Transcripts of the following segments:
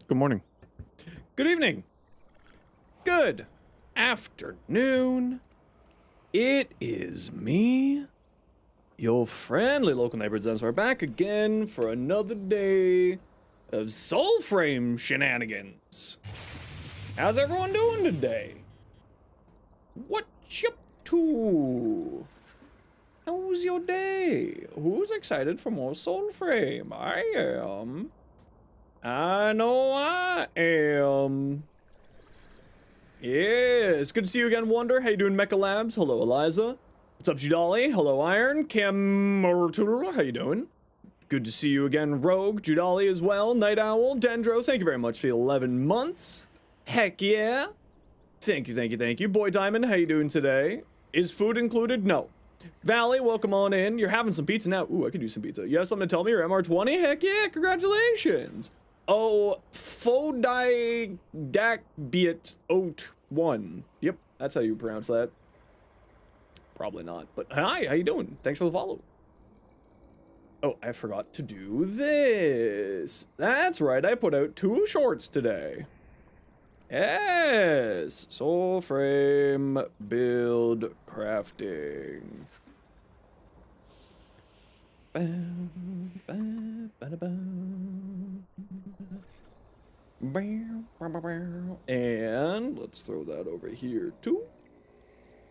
Good morning. Good evening. Good afternoon. It is me, your friendly local neighbor Zenosfire, back again for another day of Soulframe shenanigans. How's everyone doing today? What you up to? How's your day? Who's excited for more Soulframe? I am. I know I am. Yeah, it's good to see you again, Wonder. How you doing, Mecha Labs? Hello, Eliza. What's up, Judali? Hello, Iron. Cam, how you doing? Good to see you again, Rogue. Judali as well. Night Owl. Dendro, thank you very much for the 11 months. Heck yeah. Thank you, thank you, thank you. Boy Diamond, how you doing today? Is food included? No. Valley, welcome on in. You're having some pizza now. Ooh, I could use some pizza. You have something to tell me? You're MR20? Heck yeah, congratulations. Oh, Fodidakbiet Oat 1. Yep, that's how you pronounce that. Probably not, but hi, how you doing? Thanks for the follow. Oh, I forgot to do this. That's right, I put out 2 shorts today. Yes, Soulframe build crafting. And let's throw that over here too.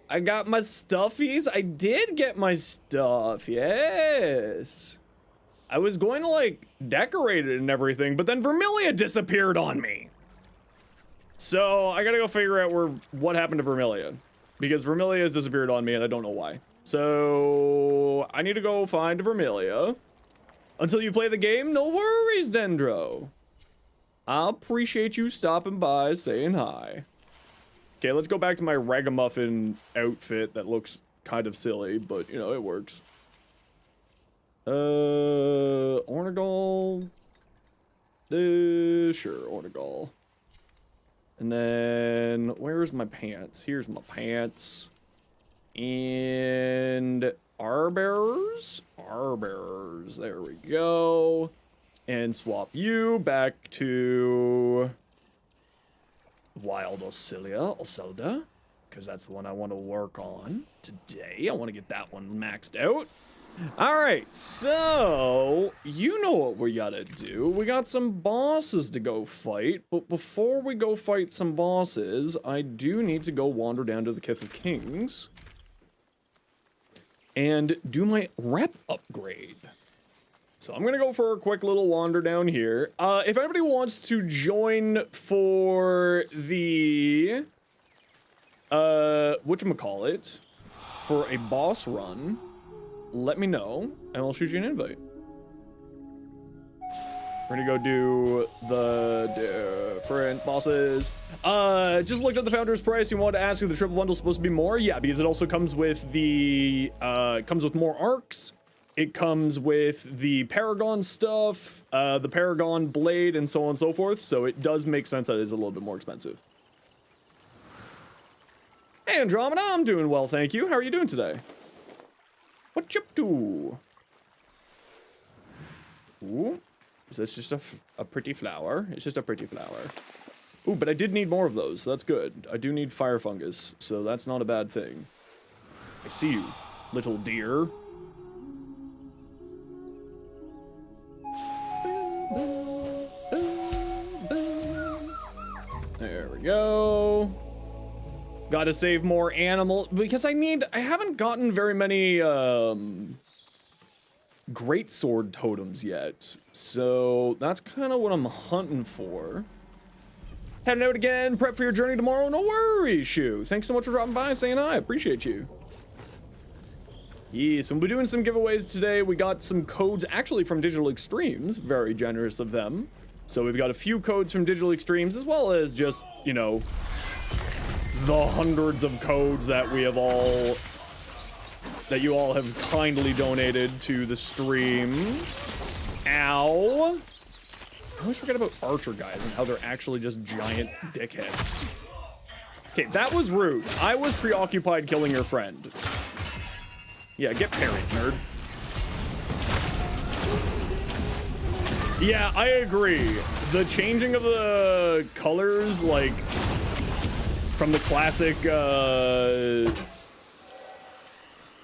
I got my stuffies. I did get my stuff. Yes. I was going to like decorate it and everything, but then Vermilia disappeared on me. So I gotta go figure out what happened to Vermilia, because Vermilia has disappeared on me and I don't know why. So I need to go find Vermilia. Until you play the game, no worries, Dendro. I appreciate you stopping by, saying hi. Okay, let's go back to my ragamuffin outfit that looks kind of silly, but you know, it works. Ornagal. Sure, Ornagal. And then, where's my pants? Here's my pants. And Arbearers? Arbearers, there we go. And swap you back to Wild Ocelda, because that's the one I want to work on today. I want to get that one maxed out. All right, so you know what we gotta do. We got some bosses to go fight, but before we go fight some bosses, I do need to go wander down to the Kith of Kings and do my rep upgrade. So I'm gonna go for a quick little wander down here. If anybody wants to join for the whatchamacallit, for a boss run, let me know and I'll shoot you an invite. We're gonna go do the different bosses. Just looked at the founder's price. You wanted to ask if the triple bundle's supposed to be more? Yeah, because it also comes with the comes with more arcs. It comes with the Paragon stuff, the Paragon blade, and so on and so forth. So it does make sense that it is a little bit more expensive. Hey, Andromeda, I'm doing well, thank you. How are you doing today? What you up to? Ooh, is this just a pretty flower? It's just a pretty flower. Ooh, but I did need more of those, so that's good. I do need fire fungus, so that's not a bad thing. I see you, little deer. There we go. Gotta save more animal because I haven't gotten very many greatsword totems yet. So that's kind of what I'm hunting for. Heading out again, prep for your journey tomorrow. No worries, Shu. Thanks so much for dropping by, saying hi. I appreciate you. Yes, we'll be doing some giveaways today. We got some codes actually from Digital Extremes. Very generous of them. So we've got a few codes from Digital Extremes, as well as just, you know, the hundreds of codes that we have all, that you all have kindly donated to the stream. Ow. I always forget about archer guys and how they're actually just giant dickheads. Okay, that was rude. I was preoccupied killing your friend. Yeah, get parried, nerd. Yeah, I agree. the changing of the colors, like from the classic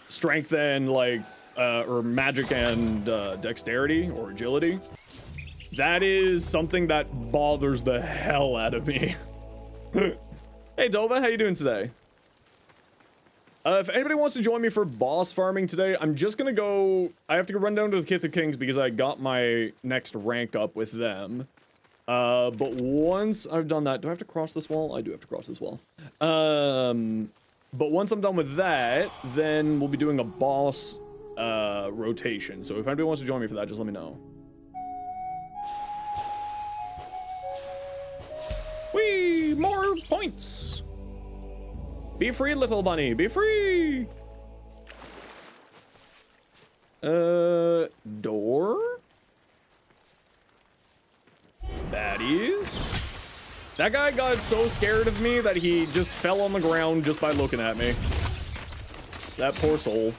strength and like or magic and dexterity or agility, that is something that bothers the hell out of me. Hey Dova, how you doing today? If anybody wants to join me for boss farming today, I'm just gonna go. I have to go run down to the Kith of Kings because I got my next rank up with them. But once I've done that, do I have to cross this wall? I do have to cross this wall. But once I'm done with that, then we'll be doing a boss rotation. So if anybody wants to join me for that, just let me know. Whee! More points! Be free, little bunny, be free! Door? Baddies? That guy got so scared of me that he just fell on the ground just by looking at me. That poor soul.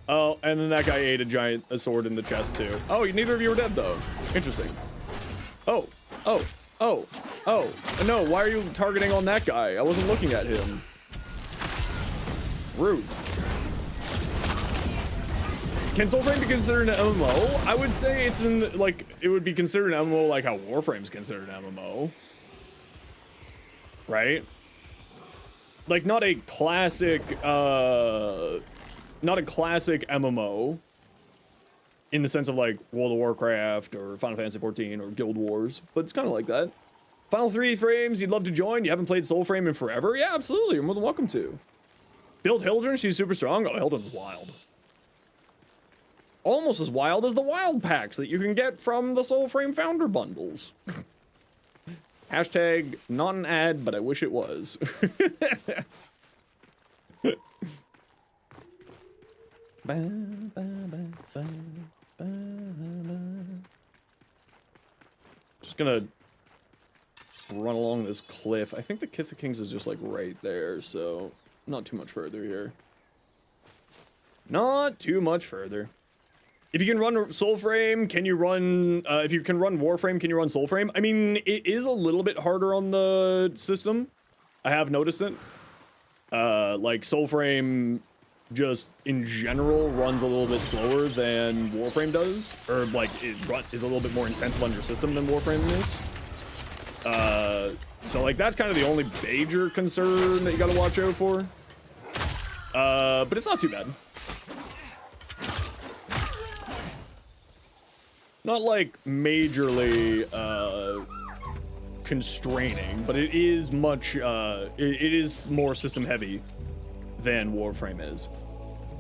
Oh, and then that guy ate a sword in the chest too. Oh, neither of you are dead though. Interesting. Oh, oh, oh, oh. No, why are you targeting on that guy? I wasn't looking at him. Rude. Can Soulframe be considered an MMO? I would say it's in, like, it would be considered an MMO like how Warframe's considered an MMO. Right? Like, not a classic MMO in the sense of like World of Warcraft or Final Fantasy 14 or Guild Wars, but it's kind of like that. Final 3 frames, you'd love to join? You haven't played Soulframe in forever? Yeah, absolutely. You're more than welcome to. Build Hildren, she's super strong. Oh, Hildren's wild. Almost as wild as the wild packs that you can get from the Soulframe founder bundles. Hashtag not an ad, but I wish it was. Just gonna run along this cliff. I think the Kith of Kings is just like right there, so not too much further here. Not too much further. If you can run Soulframe, can you run, if you can run Warframe, can you run Soulframe? I mean, it is a little bit harder on the system. I have noticed it. Like, Soulframe just, in general, runs a little bit slower than Warframe does. Or, like, it is a little bit more intensive on your system than Warframe is. So, like, that's kind of the only major concern that you gotta watch out for. But it's not too bad. Not like majorly constraining, but it is much it is more system heavy than Warframe is.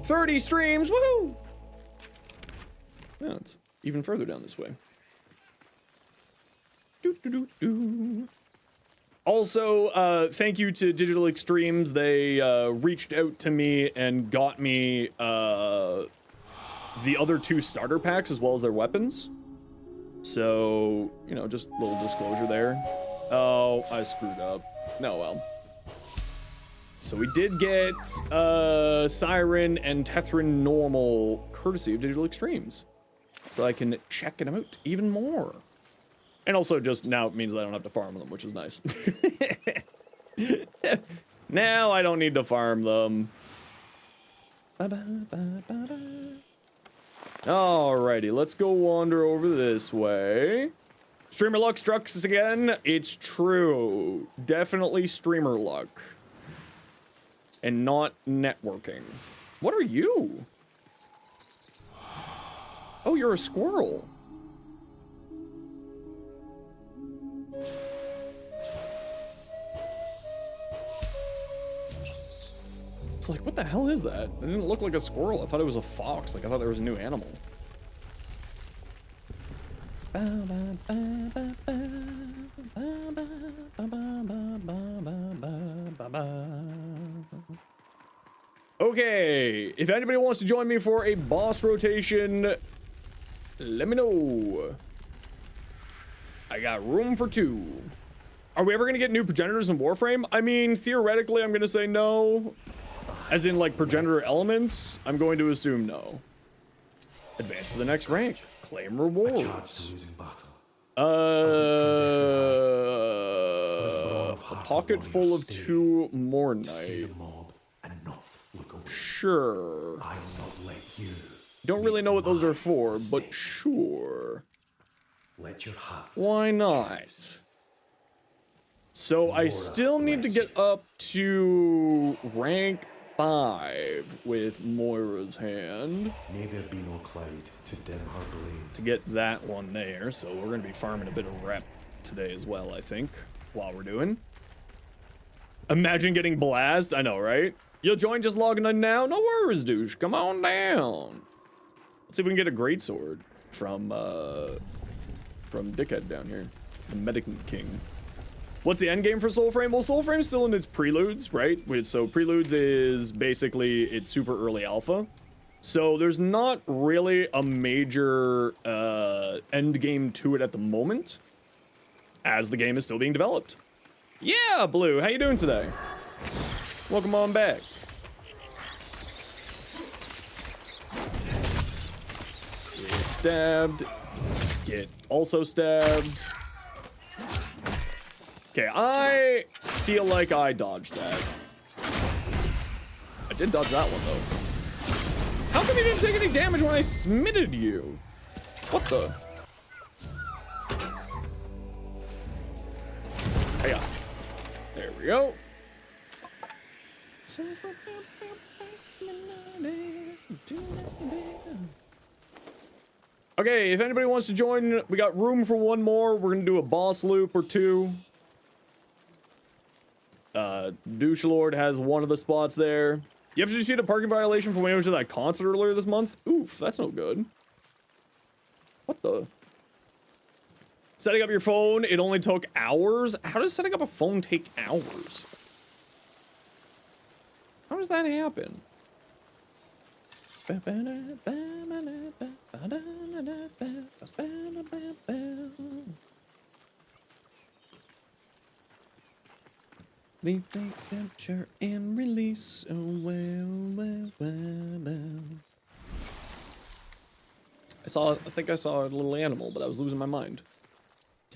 30 streams, woohoo! Yeah, it's even further down this way. Also, thank you to Digital Extremes. They reached out to me and got me the other 2 starter packs as well as their weapons. So, you know, just a little disclosure there. Oh, I screwed up. No, well. So we did get Siren and Tethrin normal courtesy of Digital Extremes. So I can check them out even more. And also just now it means that I don't have to farm them, which is nice. Now I don't need to farm them. Alrighty, let's go wander over this way. Streamer luck struck us again. It's true. Definitely streamer luck. And not networking. What are you? Oh, you're a squirrel. It's like, what the hell is that? It didn't look like a squirrel. I thought it was a fox. Like, I thought there was a new animal. Okay, if anybody wants to join me for a boss rotation, let me know. I got room for 2. Are we ever gonna get new progenitors in Warframe? I mean, theoretically, I'm gonna say no. As in, like, progenitor elements, I'm going to assume no. Advance to the next rank. Claim rewards. Losing battle. A pocket full of 2 Mornite. Sure. Don't really know what those are for, but sure. Why not? So I still need to get up to rank 5 with Moira's hand to get that one there. So we're going to be farming a bit of rep today as well, I think, while we're doing. Imagine getting blast. I know, right? You'll join just logging in now? No worries, douche. Come on down. Let's see if we can get a greatsword from Dickhead down here. The Medican King. What's the end game for Soulframe? Well, Soulframe's still in its preludes, right? So preludes is basically its super early alpha. So there's not really a major end game to it at the moment, as the game is still being developed. Yeah, Blue, how you doing today? Welcome on back. Get stabbed. Get also stabbed. Okay, I feel like I dodged that. I did dodge that one, though. How come you didn't take any damage when I smitted you? What the? Hey, there we go. Okay, if anybody wants to join, we got room for one more. We're gonna do a boss loop or 2. Douche Lord has one of the spots there. You have to dispute a parking violation for when you went to that concert earlier this month? Oof, that's no good. What the? Setting up your phone, it only took hours? How does setting up a phone take hours? How does that happen? We take capture and release. Oh, well. I think I saw a little animal, but I was losing my mind.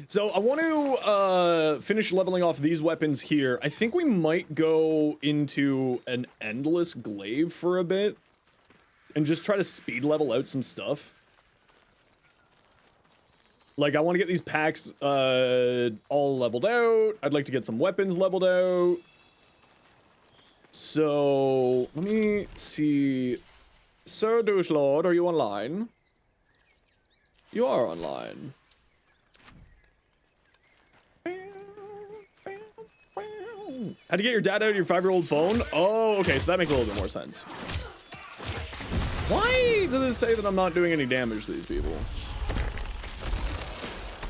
So I want to finish leveling off these weapons here. I think we might go into an endless glaive for a bit and just try to speed level out some stuff. Like, I want to get these packs all leveled out. I'd like to get some weapons leveled out. So, let me see. Sir Douche Lord, are you online? You are online. Had to get your dad out of your 5-year-old phone? Oh, okay, so that makes a little bit more sense. Why does it say that I'm not doing any damage to these people?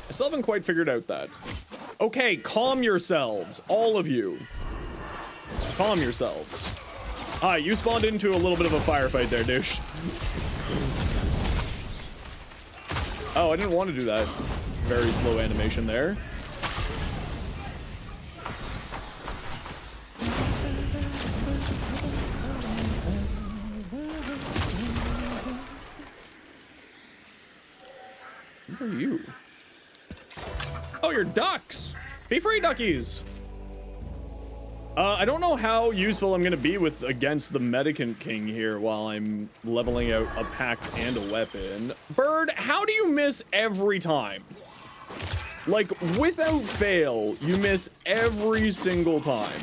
I still haven't quite figured out that. Okay, calm yourselves, all of you. Calm yourselves. Hi, you spawned into a little bit of a firefight there, douche. Oh, I didn't want to do that. Very slow animation there. Who are you? Oh, you're ducks! Be free, duckies! I don't know how useful I'm gonna be against the Medicant King here while I'm leveling out a pack and a weapon. Bird, how do you miss every time? Like, without fail, you miss every single time.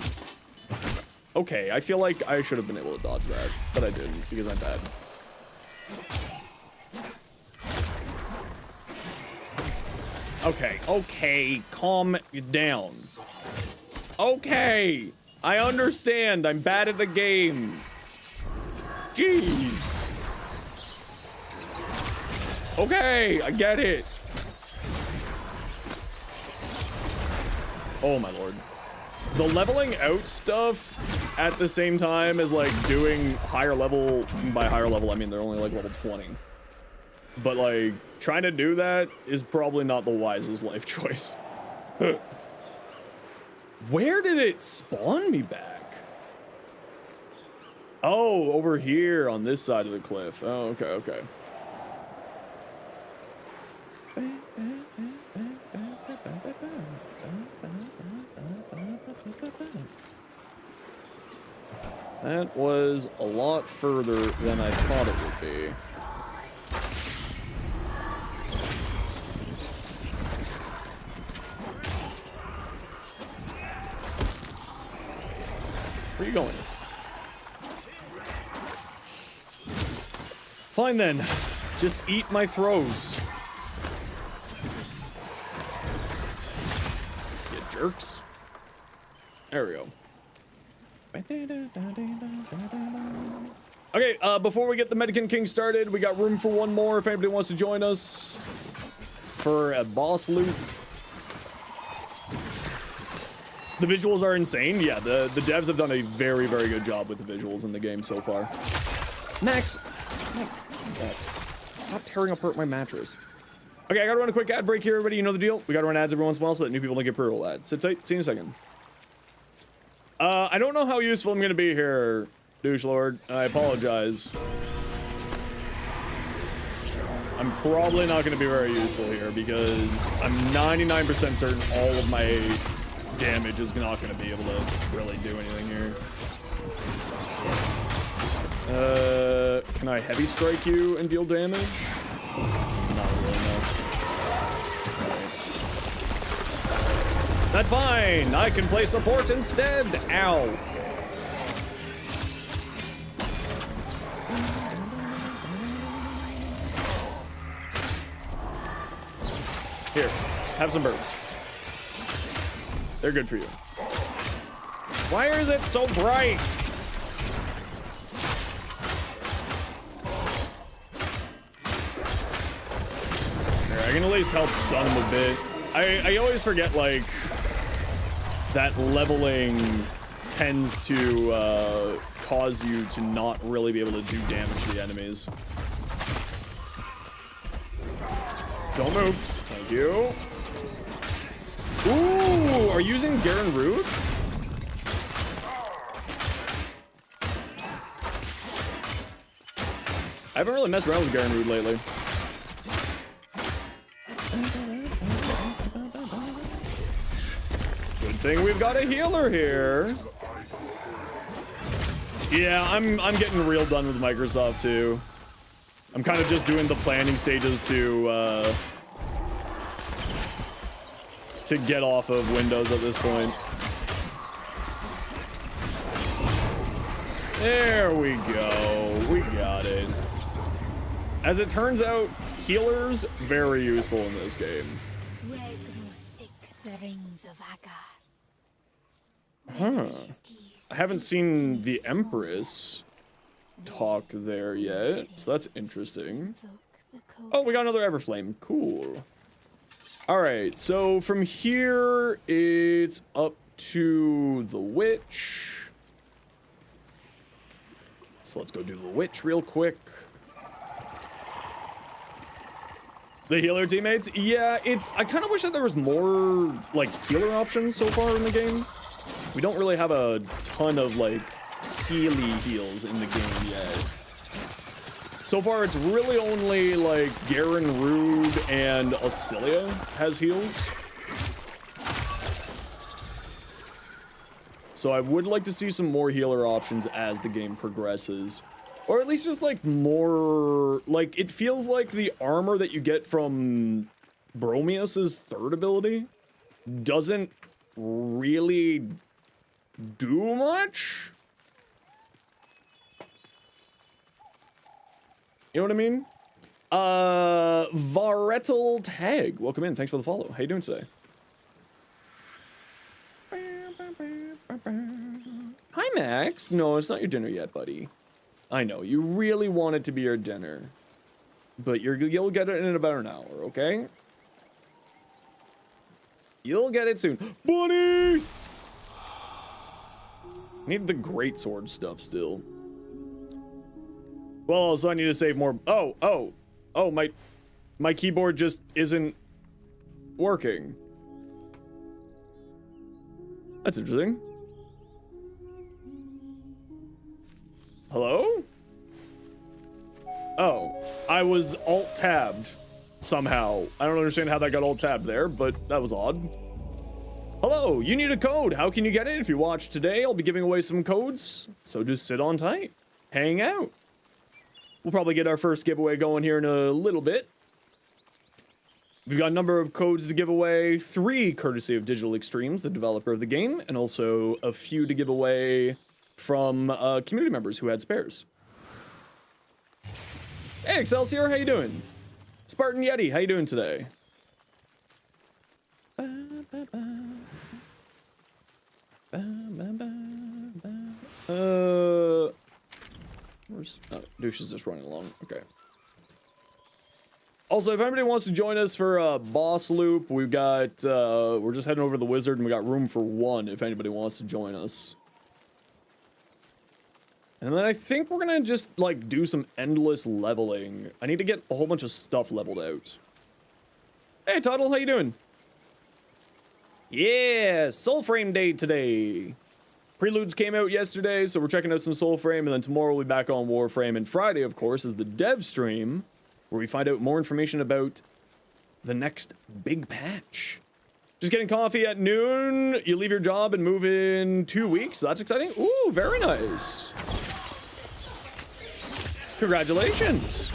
Okay, I feel like I should have been able to dodge that, but I didn't because I'm bad. Okay, calm down. Okay, I understand. I'm bad at the game. Jeez. Okay, I get it. Oh my lord. The leveling out stuff at the same time as like doing higher level, by higher level I mean they're only like level 20. But like trying to do that is probably not the wisest life choice. Where did it spawn me back? Oh, over here on this side of the cliff. Oh, okay. That was a lot further than I thought it would be. Where are you going? Fine then. Just eat my throws. You jerks. There we go. Okay, before we get the Medican King started, we got room for one more if anybody wants to join us for a boss loot. The visuals are insane. Yeah, the devs have done a very, very good job with the visuals in the game so far. Max, stop tearing apart my mattress. Okay, I gotta run a quick ad break here, everybody. You know the deal. We gotta run ads every once in a while so that new people don't get pre-roll ads. Sit tight. See you in a second. I don't know how useful I'm gonna be here, douche lord. I apologize. I'm probably not gonna be very useful here because I'm 99% certain all of my damage is not gonna be able to really do anything here. Can I heavy strike you and deal damage? Not really, no. That's fine. I can play support instead. Ow. Here, have some birds. They're good for you. Why is it so bright? Here, I can at least help stun him a bit. I always forget, like, that leveling tends to cause you to not really be able to do damage to the enemies. Don't move. Thank you. Ooh, are you using Garen Root? I haven't really messed around with Garen Root lately. Good thing we've got a healer here. Yeah, I'm getting real done with Microsoft too. I'm kind of just doing the planning stages to get off of Windows at this point. There we go. We got it. As it turns out, healers very useful in this game. Huh. I haven't seen the Empress talk there yet, so that's interesting. Oh, we got another Everflame. Cool. All right, so from here, it's up to the Witch. So let's go do the Witch real quick. The healer teammates? Yeah, I kind of wish that there was more, like, healer options so far in the game. We don't really have a ton of, like, heals in the game yet. So far, it's really only, like, Garen Rude and Auxilia has heals. So I would like to see some more healer options as the game progresses. Or at least just, like, more... Like, it feels like the armor that you get from Bromius's third ability doesn't really do much. You know what I mean? Varetal Tag, welcome in. Thanks for the follow. How you doing today? Hi, Max. No, it's not your dinner yet, buddy. I know, you really want it to be your dinner. But you'll get it in about an hour, okay? You'll get it soon. Buddy! Need the greatsword stuff still. Well, also I need to save more. Oh, my keyboard just isn't working. That's interesting. Hello? Oh, I was alt-tabbed somehow. I don't understand how that got alt-tabbed there, but that was odd. Hello, you need a code. How can you get it? If you watch today, I'll be giving away some codes. So just sit on tight. Hang out. We'll probably get our first giveaway going here in a little bit. We've got a number of codes to give away. 3 courtesy of Digital Extremes, the developer of the game, and also a few to give away from community members who had spares. Hey, Excelsior, how you doing? Spartan Yeti, how you doing today? Where's Douche is just running along. Okay. Also, if anybody wants to join us for a boss loop, we've got we're just heading over to the wizard and we got room for 1 if anybody wants to join us. And then I think we're gonna just like do some endless leveling. I need to get a whole bunch of stuff leveled out. Hey Tuttle, how you doing? Yeah, Soulframe Day today. Preludes came out yesterday, so we're checking out some Soulframe, and then tomorrow we'll be back on Warframe, and Friday, of course, is the dev stream, where we find out more information about the next big patch. Just getting coffee at noon, you leave your job and move in 2 weeks, that's exciting. Ooh, very nice. Congratulations.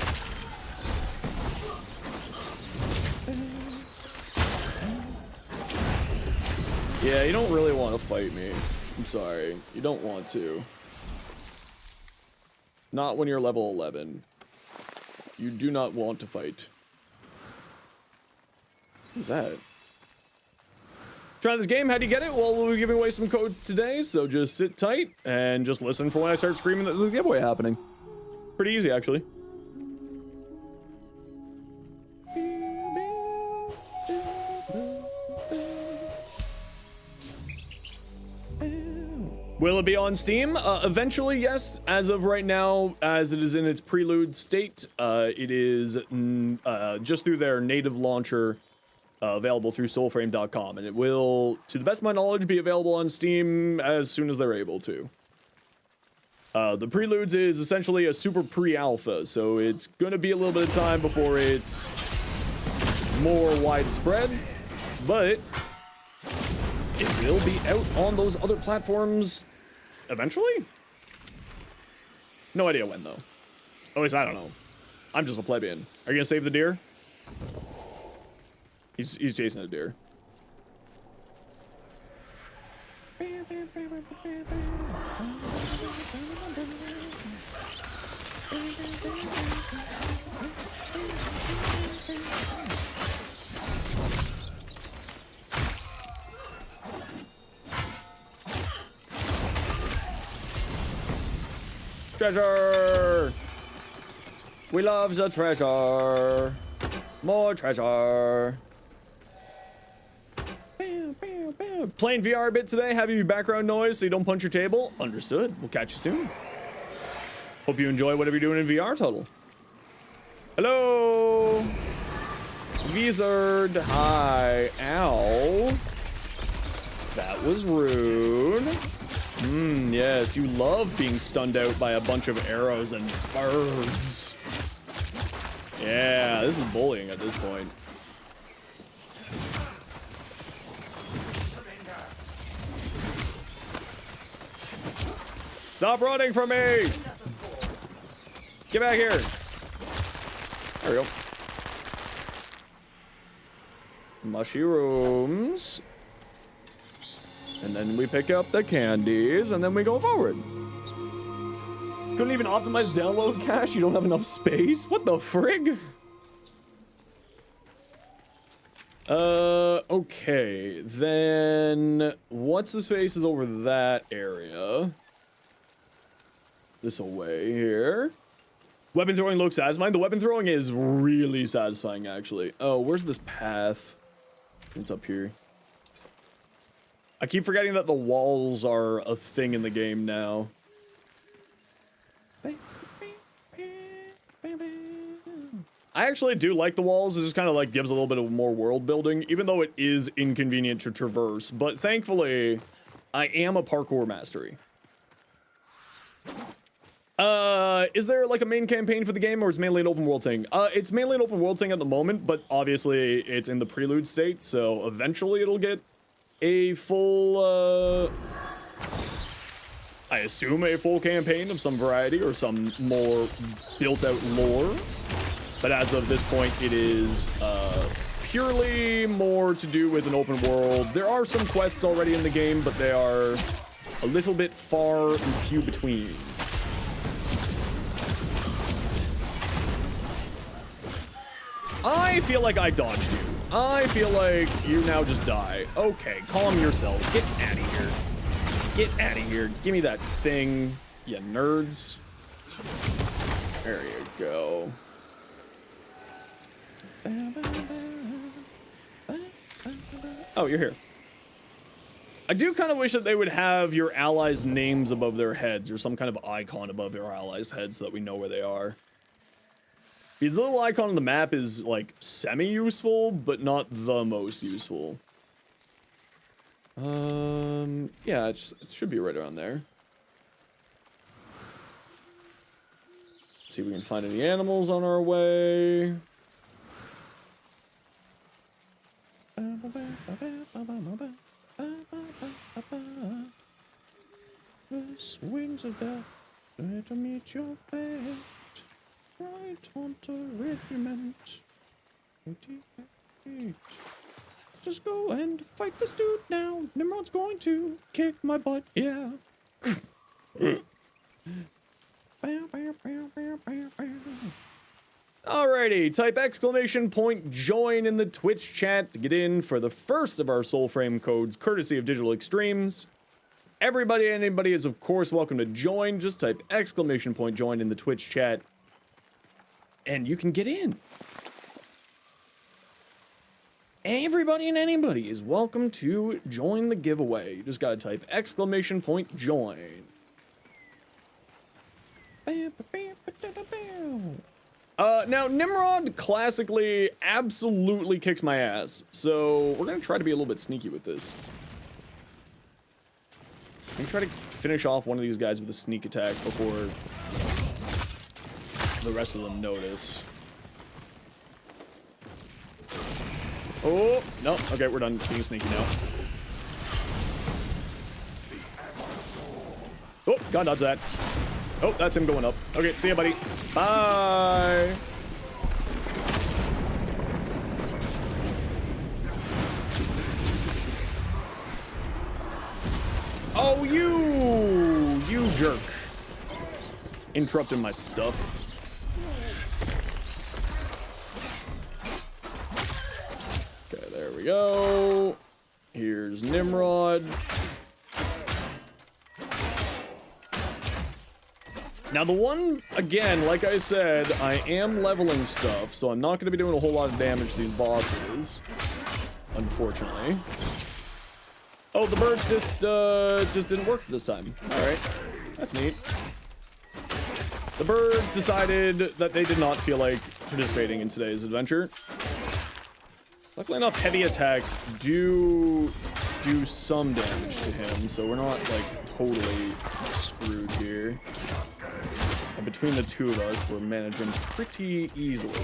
Yeah, you don't really want to fight me. I'm sorry. You don't want to. Not when you're level 11. You do not want to fight. Look at that. Try this game. How do you get it? Well, we'll be giving away some codes today, so just sit tight and just listen for when I start screaming that there's a giveaway happening. Pretty easy, actually. Will it be on Steam? Eventually, yes. As of right now, as it is in its prelude state, it is just through their native launcher, available through soulframe.com, and it will, to the best of my knowledge, be available on Steam as soon as they're able to. The Preludes is essentially a super pre-alpha, so it's gonna be a little bit of time before it's more widespread, but it will be out on those other platforms eventually? No idea when, though. At least I don't know. I'm just a plebeian. Are you gonna save the deer? He's chasing a deer. Treasure! We love the treasure. More treasure. Playing VR a bit today, having your background noise so you don't punch your table. Understood. We'll catch you soon. Hope you enjoy whatever you're doing in VR, Total. Hello! Wizard, hi. Ow. That was rude. Yes, you love being stunned out by a bunch of arrows and birds. Yeah, this is bullying at this point. Stop running from me! Get back here. There we go. Mushrooms. And then we pick up the candies, and then we go forward. Couldn't even optimize download cache? You don't have enough space? What the frig? Okay. Then, what's his face is over that area. This away here. Weapon throwing looks satisfying. The weapon throwing is really satisfying, actually. Oh, where's this path? It's up here. I keep forgetting that the walls are a thing in the game now. I actually do like the walls. It just kind of like gives a little bit of more world building, even though it is inconvenient to traverse. But thankfully, I am a parkour mastery. Is there like a main campaign for the game, or it's mainly an open world thing? It's mainly an open world thing at the moment, but obviously it's in the prelude state, so eventually it'll get a full, I assume a full campaign of some variety or some more built-out lore. But as of this point, it is purely more to do with an open world. There are some quests already in the game, but they are a little bit far and few between. I feel like I dodged you. I feel like you now just die. Okay, calm yourself. Get out of here. Get out of here. Give me that thing, you nerds. There you go. Oh, you're here. I do kind of wish that they would have your allies' names above their heads or some kind of icon above your allies' heads so that we know where they are. His little icon on the map is, like, semi-useful, but not the most useful. Yeah, it should be right around there. Let's see if we can find any animals on our way. The wings of death, ready to meet your fate. Right onto regiment. 88. Just go and fight this dude now. Nimrod's going to kick my butt, yeah. Alrighty, type exclamation point join in the Twitch chat to get in for the first of our Soulframe codes, courtesy of Digital Extremes. Everybody and anybody is, of course, welcome to join. Just type exclamation point join in the Twitch chat, and you can get in. Everybody and anybody is welcome to join the giveaway. You just gotta type exclamation point join. Now, Nimrod classically absolutely kicks my ass, so we're gonna try to be a little bit sneaky with this. I'm gonna try to finish off one of these guys with a sneak attack before the rest of them notice. Oh, no, okay, we're done being sneaky now. Oh, God dodge that. Oh, that's him going up. Okay, see ya, buddy. Bye. Oh, you jerk. Interrupting my stuff. Okay, there we go. Here's Nimrod. Now the one, again, like I said, I am leveling stuff, so I'm not going to be doing a whole lot of damage to these bosses, unfortunately. Oh, the birds just didn't work this time. All right, that's neat. The birds decided that they did not feel like participating in today's adventure. Luckily enough, heavy attacks do some damage to him, so we're not, like, totally screwed here. And between the two of us, we're managing pretty easily.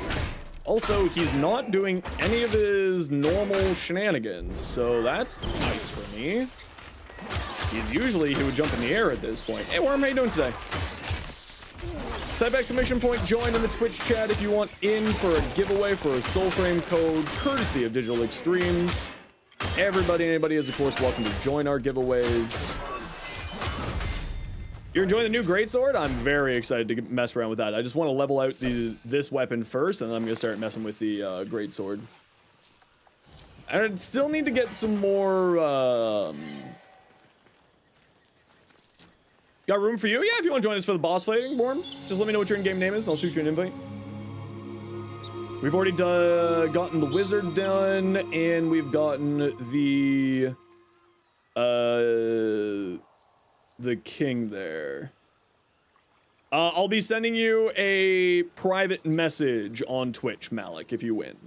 Also, he's not doing any of his normal shenanigans, so that's nice for me. He would jump in the air at this point. Hey, Worm, how you doing today? Type exclamation point join in the Twitch chat if you want in for a giveaway for a Soulframe code, courtesy of Digital Extremes. Everybody and anybody is, of course, welcome to join our giveaways. You're enjoying the new greatsword? I'm very excited to mess around with that. I just want to level out this weapon first, and then I'm going to start messing with the greatsword. I still need to get some more... Got room for you? Yeah, if you want to join us for the boss fighting, Worm, just let me know what your in-game name is, and I'll shoot you an invite. We've already gotten the wizard done, and we've gotten the king there. I'll be sending you a private message on Twitch, Malik, if you win.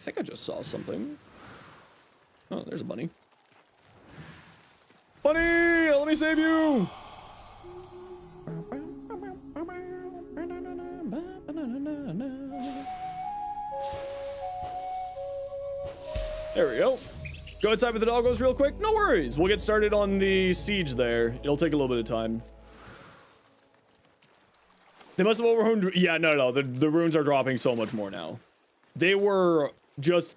I think I just saw something. Oh, there's a bunny. Bunny, let me save you! There we go. Go outside with the doggos real quick. No worries. We'll get started on the siege there. It'll take a little bit of time. They must have overruned. Yeah, no. The runes are dropping so much more now. They were just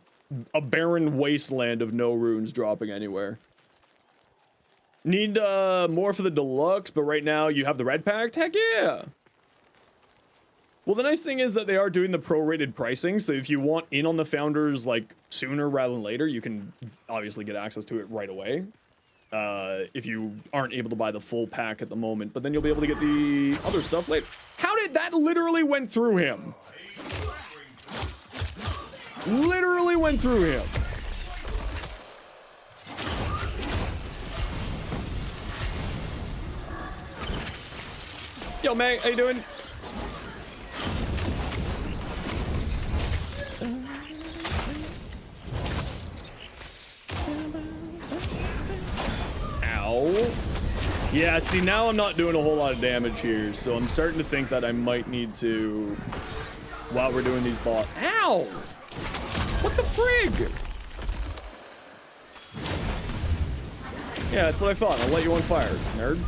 a barren wasteland of no runes dropping anywhere. Need more for the deluxe, but right now you have the red pack. Heck yeah. Well, the nice thing is that they are doing the prorated pricing, so if you want in on the founders like sooner rather than later, you can obviously get access to it right away. If you aren't able to buy the full pack at the moment, but then you'll be able to get the other stuff later. How did that literally went through him? Literally went through him. Yo, May, how you doing? Ow. Yeah, see, now I'm not doing a whole lot of damage here, so I'm starting to think that I might need to, while we're doing these boss. Ow! What the frig? Yeah, that's what I thought. I'll let you on fire, nerd.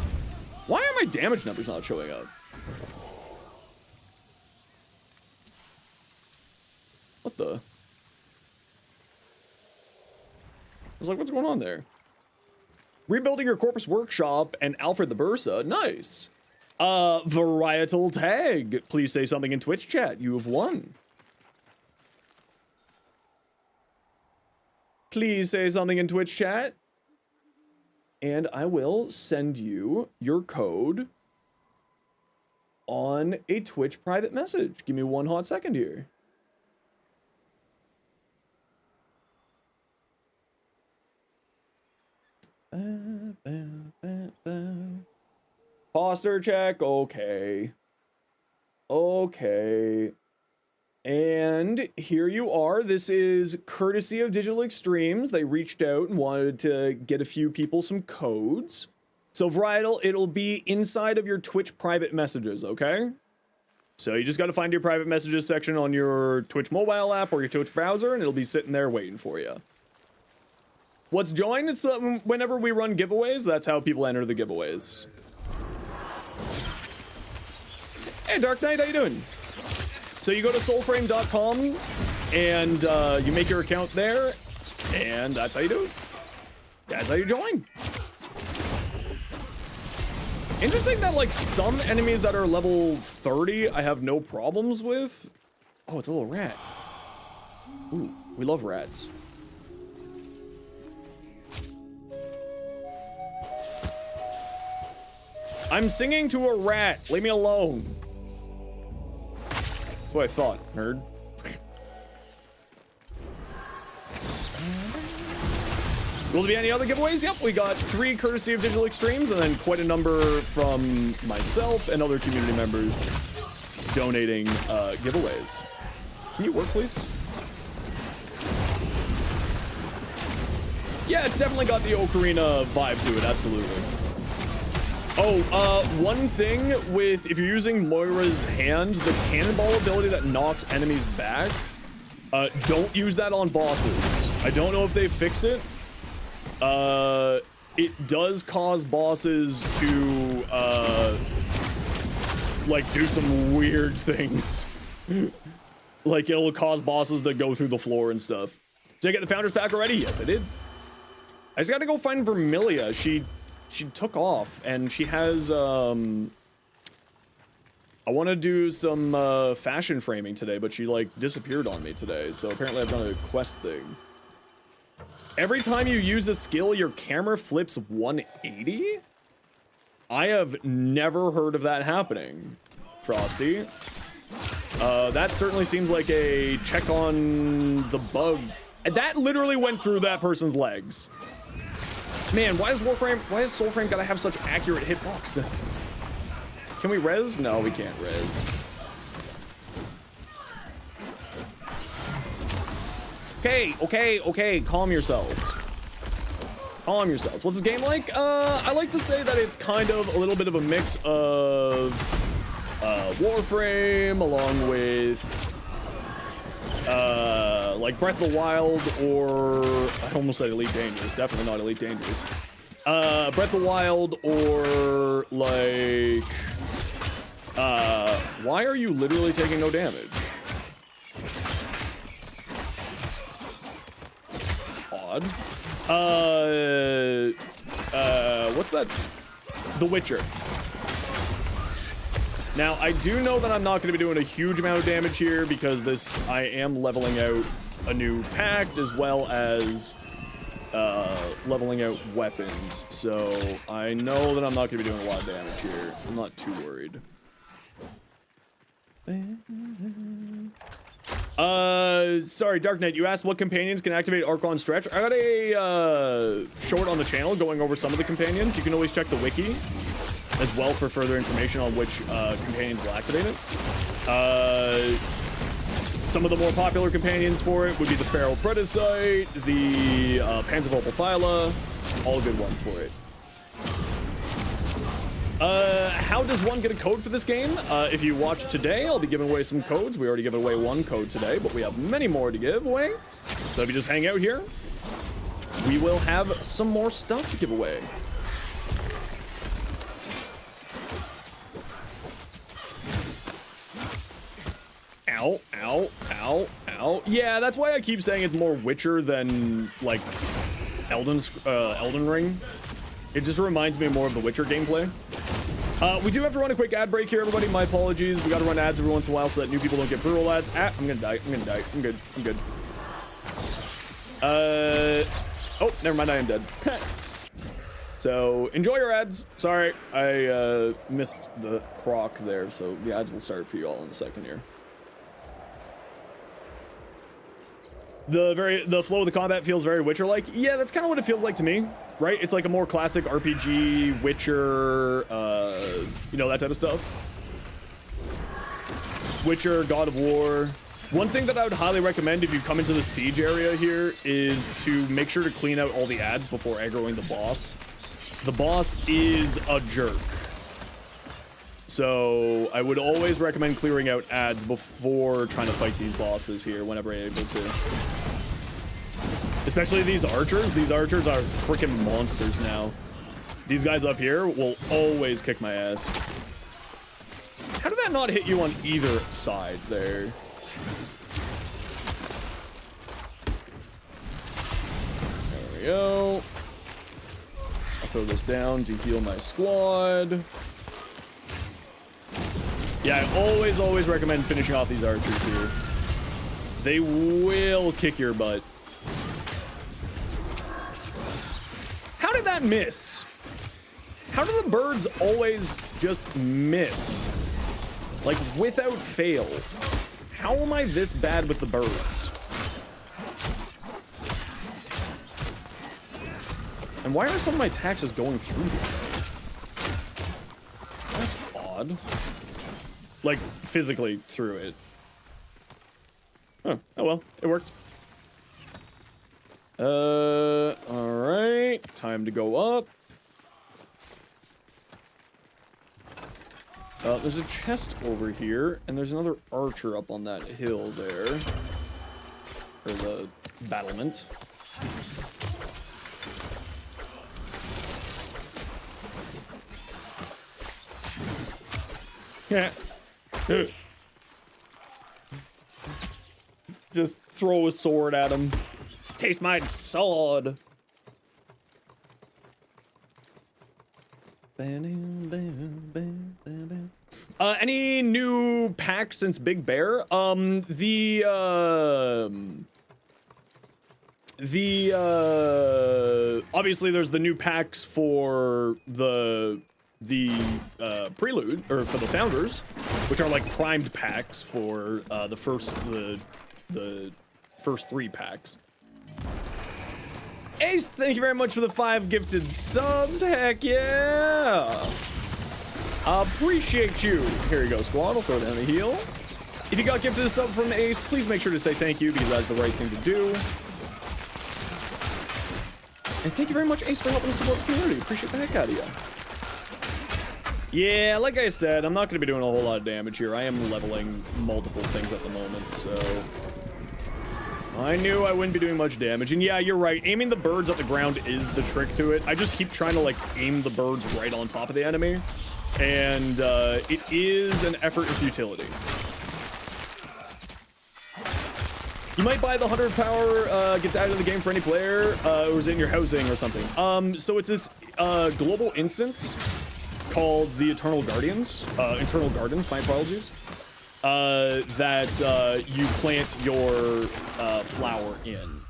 Why are my damage numbers not showing up? What the? I was like, what's going on there? Rebuilding your Corpus Workshop and Alfred the Bursa. Nice. Varietal Tag. Please say something in Twitch chat. You have won. Please say something in Twitch chat. And I will send you your code on a Twitch private message. Give me one hot second here. Posture check, okay. Okay. And here you are. This is courtesy of Digital Extremes. They reached out and wanted to get a few people some codes. So Varietal, it'll be inside of your Twitch private messages, okay? So you just got to find your private messages section on your Twitch mobile app or your Twitch browser, and it'll be sitting there waiting for you. What's join? It's whenever we run giveaways, that's how people enter the giveaways. Hey, Dark Knight, how you doing? So you go to soulframe.com and you make your account there, and that's how you do it. That's how you join. Interesting that like some enemies that are level 30 I have no problems with. Oh, it's a little rat. Ooh, we love rats. I'm singing to a rat. Leave me alone. That's what I thought, nerd. Will there be any other giveaways? Yep, we got 3 courtesy of Digital Extremes, and then quite a number from myself and other community members donating giveaways. Can you work, please? Yeah, it's definitely got the Ocarina vibe to it, absolutely. Oh, one thing with, if you're using Moira's hand, the cannonball ability that knocks enemies back, don't use that on bosses. I don't know if they've fixed it. It does cause bosses to, like, do some weird things. Like, it'll cause bosses to go through the floor and stuff. Did I get the Founders Pack already? Yes, I did. I just gotta go find Vermilia. She took off, and she has, I want to do some, fashion framing today, but she, like, disappeared on me today, so apparently I've done a quest thing. Every time you use a skill, your camera flips 180? I have never heard of that happening, Frosty. That certainly seems like a check on the bug. That literally went through that person's legs. Man, why has Soulframe gotta have such accurate hitboxes? Can we res? No, we can't res. Okay, calm yourselves. Calm yourselves. What's this game like? I like to say that it's kind of a little bit of a mix of Warframe along with like Breath of the Wild, or I almost said Elite Dangerous, definitely not Elite Dangerous. Breath of the Wild, or like, why are you literally taking no damage? Odd. What's that? The Witcher. Now, I do know that I'm not going to be doing a huge amount of damage here because I am leveling out a new pact as well as leveling out weapons. So I know that I'm not going to be doing a lot of damage here. I'm not too worried. Sorry, Darknet, you asked what companions can activate Archon Stretch. I got a short on the channel going over some of the companions. You can always check the wiki as well for further information on which companions will activate it. Some of the more popular companions for it would be the Feral Predicite, the Panzervulpaphyla, all good ones for it. How does one get a code for this game? If you watch today, I'll be giving away some codes. We already gave away one code today, but we have many more to give away. So if you just hang out here, we will have some more stuff to give away. Ow, ow, ow, ow. Yeah, that's why I keep saying it's more Witcher than, like, Elden Ring. It just reminds me more of the Witcher gameplay. We do have to run a quick ad break here, everybody. My apologies. We gotta run ads every once in a while so that new people don't get pre-roll ads. Ah, I'm gonna die. I'm gonna die. I'm good. I'm good. Oh, never mind. I am dead. So, enjoy your ads. Sorry, I missed the croc there, so the ads will start for you all in a second here. The flow of the combat feels very Witcher-like. Yeah, that's kind of what it feels like to me, right? It's like a more classic RPG, Witcher, you know, that type of stuff. Witcher, God of War. One thing that I would highly recommend if you come into the siege area here is to make sure to clean out all the ads before aggroing the boss. The boss is a jerk. So I would always recommend clearing out ads before trying to fight these bosses here whenever you're able to. Especially these archers. These archers are freaking monsters now. These guys up here will always kick my ass. How did that not hit you on either side there? There we go. I'll throw this down to heal my squad. Yeah, I always recommend finishing off these archers here. They will kick your butt. How did that miss? How do the birds always just miss? Like, without fail. How am I this bad with the birds? And why are some of my attacks just going through them? That's odd. Like, physically through it. Oh well, it worked. Alright. Time to go up. There's a chest over here, and there's another archer up on that hill there. Or the battlement. Yeah. Just throw a sword at him. Taste my sword. Any new packs since Big Bear? Obviously there's the new packs for the Prelude, or for the Founders, which are like primed packs for the first 3 packs. Ace, thank you very much for the 5 gifted subs. Heck yeah! Appreciate you. Here you go, squad. I'll throw down a heal. If you got gifted a sub from Ace, please make sure to say thank you because that's the right thing to do. And thank you very much, Ace, for helping us support the community. Appreciate the heck out of you. Yeah, like I said, I'm not going to be doing a whole lot of damage here. I am leveling multiple things at the moment, so... I knew I wouldn't be doing much damage, and yeah, you're right. Aiming the birds at the ground is the trick to it. I just keep trying to, like, aim the birds right on top of the enemy, and it is an effort in futility. You might buy the 100 power, gets added to the game for any player, or is it in your housing or something. So it's this global instance called the Eternal Gardens, my apologies. That you plant your flower in.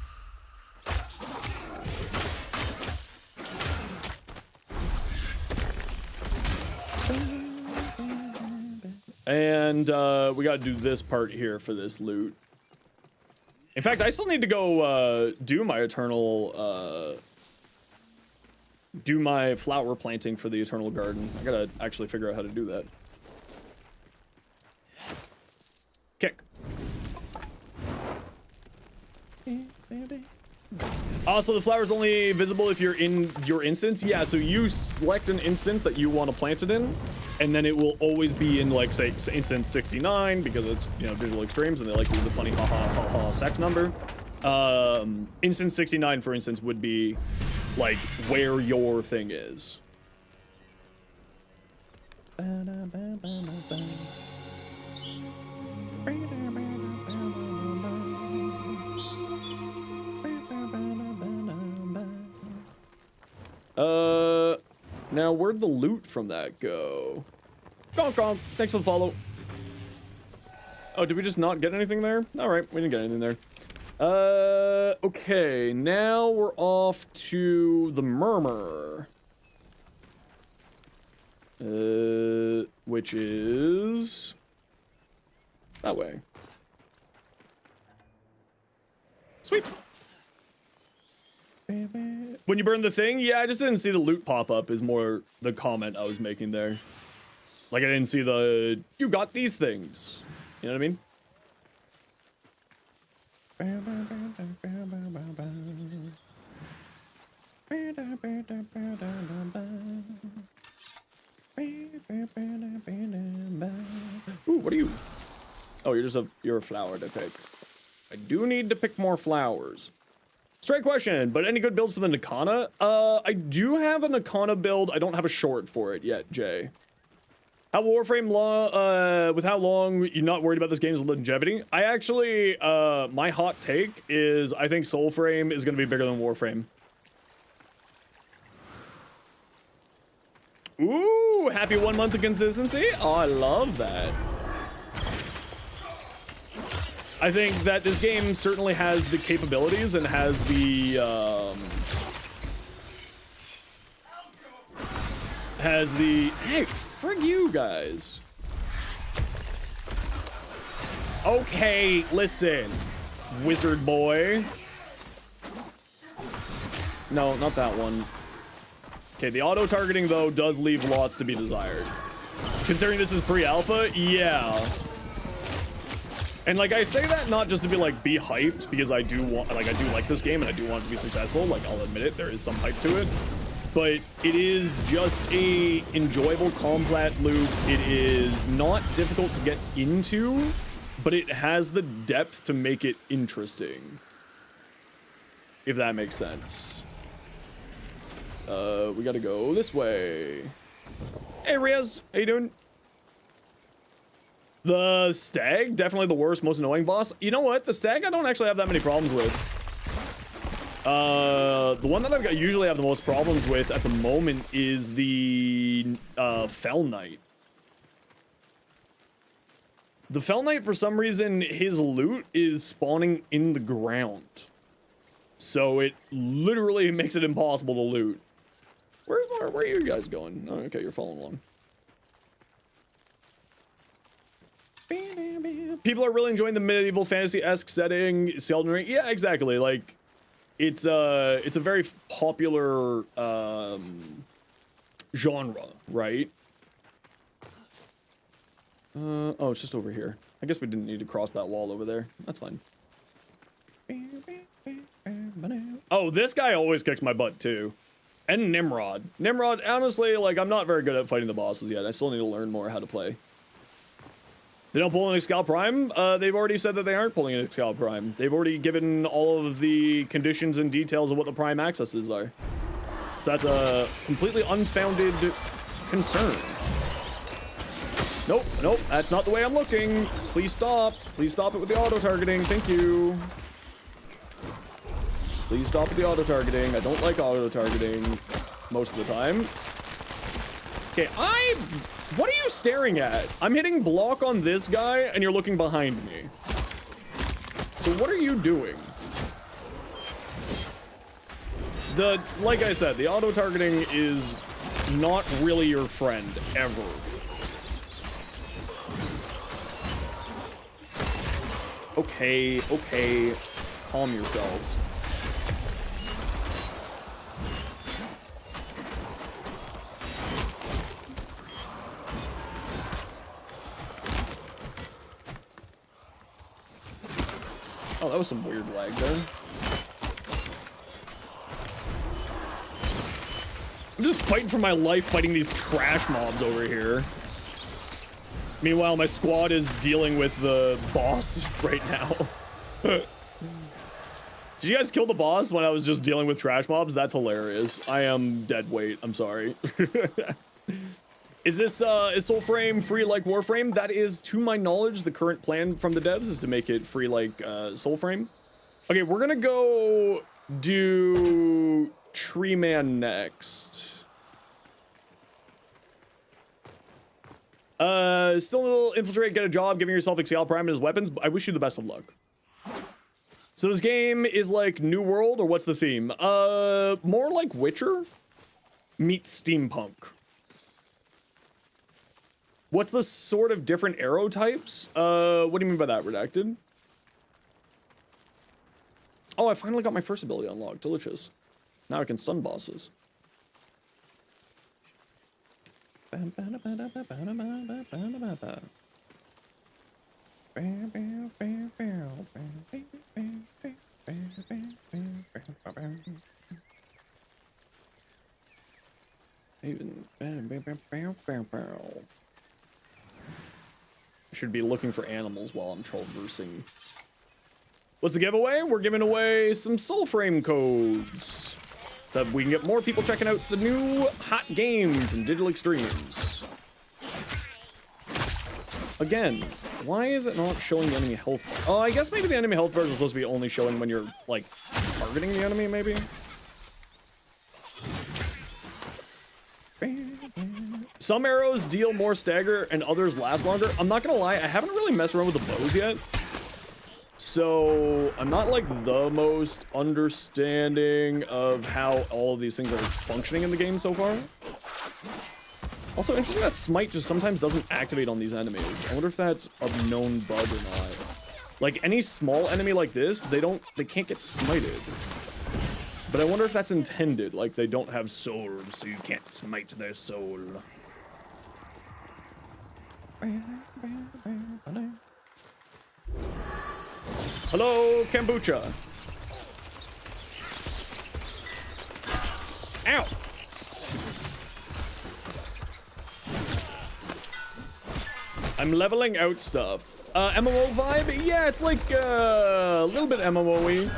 And we gotta do this part here for this loot. In fact, I still need to go do my eternal do my flower planting for the Eternal Garden. I gotta actually figure out how to do that. Kick. Also, the flower is only visible if you're in your instance. Yeah, so you select an instance that you want to plant it in, and then it will always be in, like, say, instance 69, because it's, you know, visual extremes, and they like to use the funny ha sex number. Instance 69, for instance, would be, like, where your thing is. Now where'd the loot from that go? Gonk gonk, thanks for the follow. Oh, did we just not get anything there? Alright, we didn't get anything there. Okay, now we're off to the Murmur. Which is that way. Sweet. When you burn the thing, yeah, I just didn't see the loot pop up is more the comment I was making there. Like, I didn't see the, you got these things. You know what I mean? Ooh, what are you? Oh, you're a flower to pick. I do need to pick more flowers. Straight question, but any good builds for the Nakana? I do have a Nakana build. I don't have a short for it yet, Jay. How Warframe with how long you're not worried about this game's longevity? I actually, my hot take is I think Soulframe is going to be bigger than Warframe. Ooh, happy 1 month of consistency. Oh, I love that. I think that this game certainly has the capabilities and has the hey, frig you guys. Okay, listen, wizard boy. No, not that one. Okay, the auto targeting though does leave lots to be desired. Considering this is pre-alpha, yeah. And, like, I say that not just to be, like, be hyped, because I do want, like, I do like this game and I do want it to be successful. Like, I'll admit it, there is some hype to it. But it is just a enjoyable combat loop. It is not difficult to get into, but it has the depth to make it interesting. If that makes sense. We gotta go this way. Hey, Riaz, how you doing? The stag, definitely the worst, most annoying boss. You know what? The stag I don't actually have that many problems with. The one that I usually have the most problems with at the moment is the Fell Knight. The Fell Knight, for some reason, his loot is spawning in the ground. So it literally makes it impossible to loot. Where are you guys going? Oh, okay, you're following along. People are really enjoying the medieval fantasy-esque setting. Elden Ring. Yeah, exactly. Like, it's a very popular genre, right? Oh, it's just over here. I guess we didn't need to cross that wall over there. That's fine. Oh, this guy always kicks my butt too. And Nimrod. Nimrod, honestly, like, I'm not very good at fighting the bosses yet. I still need to learn more how to play. They don't pull an Excal Prime? They've already said that they aren't pulling an Excal Prime. They've already given all of the conditions and details of what the Prime accesses are. So that's a completely unfounded concern. Nope, nope, that's not the way I'm looking. Please stop. Please stop it with the auto-targeting. Thank you. Please stop with the auto-targeting. I don't like auto-targeting most of the time. Okay, what are you staring at? I'm hitting block on this guy, and you're looking behind me. So what are you doing? Like I said, the auto-targeting is not really your friend, ever. Okay, okay. Calm yourselves. Oh, that was some weird lag there. I'm just fighting for my life, fighting these trash mobs over here. Meanwhile, my squad is dealing with the boss right now. Did you guys kill the boss when I was just dealing with trash mobs? That's hilarious. I am dead weight. I'm sorry. Is this is Soulframe free like Warframe? That is, to my knowledge, the current plan from the devs is to make it free like Soulframe. Okay, we're gonna go do Tree Man next. Still infiltrate, get a job, giving yourself Excal Prime and his weapons. I wish you the best of luck. So this game is like New World, or what's the theme? More like Witcher meets steampunk. What's the sort of different arrow types? What do you mean by that, Redacted? Oh, I finally got my first ability unlocked. Delicious. Now I can stun bosses. I should be looking for animals while I'm traversing. What's the giveaway? We're giving away some Soulframe codes, so that we can get more people checking out the new hot game from Digital Extremes. Again, why is it not showing the enemy health bar? Oh, I guess maybe the enemy health bars are supposed to be only showing when you're, like, targeting the enemy, maybe? Some arrows deal more stagger and others last longer. I'm not gonna lie, I haven't really messed around with the bows yet. So I'm not like the most understanding of how all of these things are functioning in the game so far. Also, interesting that smite just sometimes doesn't activate on these enemies. I wonder if that's a known bug or not. Like any small enemy like this, they can't get smited. But I wonder if that's intended, like they don't have souls, so you can't smite their soul. Hello, kombucha. Ow! I'm leveling out stuff. MMO vibe? Yeah, it's like a little bit MMO-y.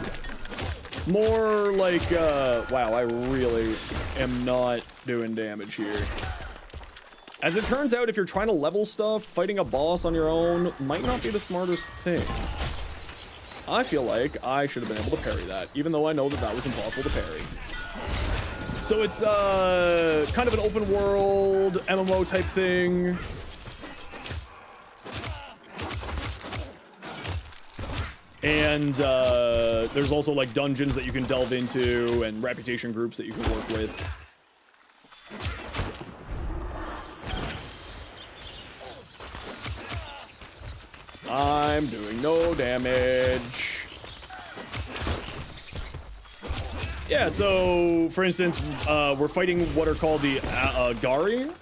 More like, wow, I really am not doing damage here. As it turns out, if you're trying to level stuff, fighting a boss on your own might not be the smartest thing. I feel like I should have been able to parry that, even though I know that that was impossible to parry. So it's kind of an open world MMO type thing. And there's also like dungeons that you can delve into and reputation groups that you can work with. I'm doing no damage. Yeah, so for instance, we're fighting what are called the Gari,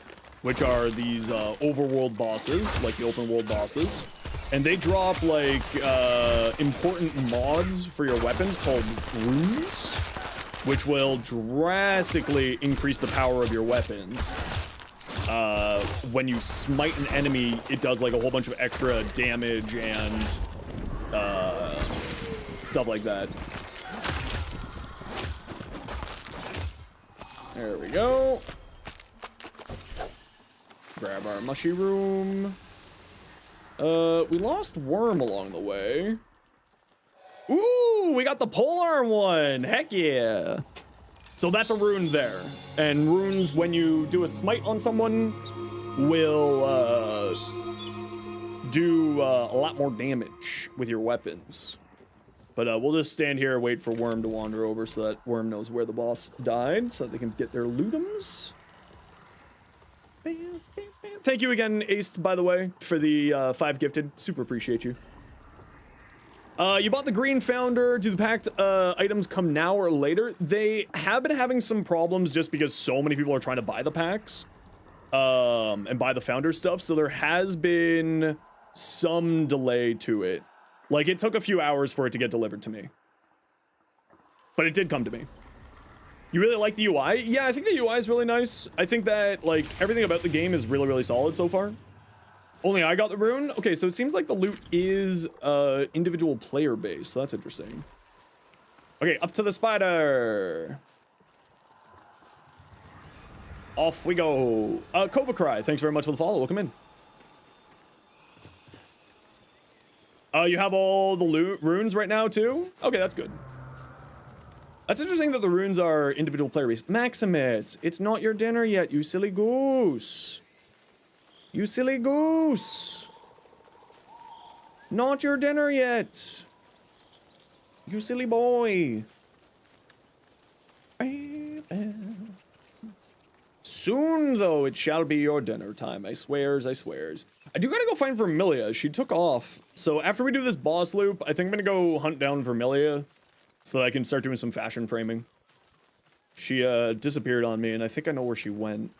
which are these overworld bosses, like the open world bosses. And they drop like important mods for your weapons called runes, which will drastically increase the power of your weapons. when you smite an enemy, it does like a whole bunch of extra damage and stuff like that. There we go. Grab our mushy room. We lost worm along the way. Ooh, we got the polearm one. Heck yeah. So that's a rune there. And runes, when you do a smite on someone, will do a lot more damage with your weapons. But we'll just stand here and wait for Worm to wander over so that Worm knows where the boss died, so that they can get their lootums. Thank you again, Aced, by the way, for the 5 gifted. Super appreciate you. You bought the Green Founder. Do the packed items come now or later? They have been having some problems just because so many people are trying to buy the packs and buy the Founder stuff. So there has been some delay to it. Like, it took a few hours for it to get delivered to me. But it did come to me. You really like the UI? Yeah, I think the UI is really nice. I think that, like, everything about the game is really, really solid so far. Only I got the rune? Okay, so it seems like the loot is individual player base. So that's interesting. Okay, up to the spider. Off we go. Cobra Cry, thanks very much for the follow. Welcome in. You have all the runes right now too? Okay, that's good. That's interesting that the runes are individual player base. Maximus, it's not your dinner yet, you silly goose. You silly goose. Not your dinner yet. You silly boy. Soon, though, it shall be your dinner time. I swears, I swears. I do gotta go find Vermilia. She took off. So after we do this boss loop, I think I'm gonna go hunt down Vermilia so that I can start doing some fashion framing. She disappeared on me, and I think I know where she went.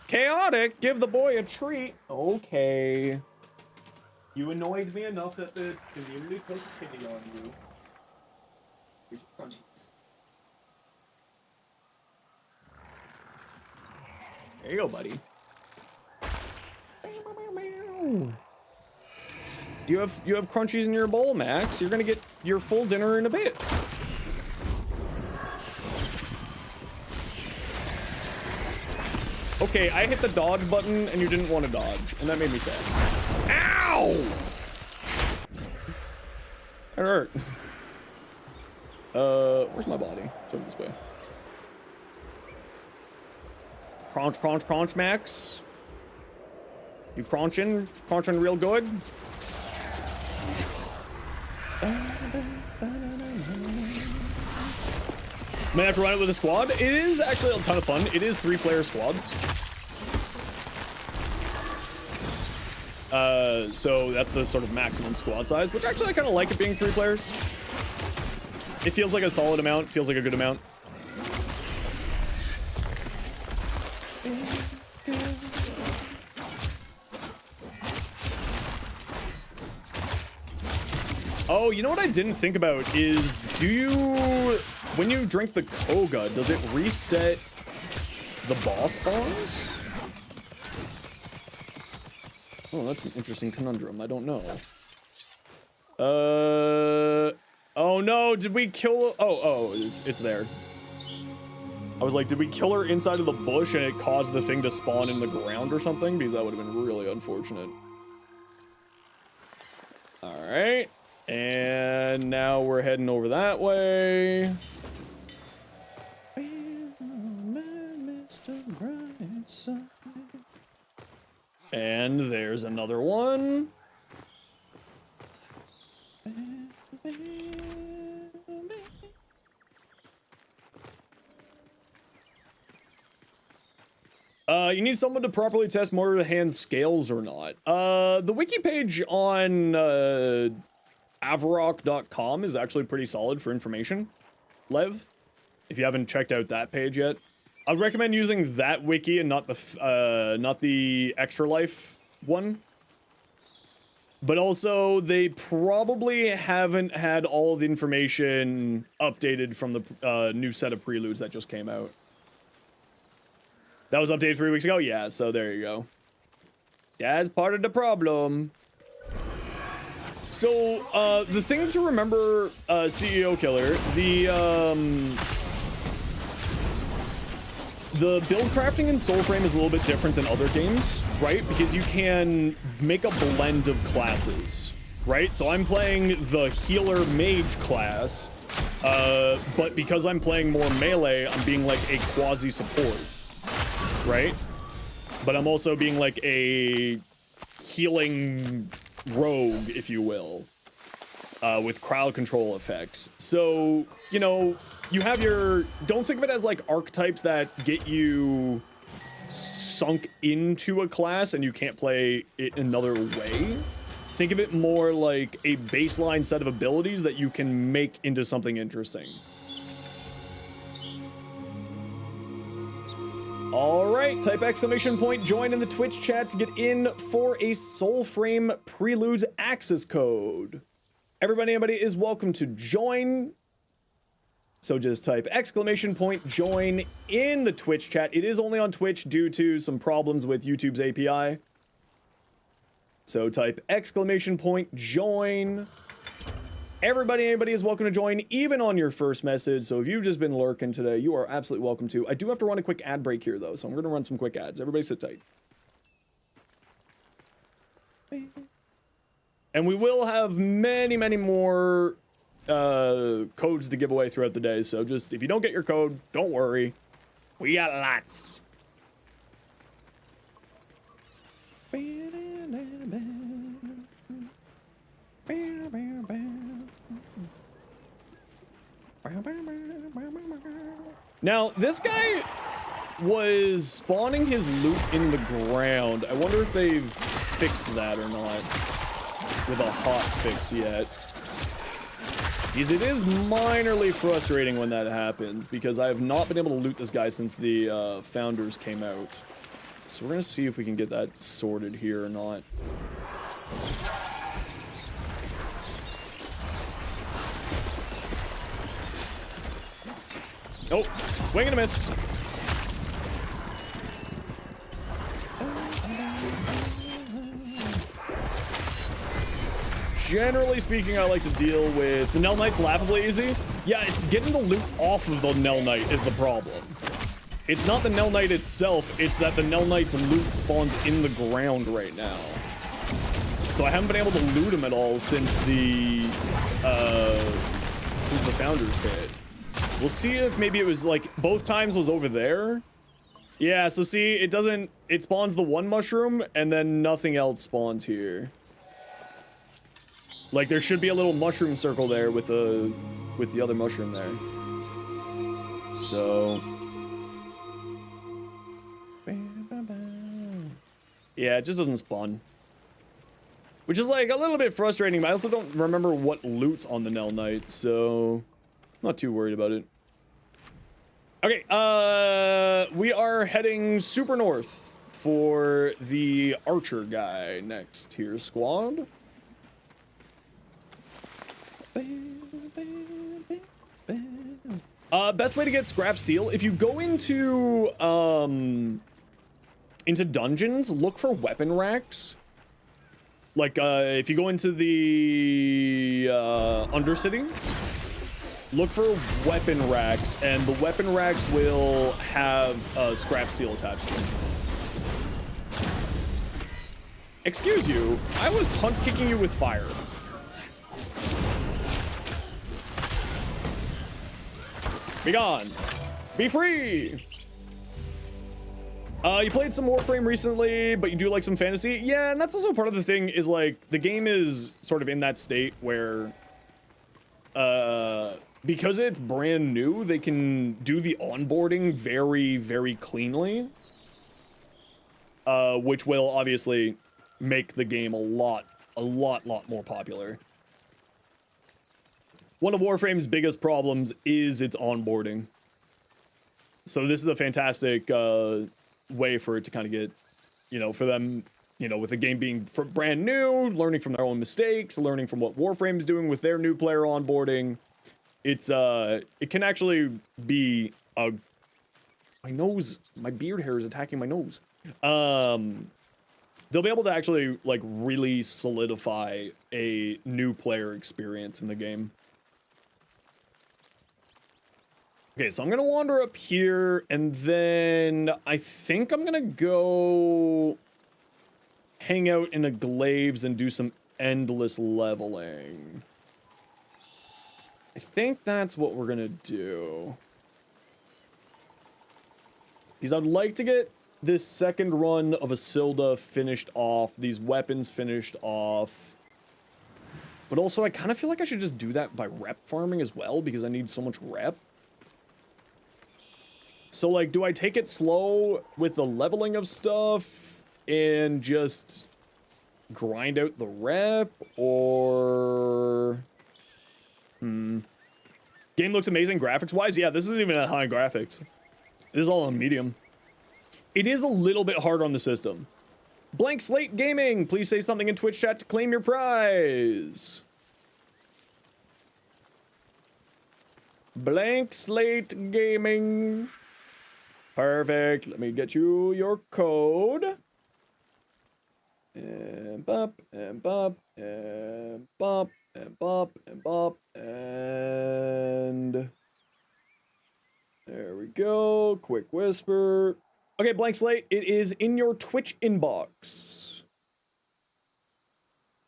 Chaotic, give the boy a treat. Okay. You annoyed me enough that the community took pity on you. Here's your crunchies. There you go, buddy. You have crunchies in your bowl, Max. You're gonna get your full dinner in a bit. Okay, I hit the dodge button and you didn't want to dodge, and that made me sad. Ow! That hurt. Where's my body? It's over this way. Crunch, crunch, crunch, Max. You crunching? Crunching real good? Might have to run it with a squad. It is actually a ton of fun. It is 3-player squads. So that's the sort of maximum squad size, which actually I kind of like it being 3 players. It feels like a solid amount, feels like a good amount. Oh, you know what I didn't think about is, when you drink the Koga, does it reset the boss spawns? Oh, that's an interesting conundrum. I don't know. Oh no, did we kill? Oh, it's there. I was like, did we kill her inside of the bush and it caused the thing to spawn in the ground or something? Because that would have been really unfortunate. All right. And now we're heading over that way. And there's another one. You need someone to properly test mortar to hand scales or not. The wiki page on Avarok.com is actually pretty solid for information. Lev, if you haven't checked out that page yet, I'd recommend using that wiki and not the Extra Life one. But also, they probably haven't had all the information updated from the new set of Preludes that just came out. That was updated 3 weeks ago? Yeah, so there you go. That's part of the problem. So, the thing to remember, CEO Killer, the build crafting in Soulframe is a little bit different than other games, right? Because you can make a blend of classes, right? So I'm playing the healer mage class, but because I'm playing more melee, I'm being like a quasi support, right? But I'm also being like a healing rogue, if you will, with crowd control effects. So, you know, you have your, don't think of it as like archetypes that get you sunk into a class and you can't play it another way. Think of it more like a baseline set of abilities that you can make into something interesting. All right, type exclamation point join in the Twitch chat to get in for a Soulframe Preludes access code. Anybody is welcome to join. So just type exclamation point join in the Twitch chat. It is only on Twitch due to some problems with YouTube's API. So type exclamation point join. Anybody is welcome to join, even on your first message. So if you've just been lurking today, you are absolutely welcome to. I do have to run a quick ad break here, though, so I'm going to run some quick ads. Everybody sit tight. And we will have many more codes to give away throughout the day. So just, if you don't get your code, don't worry. We got lots. Now, this guy was spawning his loot in the ground. I wonder if they've fixed that or not with a hot fix yet. Because it is minorly frustrating when that happens, because I have not been able to loot this guy since the founders came out. So we're gonna see if we can get that sorted here or not. Oh, swing and a miss. Generally speaking, I like to deal with the Nell Knights laughably easy. Yeah, it's getting the loot off of the Nell Knight is the problem. It's not the Nell Knight itself, it's that the Nell Knight's loot spawns in the ground right now. So I haven't been able to loot him at all since the founders hit. We'll see if maybe it was like both times was over there. Yeah, so see, it spawns the one mushroom and then nothing else spawns here. Like there should be a little mushroom circle there with the other mushroom there. So yeah, it just doesn't spawn. Which is like a little bit frustrating, but I also don't remember what loot's on the Nell Knight, so not too worried about it. Okay, we are heading super north for the archer guy next here, squad. Best way to get scrap steel, if you go into dungeons, look for weapon racks. Like, if you go into the Undercity, look for weapon racks, and the weapon racks will have scrap steel attached to them. Excuse you, I was punt kicking you with fire. Be gone. Be free. You played some Warframe recently, but you do like some fantasy? Yeah, and that's also part of the thing is like the game is sort of in that state where because it's brand new, they can do the onboarding very cleanly. Which will obviously make the game a lot more popular. One of Warframe's biggest problems is its onboarding. So this is a fantastic way for it to kind of get, you know, for them you know, with the game being brand new, learning from their own mistakes, learning from what Warframe's doing with their new player onboarding, it's it can actually be a my beard hair is attacking my nose. They'll be able to actually like really solidify a new player experience in the game. Okay, so I'm gonna wander up here, and then I think I'm gonna go hang out in a glaives and do some endless leveling. I think that's what we're gonna do. Because I'd like to get this second run of Isilda finished off, these weapons finished off. But also, I kind of feel like I should just do that by rep farming as well, because I need so much rep. So, like, do I take it slow with the leveling of stuff and just grind out the rep, or... Game looks amazing graphics-wise. Yeah, this isn't even at high graphics. This is all on medium. It is a little bit hard on the system. Blank Slate Gaming, please say something in Twitch chat to claim your prize. Blank Slate Gaming. Perfect. Let me get you your code. And bop, and bop, and bop, and bop, and bop, and... There we go. Quick whisper. Okay, Blank Slate, it is in your Twitch inbox.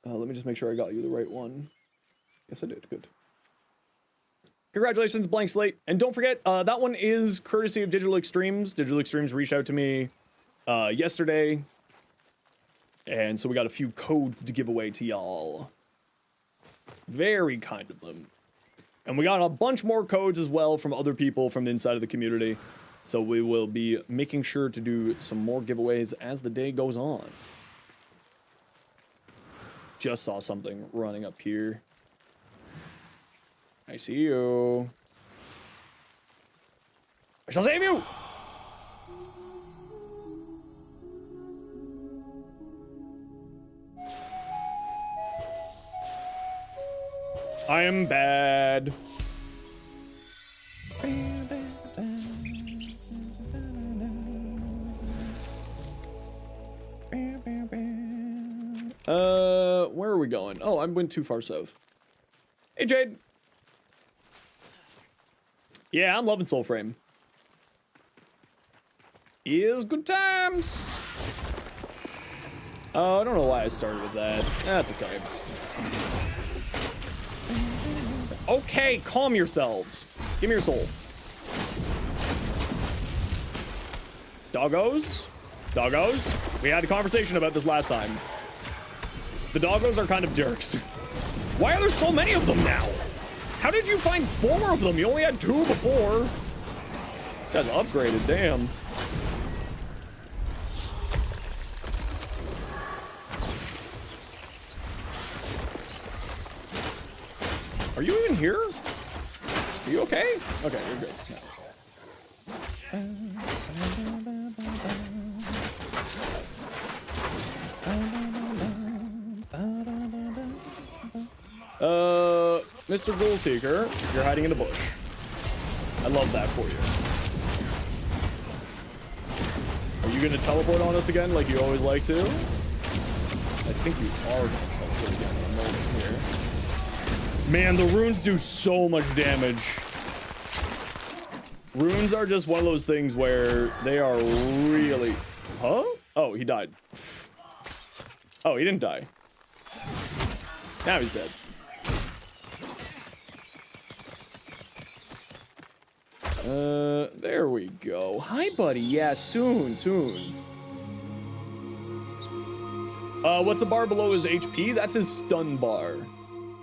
Let me just make sure I got you the right one. Yes, I did. Good. Congratulations, Blank Slate. And don't forget, that one is courtesy of Digital Extremes. Digital Extremes reached out to me yesterday. And so we got a few codes to give away to y'all. Very kind of them. And we got a bunch more codes as well from other people from the inside of the community. So we will be making sure to do some more giveaways as the day goes on. Just saw something running up here. I see you. I shall save you! I am bad. Where are we going? Oh, I went too far south. Hey, Jade. Yeah, I'm loving Soulframe. Is good times. Oh, I don't know why I started with that. That's okay. Okay, calm yourselves. Give me your soul. Doggos? Doggos? We had a conversation about this last time. The doggos are kind of jerks. Why are there so many of them now? How did you find 4 of them? You only had 2 before. This guy's upgraded, damn. Are you even here? Are you okay? Okay, you're good. Mr. Ghoul Seeker, you're hiding in a bush. I love that for you. Are you gonna teleport on us again like you always like to? I think you are gonna teleport again in a moment here. Man, the runes do so much damage. Runes are just one of those things where they are really... Huh? Oh, he died. Oh, he didn't die. Now he's dead. There we go. Hi, buddy. Yeah, soon. What's the bar below his HP? That's his stun bar.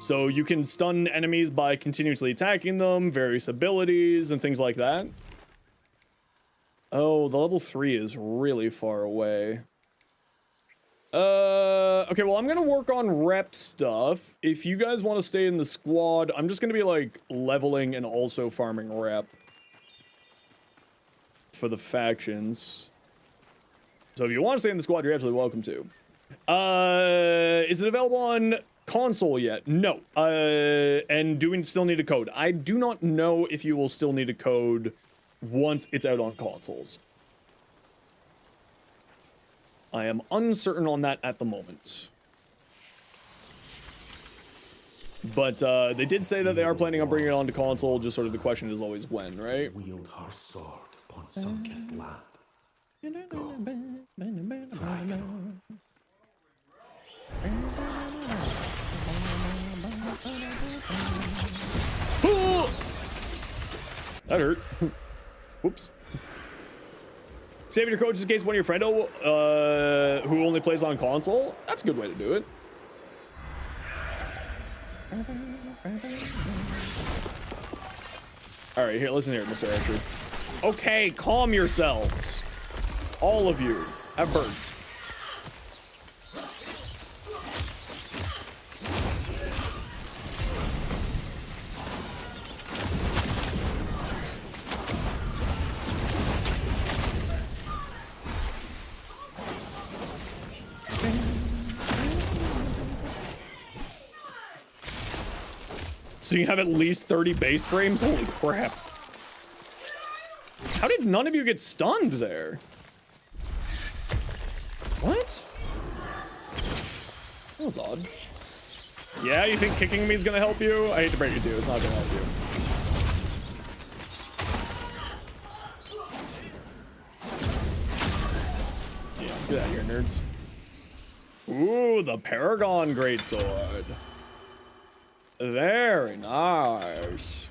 So you can stun enemies by continuously attacking them, various abilities, and things like that. Oh, the level 3 is really far away. Okay, well, I'm gonna work on rep stuff. If you guys want to stay in the squad, I'm just gonna be, like, leveling and also farming rep for the factions. So if you want to stay in the squad, you're absolutely welcome to. Is it available on console yet? No. And do we still need a code? I do not know if you will still need a code once it's out on consoles. I am uncertain on that at the moment. But they did say that they are planning on bringing it onto console, just sort of the question is always when, right? Wield her sword upon sun-kissed land. Go. That hurt. Whoops. Saving your code just in case one of your friendo who only plays on console. That's a good way to do it. All right, here, listen here, Mr. Archer. Okay, calm yourselves. All of you have birds. So you have at least 30 base frames? Holy crap. How did none of you get stunned there? What? That was odd. Yeah, you think kicking me is gonna help you? I hate to break it to you, it's not gonna help you. Yeah, get out of here, nerds. Ooh, the Paragon Greatsword. Very nice.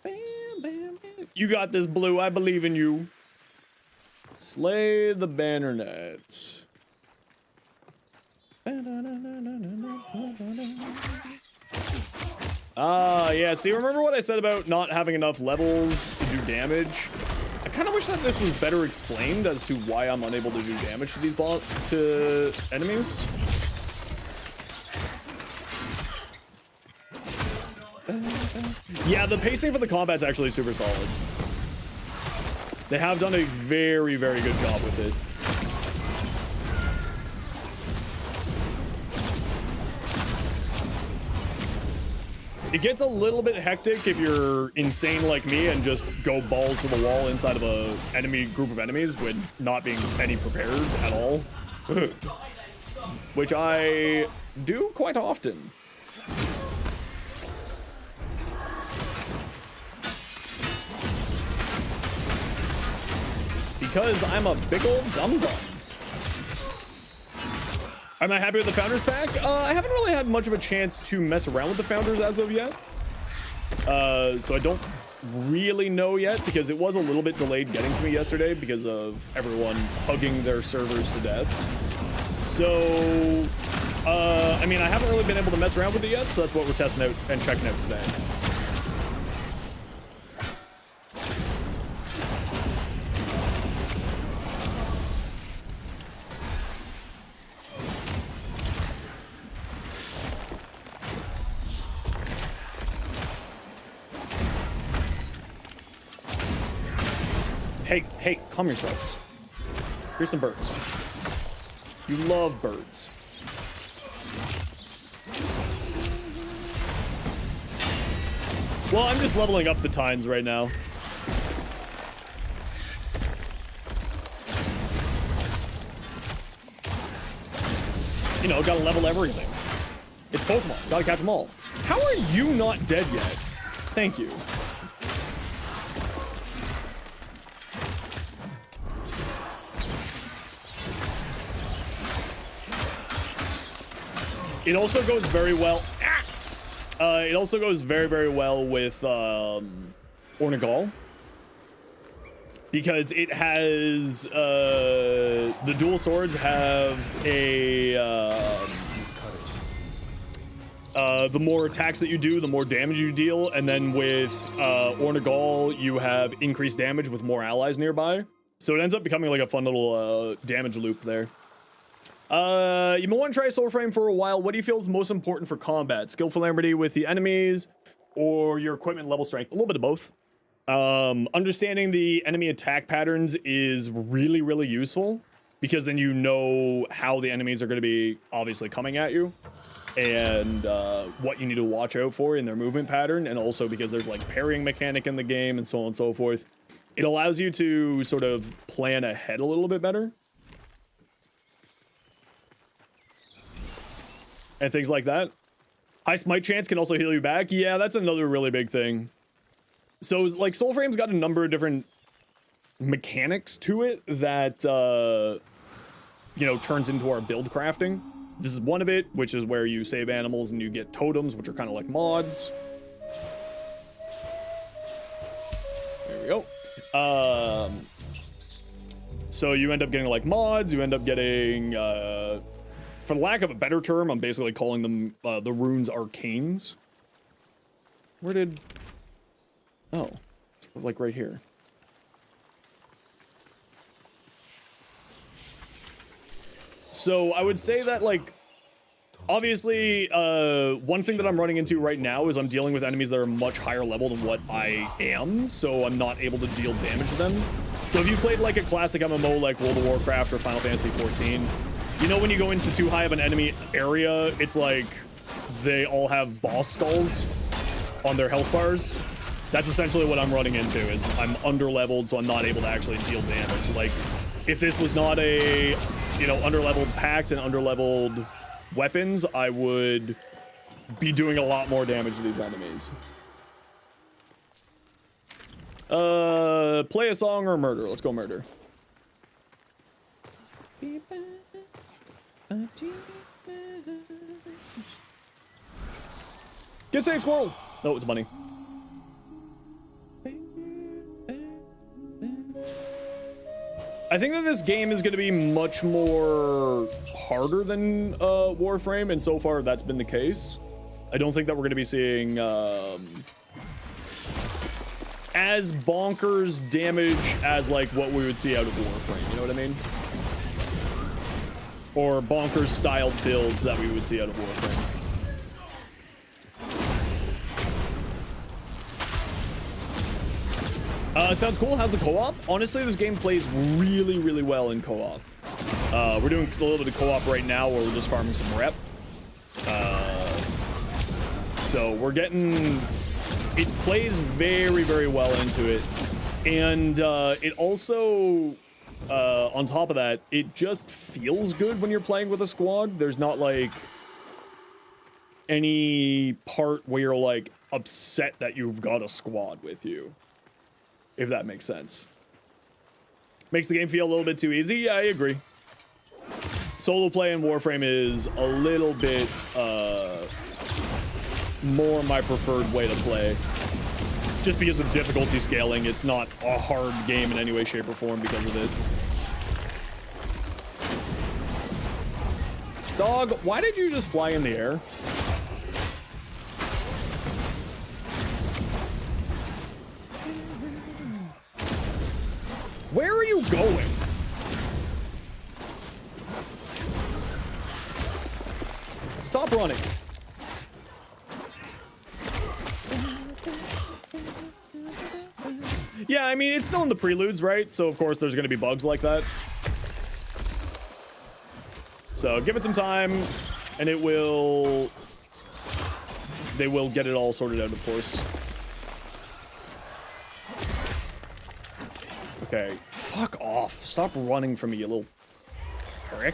Bam, bam, bam. You got this, Blue. I believe in you. Slay the Bannernet. Yeah, see, remember what I said about not having enough levels to do damage? I kind of wish that this was better explained as to why I'm unable to do damage to these enemies. Yeah, the pacing for the combat's actually super solid. They have done a very, very good job with it. It gets a little bit hectic if you're insane like me and just go balls to the wall inside of a enemy group of enemies with not being any prepared at all. Which I do quite often. Because I'm a big old dum-dum. Am I happy with the Founders pack? I haven't really had much of a chance to mess around with the Founders as of yet. So I don't really know yet because it was a little bit delayed getting to me yesterday because of everyone hugging their servers to death. So, I mean, I haven't really been able to mess around with it yet, so that's what we're testing out and checking out today. Hey, calm yourselves. Here's some birds. You love birds. Well, I'm just leveling up the Tines right now. You know, gotta level everything. It's Pokemon, gotta catch them all. How are you not dead yet? Thank you. It also goes very well. It also goes very, very well with Ornagall because it has the dual swords have a the more attacks that you do, the more damage you deal, and then with Ornagall you have increased damage with more allies nearby. So it ends up becoming like a fun little damage loop there. You've been wanting to try Warframe for a while. What do you feel is most important for combat? Skill familiarity with the enemies or your equipment level strength? A little bit of both. Understanding the enemy attack patterns is really, really useful. because then you know how the enemies are going to be obviously coming at you, and what you need to watch out for in their movement pattern, and also because there's like parrying mechanic in the game and so on and so forth. It allows you to sort of plan ahead a little bit better. And things like that. High smite chance can also heal you back. Yeah, that's another really big thing. So, like, Soulframe's got a number of different mechanics to it that, you know, turns into our build crafting. This is one of it, which is where you save animals and you get totems, which are kind of like mods. There we go. So you end up getting, like, mods. You end up getting, for lack of a better term, I'm basically calling them the runes arcanes. Where did... Oh, like right here. So I would say that, like, obviously, one thing that I'm running into right now is I'm dealing with enemies that are much higher level than what I am, so I'm not able to deal damage to them. So if you played like a classic MMO like World of Warcraft or Final Fantasy XIV, you know when you go into too high of an enemy area, it's like they all have boss skulls on their health bars. That's essentially what I'm running into, is I'm underleveled, so I'm not able to actually deal damage. Like, if this was not a, you know, underleveled pact and underleveled weapons, I would be doing a lot more damage to these enemies. Play a song or murder? Let's go murder. Get safe, squirrel! No, it's money. I think that this game is going to be much more harder than Warframe, and so far that's been the case. I don't think that we're going to be seeing as bonkers damage as like what we would see out of Warframe, you know what I mean? Or bonkers styled builds that we would see out of Warframe. Sounds cool. How's the co-op? Honestly, this game plays really, really well in co-op. We're doing a little bit of co-op right now where we're just farming some rep. So we're getting... It plays very, very well into it. And it also, on top of that, it just feels good when you're playing with a squad. There's not, like, any part where you're, like, upset that you've got a squad with you. If that makes sense. Makes the game feel a little bit too easy? Yeah, I agree. Solo play in Warframe is a little bit more my preferred way to play. Just because of difficulty scaling, it's not a hard game in any way, shape, or form because of it. Dog, why did you just fly in the air? Where are you going? Stop running. Yeah, I mean, it's still in the Preludes, right? So, of course, there's going to be bugs like that. So, give it some time, and it will... They will get it all sorted out, of course. Okay, fuck off. Stop running from me, you little prick.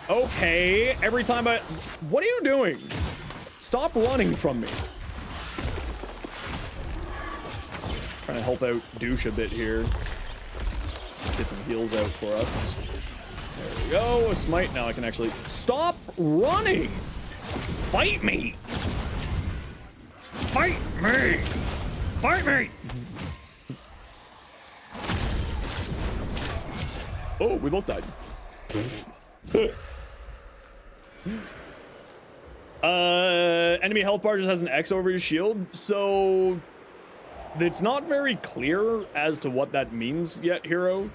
Okay, every time I... What are you doing? Stop running from me. Trying to help out Douche a bit here. Get some heals out for us. There we go. A smite. Now I can actually... Stop running! Fight me! Fight me! Fight me! Oh, we both died. Enemy health bar just has an X over his shield, so it's not very clear as to what that means yet, Hero.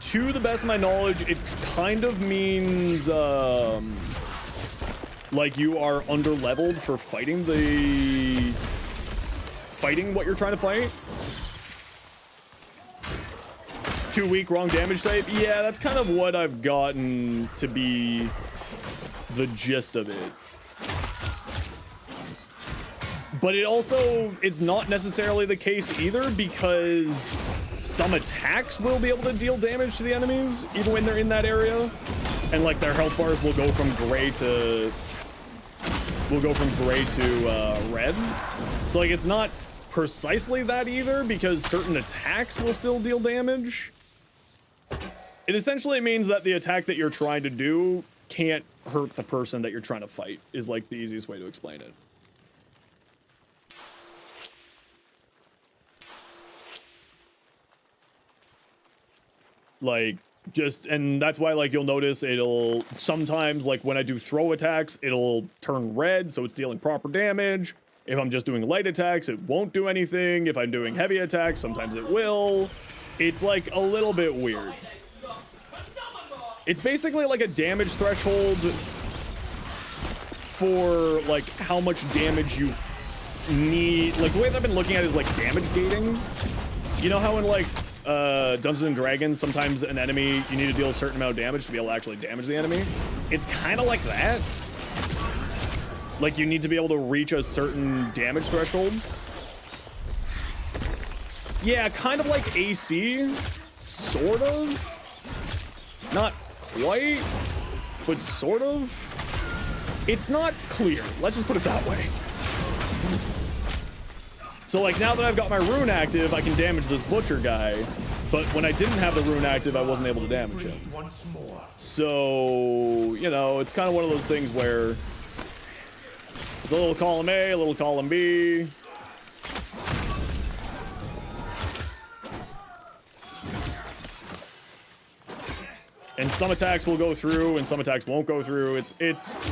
To the best of my knowledge, it kind of means like you are underleveled for fighting the fighting what you're trying to fight. Too weak, wrong damage type. Yeah, that's kind of what I've gotten to be the gist of it. But it also, it's not necessarily the case either, because some attacks will be able to deal damage to the enemies, even when they're in that area. And like their health bars will go from gray to red. So like it's not precisely that either, because certain attacks will still deal damage. It essentially means that the attack that you're trying to do can't hurt the person that you're trying to fight, is like the easiest way to explain it. Like, just, and that's why, like, you'll notice it'll sometimes, like, when I do throw attacks, it'll turn red, so it's dealing proper damage. If I'm just doing light attacks, it won't do anything. If I'm doing heavy attacks, sometimes it will. It's, like, a little bit weird. It's basically like a damage threshold for, like, how much damage you need. Like, the way that I've been looking at it is, like, damage gating. You know how in, like, Dungeons and Dragons, sometimes an enemy, you need to deal a certain amount of damage to be able to actually damage the enemy? It's kind of like that. Like, you need to be able to reach a certain damage threshold. Yeah, kind of like AC, sort of. Not quite, but sort of. It's not clear. Let's just put it that way. So, like, now that I've got my rune active, I can damage this butcher guy. But when I didn't have the rune active, I wasn't able to damage him. So, you know, it's kind of one of those things where it's a little column A, a little column B. And some attacks will go through, and some attacks won't go through. It's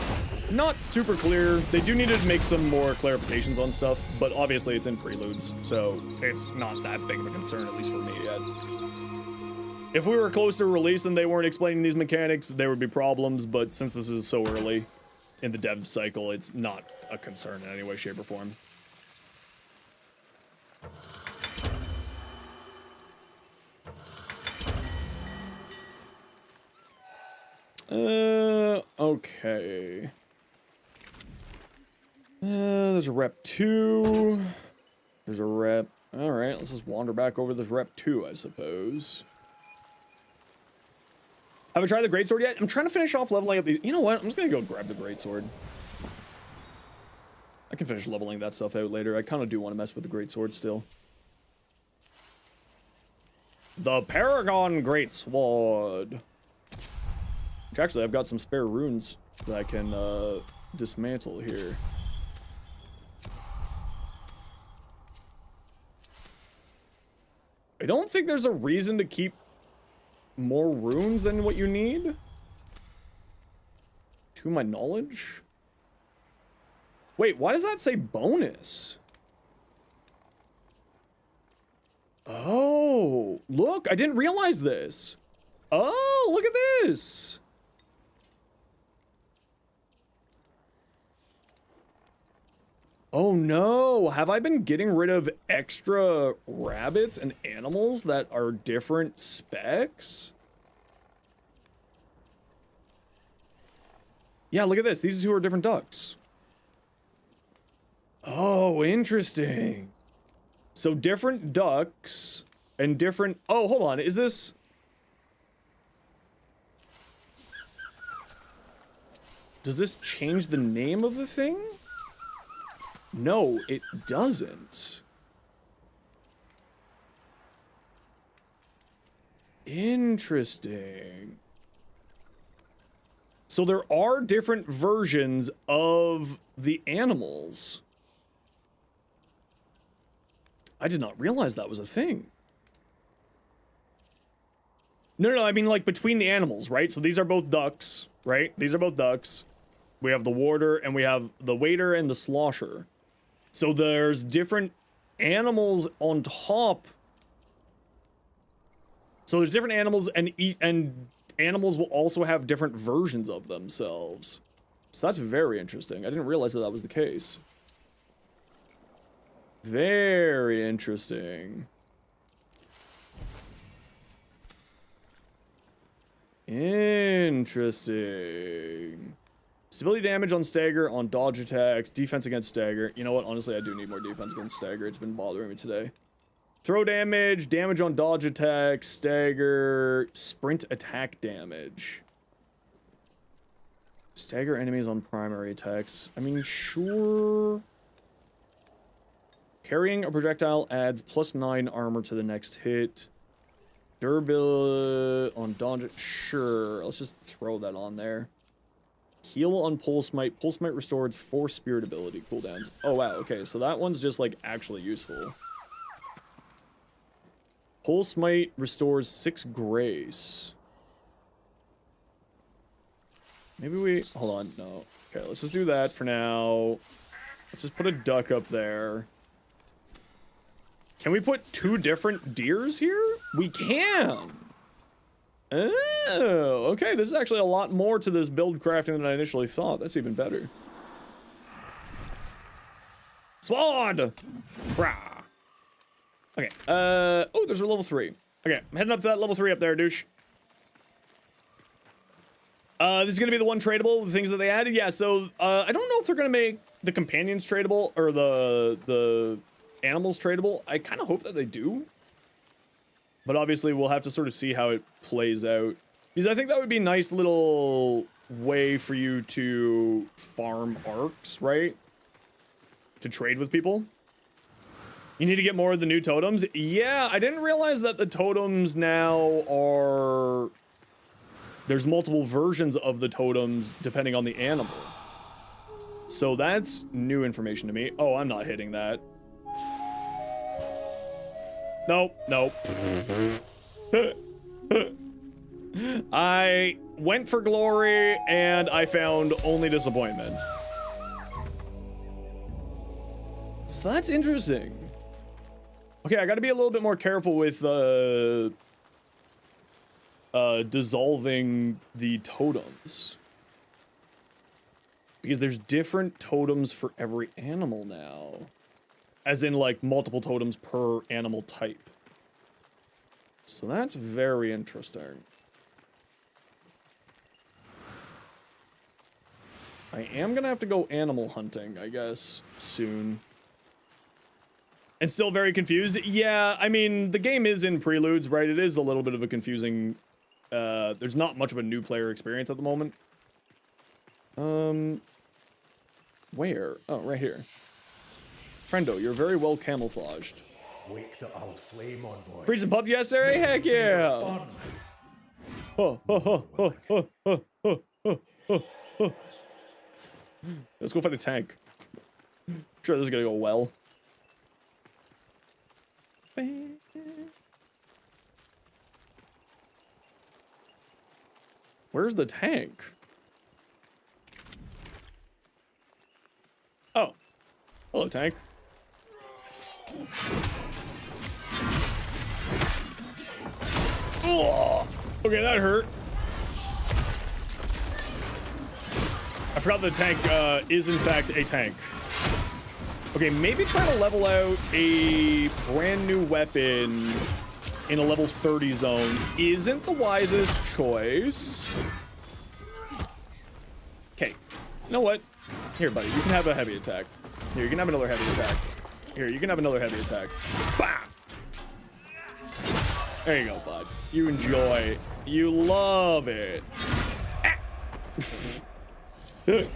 not super clear. They do need to make some more clarifications on stuff, but obviously it's in Preludes, so it's not that big of a concern, at least for me yet. If we were close to release and they weren't explaining these mechanics, there would be problems, but since this is so early in the dev cycle, it's not a concern in any way, shape, or form. Okay. There's a rep 2. There's a rep. All right, let's just wander back over this rep 2, I suppose. Haven't tried the greatsword yet. I'm trying to finish off leveling up these. You know what? I'm just gonna go grab the greatsword. I can finish leveling that stuff out later. I kind of do want to mess with the greatsword still. The Paragon Greatsword. Which actually, I've got some spare runes that I can dismantle here. I don't think there's a reason to keep more runes than what you need, to my knowledge. Wait, why does that say bonus? Oh, look, I didn't realize this. Oh, look at this. Oh no, have I been getting rid of extra rabbits and animals that are different specs? Yeah, look at this. These two are different ducks. Oh, interesting. So different ducks and different... Oh, hold on. Is this... Does this change the name of the thing? No, it doesn't. Interesting. So there are different versions of the animals. I did not realize that was a thing. No, I mean like between the animals, right? So these are both ducks, right? These are both ducks. We have the warder and we have the waiter and the slosher. So there's different animals on top. So there's different animals and animals will also have different versions of themselves. So that's very interesting. I didn't realize that that was the case. Very interesting. Interesting. Stability damage on stagger, on dodge attacks, defense against stagger. You know what? Honestly, I do need more defense against stagger. It's been bothering me today. Throw damage, damage on dodge attacks, stagger, sprint attack damage. Stagger enemies on primary attacks. I mean, sure. Carrying a projectile adds +9 armor to the next hit. Durability on dodge. Sure, let's just throw that on there. Heal on Pulse Smite. Pulse Smite restores 4 spirit ability cooldowns. Oh wow, okay, so that one's just like actually useful. Pulse Smite restores 6 grace. Maybe we... Hold on, no. Okay, let's just do that for now. Let's just put a duck up there. Can we put 2 different deers here? We can! Oh, okay, this is actually a lot more to this build crafting than I initially thought. That's even better. Sword! Rah! Okay, oh, there's a level 3. Okay, I'm heading up to that level 3 up there, douche. This is gonna be the one tradable, the things that they added. Yeah, so, I don't know if they're gonna make the companions tradable, or the animals tradable. I kind of hope that they do. But obviously, we'll have to sort of see how it plays out. Because I think that would be a nice little way for you to farm arcs, right? To trade with people. You need to get more of the new totems. Yeah, I didn't realize that the totems now are... There's multiple versions of the totems depending on the animal. So that's new information to me. Oh, I'm not hitting that. Nope, nope. I went for glory and I found only disappointment. So that's interesting. Okay, I gotta be a little bit more careful with dissolving the totems. Because there's different totems for every animal now. As in, like, multiple totems per animal type. So that's very interesting. I am gonna have to go animal hunting, I guess, soon. And still very confused? Yeah, I mean, the game is in Preludes, right? It is a little bit of a confusing... there's not much of a new player experience at the moment. Where? Oh, right here. Friendo, you're very well camouflaged. Wake the old flame envoy. Freeze and pub yesterday? Heck yeah! Let's go find a tank. I'm sure this is gonna go well. Where's the tank? Oh. Hello, tank. Oh, okay, that hurt. I forgot the tank is in fact a tank. Okay, maybe try to level out a brand new weapon in a level 30 zone isn't the wisest choice. Okay, you know what? Here, buddy, you can have a heavy attack. Here, you can have another heavy attack. Here, you can have another heavy attack. Bam! There you go, bud. You enjoy. You love it. You're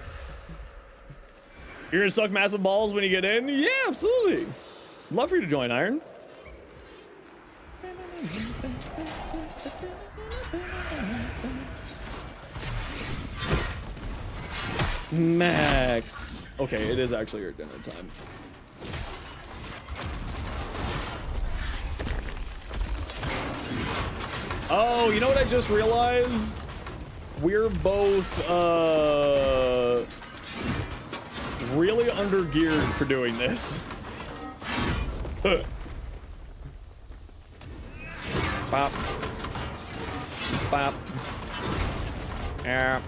gonna suck massive balls when you get in? Yeah, absolutely. Love for you to join, Iron. Max. Okay, it is actually your dinner time. Oh, you know what I just realized? We're both, really under-geared for doing this. Pop. Pop. Yeah.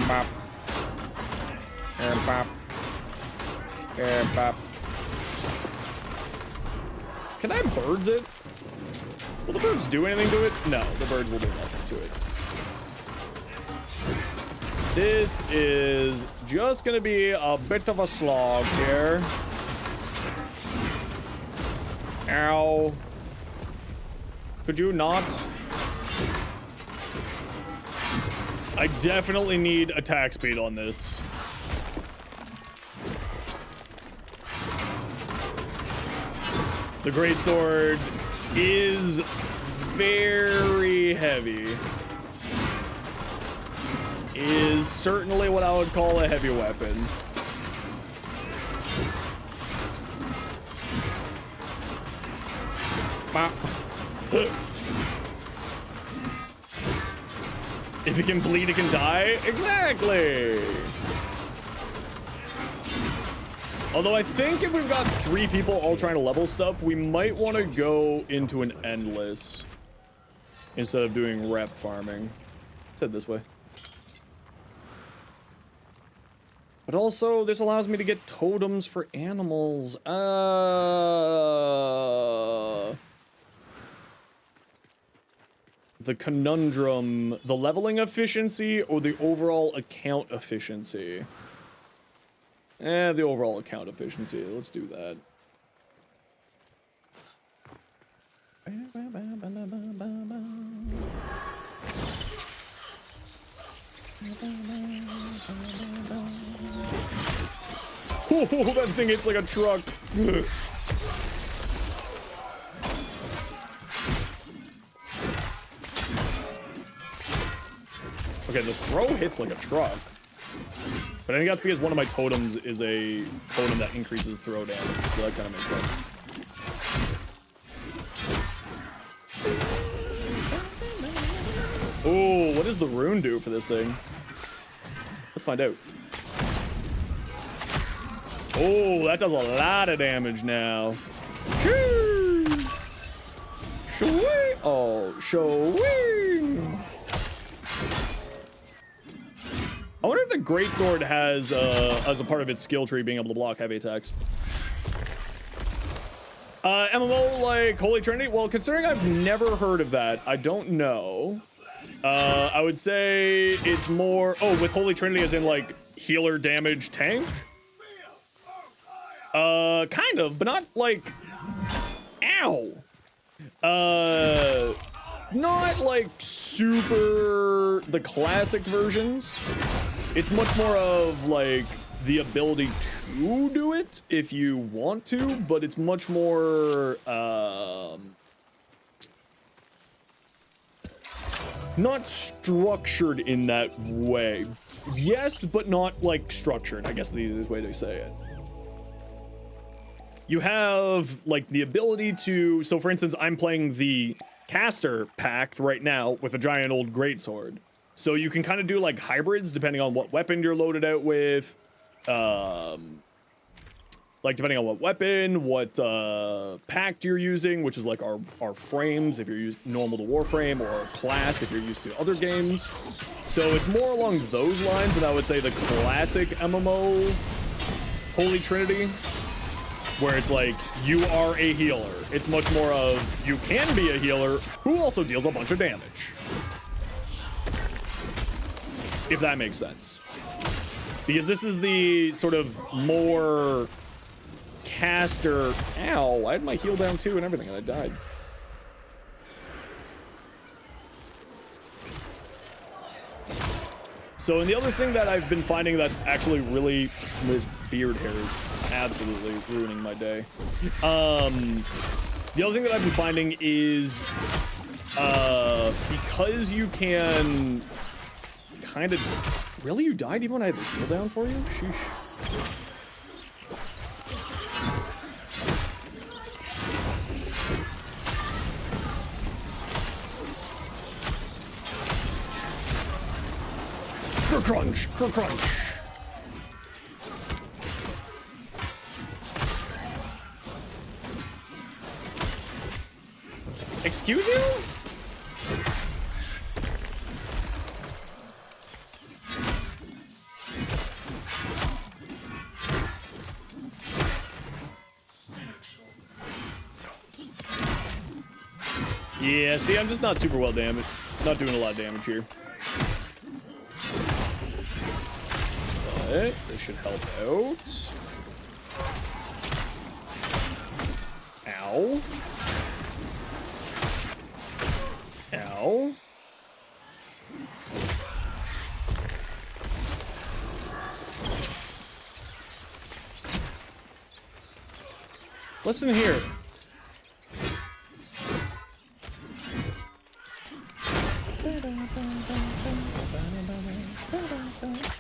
Pop. And pop. Bop. Can I birds it? Will the birds do anything to it? No, the birds will do nothing to it. This is just gonna be a bit of a slog here. Ow. Could you not? I definitely need attack speed on this. The greatsword is very heavy. Is certainly what I would call a heavy weapon. If it can bleed, it can die. Exactly. Although I think if we've got 3 people all trying to level stuff, we might want to go into an endless instead of doing rep farming. Let's head this way. But also, this allows me to get totems for animals. The conundrum, the leveling efficiency or the overall account efficiency? The overall account efficiency. Let's do that. Oh, that thing hits like a truck. Okay, the throw hits like a truck. But I think that's because one of my totems is a totem that increases throw damage, so that kind of makes sense. Oh, what does the rune do for this thing? Let's find out. Oh, that does a lot of damage now. Shoo-wee! Oh, shoo-wee! I wonder if the greatsword has, as a part of its skill tree, being able to block heavy attacks. MMO like Holy Trinity? Well, considering I've never heard of that, I don't know. I would say it's more... Oh, with Holy Trinity as in, like, healer, damage, tank? Kind of, but not, like... Ow! Not, like, super... the classic versions. It's much more of, like, the ability to do it, if you want to, but it's much more, not structured in that way. Yes, but not, like, structured, I guess the easiest way to say it. You have, like, the ability to... So, for instance, I'm playing the Caster Pact right now with a giant old greatsword. So you can kind of do, like, hybrids depending on what weapon you're loaded out with. Like, depending on what weapon, what pact you're using, which is, like, our frames, if you're using normal to Warframe, or class if you're used to other games. So it's more along those lines than I would say the classic MMO Holy Trinity, where it's like, you are a healer. It's much more of, you can be a healer who also deals a bunch of damage. If that makes sense. Because this is the sort of more caster... Ow, I had my heal down too and everything, and I died. So, and the other thing that I've been finding that's actually really... This beard hair is absolutely ruining my day. The other thing that I've been finding is... because you can... kind of... Really? You died even when I had the heal down for you? Sheesh. Crunch! Crunch! Excuse you? Yeah, see, I'm just not super well damaged. Not doing a lot of damage here. But this should help out. Ow. Ow. Listen here.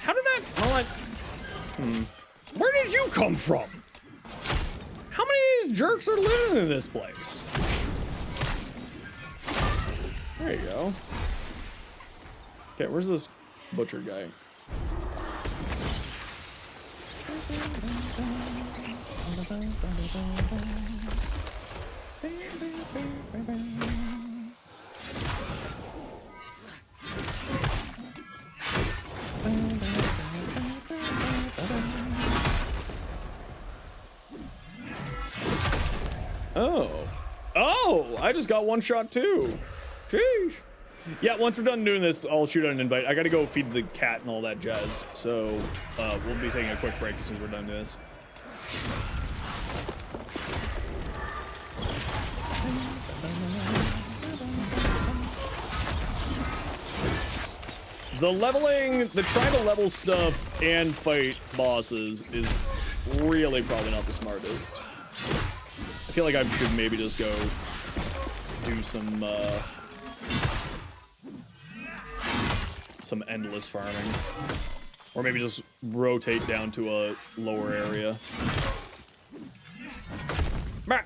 How did that? Well, where did you come from? How many of these jerks are living in this place? There you go. Okay, where's this butcher guy? Oh, I just got one shot too. Sheesh. Yeah, once we're done doing this, I'll shoot out an invite. I gotta go feed the cat and all that jazz. So, we'll be taking a quick break as soon as we're done doing this. The leveling, the trying to level stuff and fight bosses is really probably not the smartest. I feel like I should maybe just go do some endless farming. Or maybe just rotate down to a lower area. Bah!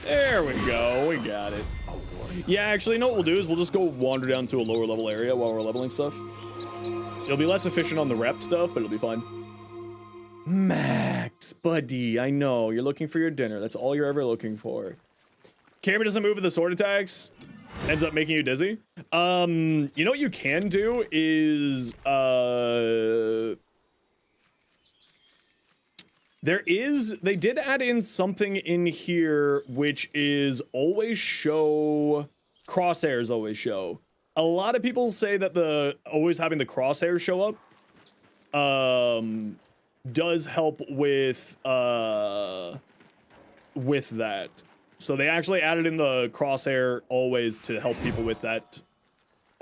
There we go, we got it. Yeah, actually, you know what we'll do is we'll just go wander down to a lower level area while we're leveling stuff. It'll be less efficient on the rep stuff, but it'll be fine. Max, buddy, I know, you're looking for your dinner. That's all you're ever looking for. Camera doesn't move with the sword attacks. Ends up making you dizzy. You know what you can do is, they did add in something in here which is always show, crosshairs always show. A lot of people say that the always having the crosshairs show up does help with that. So they actually added in the crosshair always to help people with that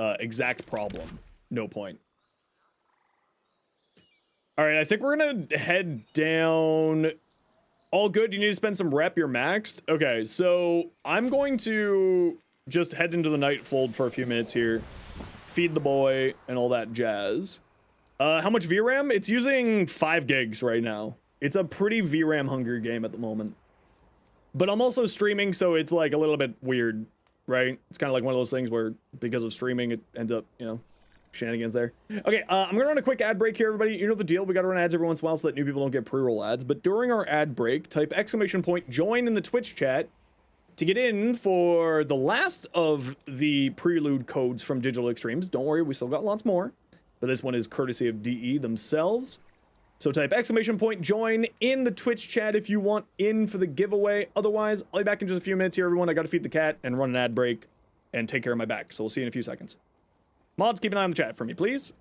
exact problem. No point. All right, I think we're gonna head down. All good, you need to spend some rep, you're maxed. Okay, so I'm going to just head into the Nightfold for a few minutes here. Feed the boy and all that jazz. How much VRAM? It's using 5 gigs right now. It's a pretty VRAM hungry game at the moment. But I'm also streaming, so it's like a little bit weird, right? It's kind of like one of those things where because of streaming, it ends up, you know, shenanigans there. Okay, I'm gonna run a quick ad break here, everybody. You know the deal. We gotta run ads every once in a while so that new people don't get pre-roll ads. But during our ad break, type ! Join in the Twitch chat to get in for the last of the prelude codes from Digital Extremes. Don't worry, we still got lots more. But this one is courtesy of DE themselves. So type ! Join in the Twitch chat if you want in for the giveaway. Otherwise, I'll be back in just a few minutes here, everyone. I gotta feed the cat and run an ad break and take care of my back. So we'll see you in a few seconds. Mods, keep an eye on the chat for me, please.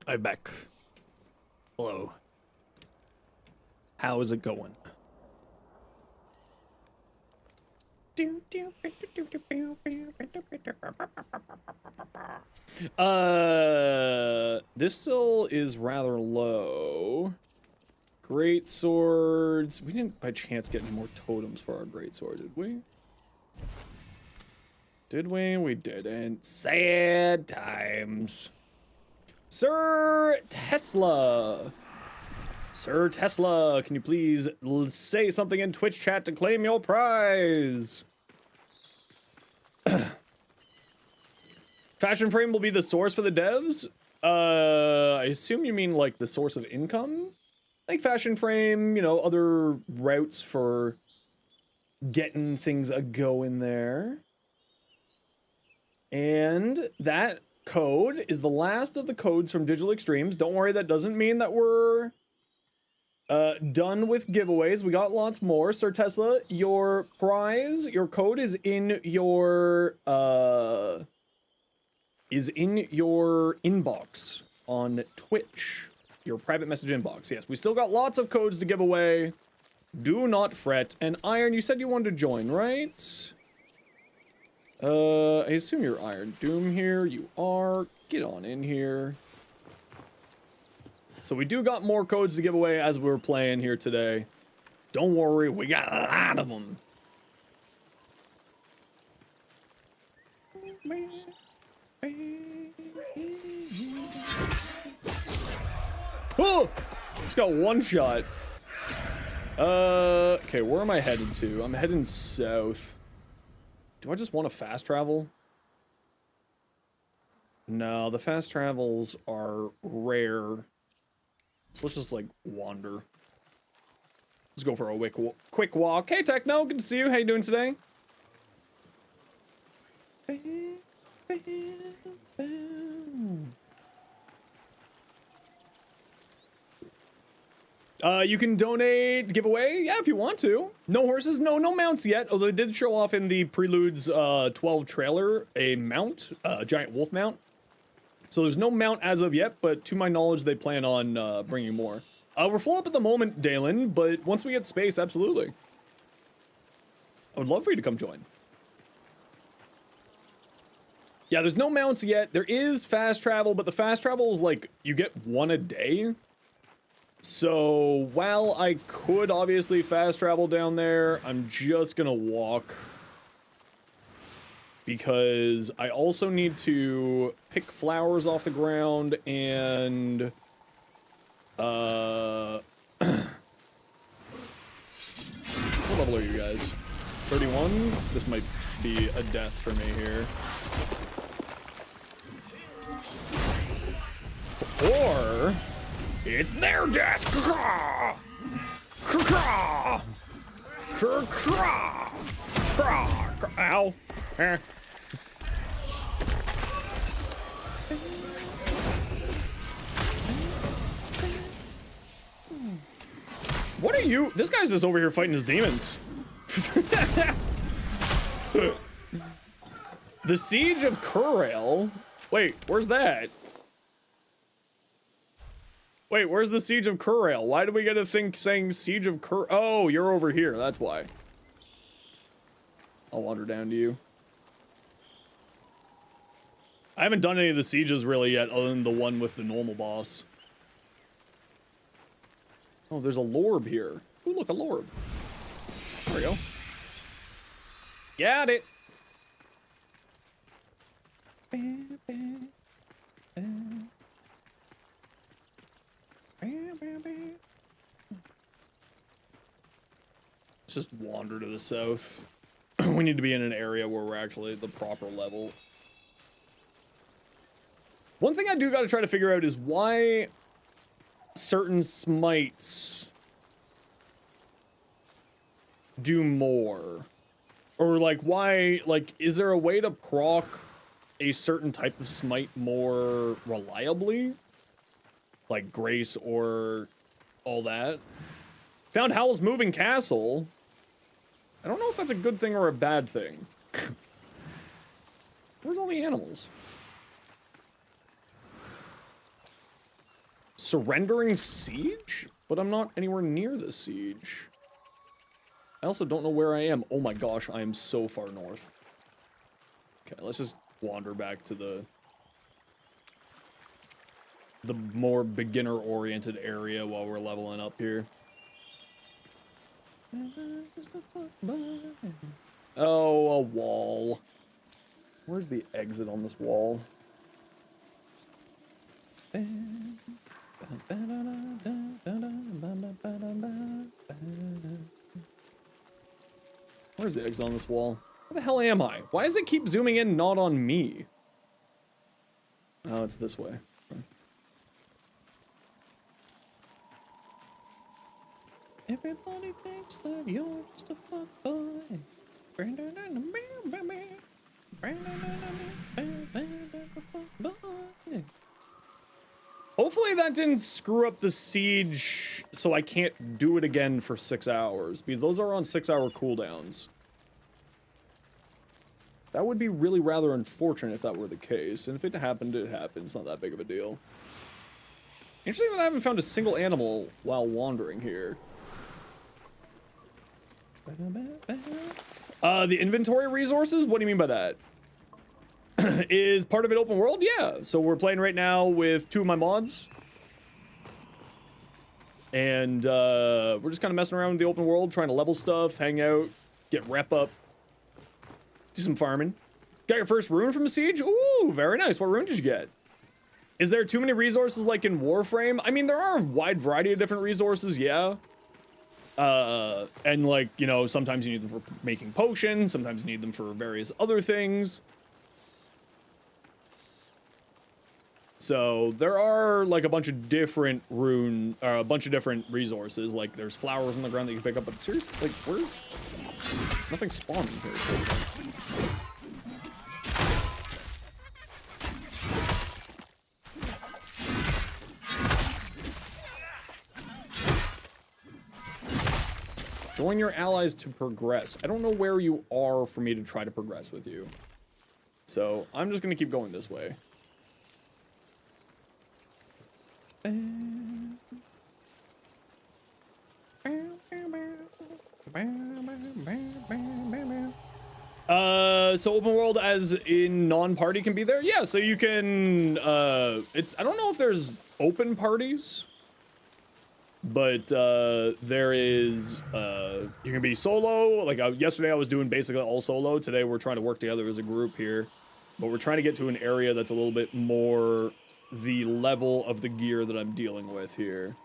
I'm back. Hello. How is it going? This still is rather low. Great swords. We didn't by chance get any more totems for our great sword, did we? Did we? We didn't. Sad times. Sir Tesla. Sir Tesla, can you please say something in Twitch chat to claim your prize? Fashion Frame will be the source for the devs? I assume you mean like the source of income? Like Fashion Frame, you know, other routes for getting things a-going there. And that code is the last of the codes from Digital Extremes. Don't worry, that doesn't mean that we're done with giveaways. We got lots more. Sir Tesla, your prize, your code is in your inbox on Twitch. Your private message inbox. Yes, we still got lots of codes to give away. Do not fret. And Iron, you said you wanted to join, right? I assume you're Iron Doom here. You are. Get on in here. So we do got more codes to give away as we're playing here today. Don't worry, we got a lot of them. Oh! Just got one shot. Okay, where am I headed to? I'm heading south. Do I just want to fast travel? No, the fast travels are rare. So let's just, like, wander. Let's go for a quick walk. Hey, Techno, good to see you. How you doing today? You can donate, giveaway, yeah, if you want to. No horses, no mounts yet, although they did show off in the Preludes 12 trailer a mount, a giant wolf mount. So there's no mount as of yet, but to my knowledge, they plan on bringing more. We're full up at the moment, Dalen, but once we get space, absolutely. I would love for you to come join. Yeah, there's no mounts yet. There is fast travel, but the fast travel is like, you get one a day. So, while I could obviously fast travel down there, I'm just gonna walk. Because I also need to pick flowers off the ground and... what level are you guys? 31? This might be a death for me here. Or... it's their death! Ow. What are you? This guy's just over here fighting his demons. The Siege of Kurrail? Wait, where's that? Wait, where's the Siege of Kurrail? Why do we get a thing saying Siege of Kur? Oh, you're over here. That's why. I'll wander down to you. I haven't done any of the sieges really yet, other than the one with the normal boss. Oh, there's a lorb here. Ooh, look, a lorb. There we go. Got it. Let's just wander to the south. We need to be in an area where we're actually at the proper level. One thing I do gotta try to figure out is why certain smites do more. Or, like, why, like, is there a way to proc a certain type of smite more reliably? Like Grace or all that. Found Howl's Moving Castle. I don't know if that's a good thing or a bad thing. Where's all the animals? surrendering siege, but I'm not anywhere near the siege. I also don't know where I am. Oh my gosh, I am so far north. Okay, let's just wander back to the more beginner-oriented area while we're leveling up here. Oh, a wall. Where's the exit on this wall? Where's the exit on this wall? Where the hell am I? Why does it keep zooming in not on me? Oh, it's this way. Everybody thinks that you're just a fuckboy. Hopefully that didn't screw up the siege so I can't do it again for 6 hours, because those are on 6-hour cooldowns. That would be really rather unfortunate if that were the case, and if it happened, it happened. It's not that big of a deal. Interesting that I haven't found a single animal while wandering here. The inventory resources? What do you mean by that? Is part of it open world? Yeah. So we're playing right now with 2 of my mods. And we're just kind of messing around with the open world, trying to level stuff, hang out, get rep up, do some farming. Got your first rune from a siege? Ooh, very nice. What rune did you get? Is there too many resources like in Warframe? I mean, there are a wide variety of different resources, yeah. And like, you know, sometimes you need them for making potions, sometimes you need them for various other things. So there are like a bunch of different a bunch of different resources. Like there's flowers on the ground that you can pick up, but seriously, like where's nothing spawning here? Join your allies to progress. I don't know where you are for me to try to progress with you. So I'm just gonna keep going this way. So open world as in non-party can be there? Yeah, so you can, I don't know if there's open parties, but, there is, you can be solo, like, yesterday I was doing basically all solo, today we're trying to work together as a group here, but we're trying to get to an area that's a little bit more the level of the gear that I'm dealing with here.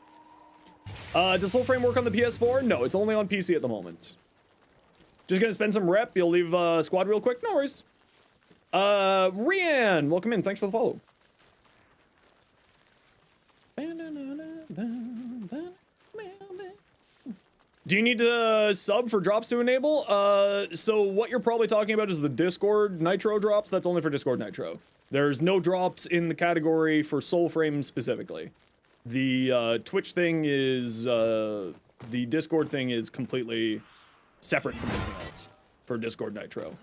Does Warframe work on the PS4? No, it's only on PC at the moment. Just gonna spend some rep. You'll leave squad real quick. No worries. Rian, welcome in. Thanks for the follow. Do you need to sub for drops to enable? So what you're probably talking about is the Discord Nitro drops. That's only for Discord Nitro. There's no drops in the category for Soulframe specifically. The Twitch thing is, the Discord thing is completely separate from anything else for Discord Nitro.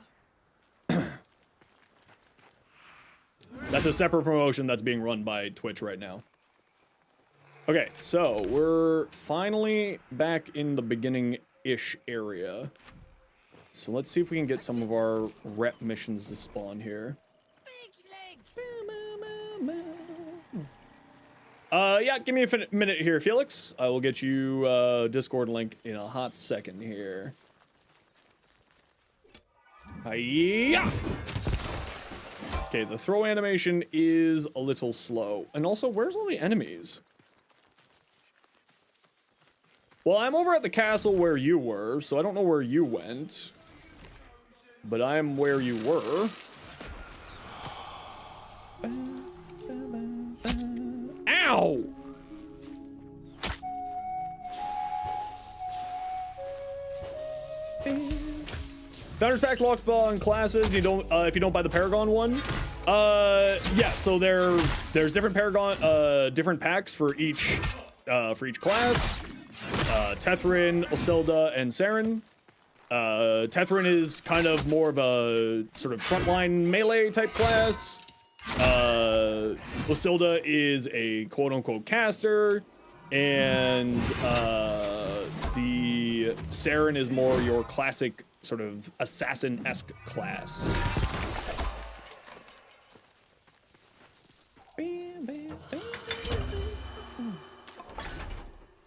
That's a separate promotion that's being run by Twitch right now. Okay, so we're finally back in the beginning-ish area. So let's see if we can get some of our rep missions to spawn here. Yeah, give me a minute here, Felix. I will get you Discord link in a hot second here. Hiya! Okay, the throw animation is a little slow. And also, where's all the enemies? Well, I'm over at the castle where you were, so I don't know where you went. But I'm where you were. Ow! Founders Pack locks on classes. You don't if you don't buy the Paragon one. Yeah. So there's different Paragon different packs for each class. Tethrin, Oselda, and Saren. Tethrin is kind of more of a sort of frontline melee type class. Lucilda is a quote-unquote caster, and the Saren is more your classic sort of assassin-esque class.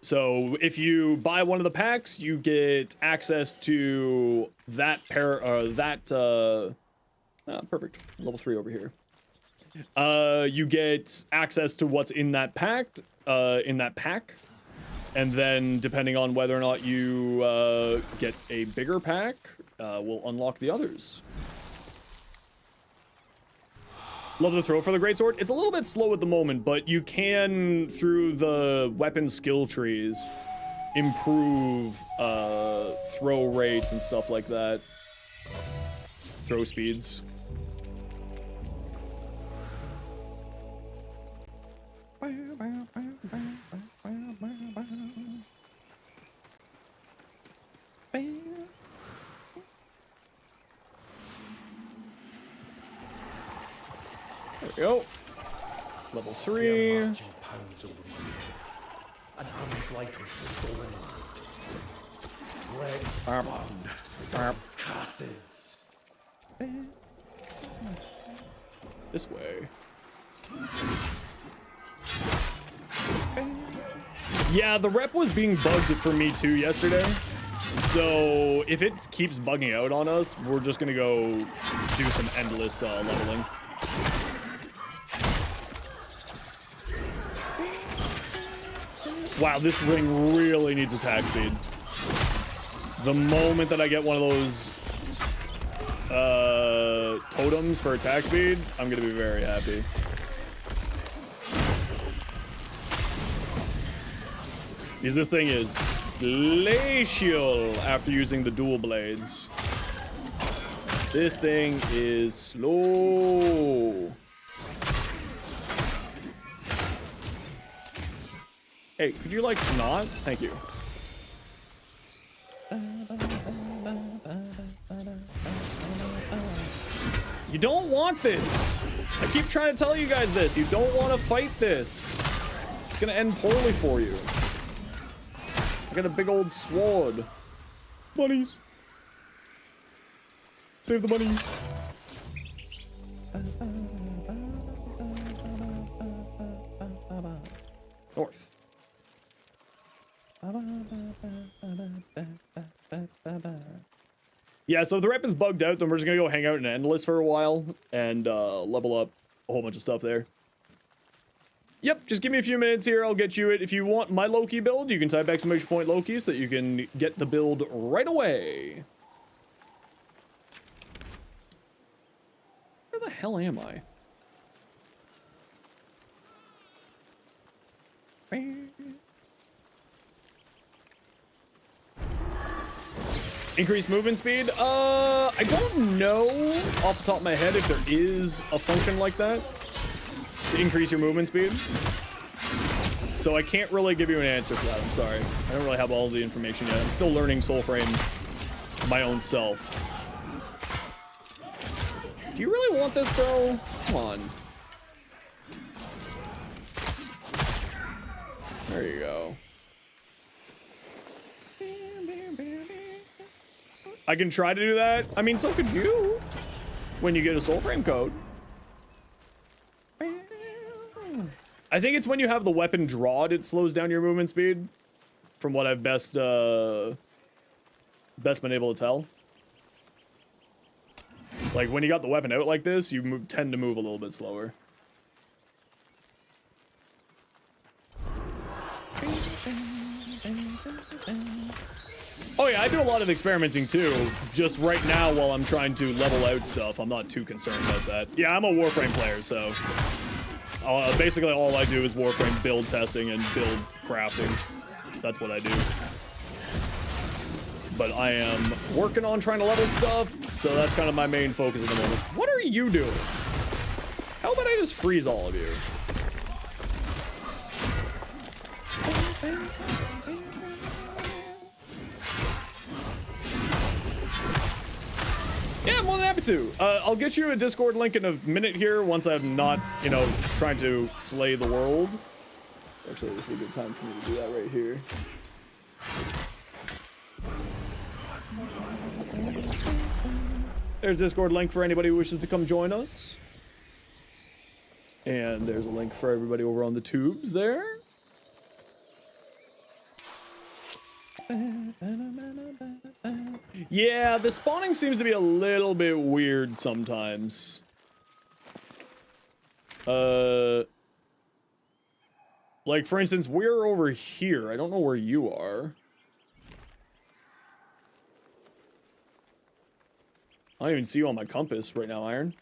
So if you buy one of the packs, you get access to that perfect. Level 3 over here. You get access to what's in that pack, and then depending on whether or not you get a bigger pack, will unlock the others. Love the throw for the greatsword. It's a little bit slow at the moment, but you can, through the weapon skill trees, improve throw rates and stuff like that. Throw speeds. There we go. Level 3. Pounds over my head. An armed lighter stolen land. Red bound. Some castles. This way. Yeah, the rep was being bugged for me too yesterday. So if it keeps bugging out on us, we're just gonna go do some endless leveling. Wow, this ring really needs attack speed. The moment that I get one of those totems for attack speed, I'm gonna be very happy. Because this thing is glacial after using the dual blades. This thing is slow. Hey, could you like not? Thank you. You don't want this. I keep trying to tell you guys this. You don't want to fight this. It's gonna end poorly for you. I got a big old sword. Bunnies. Save the bunnies. North. Yeah, so if the rep is bugged out, then we're just gonna go hang out in Endless for a while and level up a whole bunch of stuff there. Yep, just give me a few minutes here, I'll get you it. If you want my Loki build, you can type exclamation point Loki so that you can get the build right away. Where the hell am I? Increased movement speed? I don't know off the top of my head if there is a function like that to increase your movement speed. So I can't really give you an answer for that, I'm sorry. I don't really have all the information yet. I'm still learning Soulframe my own self. Do you really want this, bro? Come on. There you go. I can try to do that. I mean, so could you when you get a Soulframe code. I think it's when you have the weapon drawed, it slows down your movement speed. From what I've best been able to tell. Like, when you got the weapon out like this, you tend to move a little bit slower. Oh yeah, I do a lot of experimenting too. Just right now while I'm trying to level out stuff, I'm not too concerned about that. Yeah, I'm a Warframe player, so... basically all I do is Warframe build testing and build crafting. That's what I do. But I am working on trying to level stuff, so that's kind of my main focus at the moment. What are you doing? How about I just freeze all of you? Yeah, more than happy to. I'll get you a Discord link in a minute here once I'm not, you know, trying to slay the world. Actually, this is a good time for me to do that right here. There's a Discord link for anybody who wishes to come join us. And there's a link for everybody over on the tubes there. Yeah, the spawning seems to be a little bit weird sometimes. Like, for instance, we're over here. I don't know where you are. I don't even see you on my compass right now, Iron.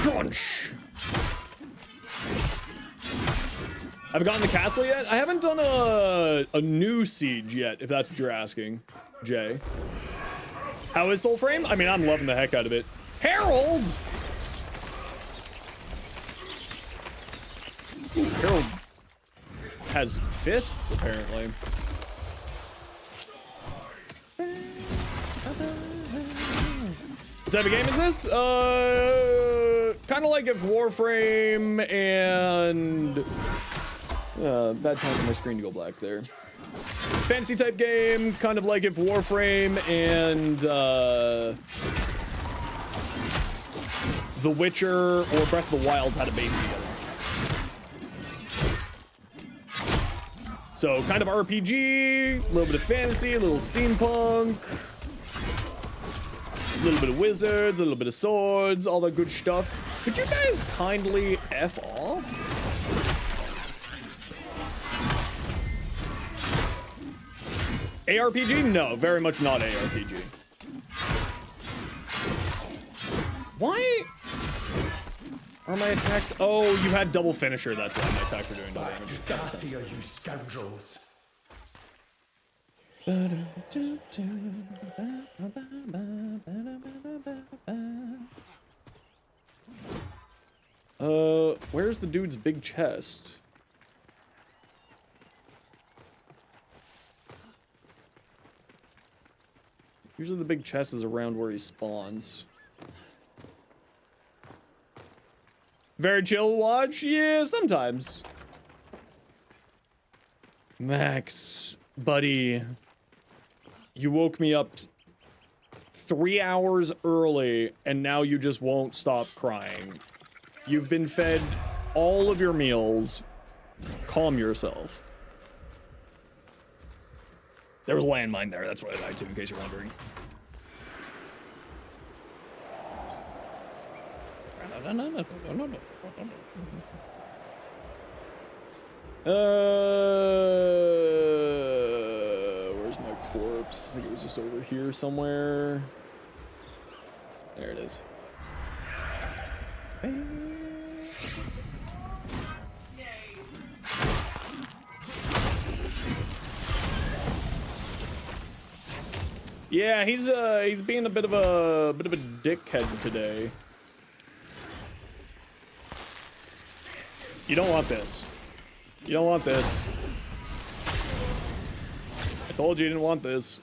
Crunch. I've gotten the castle yet? I haven't done a new siege yet, if that's what you're asking, Jay. How is Soulframe? I mean, I'm loving the heck out of it. Harold! Ooh, Harold has fists, apparently. What type of game is this? Kind of like if Warframe and... bad time for my screen to go black there. Fantasy type game, kind of like if Warframe and The Witcher or Breath of the Wild had a baby together. So kind of RPG, a little bit of fantasy, a little steampunk, a little bit of wizards, a little bit of swords, all that good stuff. Could you guys kindly F off? ARPG? No, very much not ARPG. Why are my attacks? Oh, you had double finisher. That's why my attacks are doing double damage. That makes sense. You scoundrels. Where's the dude's big chest? Usually the big chest is around where he spawns. Very chill watch? Yeah, sometimes. Max, buddy. You woke me up 3 hours early, and now you just won't stop crying. You've been fed all of your meals. Calm yourself. There was a landmine there, that's what I died to, in case you're wondering. Where's my corpse? I think it was just over here somewhere. There it is. Yeah, he's being a bit of a dickhead today. You don't want this. You don't want this. I told you you didn't want this.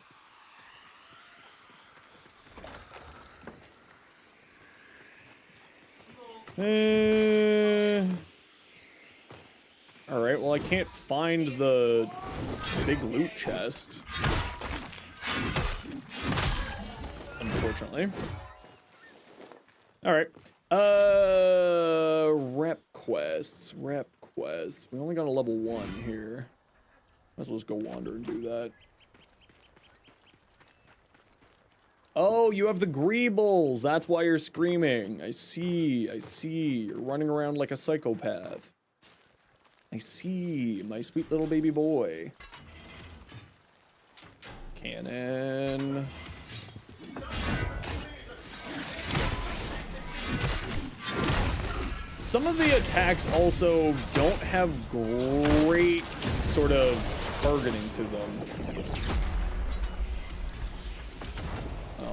Alright, well I can't find the big loot chest. Unfortunately. Alright. Rep quests. We only got a level 1 here. Might as well just go wander and do that. Oh, you have the greebles. That's why you're screaming. I see. You're running around like a psychopath. I see. My sweet little baby boy. Cannon. Some of the attacks also don't have great sort of targeting to them.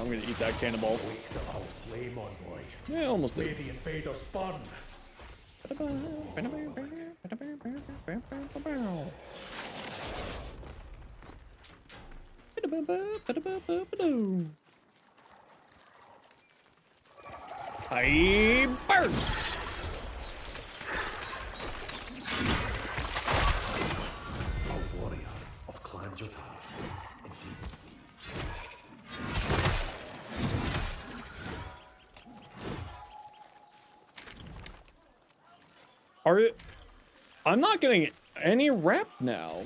I'm gonna eat that cannonball. Wake the old flame envoy. Yeah, almost May did. the invaders burn. I burst. A warrior of Clan Jota. Indeed. I'm not getting any rep now.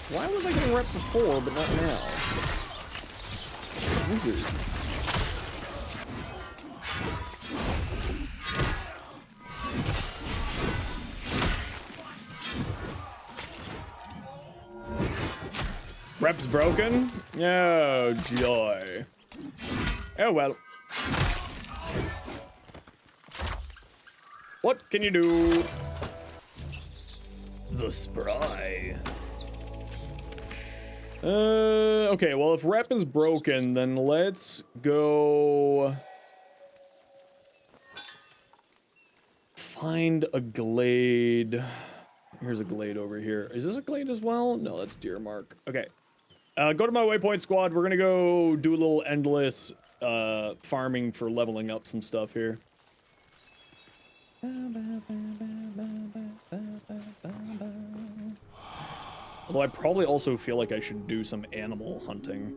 Why was I getting rep before, but not now? Weird. Rep's broken? Oh, joy. Oh, well. What can you do? The spry. Okay, well, if rep is broken, then let's go find a glade. Here's a glade over here. Is this a glade as well? No, that's deer mark. Okay. Go to my waypoint squad. We're gonna go do a little endless farming for leveling up some stuff here. Although I probably also feel like I should do some animal hunting.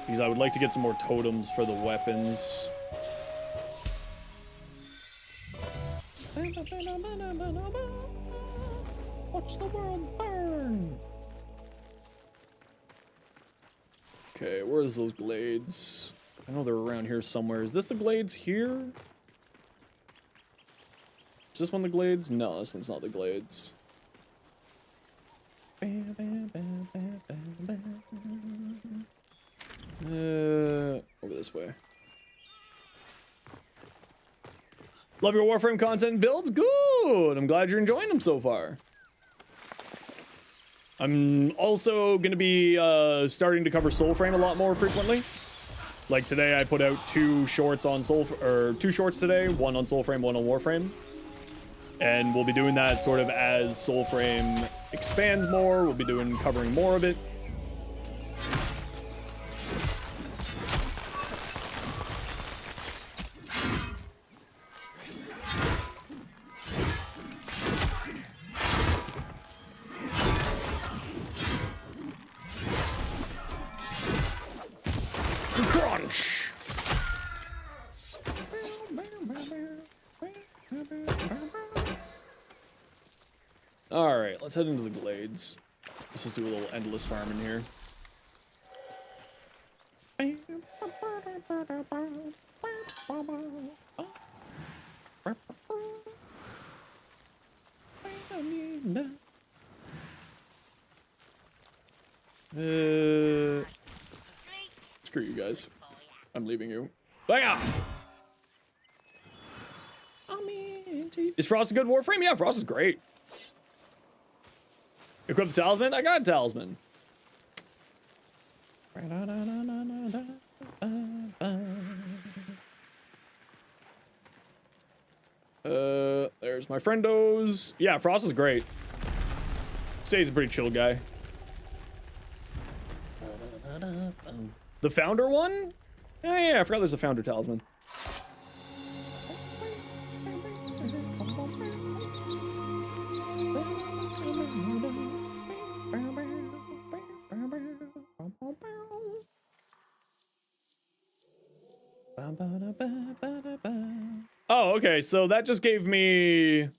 Because I would like to get some more totems for the weapons. Watch the world burn! Okay, where's those glades? I know they're around here somewhere. Is this the glades here? Is this one the glades? No, this one's not the glades. Over this way. Love your Warframe content and builds? Good! I'm glad you're enjoying them so far. I'm also going to be starting to cover Soulframe a lot more frequently. Like today I put out 2 shorts on two shorts today, one on Soulframe, one on Warframe. And we'll be doing that sort of as Soulframe expands more. We'll be covering more of it. Crunch! Alright, let's head into the glades. Let's just do a little endless farm in here. Screw you guys. I'm leaving you. Bang! Is Frost a good Warframe? Yeah, Frost is great. Equip the talisman? I got a talisman. There's my friendos. Yeah, Frost is great. Say he's a pretty chill guy. The founder one? Oh yeah, I forgot there's a founder talisman. Oh, okay, so that just gave me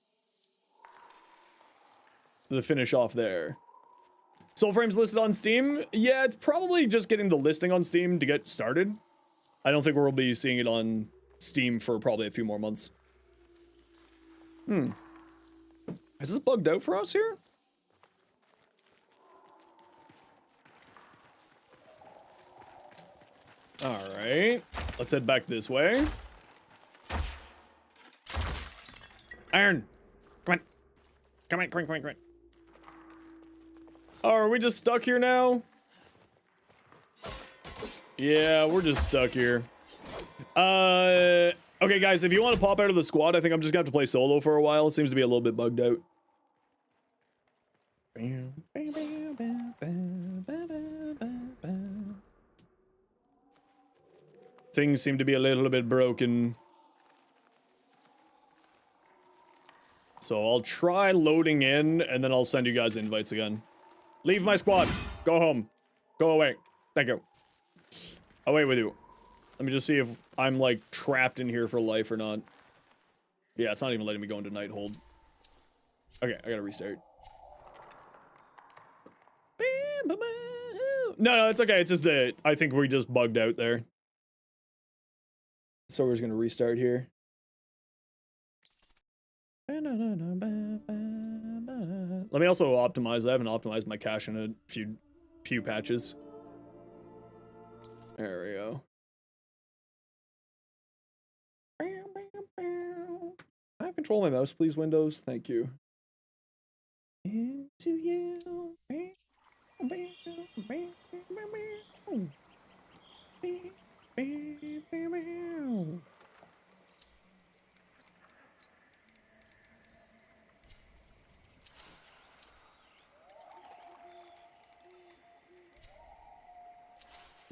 the finish off there. Soulframe's listed on Steam? Yeah, it's probably just getting the listing on Steam to get started. I don't think we'll be seeing it on Steam for probably a few more months. Is this bugged out for us here? Alright, let's head back this way. Iron! Come on. Come on, come on, come on, come on. Oh, are we just stuck here now? Yeah, we're just stuck here. Okay, guys, if you want to pop out of the squad, I think I'm just gonna have to play solo for a while. It seems to be a little bit bugged out. Things seem to be a little bit broken. So I'll try loading in, and then I'll send you guys invites again. Leave my squad. Go home. Go away. Thank you. I'll wait with you. Let me just see if I'm, like, trapped in here for life or not. Yeah, it's not even letting me go into night hold. Okay, I gotta restart. No, it's okay. It's just, I think we just bugged out there. So we're just gonna restart here. Let me also optimize. I haven't optimized my cache in a few patches. There we go. I have control of my mouse, please, Windows. Thank you. Into you.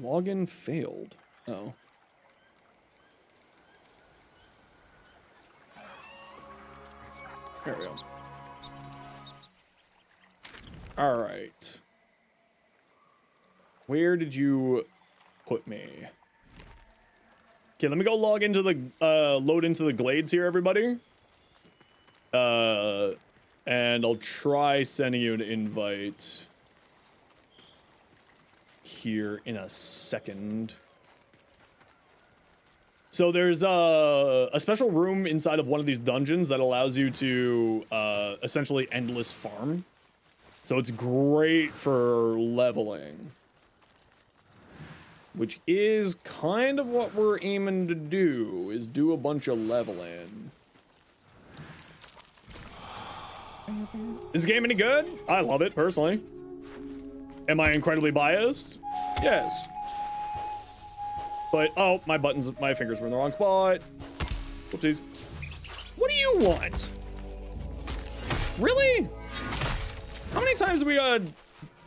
Login failed. Oh. There we go. All right. Where did you put me? Okay, let me go log into the, load into the glades here, everybody. And I'll try sending you an invite here in a second. So there's a special room inside of one of these dungeons that allows you to essentially endless farm. So it's great for leveling, which is kind of what we're aiming to do, is do a bunch of leveling. Is this game any good? I love it, personally. Am I incredibly biased? Yes. But, oh, my fingers were in the wrong spot. Whoopsies. What do you want? Really? How many times do we gotta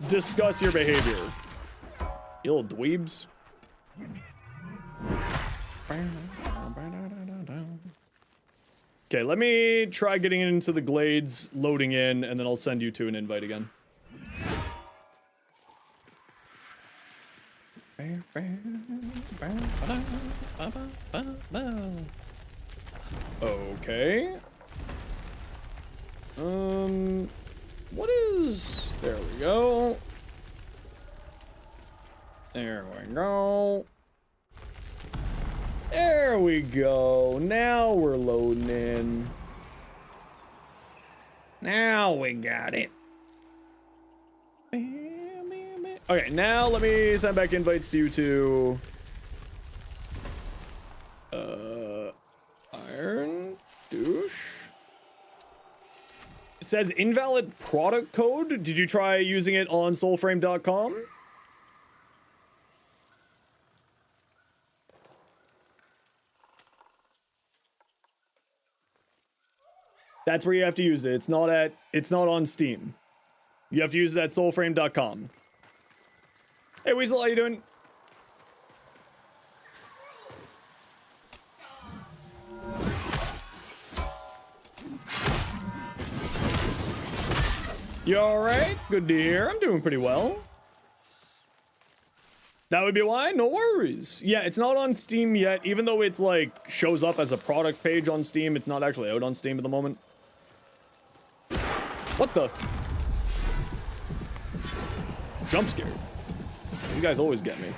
discuss your behavior? You little dweebs. Okay, let me try getting into the glades, loading in, and then I'll send you to an invite again. Okay. What is... There we go. There we go. There we go. Now we're loading in. Now we got it. Okay, now let me send back invites to you two. Iron douche. It says invalid product code. Did you try using it on soulframe.com? That's where you have to use it. It's not on Steam. You have to use it at soulframe.com. Hey Weasel, how you doing? You alright? Good to hear. I'm doing pretty well. That would be why? No worries. Yeah, it's not on Steam yet. Even though it's like shows up as a product page on Steam, it's not actually out on Steam at the moment. What the? Jump scared. You guys always get me.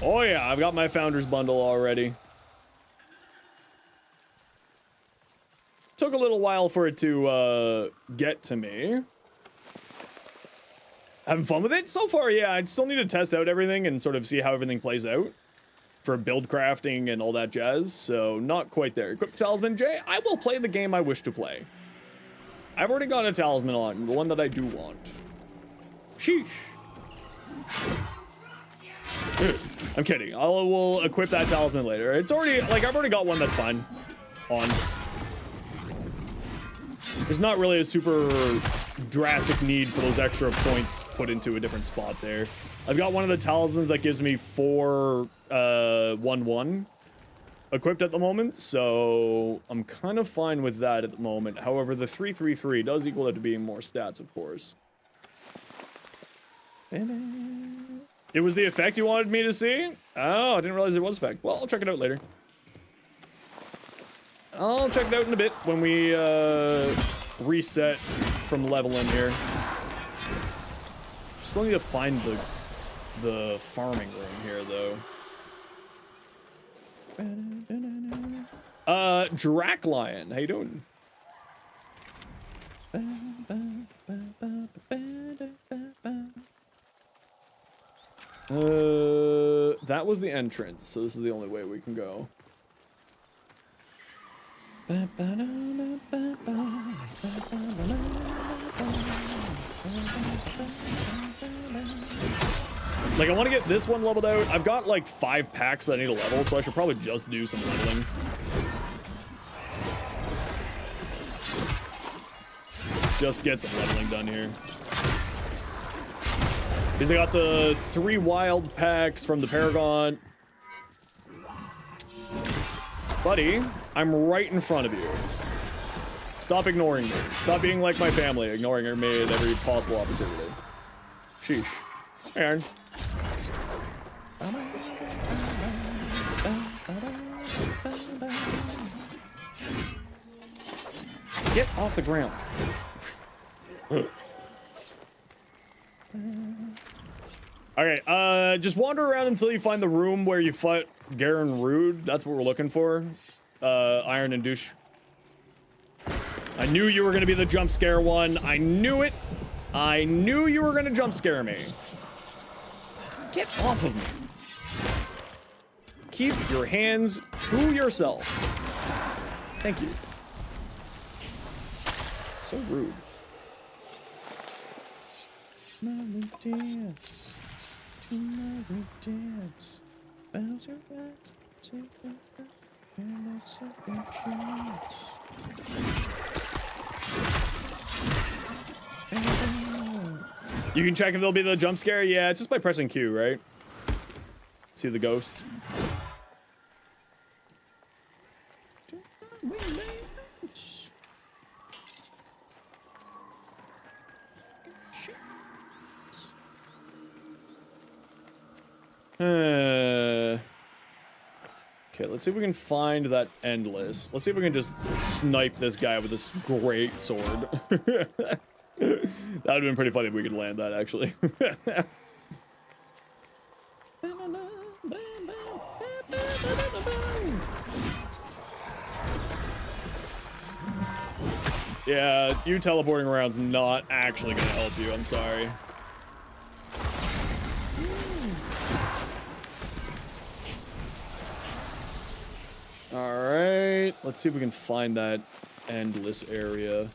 Oh yeah, I've got my Founders Bundle already. Took a little while for it to get to me. Having fun with it? So far, yeah. I still need to test out everything and sort of see how everything plays out. for build crafting and all that jazz, so not quite there. Equip talisman, Jay. I will play the game I wish to play. I've already got a talisman on, the one that I do want. Sheesh. I'm kidding. We'll equip that talisman later. It's already, like, I've already got one that's fine on. There's not really a super drastic need for those extra points put into a different spot there. I've got one of the talismans that gives me 4 1/1 equipped at the moment, so I'm kind of fine with that at the moment. However, the 3/3/3 does equal it to being more stats, of course. It was the effect you wanted me to see? Oh, I didn't realize it was effect. Well, I'll check it out later. I'll check it out in a bit when we reset from leveling here. Still need to find the farming room here, though. Dracklion, how you doing? That was the entrance, so this is the only way we can go. Like, I want to get this one leveled out. I've got like 5 packs that I need to level, so I should probably just do some leveling. Just get some leveling done here. Because I got the 3 wild packs from the Paragon. Buddy, I'm right in front of you. Stop ignoring me. Stop being like my family, ignoring me at every possible opportunity. Sheesh. Hey, Aaron. Get off the ground. Alright, just wander around until you find the room where you fought Garen Rude. That's what we're looking for. Iron and Douche. I knew you were gonna be the jump scare one. I knew it. I knew you were gonna jump scare me. Get off of me. Keep your hands to yourself. Thank you. So rude. Tomorrow dance. Tomorrow dance. Bowser rats. And a second chance. You can check if there'll be the jump scare. Yeah, it's just by pressing Q, right? See the ghost. Okay, let's see if we can find that endless. Let's see if we can just snipe this guy with this great sword. That would have been pretty funny if we could land that, actually. Yeah, you teleporting around's not actually gonna help you, I'm sorry. Alright, let's see if we can find that endless area.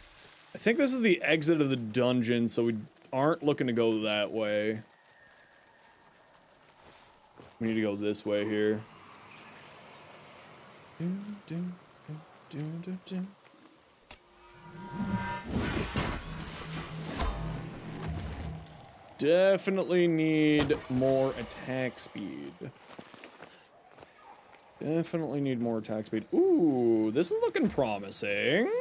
I think this is the exit of the dungeon, so we aren't looking to go that way. We need to go this way here. Definitely need more attack speed. Definitely need more attack speed. Ooh, this is looking promising.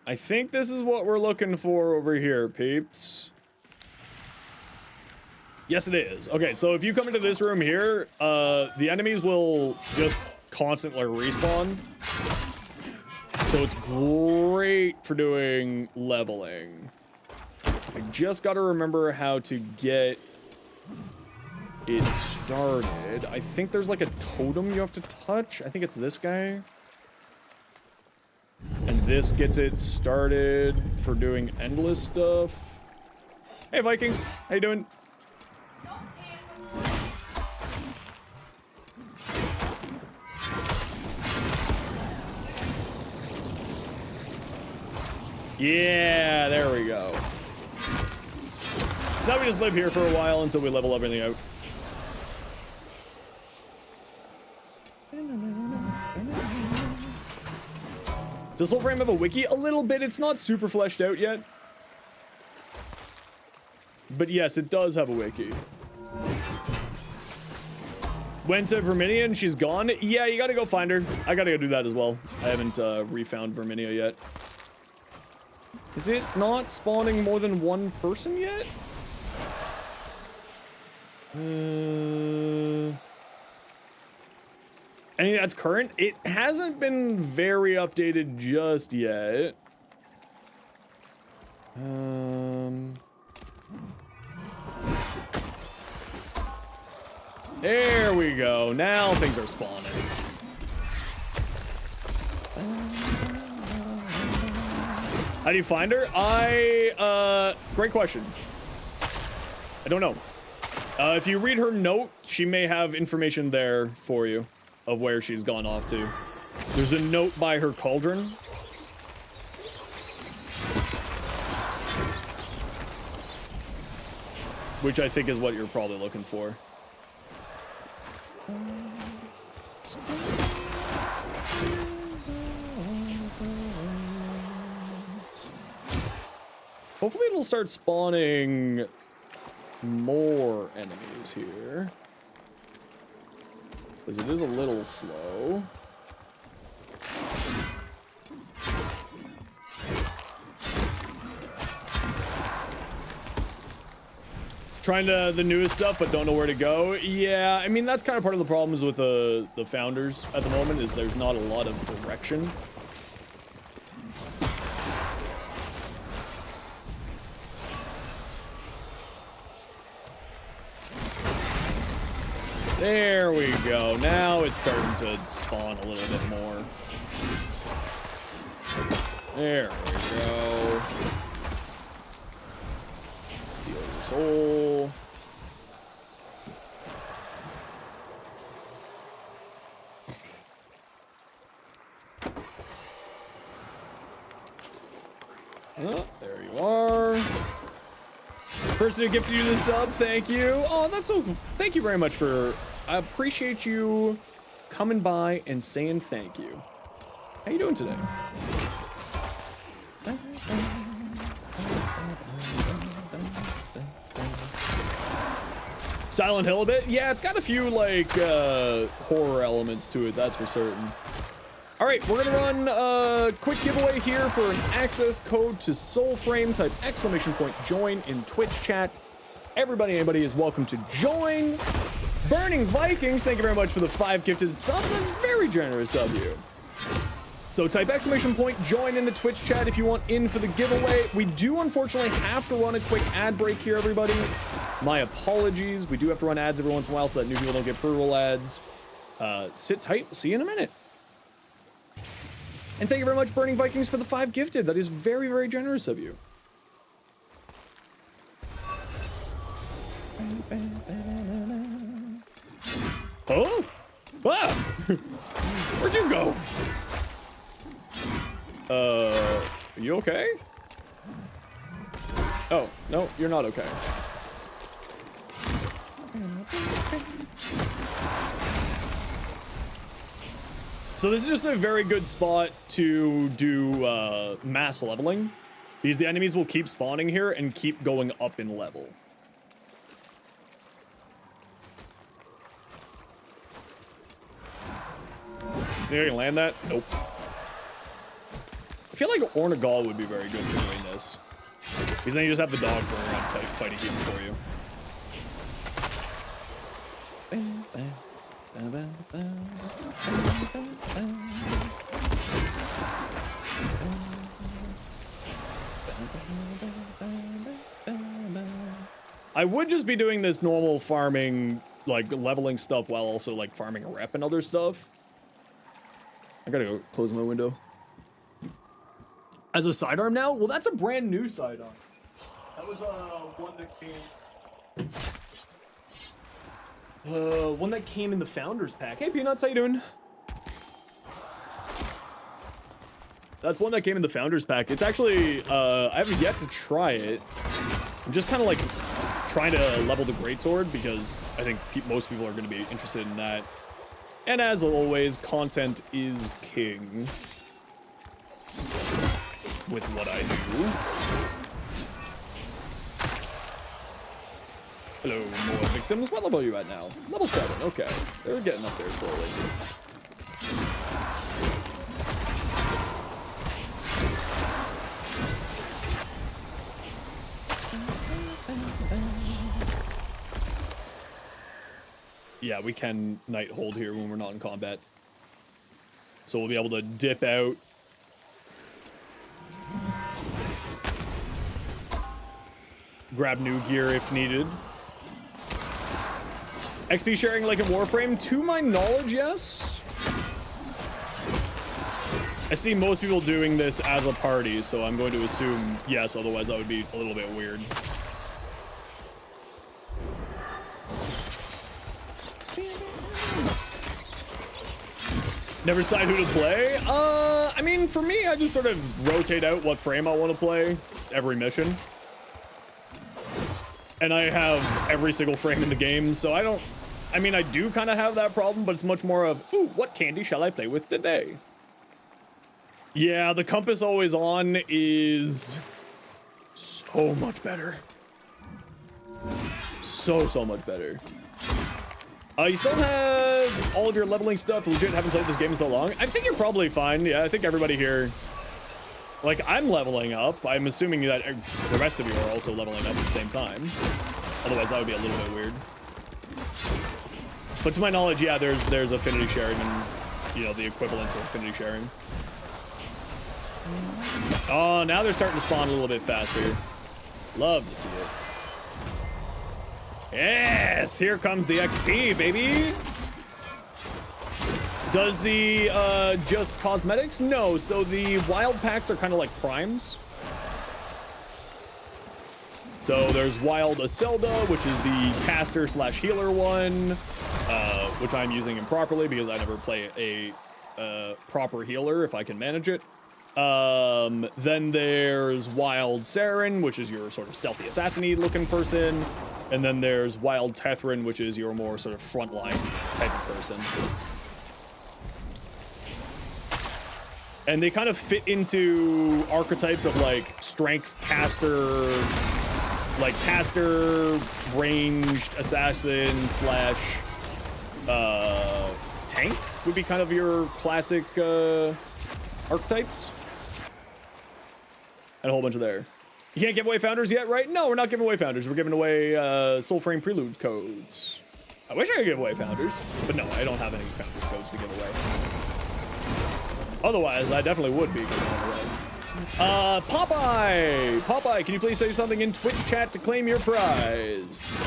I think this is what we're looking for over here, peeps. Yes, it is. Okay, so if you come into this room here, the enemies will just constantly respawn. So it's great for doing leveling. I just gotta remember how to get it started. I think there's like a totem you have to touch. I think it's this guy. And this gets it started for doing endless stuff. Hey Vikings, how you doing? Yeah, there we go. So now we just live here for a while until we level everything out. Does Warframe have a wiki? A little bit. It's not super fleshed out yet. But yes, it does have a wiki. Went to Verminia and she's gone? Yeah, you gotta go find her. I gotta go do that as well. I haven't refound Verminia yet. Is it not spawning more than one person yet? Anything that's current? It hasn't been very updated just yet. There we go. Now things are spawning. How do you find her? Great question. I don't know. If you read her note, she may have information there for you of where she's gone off to. There's a note by her cauldron. Which I think is what you're probably looking for. Hopefully it'll start spawning more enemies here. Because it is a little slow. Trying the newest stuff, but don't know where to go. Yeah, I mean, that's kind of part of the problems with the founders at the moment, is there's not a lot of direction. There we go. Now it's starting to spawn a little bit more. There we go. Steal your soul. Oh, there you are. Person who gifted you the sub, thank you. Oh, that's so. Thank you very much for. I appreciate you coming by and saying thank you. How you doing today? Silent Hill a bit? Yeah, it's got a few like horror elements to it, that's for certain. All right, we're gonna run a quick giveaway here for an access code to Soulframe. Type !join in Twitch chat. Everybody, anybody is welcome to join. Burning Vikings, thank you very much for the 5 gifted subs. That's very generous of you. So type !join in the Twitch chat if you want in for the giveaway. We do unfortunately have to run a quick ad break here, everybody. My apologies. We do have to run ads every once in a while so that new people don't get pre-roll ads. Sit tight. We'll see you in a minute. And thank you very much, Burning Vikings, for the 5 gifted. That is very, very generous of you. Oh? Ah! Where'd you go? Are you okay? Oh, no, you're not okay. So this is just a very good spot to do mass leveling, because the enemies will keep spawning here and keep going up in level. Think I can land that? Nope. I feel like Ornagal would be very good for doing this, because then you just have the dog for around fighting people for you. I would just be doing this normal farming, like leveling stuff, while also like farming a rep and other stuff. I gotta go close my window. As a sidearm now? Well, that's a brand new sidearm. That was one that came in the Founders Pack. Hey, Peanuts, how you doing? That's one that came in the Founders Pack. It's actually, I haven't yet to try it. I'm just kind of like trying to level the Greatsword because I think most people are going to be interested in that. And as always, content is king with what I do. Hello, more victims. What level are you at now? Level 7, okay. They're getting up there slowly. Yeah, we can night hold here when we're not in combat. So we'll be able to dip out. Grab new gear if needed. XP sharing like in Warframe? To my knowledge, yes. I see most people doing this as a party, so I'm going to assume yes, otherwise that would be a little bit weird. Never decide who to play? I mean, for me, I just sort of rotate out what frame I want to play every mission. And I have every single frame in the game, so I mean, I do kind of have that problem, but it's much more of, ooh, what candy shall I play with today? Yeah, the compass always on is so much better. So much better. You still have all of your leveling stuff. Legit, haven't played this game in so long. I think you're probably fine. Yeah, I think everybody here, like, I'm leveling up. I'm assuming that the rest of you are also leveling up at the same time. Otherwise, that would be a little bit weird. But to my knowledge, yeah, there's affinity sharing and, you know, the equivalence of affinity sharing. Oh, now they're starting to spawn a little bit faster. Love to see it. Yes, here comes the XP, baby. Does the just cosmetics? No, so the wild packs are kind of like primes. So there's Wild Aselda, which is the caster slash healer one, which I'm using improperly because I never play a proper healer if I can manage it. Then there's Wild Saren, which is your sort of stealthy assassin-y looking person. And then there's Wild Tethrin, which is your more sort of frontline type of person. And they kind of fit into archetypes of like strength caster, like caster, ranged assassin slash tank would be kind of your classic archetypes. And a whole bunch of there. You can't give away founders yet, right? No, we're not giving away founders. We're giving away Soulframe Prelude codes. I wish I could give away founders, but no, I don't have any founders codes to give away. Otherwise, I definitely would be giving them away. Popeye! Popeye, can you please say something in Twitch chat to claim your prize?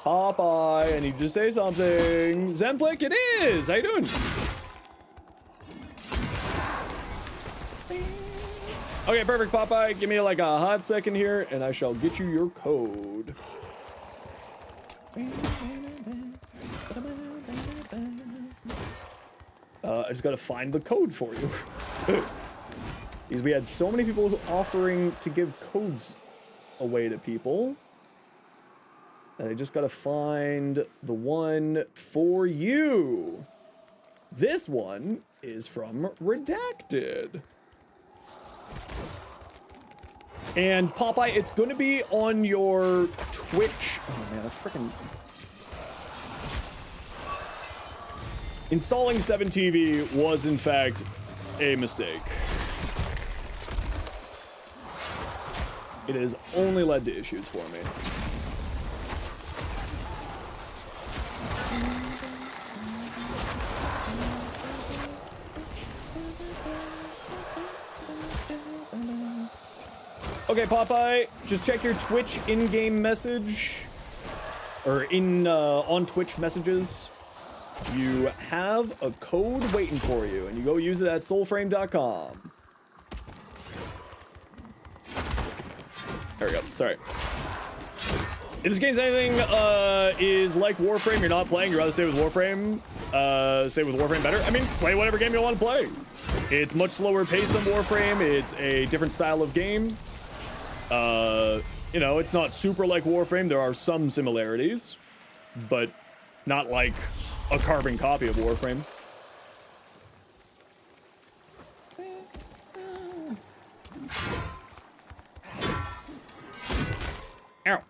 Popeye, I need you to say something. Zemplick, it is! How you doing? Okay, perfect, Popeye. Give me like a hot second here, and I shall get you your code. I just gotta find the code for you. Because we had so many people offering to give codes away to people. And I just gotta find the one for you. This one is from Redacted. And Popeye, it's gonna be on your Twitch. Oh man, I freaking... Installing 7TV was in fact a mistake. It has only led to issues for me. Okay, Popeye, just check your Twitch in-game message, or on Twitch messages. You have a code waiting for you, and you go use it at soulframe.com. There we go, sorry. If this game's anything is like Warframe, you're not playing, you'd rather stay with Warframe, stay with Warframe better. I mean, play whatever game you want to play. It's much slower paced than Warframe. It's a different style of game. You know, it's not super like Warframe. There are some similarities, but not like a carbon copy of Warframe. Ow.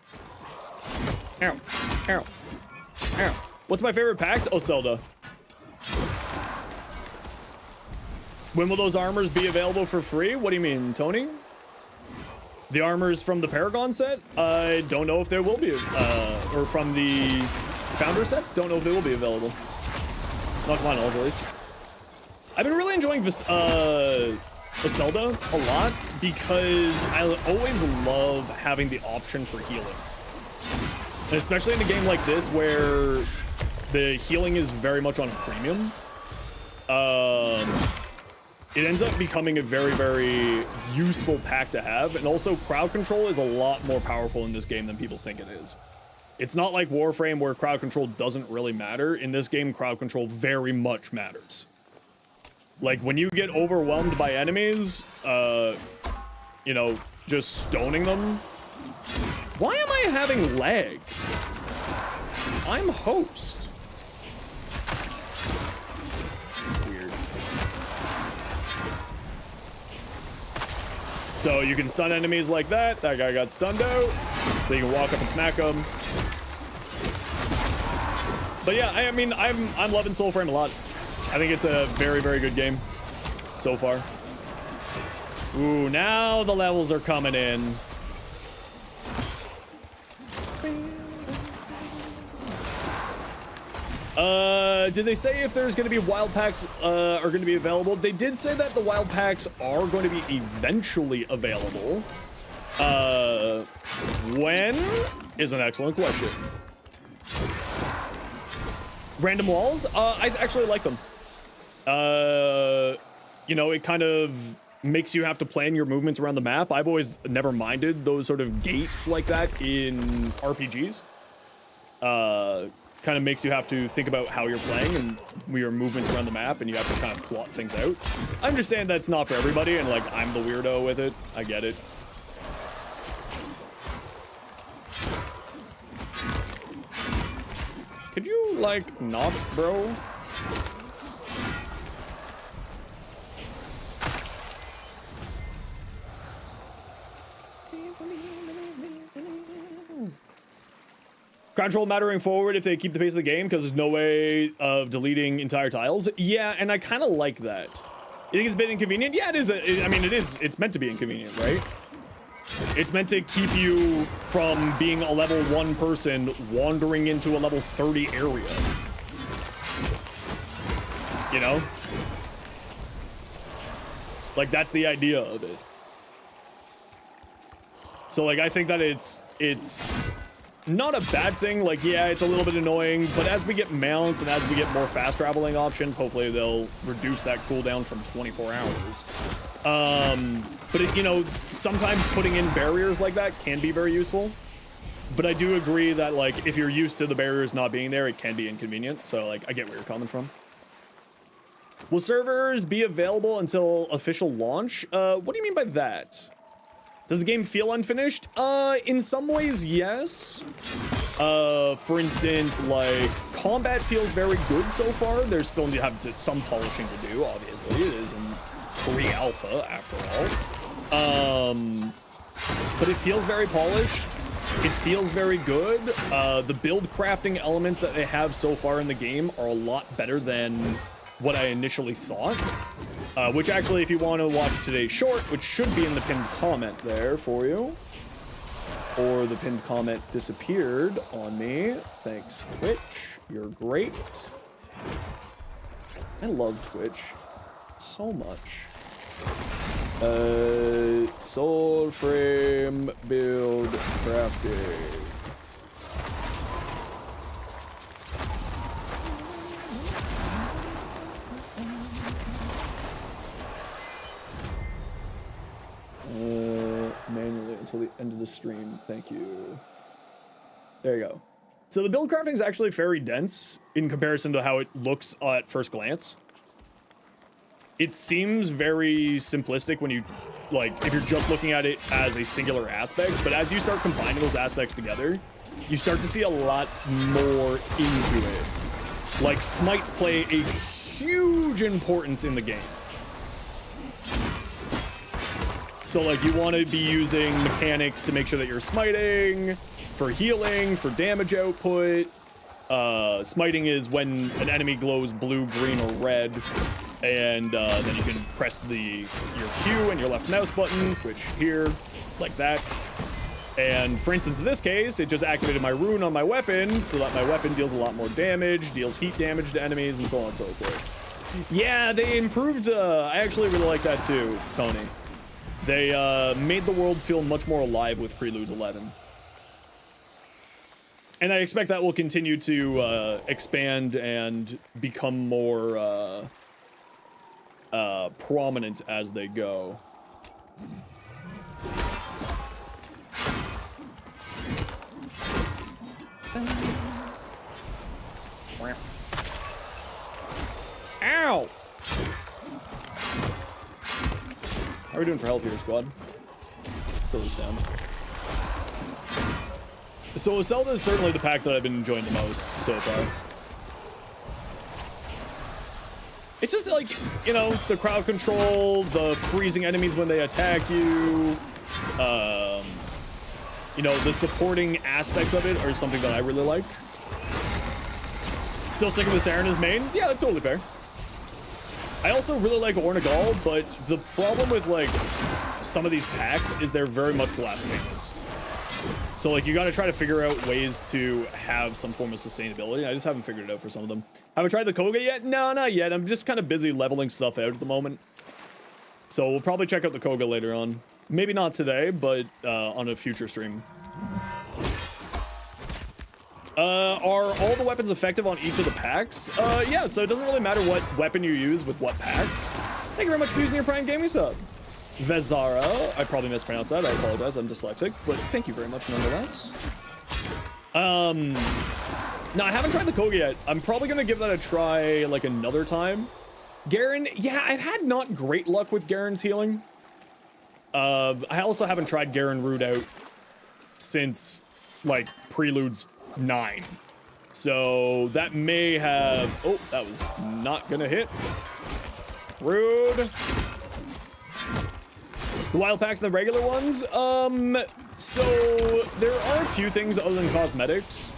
Ow. Ow. Ow. What's my favorite pact? Oh, Zelda. When will those armors be available for free? What do you mean, Tony? The armors from the Paragon set? I don't know if they will be, or from the Founder sets? Don't know if they will be available. Not to my knowledge, at least. I've been really enjoying this, Zelda a lot because I always love having the option for healing. And especially in a game like this where the healing is very much on premium. It ends up becoming a very, very useful pack to have. And also crowd control is a lot more powerful in this game than people think it is. It's not like Warframe where crowd control doesn't really matter. In this game, crowd control very much matters. Like, when you get overwhelmed by enemies, you know, just stoning them. Why am I having lag? I'm host. Weird. So you can stun enemies like that. That guy got stunned out. So you can walk up and smack him. But yeah, I mean, I'm loving Soulframe a lot. I think it's a very, very good game so far. Ooh, now the levels are coming in. Did they say if there's going to be wild packs are going to be available? They did say that the wild packs are going to be eventually available. When is an excellent question. Random walls? I actually like them. You know, it kind of makes you have to plan your movements around the map. I've always never minded those sort of gates like that in RPGs. Kind of makes you have to think about how you're playing and your movements around the map, and you have to kind of plot things out. I understand that's not for everybody, and like, I'm the weirdo with it. I get it. Could you, like, not, bro? Control mattering forward if they keep the pace of the game because there's no way of deleting entire tiles. Yeah, and I kind of like that. You think it's a bit inconvenient? Yeah, it is. I mean, it is. It's meant to be inconvenient, right? It's meant to keep you from being a level 1 person wandering into a level 30 area. You know? Like, that's the idea of it. So, like, I think that it's not a bad thing. Like, yeah, it's a little bit annoying, but as we get mounts and as we get more fast traveling options, hopefully they'll reduce that cooldown from 24 hours. But it, you know, sometimes putting in barriers like that can be very useful. But I do agree that, like, if you're used to the barriers not being there, it can be inconvenient. So, like, I get where you're coming from. Will servers be available until official launch? What do you mean by that? Does the game feel unfinished? In some ways, yes. For instance, like, combat feels very good so far. There's still some polishing to do, obviously. It is in pre-alpha, after all. But it feels very polished. It feels very good. The build crafting elements that they have so far in the game are a lot better than what I initially thought. Which actually, if you want to watch today's short, which should be in the pinned comment there for you, or the pinned comment disappeared on me. Thanks, Twitch. You're great. I love Twitch so much. Soulframe build crafting. Manually until the end of the stream. Thank you. There you go. So the build crafting is actually very dense in comparison to how it looks at first glance. It seems very simplistic when you, like, if you're just looking at it as a singular aspect, but as you start combining those aspects together, you start to see a lot more into it. Like, smites play a huge importance in the game. So, like, you want to be using mechanics to make sure that you're smiting, for healing, for damage output. Smiting is when an enemy glows blue, green, or red, and then you can press your Q and your left mouse button, which here, like that. And for instance, in this case, it just activated my rune on my weapon, so that my weapon deals a lot more damage, deals heat damage to enemies, and so on and so forth. Yeah, they improved, I actually really like that too, Tony. They made the world feel much more alive with Preludes 11. And I expect that will continue to expand and become more prominent as they go. Ow! How are we doing for health here, squad? Slow this down. So Zelda is certainly the pack that I've been enjoying the most so far. It's just like, you know, the crowd control, the freezing enemies when they attack you, you know, the supporting aspects of it are something that I really like. Still sticking with Saren as main? Yeah, that's totally fair. I also really like Ornagal, but the problem with, like, some of these packs is they're very much glass cannons. So, like, you gotta try to figure out ways to have some form of sustainability. I just haven't figured it out for some of them. Haven't tried the Koga yet? No, not yet. I'm just kind of busy leveling stuff out at the moment. So we'll probably check out the Koga later on. Maybe not today, but on a future stream. Are all the weapons effective on each of the packs? Yeah, so it doesn't really matter what weapon you use with what pack. Thank you very much for using your Prime Gaming sub. Vezara, I probably mispronounced that, I apologize, I'm dyslexic, but thank you very much nonetheless. No, I haven't tried the Koga yet. I'm probably gonna give that a try, like, another time. Garen, yeah, I've had not great luck with Garen's healing. I also haven't tried Garen Root out since, like, Preludes 9. So, that may have... Oh, that was not gonna hit. Rude. The wild packs and the regular ones? So there are a few things other than cosmetics.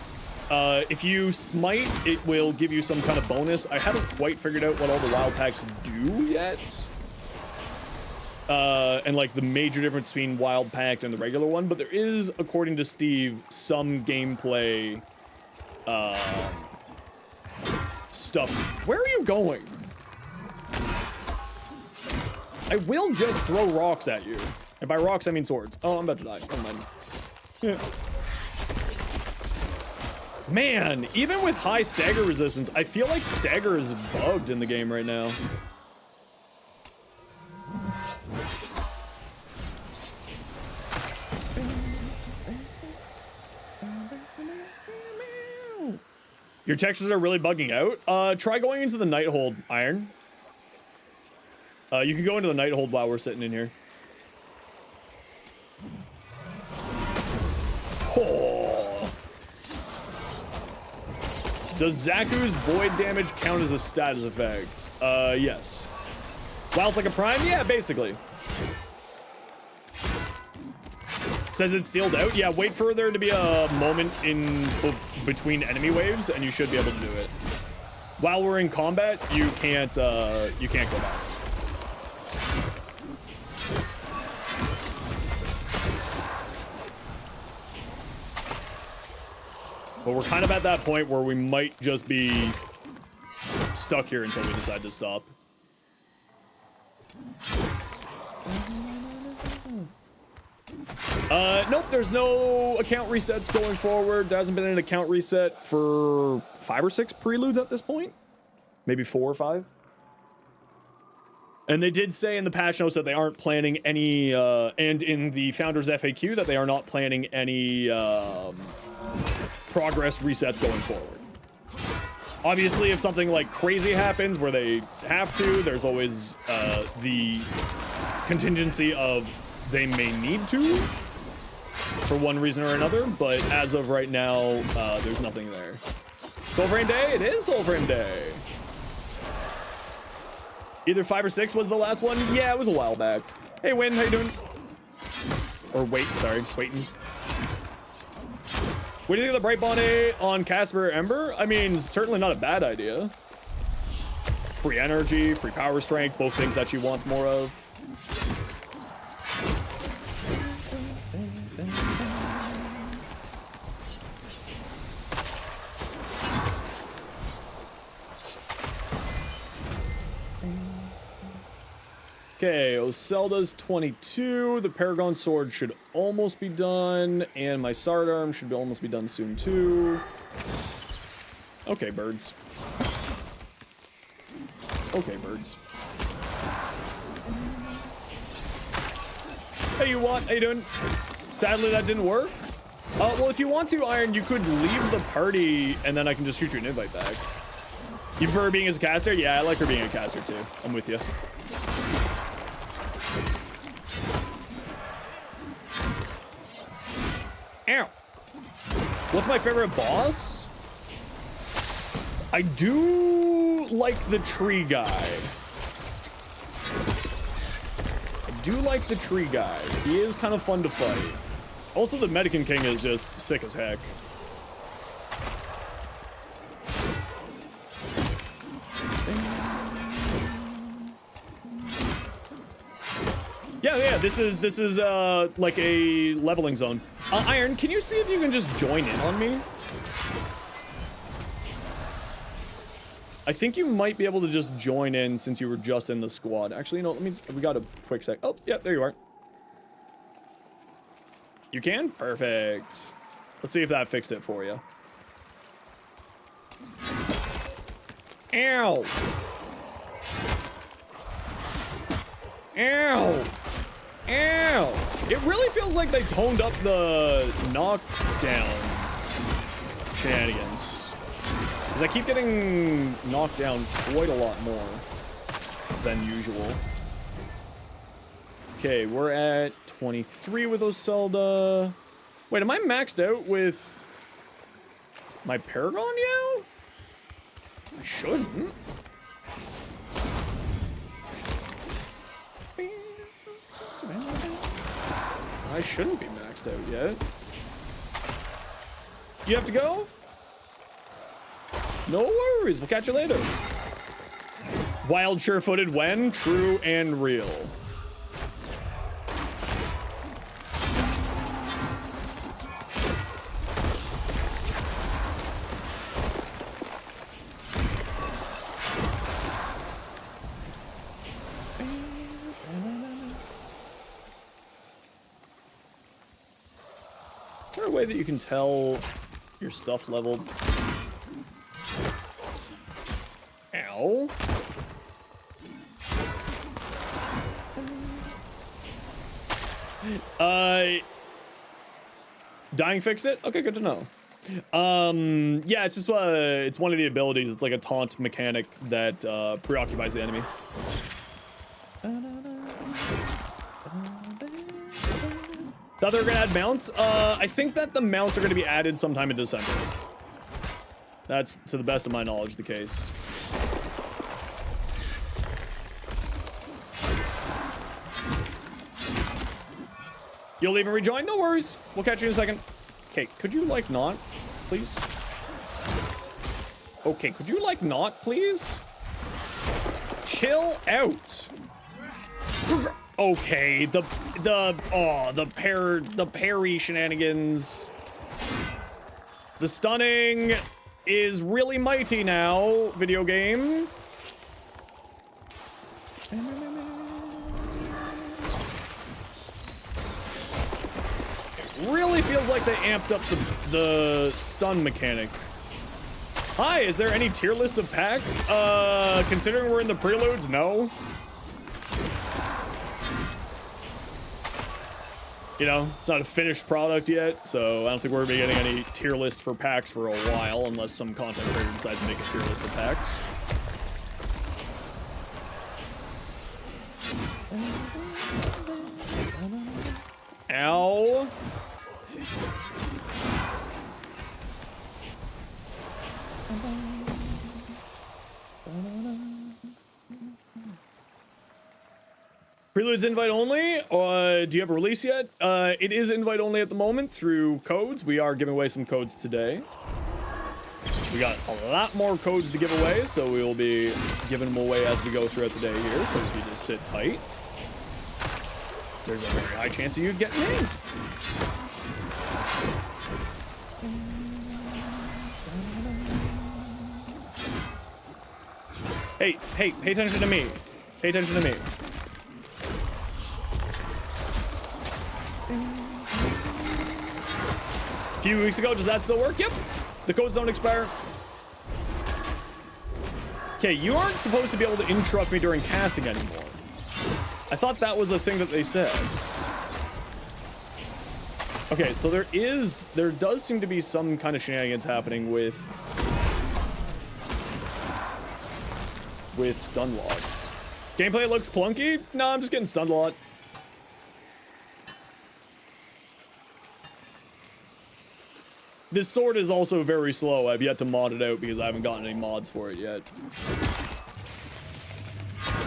If you smite, it will give you some kind of bonus. I haven't quite figured out what all the wild packs do yet. And like the major difference between wild pack and the regular one, but there is, according to Steve, some gameplay stuff. Where are you going? I will just throw rocks at you. And by rocks, I mean swords. Oh, I'm about to die. Never mind. Yeah. Man, even with high stagger resistance, I feel like stagger is bugged in the game right now. Your textures are really bugging out? Try going into the Nighthold, Iron. You can go into the Nighthold while we're sitting in here. Oh. Does Zaku's void damage count as a status effect? Yes. Wild like a prime? Yeah, basically. Says it's sealed out? Yeah, wait for there to be a moment in between enemy waves, and you should be able to do it. While we're in combat, you can't go back. But we're kind of at that point where we might just be stuck here until we decide to stop. Nope, there's no account resets going forward. There hasn't been an account reset for 5 or 6 preludes at this point. Maybe 4 or 5. And they did say in the patch notes that they aren't planning any, and in the founder's FAQ that they are not planning any, progress resets going forward. Obviously, if something like crazy happens where they have to, there's always the contingency of they may need to for one reason or another, but as of right now, there's nothing there. Soulframe Day? It is Soulframe Day. Either 5 or 6 was the last one? Yeah, it was a while back. Hey, Win, how you doing? Or wait, sorry, waiting. What do you think of the Bright Bonnet on Casper Ember? I mean, certainly not a bad idea. Free energy, free power strength, both things that she wants more of. Okay, Oselda's 22. The Paragon Sword should almost be done. And my Sardarm should almost be done soon, too. Okay, birds. Okay, birds. Hey, you what? How you doing? Sadly, that didn't work. Well, if you want to, Iron, you could leave the party, and then I can just shoot you an invite back. You prefer her being as a caster? Yeah, I like her being a caster, too. I'm with you. Ow. What's my favorite boss? I do like the tree guy. I do like the tree guy. He is kind of fun to fight. Also, the Medican King is just sick as heck. Yeah, this is like a leveling zone. Iron, can you see if you can just join in on me? I think you might be able to just join in since you were just in the squad. Actually, no, we got a quick sec. Oh, yeah, there you are. You can? Perfect. Let's see if that fixed it for you. Ow. Ow. Ow! It really feels like they toned up the knockdown shenanigans. Because I keep getting knocked down quite a lot more than usual. Okay, we're at 23 with Oselda. Wait, am I maxed out with my Paragon now? I shouldn't. I shouldn't be maxed out yet. You have to go? No worries, we'll catch you later. Wild, sure-footed when? True and real. Is there a way that you can tell your stuff leveled? Ow. Dying fixed it? Okay, good to know. Yeah, it's just it's one of the abilities. It's like a taunt mechanic that preoccupies the enemy. Thought they were gonna add mounts? I think that the mounts are gonna be added sometime in December. That's, to the best of my knowledge, the case. You'll leave and rejoin? No worries. We'll catch you in a second. Okay, could you, like, not, please? Okay, could you, like, not, please? Chill out. Okay, the parry shenanigans. The stunning is really mighty now, video game. It really feels like they amped up the stun mechanic. Hi, is there any tier list of packs? Considering we're in the Preludes, no. You know, it's not a finished product yet, so I don't think we're gonna be getting any tier list for packs for a while, unless some content creator decides to make a tier list of packs. Ow. Preludes invite only. Do you have a release yet? It is invite only at the moment through codes. We are giving away some codes today. We got a lot more codes to give away, so we will be giving them away as we go throughout the day here. So if you just sit tight, there's a very high chance of you getting in. Hey, pay attention to me. Pay attention to me. A few weeks ago, does that still work? Yep. The codes don't expire. Okay, you aren't supposed to be able to interrupt me during casting anymore. I thought that was a thing that they said. Okay, so there does seem to be some kind of shenanigans happening with stun logs. Gameplay looks clunky? No, I'm just getting stunned a lot. This sword is also very slow. I've yet to mod it out because I haven't gotten any mods for it yet.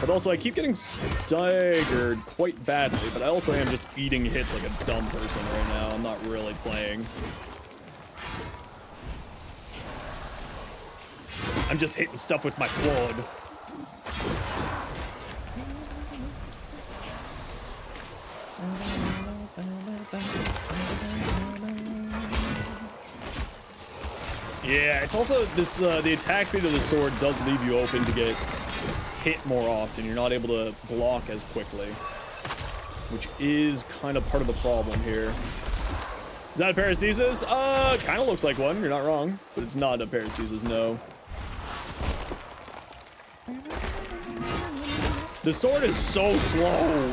But also, I keep getting staggered quite badly, but I also am just eating hits like a dumb person right now. I'm not really playing. I'm just hitting stuff with my sword. Yeah, it's also this, the attack speed of the sword does leave you open to get hit more often. You're not able to block as quickly, which is kind of part of the problem here. Is that a Paracesis? Kind of looks like one, you're not wrong, but it's not a Paracesis, no. The sword is so slow.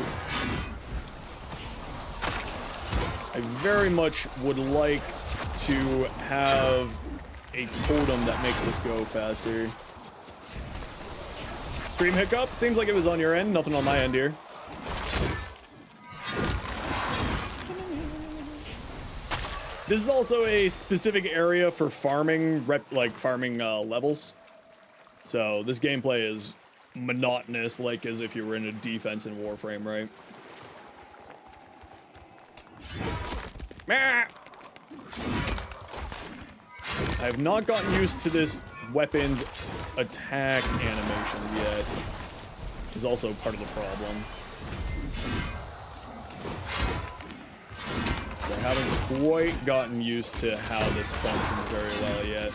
I very much would like to have a totem that makes this go faster. Stream hiccup? Seems like it was on your end, nothing on my end here. This is also a specific area for farming, levels. So this gameplay is monotonous, like as if you were in a defense in Warframe, right? I have not gotten used to this weapon's attack animations yet, which is also part of the problem. So I haven't quite gotten used to how this functions very well yet.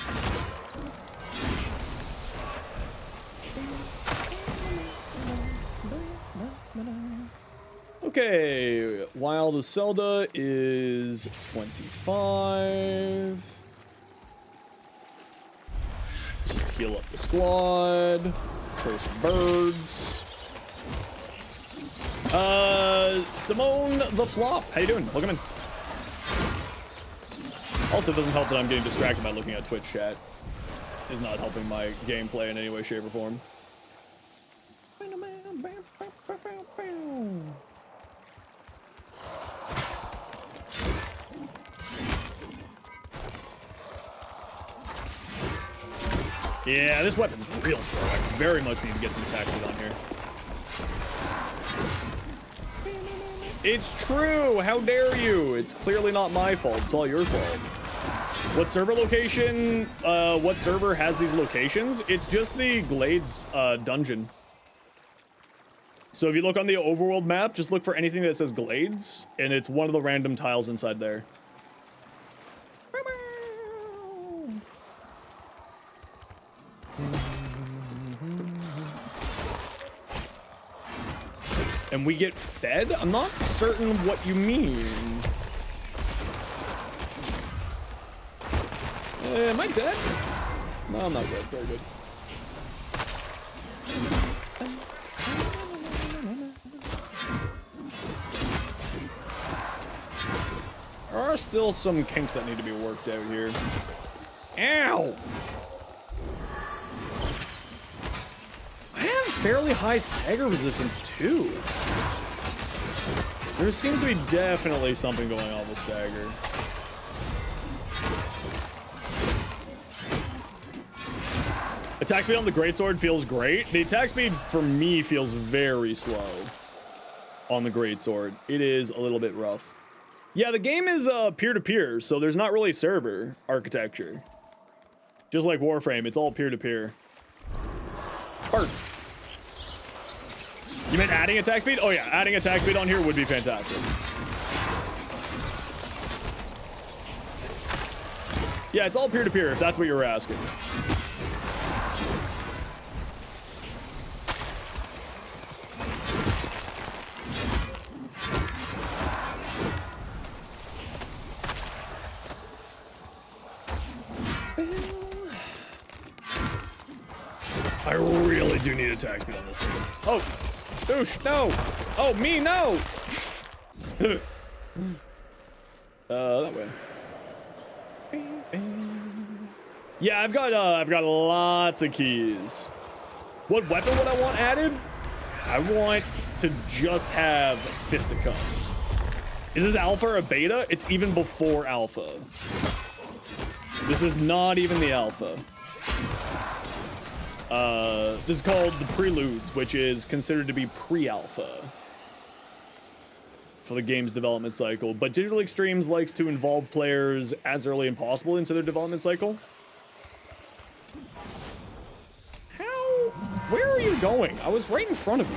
Okay, Wild of Zelda is 25. Just heal up the squad. Throw some birds. Simone the Flop. How you doing? Welcome in. Also, it doesn't help that I'm getting distracted by looking at Twitch chat. Is not helping my gameplay in any way, shape, or form. Yeah, this weapon's real slow. I very much need to get some attacks on here. It's true! How dare you! It's clearly not my fault. It's all your fault. What server location? What server has these locations? It's just the Glades dungeon. So if you look on the overworld map, just look for anything that says Glades, and it's one of the random tiles inside there. And we get fed? I'm not certain what you mean. Am I dead? No, I'm not dead. Very good. are still some kinks that need to be worked out here. Ow! I have fairly high stagger resistance too. There seems to be definitely something going on with stagger. Attack speed on the greatsword feels great. The attack speed for me feels very slow on the greatsword. It is a little bit rough. Yeah, the game is peer-to-peer, so there's not really server architecture. Just like Warframe, it's all peer-to-peer. Bart. You meant adding attack speed? Oh yeah, adding attack speed on here would be fantastic. Yeah, it's all peer-to-peer if that's what you were asking. I really do need attack speed on this thing. Oh, douche, no. Oh, me, no. That way. Yeah, I've got lots of keys. What weapon would I want added? I want to just have fisticuffs. Is this alpha or a beta? It's even before alpha. This is not even the alpha. This is called the Preludes, which is considered to be pre-alpha for the game's development cycle. But Digital Extremes likes to involve players as early as possible into their development cycle. How? Where are you going? I was right in front of you.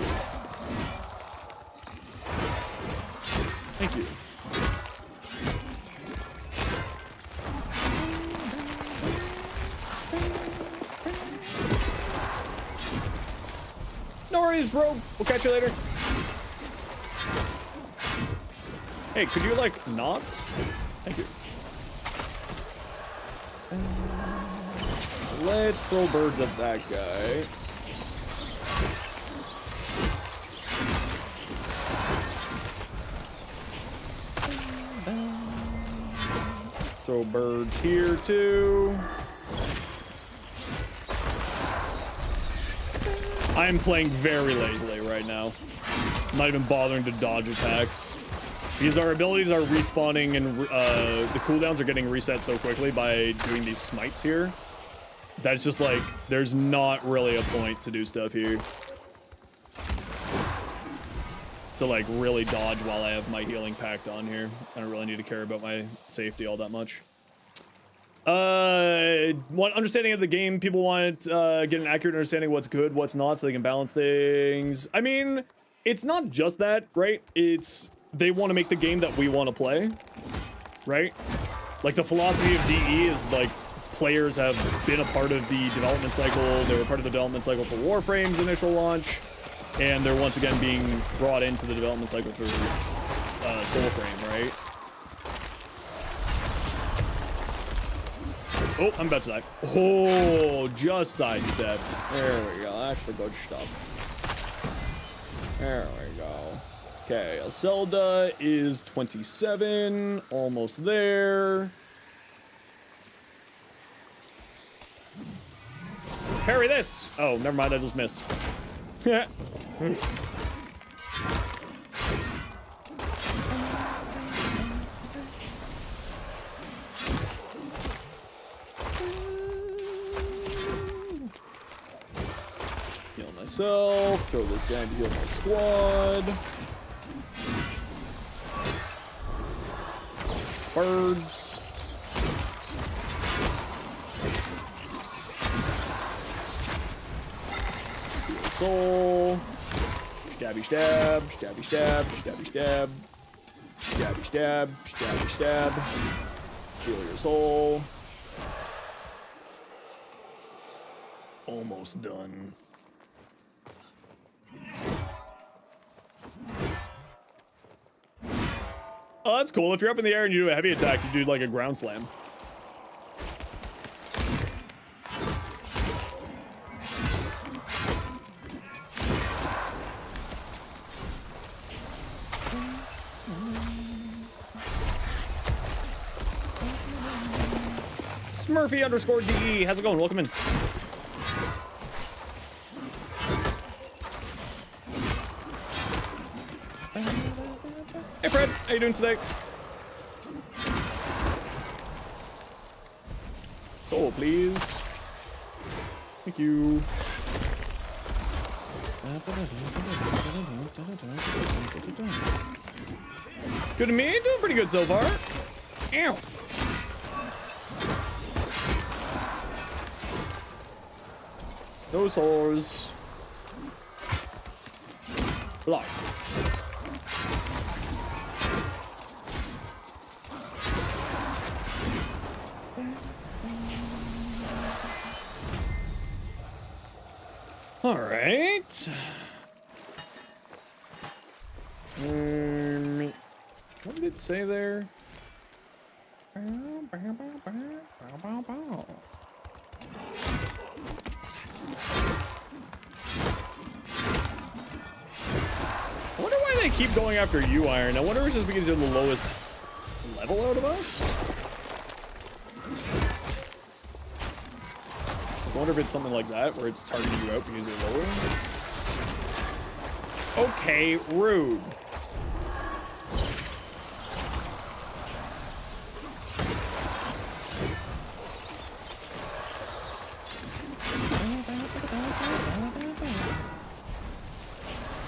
Thank you. No worries, Rogue. We'll catch you later. Hey, could you, like, not? Thank you. Let's throw birds at that guy. Let's throw birds here, too. I am playing very lazily right now. I'm not even bothering to dodge attacks. Because our abilities are respawning and the cooldowns are getting reset so quickly by doing these smites here. That's just like, there's not really a point to do stuff here. To like really dodge while I have my healing packed on here. I don't really need to care about my safety all that much. One understanding of the game, people want get an accurate understanding of what's good, what's not, so they can balance things. I mean, it's not just that, right? It's they want to make the game that we want to play, right? Like the philosophy of DE is like players have been a part of the development cycle. They were part of the development cycle for Warframe's initial launch, and they're once again being brought into the development cycle for Soulframe, right? Oh, I'm about to die. Oh, just sidestepped. There we go. That's the good stuff. There we go. Okay, Zelda is 27. Almost there. Parry this! Oh, never mind. I just missed. Myself, throw this down to heal my squad. Birds. Steal a soul. Stabby stab, stabby stab, stabby stab. Stabby stab, stabby stab. Steal your soul. Almost done. Oh, that's cool. If you're up in the air and you do a heavy attack, you do like a ground slam. Smurfy_DE. How's it going? Welcome in. Hey Fred, how you doing today? Soul, please. Thank you. Good to me. Doing pretty good so far. Ow. No souls. Block. All right. What did it say there? I wonder why they keep going after you, Iron. I wonder if it's just because you're the lowest level out of us? I wonder if it's something like that, where it's targeting you out because you're lower. Okay, rude.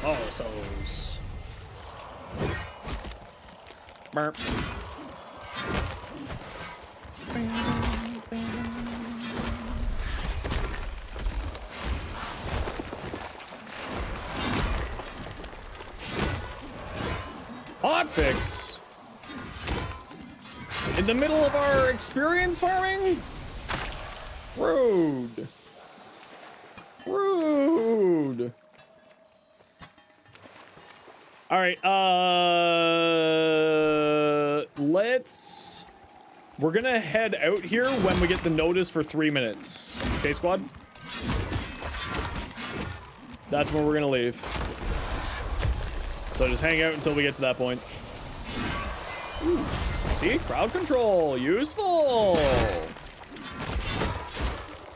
Oh, souls. Burp. Hotfix. In the middle of our experience farming? Rude. Rude. All right, we're gonna head out here when we get the notice for 3 minutes. Okay, squad? That's when we're gonna leave. So just hang out until we get to that point. Ooh, see? Crowd control. Useful.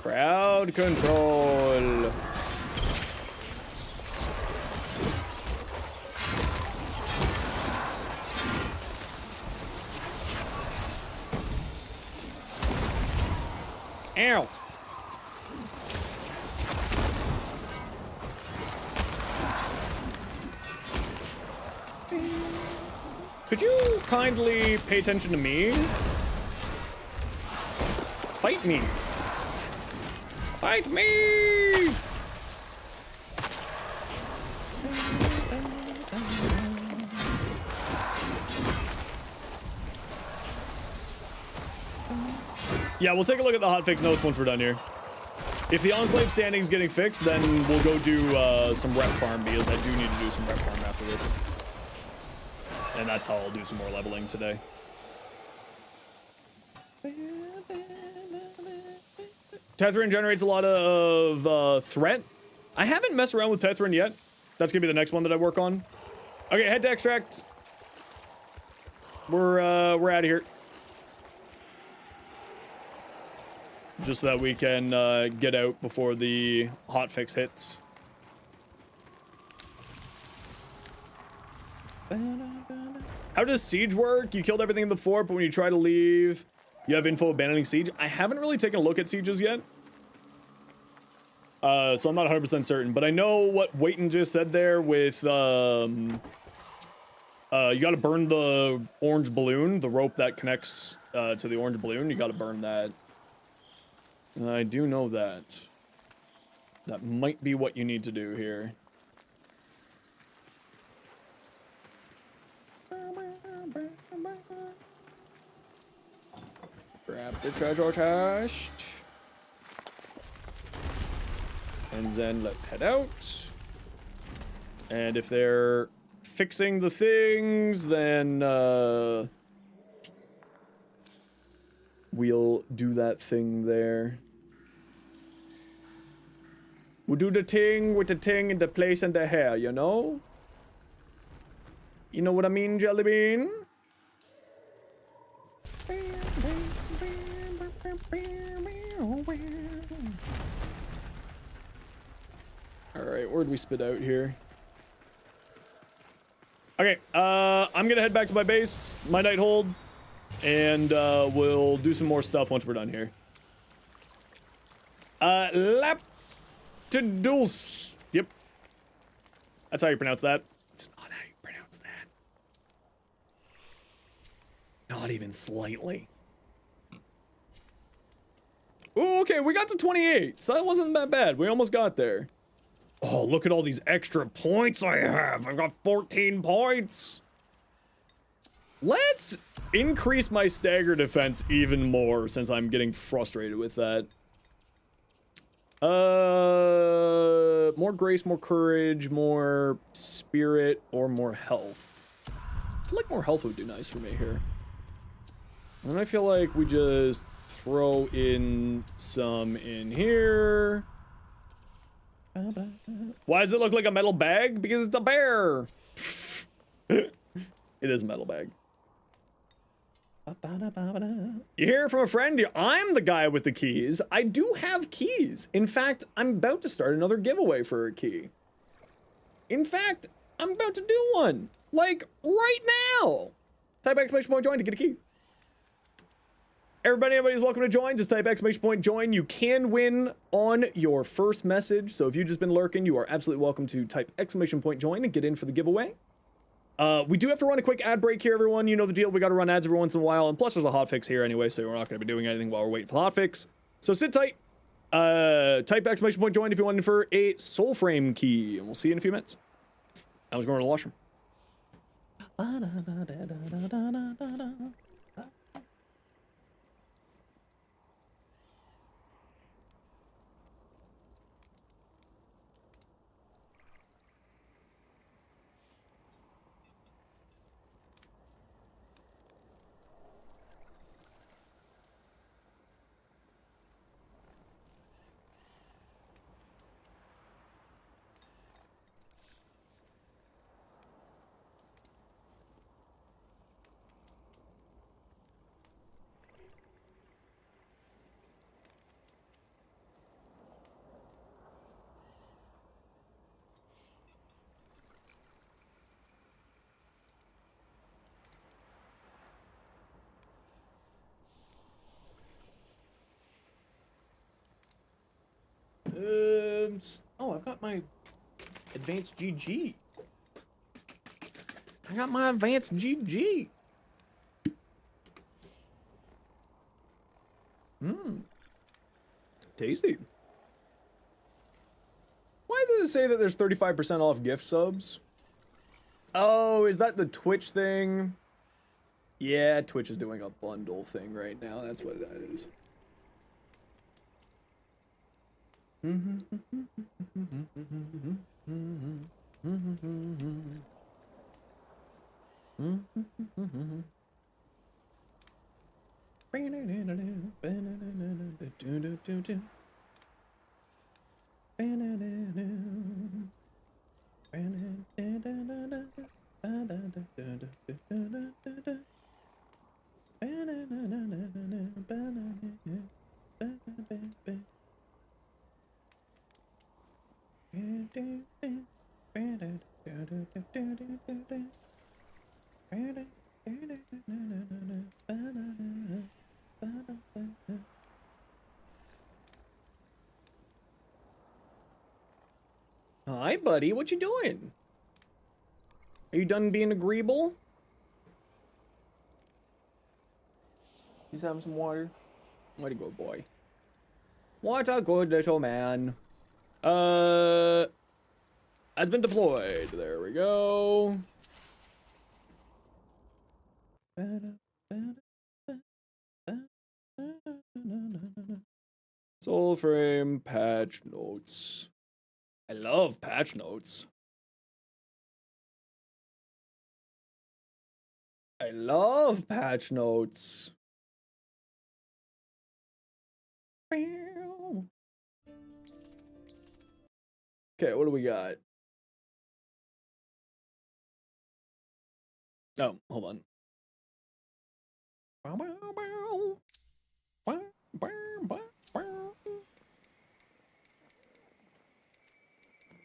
Crowd control. Ow. Could you kindly pay attention to me? Fight me. Fight me! Yeah, we'll take a look at the hotfix notes once we're done here. If the Enclave standing's getting fixed, then we'll go do some rep farm, because I do need to do some rep farm after this. And that's how I'll do some more leveling today. Tethrin generates a lot of threat. I haven't messed around with Tethrin yet. That's gonna be the next one that I work on. Okay, head to extract. We're out of here. Just so that we can get out before the hotfix hits. How does Siege work? You killed everything in the fort, but when you try to leave, you have info abandoning Siege. I haven't really taken a look at Sieges yet. So I'm not 100% certain, but I know what Waiton just said there with, you gotta burn the orange balloon, the rope that connects to the orange balloon. You gotta burn that. I do know that. That might be what you need to do here. Grab the treasure chest. And then let's head out. And if they're fixing the things, then we'll do that thing there. We'll do the thing with the thing and the place and the hair, you know? You know what I mean, Jellybean? Alright, where'd we spit out here? Okay, I'm gonna head back to my base, my night hold, and we'll do some more stuff once we're done here. Laptidulce. Yep. That's how you pronounce that. It's not how you pronounce that. Not even slightly. Ooh, okay, we got to 28, so that wasn't that bad. We almost got there. Oh, look at all these extra points I have. I've got 14 points. Let's increase my stagger defense even more since I'm getting frustrated with that. More grace, more courage, more spirit, or more health. I feel like more health would do nice for me here. And I feel like we just throw in some in here. Why does it look like a metal bag? Because it's a bear. It is a metal bag. You hear from a friend? I'm the guy with the keys. I do have keys. In fact, I'm about to start another giveaway for a key. In fact, I'm about to do one. Like, right now. Type exclamation point join to get a key. Everybody's welcome to join. Just type exclamation point join. You can win on your first message. So if you've just been lurking, you are absolutely welcome to type exclamation point join and get in for the giveaway. We do have to run a quick ad break here, everyone. You know the deal. We got to run ads every once in a while. And plus, there's a hotfix here anyway, so we're not going to be doing anything while we're waiting for the hotfix. So sit tight. Type exclamation point join if you want for a Soulframe key. And we'll see you in a few minutes. I was going to the washroom. Oh, I've got my advanced GG. I got my advanced GG. Tasty. Why does it say that there's 35% off gift subs? Oh, is that the Twitch thing? Yeah, Twitch is doing a bundle thing right now. That's what that is. Hi, buddy. What you doing? Are you done being agreeable? He's having some water. What a good boy. What a good little man. Has been deployed. There we go. Soulframe patch notes. I love patch notes. I love patch notes. Okay, what do we got? Oh, hold on.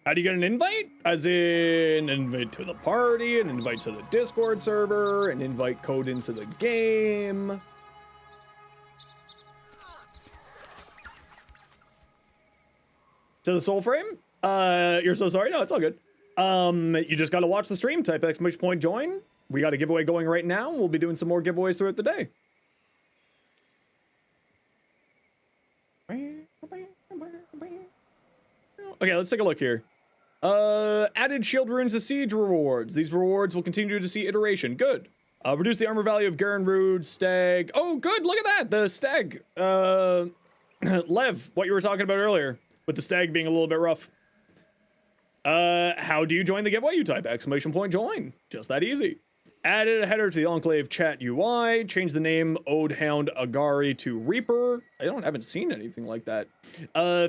How do you get an invite? As in, an invite to the party, an invite to the Discord server, an invite code into the game. To the soul frame? You're so sorry? No, it's all good. You just gotta watch the stream, type exclamation point join. We got a giveaway going right now. We'll be doing some more giveaways throughout the day. Okay, let's take a look here. Added shield runes to siege rewards. These rewards will continue to see iteration. Good. Reduce the armor value of Garen Rude, Stag. Oh, good. Look at that. The Stag. Lev, what you were talking about earlier with the Stag being a little bit rough. How do you join the giveaway? You type exclamation point join. Just that easy. Added a header to the Enclave chat UI. Change the name Ode Hound Agari to Reaper. Haven't seen anything like that.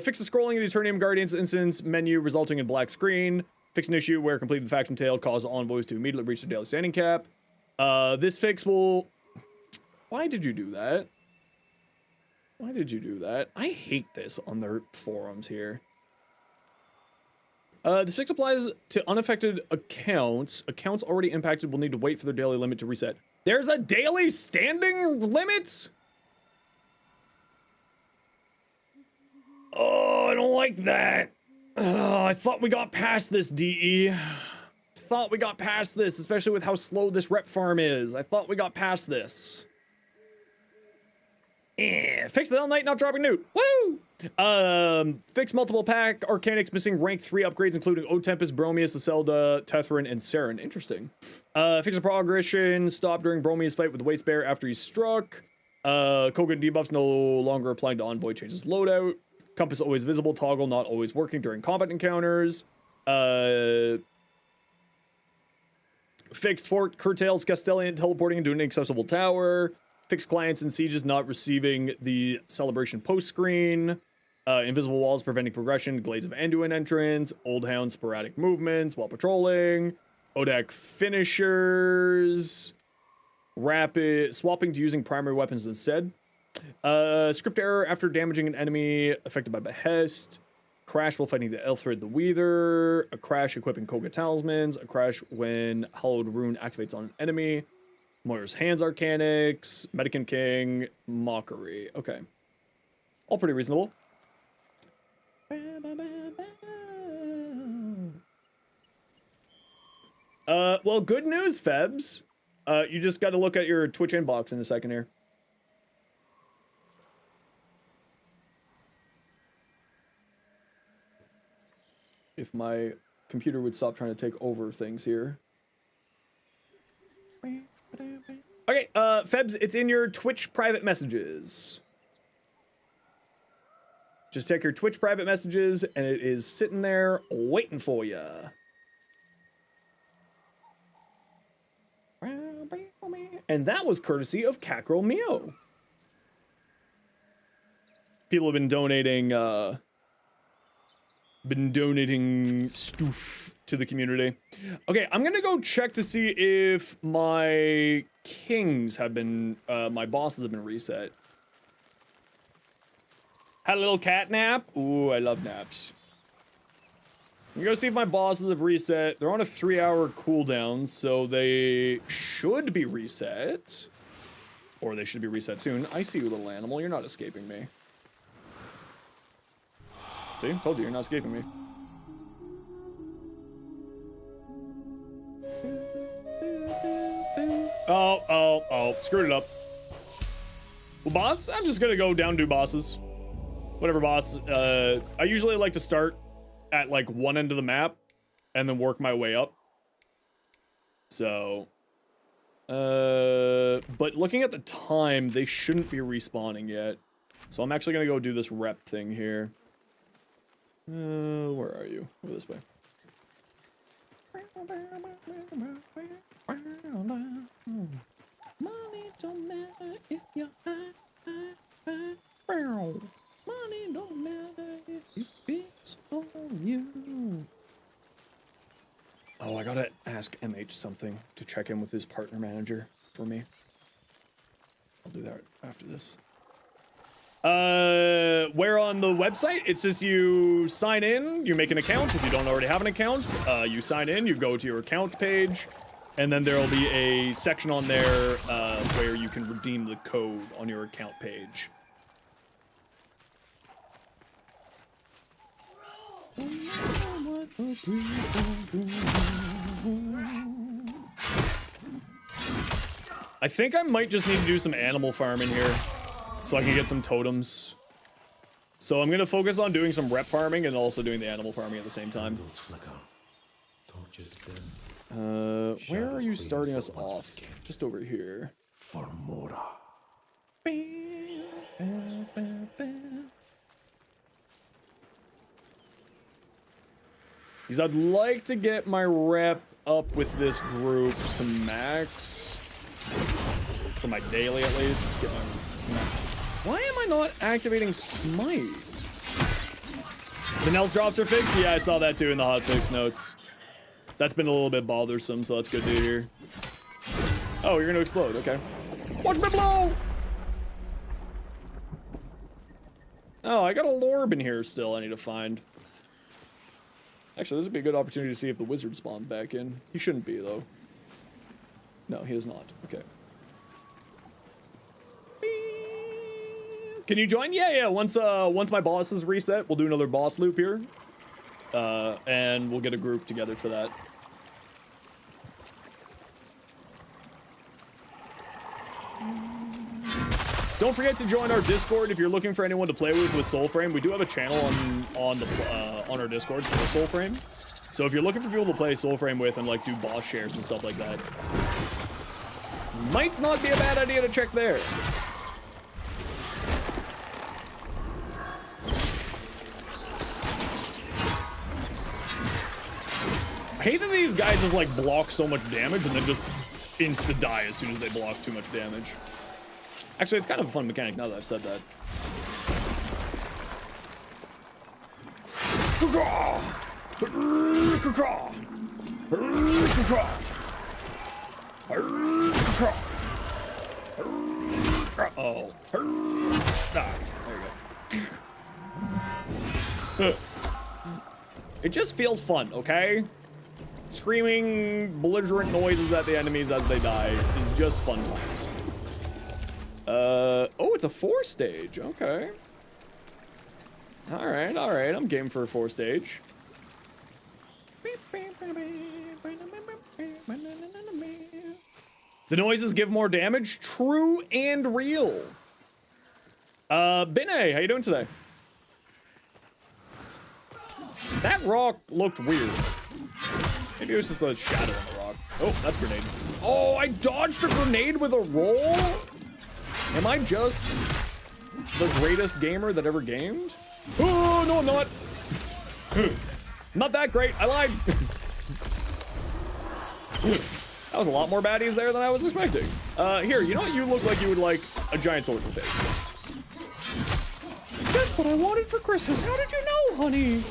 Fix the scrolling of the Eternium Guardians instance menu resulting in black screen. Fix an issue where completing the faction tail cause envoys to immediately reach their daily standing cap. This fix will... Why did you do that? Why did you do that? I hate this on their forums here. This fix applies to unaffected accounts. Accounts already impacted will need to wait for their daily limit to reset. There's a daily standing limit? Oh, I don't like that. Oh, I thought we got past this, DE. Thought we got past this, especially with how slow this rep farm is. I thought we got past this. Fix the Hell Knight not dropping Newt. Woo! Fix multiple pack Arcanics missing rank 3 upgrades, including O Tempest, Bromius, Iselda, Tetherin, and Saren. Interesting. Fix the progression. Stop during Bromius fight with the Waste Bear after he's struck. Kogan debuffs no longer applying to Envoy changes loadout. Compass always visible. Toggle not always working during combat encounters. Fixed fort curtails Castellian teleporting into an inaccessible tower. Fixed clients and sieges not receiving the celebration post screen. Invisible walls preventing progression. Glades of Anduin entrance. Old Hound sporadic movements while patrolling. Odak finishers. Rapid swapping to using primary weapons instead. Script error after damaging an enemy affected by behest. Crash while fighting the Elthrid the Weather. A crash equipping Koga talismans. A crash when Hallowed Rune activates on an enemy. Moira's Hands Arcanics, Medican King, Mockery. Okay. All pretty reasonable. Well, good news, Febs. You just got to look at your Twitch inbox in a second here. If my computer would stop trying to take over things here. Okay, Febs, it's in your Twitch private messages. Just check your Twitch private messages, and it is sitting there waiting for you. And that was courtesy of Cackrel Mio. People have been donating stuff to the community. Okay, I'm gonna go check to see if my kings have been, my bosses have been reset. Had a little cat nap. Ooh, I love naps. I'm gonna go see if my bosses have reset. They're on a 3-hour cooldown, so they should be reset. Or they should be reset soon. I see you, little animal. You're not escaping me. See? Told you, you're not escaping me. Oh. Screwed it up. Well, boss, I'm just gonna go down to bosses. Whatever, boss. I usually like to start at, like, one end of the map and then work my way up. So... but looking at the time, they shouldn't be respawning yet. So I'm actually gonna go do this rep thing here. Where are you? Over this way. Money don't matter if you're high. Money don't matter if it's on you. Oh, I gotta ask MH something to check in with his partner manager for me. I'll do that after this. Where on the website? It's just you sign in, you make an account. If you don't already have an account, you sign in, you go to your accounts page, and then there'll be a section on there where you can redeem the code on your account page. I think I might just need to do some animal farming here so I can get some totems. So I'm gonna focus on doing some rep farming and also doing the animal farming at the same time. Where are you starting us off? Just over here. Formora. Because I'd like to get my rep up with this group to max. For my daily at least. Why am I not activating Smite? The health drops are fixed? Yeah, I saw that too in the hotfix notes. That's been a little bit bothersome, so that's good to hear. Oh, you're gonna explode, okay. Watch me blow! Oh, I got a Lorb in here still I need to find. Actually, this would be a good opportunity to see if the wizard spawned back in. He shouldn't be, though. No, he is not. Okay. Can you join? Yeah. Once my boss is reset, we'll do another boss loop here. And we'll get a group together for that. Don't forget to join our Discord if you're looking for anyone to play with Soulframe. We do have a channel on our Discord for Soulframe. So if you're looking for people to play Soulframe with and like do boss shares and stuff like that, might not be a bad idea to check there. I hate that these guys just like block so much damage and then just insta die as soon as they block too much damage. Actually, it's kind of a fun mechanic now that I've said that. Oh. Ah, there you go. It just feels fun, okay? Screaming belligerent noises at the enemies as they die is just fun times. Oh, it's a 4-stage. Okay. All right. I'm game for a 4-stage. The noises give more damage. True and real. Bene, how you doing today? That rock looked weird. Maybe it was just a shadow on the rock. Oh, that's a grenade. Oh, I dodged a grenade with a roll? Am I just the greatest gamer that ever gamed? Oh, no, I'm not. Not that great. I lied. That was a lot more baddies there than I was expecting. Here, you know what? You look like you would like a giant sword in the face. That's what I wanted for Christmas. How did you know, honey?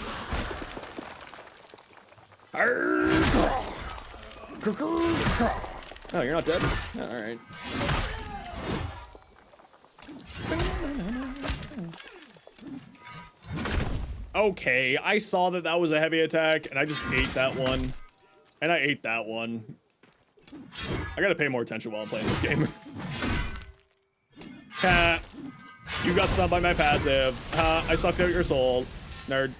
Oh, you're not dead? Oh, all right. Okay, I saw that was a heavy attack, and I just ate that one. And I ate that one. I gotta pay more attention while I'm playing this game. Ha! You got stunned by my passive. Ha! I sucked out your soul. Nerd.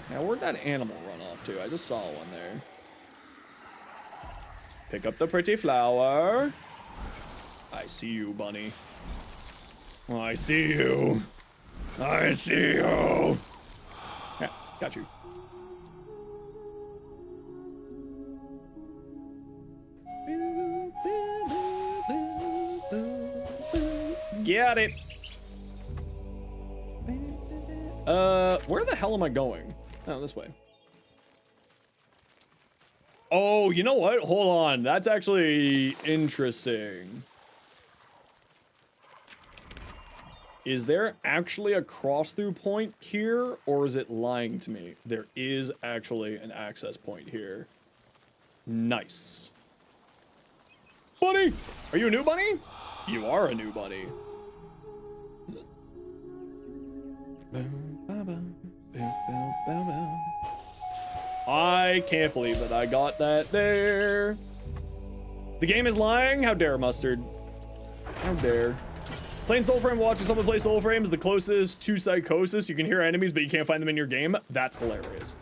Now, where'd that animal run off to? I just saw one there. Pick up the pretty flower. I see you, bunny. Oh, I see you. I see you. Yeah, got you. Got it. Where the hell am I going? Oh, this way. Oh, you know what? Hold on. That's actually interesting. Is there actually a cross-through point here, or is it lying to me? There is actually an access point here. Nice. Bunny! Are you a new bunny? You are a new bunny. I can't believe that I got that there. The game is lying? How dare, Mustard? How dare. Playing Soulframe, watching someone play Soulframe is the closest to Psychosis. You can hear enemies, but you can't find them in your game. That's hilarious.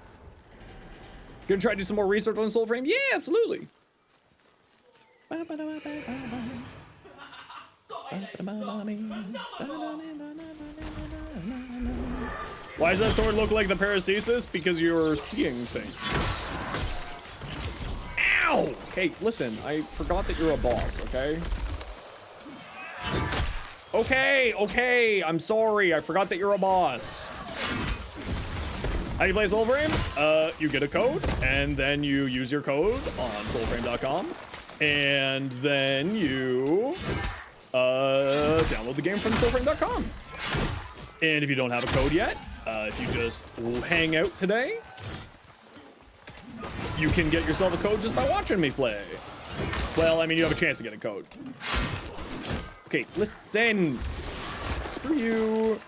Gonna try to do some more research on Soulframe? Yeah, absolutely. Why does that sword look like the Paracesis? Because you're seeing things. Ow! Okay, listen, I forgot that you're a boss, okay? Okay, I'm sorry. I forgot that you're a boss. How do you play Soulframe? You get a code, and then you use your code on soulframe.com, and then you download the game from soulframe.com. And if you don't have a code yet, if you just hang out today, you can get yourself a code just by watching me play. Well, I mean, you have a chance to get a code. Okay, listen. Screw you.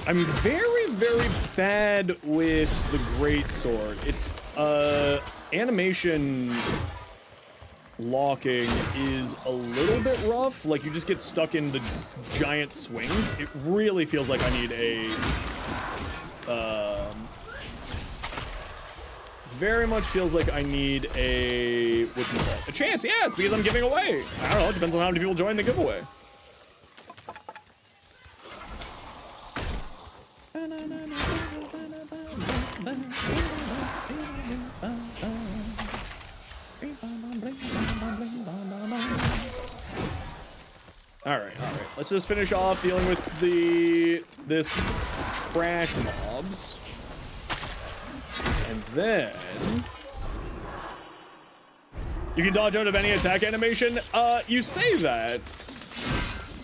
I'm very, very bad with the greatsword. It's animation locking is a little bit rough. Like, you just get stuck in the giant swings. It really feels like I need a very much feels like I need a a chance. Yeah, it's because I'm giving away. I don't know, it depends on how many people join the giveaway. All right. Let's just finish off dealing with this trash mobs. And then you can dodge out of any attack animation. You say that,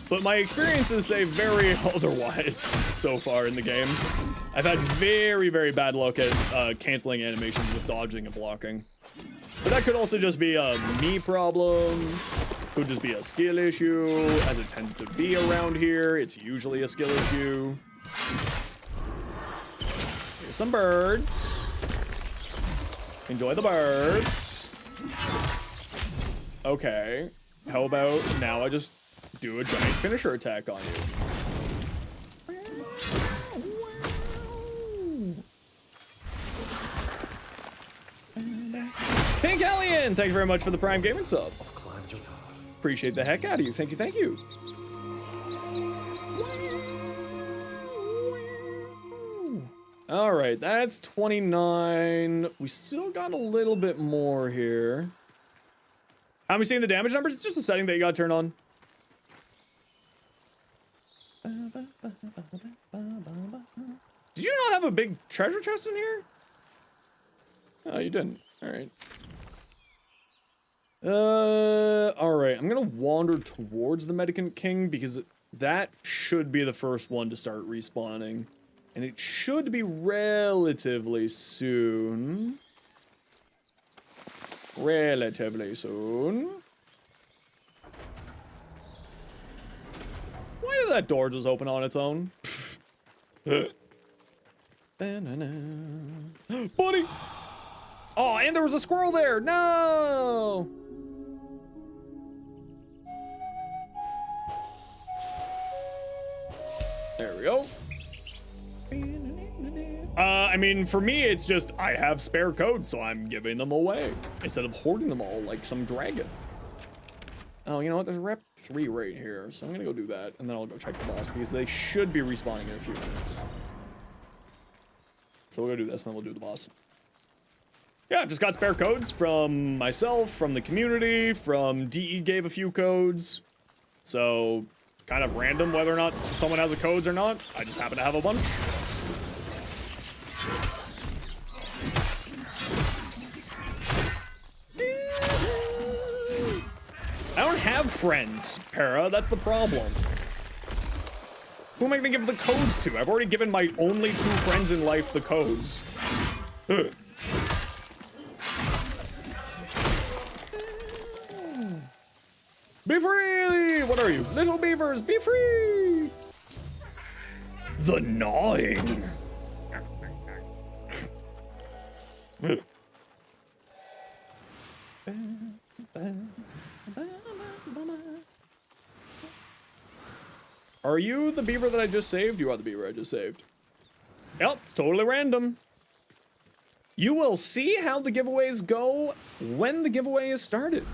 but my experiences say very otherwise so far in the game. I've had very, very bad luck at canceling animations with dodging and blocking. But that could also just be a me problem. Could just be a skill issue, as it tends to be around here. It's usually a skill issue. Here's some birds. Enjoy the birds. Okay. How about now I just do a giant finisher attack on you. Pink Alien, thank you very much for the Prime Gaming sub. Appreciate the heck out of you. Thank you. All right, that's 29. We still got a little bit more here. How am I seeing the damage numbers? It's just a setting that you got to turn on. Did you not have a big treasure chest in here? Oh, you didn't. All right. All right. I'm gonna wander towards the Medicant King because that should be the first one to start respawning, and it should be relatively soon. Why did that door just open on its own? Buddy! Oh, and there was a squirrel there! No! There we go. I mean, for me, it's just, I have spare codes, so I'm giving them away instead of hoarding them all like some dragon. Oh, you know what? There's rep 3 right here, so I'm gonna go do that, and then I'll go check the boss, because they should be respawning in a few minutes. So we'll go do this, and then we'll do the boss. Yeah, I've just got spare codes from myself, from the community, from DE gave a few codes. So, it's kind of random whether or not someone has a codes or not. I just happen to have a bunch. I don't have friends, Para. That's the problem. Who am I gonna give the codes to? I've already given my only 2 friends in life the codes. Be free! What are you? Little beavers, be free! The gnawing. Are you the beaver that I just saved? You are the beaver I just saved. Yep, it's totally random. You will see how the giveaways go when the giveaway is started.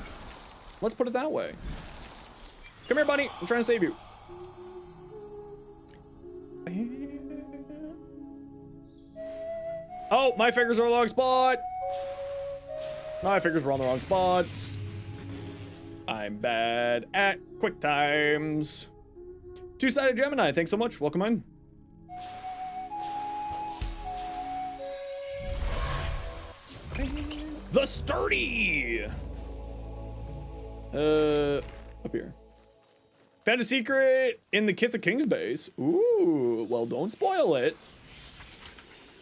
Let's put it that way. Come here, bunny. I'm trying to save you. Oh, my fingers are on the wrong spot. My fingers were on the wrong spots. I'm bad at quick times. Two-sided Gemini, thanks so much. Welcome in. The Sturdy. Up here. Found a secret in the Kith of King's base. Ooh, well, don't spoil it.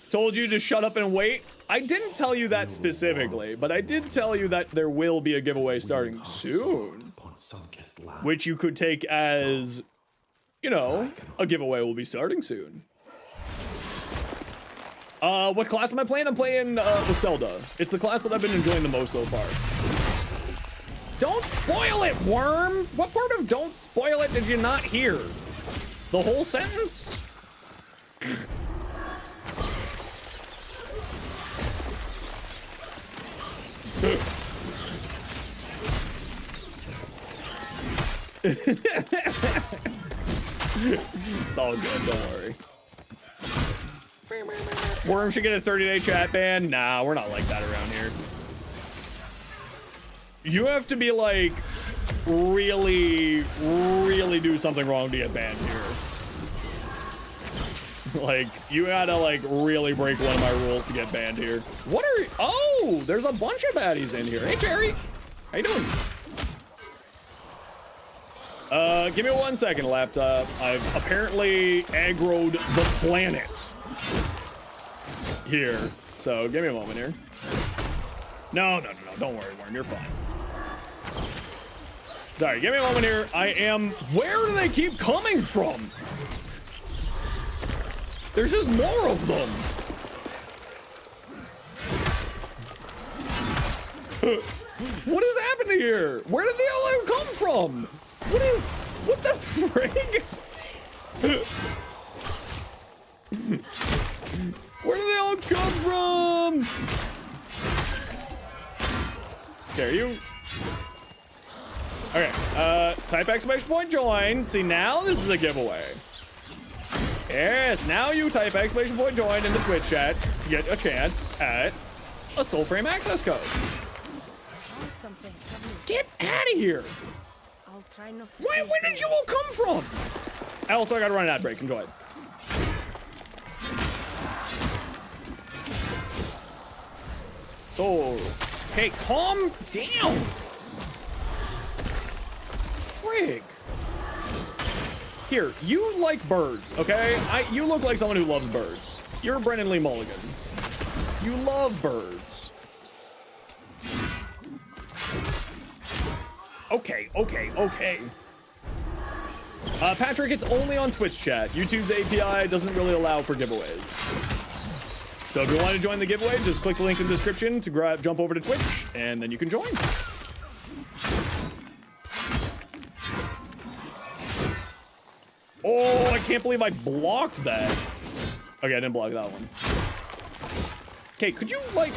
Told you to shut up and wait. I didn't tell you that specifically, but I did tell you that there will be a giveaway starting soon, which you could take as, you know, a giveaway will be starting soon. What class am I playing? I'm playing the Zelda. It's the class that I've been enjoying the most so far. Don't spoil it, worm! What part of don't spoil it did you not hear? The whole sentence? It's all good, don't worry. Worm should get a 30-day chat ban. Nah, we're not like that around here. You have to be like really do something wrong to get banned here. Like, you gotta like really break one of my rules to get banned here. What are, oh, there's a bunch of baddies in here. Hey, Jerry, how you doing? Give me 1 second, laptop. I've apparently aggroed the planet here. So give me a moment here. No, don't worry, Worm, you're fine. Sorry, give me a moment here. I am, where do they keep coming from? There's just more of them. What has happened here? Where did they all come from? What the frig? Where do they all come from? Dare you? Okay, type exclamation point join. See, now this is a giveaway. Yes, now you type exclamation point join in the Twitch chat to get a chance at a Soulframe access code. Get out of here! I'll try not to. Where did you all come from? I also gotta run an ad break. Enjoy. So, hey, calm down. Frig. Here, you like birds, okay? You look like someone who loves birds. You're Brennan Lee Mulligan. You love birds. Okay. Patrick, it's only on Twitch chat. YouTube's API doesn't really allow for giveaways. So if you want to join the giveaway, just click the link in the description to jump over to Twitch, and then you can join. Oh, I can't believe I blocked that. Okay, I didn't block that one. Okay, could you, like,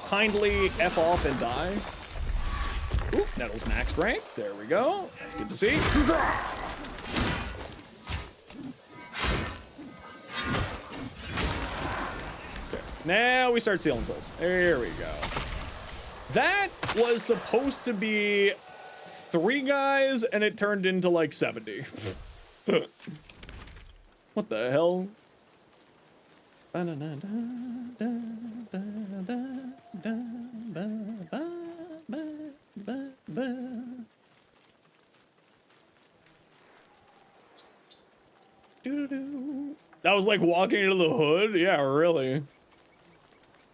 kindly F off and die? Ooh, Nettles max rank. There we go. That's good to see. Okay, now we start sealing souls. There we go. That was supposed to be 3 guys, and it turned into, like, 70. What the hell? That was like walking into the hood? Yeah, really.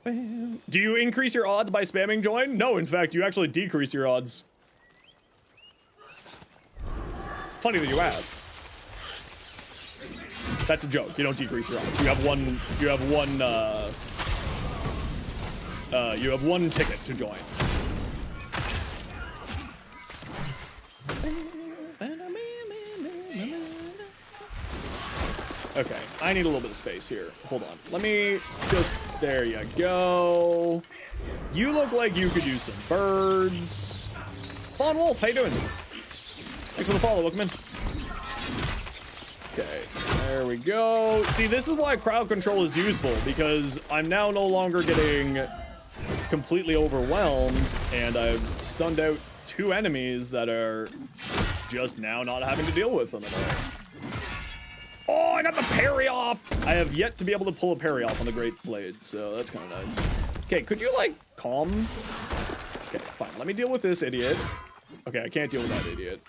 Do you increase your odds by spamming join? No, in fact, you actually decrease your odds. Funny that you ask. That's a joke. You don't decrease your odds. You have one ticket to join. Okay, I need a little bit of space here. Hold on. Let me just... There you go. You look like you could use some birds. Fawn Wolf, how you doing? Thanks for the follow, Lookman. Okay, there we go. See, this is why crowd control is useful, because I'm now no longer getting completely overwhelmed, and I've stunned out 2 enemies that are just now not having to deal with them at all. Oh, I got the parry off! I have yet to be able to pull a parry off on the Great Blade, so that's kind of nice. Okay, could you, like, calm? Okay, fine. Let me deal with this idiot. Okay, I can't deal with that idiot.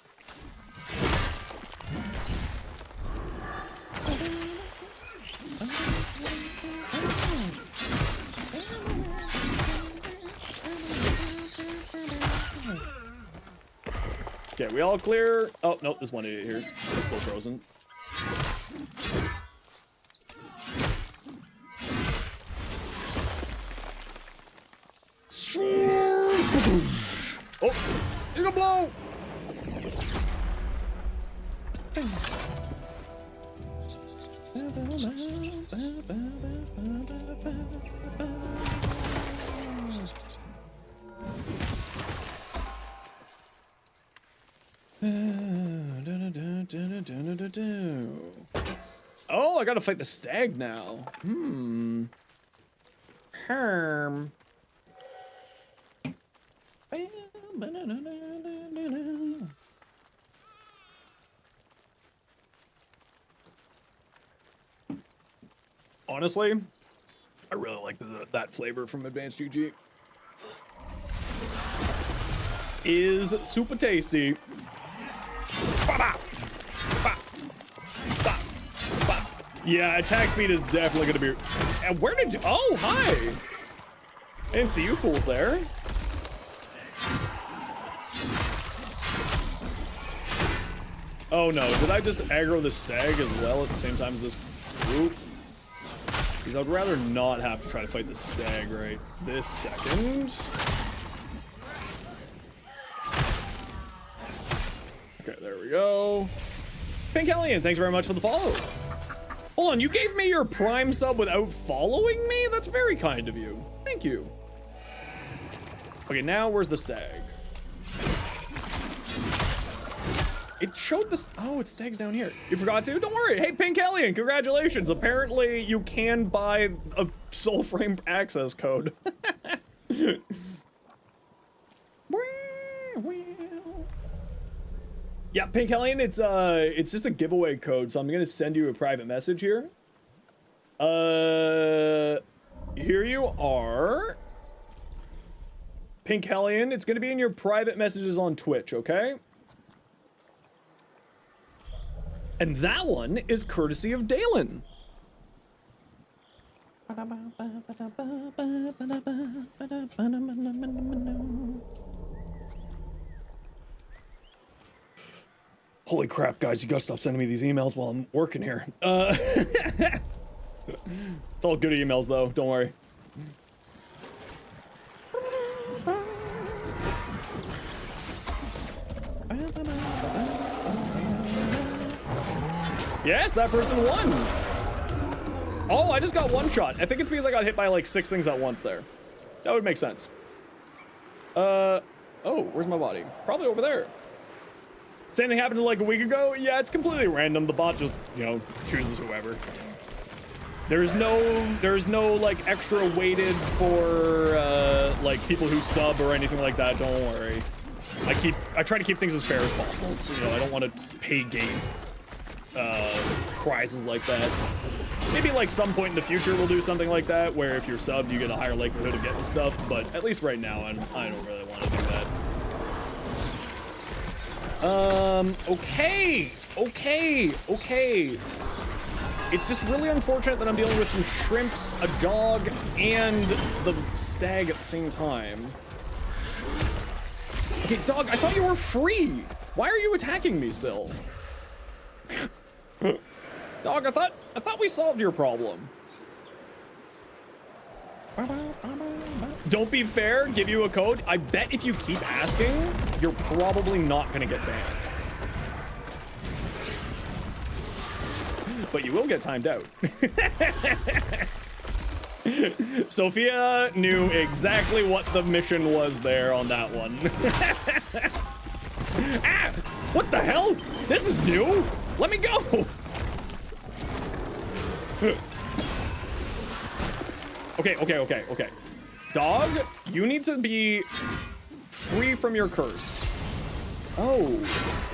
Okay, we all clear? Oh, no, there's one idiot here. He's still frozen. Oh, he's gonna blow! Oh, I gotta fight the stag now. Herm. Honestly, I really like that flavor from Advanced GG. Is super tasty. Ba-ba! Ba! Ba! Ba! Yeah, attack speed is definitely gonna be. And where did you? Oh, hi! I didn't see you fools there. Oh no, did I just aggro the stag as well at the same time as this group? Because I'd rather not have to try to fight the stag right this second. Okay, there we go. Pink Alien, thanks very much for the follow. Hold on, you gave me your Prime sub without following me? That's very kind of you. Thank you. Okay, now where's the stag? It showed this. Oh, it's stag down here. You forgot to? Don't worry. Hey, Pink Alien, congratulations. Apparently, you can buy a Soulframe access code. Yeah, Pink Alien, it's just a giveaway code, so I'm gonna send you a private message here. Here you are. Pink Hellion, it's gonna be in your private messages on Twitch, okay? And that one is courtesy of Dalen. Holy crap, guys, you gotta stop sending me these emails while I'm working here. It's all good emails, though, don't worry. Yes, that person won. Oh, I just got one shot. I think it's because I got hit by like 6 things at once there. That would make sense. Oh, where's my body? Probably over there. Same thing happened like a week ago. Yeah, it's completely random. The bot just, you know, chooses whoever. There's no like extra weighted for like people who sub or anything like that. Don't worry. I try to keep things as fair as possible. So, you know, I don't want to pay gate prizes like that. Maybe like some point in the future we'll do something like that, where if you're subbed you get a higher likelihood of getting stuff, but at least right now I don't really want to do that. Okay. It's just really unfortunate that I'm dealing with some shrimps, a dog, and the stag at the same time. Okay, dog, I thought you were free. Why are you attacking me still? Dog, I thought we solved your problem. Don't be fair, give you a code. I bet if you keep asking, you're probably not gonna get banned. But you will get timed out. Sophia knew exactly what the mission was there on that one. Ah! What the hell? This is new. Let me go. Okay. Dog, you need to be free from your curse. Oh,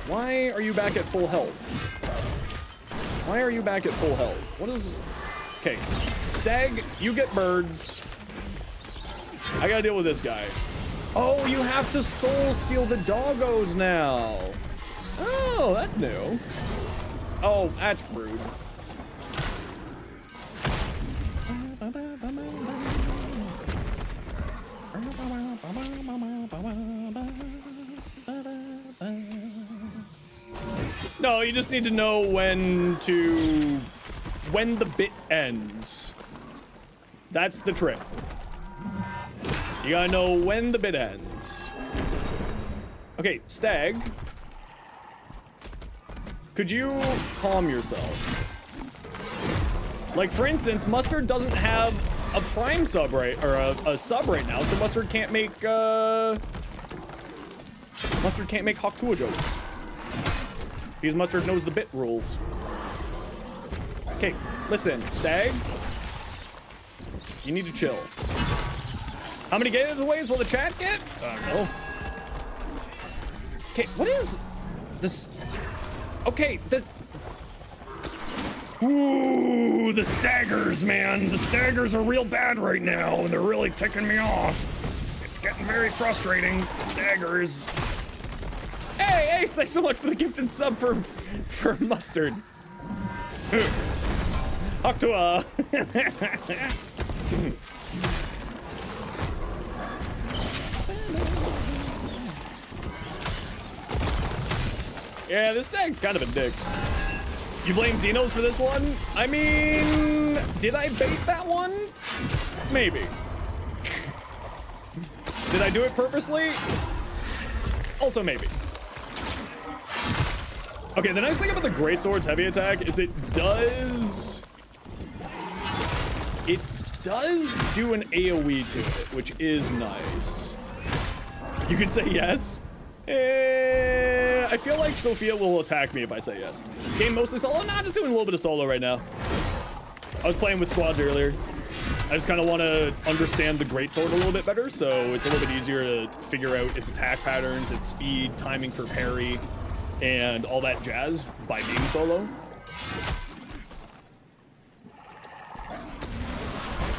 why are you back at full health? Why are you back at full health? What is... Okay, Stag, you get birds. I gotta deal with this guy. Oh, you have to soul steal the doggos now. Oh, that's new. Oh, that's rude. No, you just need to know when the bit ends. That's the trick. You gotta know when the bit ends. Okay, Stag. Could you calm yourself? Like, for instance, Mustard doesn't have a prime sub right, or a sub right now, so Mustard can't make Hawktua jokes. Because Mustard knows the bit rules. Okay, listen, Stag. You need to chill. How many giveaways will the chat get? I don't know. Okay, what is this? Okay, this. Ooh, the staggers, man. The staggers are real bad right now, and they're really ticking me off. It's getting very frustrating. Staggers. Hey, Ace, thanks so much for the gift and sub for Mustard. Hawktua. Yeah, this Stag's kind of a dick. You blame Zenos for this one? I mean, did I bait that one? Maybe. Did I do it purposely? Also maybe. Okay, the nice thing about the Greatsword's heavy attack is it does do an AoE to it, which is nice. You could say yes. I feel like Sophia will attack me if I say yes. Game mostly solo? Nah, just doing a little bit of solo right now. I was playing with squads earlier. I just kind of want to understand the Greatsword a little bit better, so it's a little bit easier to figure out its attack patterns, its speed, timing for parry, and all that jazz by being solo.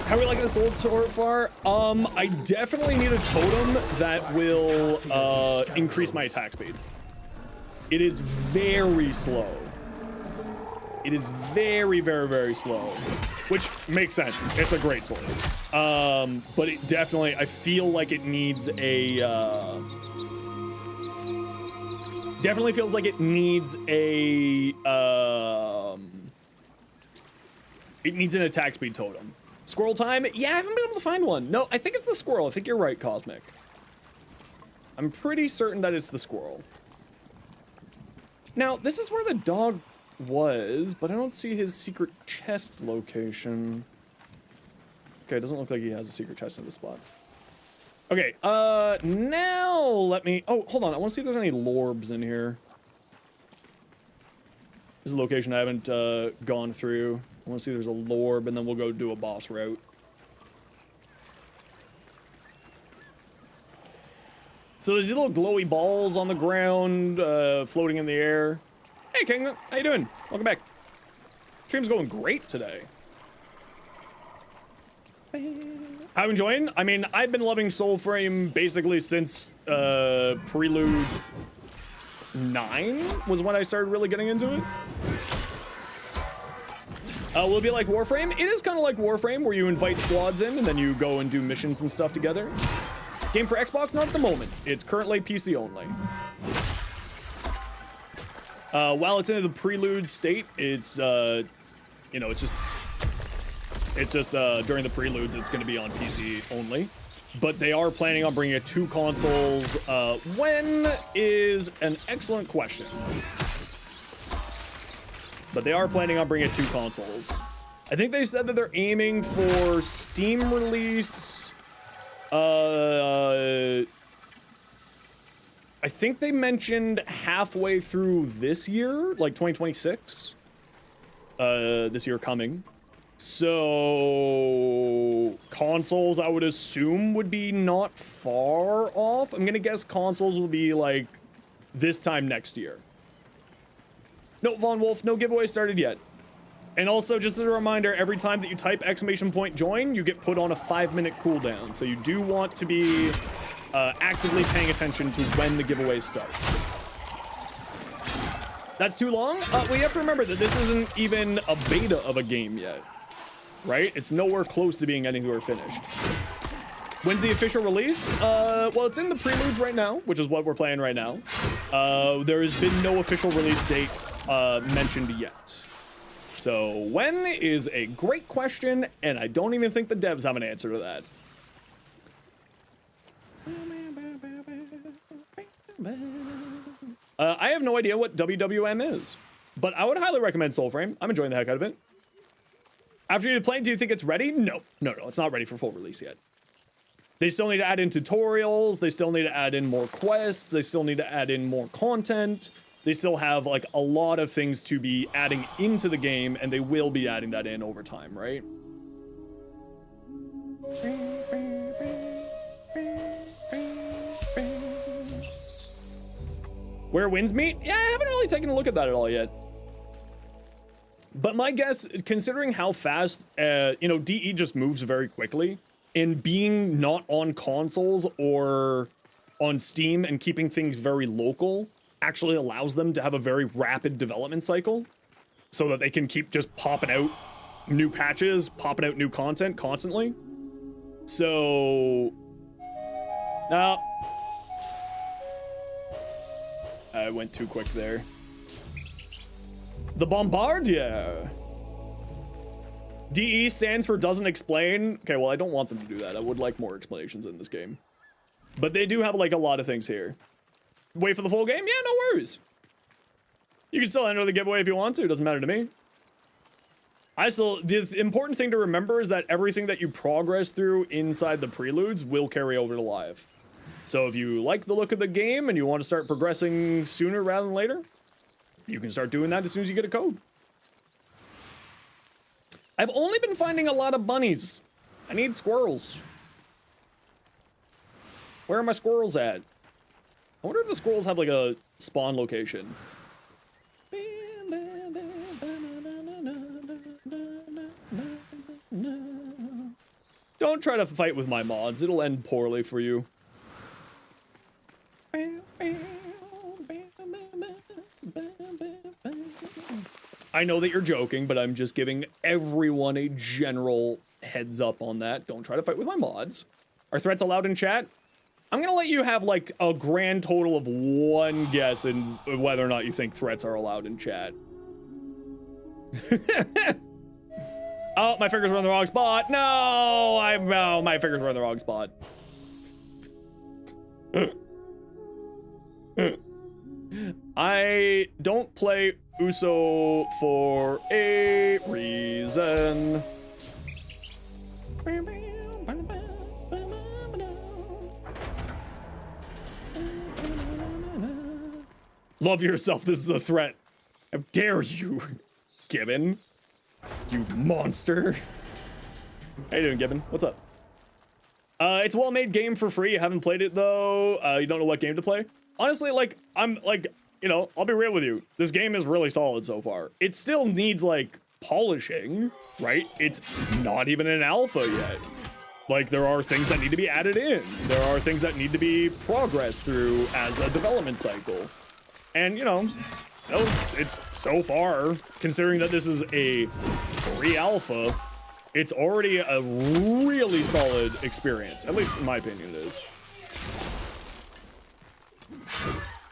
How are we liking this old so far? I definitely need a totem that will increase my attack speed. It is very slow. It is very, very, very slow, which makes sense. It's a great sword. But it definitely, I feel like it needs a, definitely feels like it needs a, it needs an attack speed totem. Squirrel time? Yeah, I haven't been able to find one. No, I think it's the squirrel. I think you're right, Cosmic. I'm pretty certain that it's the squirrel. Now, this is where the dog was, but I don't see his secret chest location. Okay, it doesn't look like he has a secret chest in this spot. Okay, now let me... Oh, hold on. I want to see if there's any lorbs in here. This is a location I haven't gone through. I want to see if there's a lorb, and then we'll go do a boss route. So there's these little glowy balls on the ground, floating in the air. Hey, King, how you doing? Welcome back. Stream's going great today. How you enjoying? I mean, I've been loving Soulframe basically since Preludes 9 was when I started really getting into it. Will it be like Warframe? It is kind of like Warframe, where you invite squads in and then you go and do missions and stuff together. Game for Xbox? Not at the moment. It's currently PC only. While it's in the Preludes state, it's, you know, it's just during the Preludes, it's going to be on PC only. But they are planning on bringing it to consoles. When is an excellent question. But they are planning on bringing it to consoles. I think they said that they're aiming for Steam release. I think they mentioned halfway through this year, like 2026. This year coming. So consoles, I would assume, would be not far off. I'm gonna guess consoles will be like this time next year. No, Von Wolf, no giveaway started yet. And also, just as a reminder, every time that you type !join, you get put on a 5-minute cooldown. So you do want to be actively paying attention to when the giveaways start. That's too long? We have to remember that this isn't even a beta of a game yet. Right? It's nowhere close to being anywhere finished. When's the official release? Well, it's in the Preludes right now, which is what we're playing right now. There has been no official release date mentioned yet. So when is a great question, and I don't even think the devs have an answer to that. I have no idea what WWM is, but I would highly recommend Soulframe. I'm enjoying the heck out of it. After you're playing, do you think it's ready? No, it's not ready for full release yet. They still need to add in tutorials. They still need to add in more quests. They still need to add in more content. They still have like a lot of things to be adding into the game, and they will be adding that in over time, right? Where wins meet? Yeah, I haven't really taken a look at that at all yet. But my guess, considering how fast, you know, DE just moves very quickly, and being not on consoles or on Steam and keeping things very local actually allows them to have a very rapid development cycle so that they can keep just popping out new patches, popping out new content constantly. So, I went too quick there. The Bombardier. DE stands for doesn't explain. Okay, well, I don't want them to do that. I would like more explanations in this game. But they do have, like, a lot of things here. Wait for the full game? Yeah, no worries. You can still enter the giveaway if you want to. It doesn't matter to me. The important thing to remember is that everything that you progress through inside the Preludes will carry over to live. So if you like the look of the game and you want to start progressing sooner rather than later, you can start doing that as soon as you get a code. I've only been finding a lot of bunnies. I need squirrels. Where are my squirrels at? I wonder if the squirrels have like a spawn location. Don't try to fight with my mods. It'll end poorly for you. I know that you're joking, but I'm just giving everyone a general heads up on that. Don't try to fight with my mods. Are threats allowed in chat? I'm gonna let you have like a grand total of one guess in whether or not you think threats are allowed in chat. Oh, my fingers were in the wrong spot. No, my fingers were in the wrong spot. I don't play Uso for a reason. Love yourself, this is a threat. How dare you, Gibbon? You monster. How you doing, Gibbon? What's up? It's a well-made game for free. You haven't played it, though. You don't know what game to play. Honestly, like, I'm, like, you know, I'll be real with you. This game is really solid so far. It still needs, like, polishing, right? It's not even an alpha yet. Like, there are things that need to be added in. There are things that need to be progressed through as a development cycle. And, you know, it's so far, considering that this is a free alpha, it's already a really solid experience. At least in my opinion it is.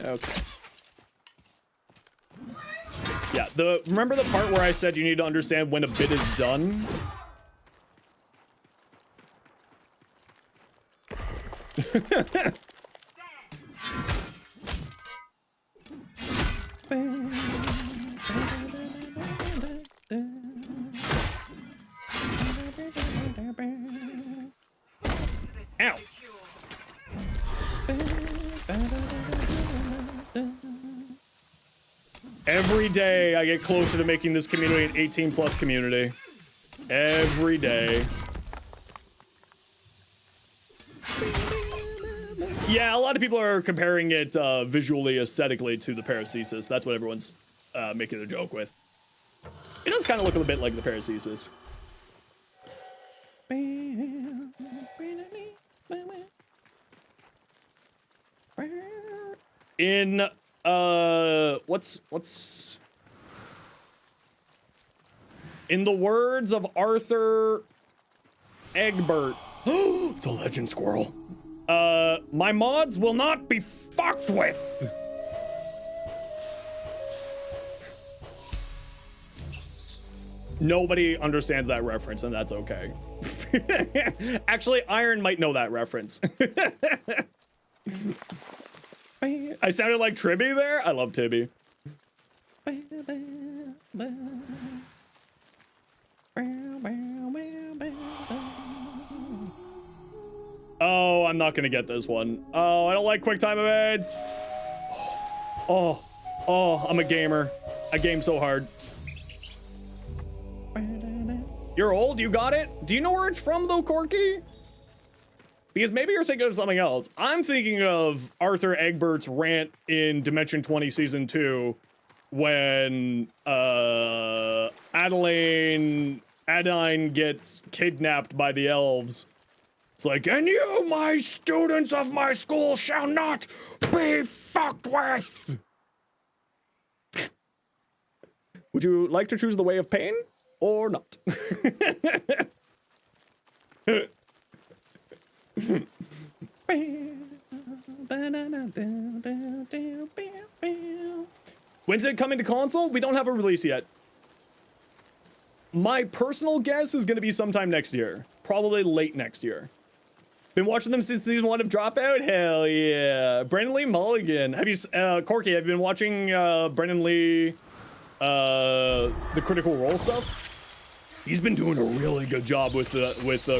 Okay. Yeah, remember the part where I said you need to understand when a bit is done? Ow. Every day I get closer to making this community an 18+ community. Every day. Yeah, a lot of people are comparing it visually, aesthetically to the Paracesis. That's what everyone's making a joke with. It does kind of look a bit like the Paracesis. In what's in the words of Arthur Egbert, it's a legend squirrel. My mods will not be fucked with. Nobody understands that reference, and that's okay. Actually, Iron might know that reference. I sounded like Tibby there? I love Tibby. Oh, I'm not gonna get this one. Oh, I don't like quick time events. Oh, I'm a gamer. I game so hard. You're old, you got it? Do you know where it's from though, Corky? Because maybe you're thinking of something else. I'm thinking of Arthur Egbert's rant in Dimension 20 Season 2 when Adeline gets kidnapped by the elves. It's like, and you, my students of my school, shall not be fucked with. Would you like to choose the way of pain or not? When's it coming to console? We don't have a release yet. My personal guess is going to be sometime next year. Probably late next year. Been watching them since season 1 of Dropout? Hell yeah. Brendan Lee Mulligan. Have you, Corky, have you been watching Brendan Lee, the Critical Role stuff? He's been doing a really good job with the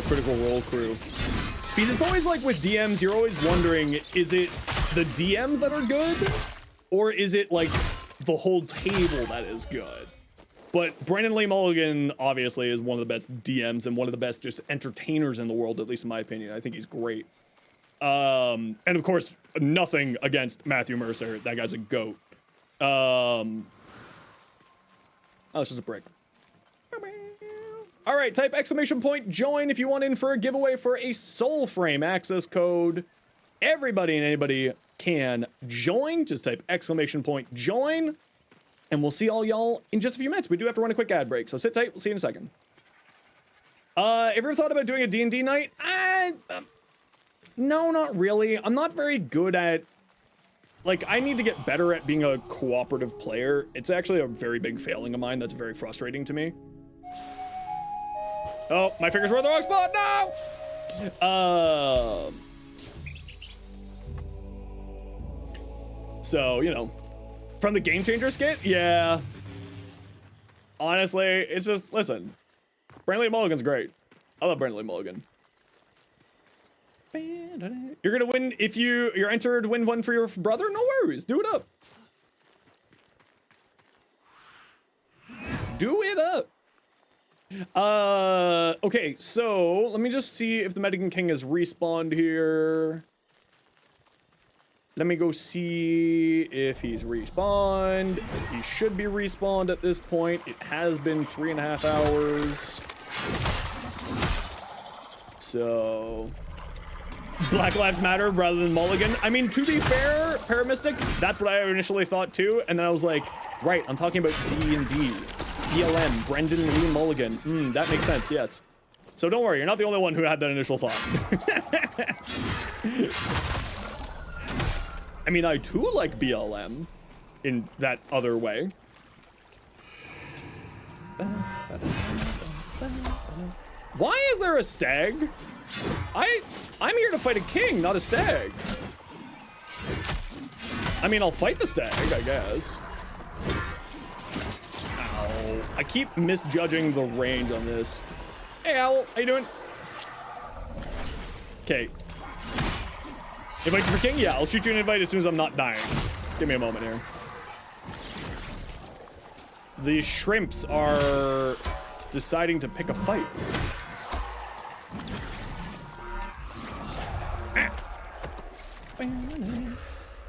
Critical Role crew. Because it's always like with DMs, you're always wondering, is it the DMs that are good? Or is it like the whole table that is good? But Brendan Lee Mulligan, obviously, is one of the best DMs and one of the best just entertainers in the world, at least in my opinion. I think he's great. And of course, nothing against Matthew Mercer. That guy's a goat. Oh, it's just a break. All right, type !join if you want in for a giveaway for a Soulframe access code. Everybody and anybody can join. Just type !join. And we'll see all y'all in just a few minutes. We do have to run a quick ad break, so sit tight. We'll see you in a second. Ever thought about doing a D&D night? No, not really. I'm not very good at... Like, I need to get better at being a cooperative player. It's actually a very big failing of mine that's very frustrating to me. Oh, my fingers were in the wrong spot. No! So, you know... From the Game Changer skit? Yeah. Honestly, it's just, listen. Brendan Lee Mulligan's great. I love Brendan Lee Mulligan. You're gonna win if you're entered win one for your brother? No worries. Do it up. Do it up. Okay, so let me just see if the Medican King has respawned here. Let me go see if he's respawned. He should be respawned at this point. It has been 3.5 hours. So... Black Lives Matter rather than Mulligan. I mean, to be fair, Paramystic, that's what I initially thought too. And then I was like, right, I'm talking about D&D. BLM, Brendan Lee Mulligan. That makes sense, yes. So don't worry, you're not the only one who had that initial thought. I mean, I too like BLM in that other way. Why is there a stag? I'm here to fight a king, not a stag. I mean, I'll fight the stag, I guess. Ow. I keep misjudging the range on this. Hey, Owl, how you doing? Okay. Invite you for king? Yeah, I'll shoot you an invite as soon as I'm not dying. Give me a moment here. The shrimps are deciding to pick a fight.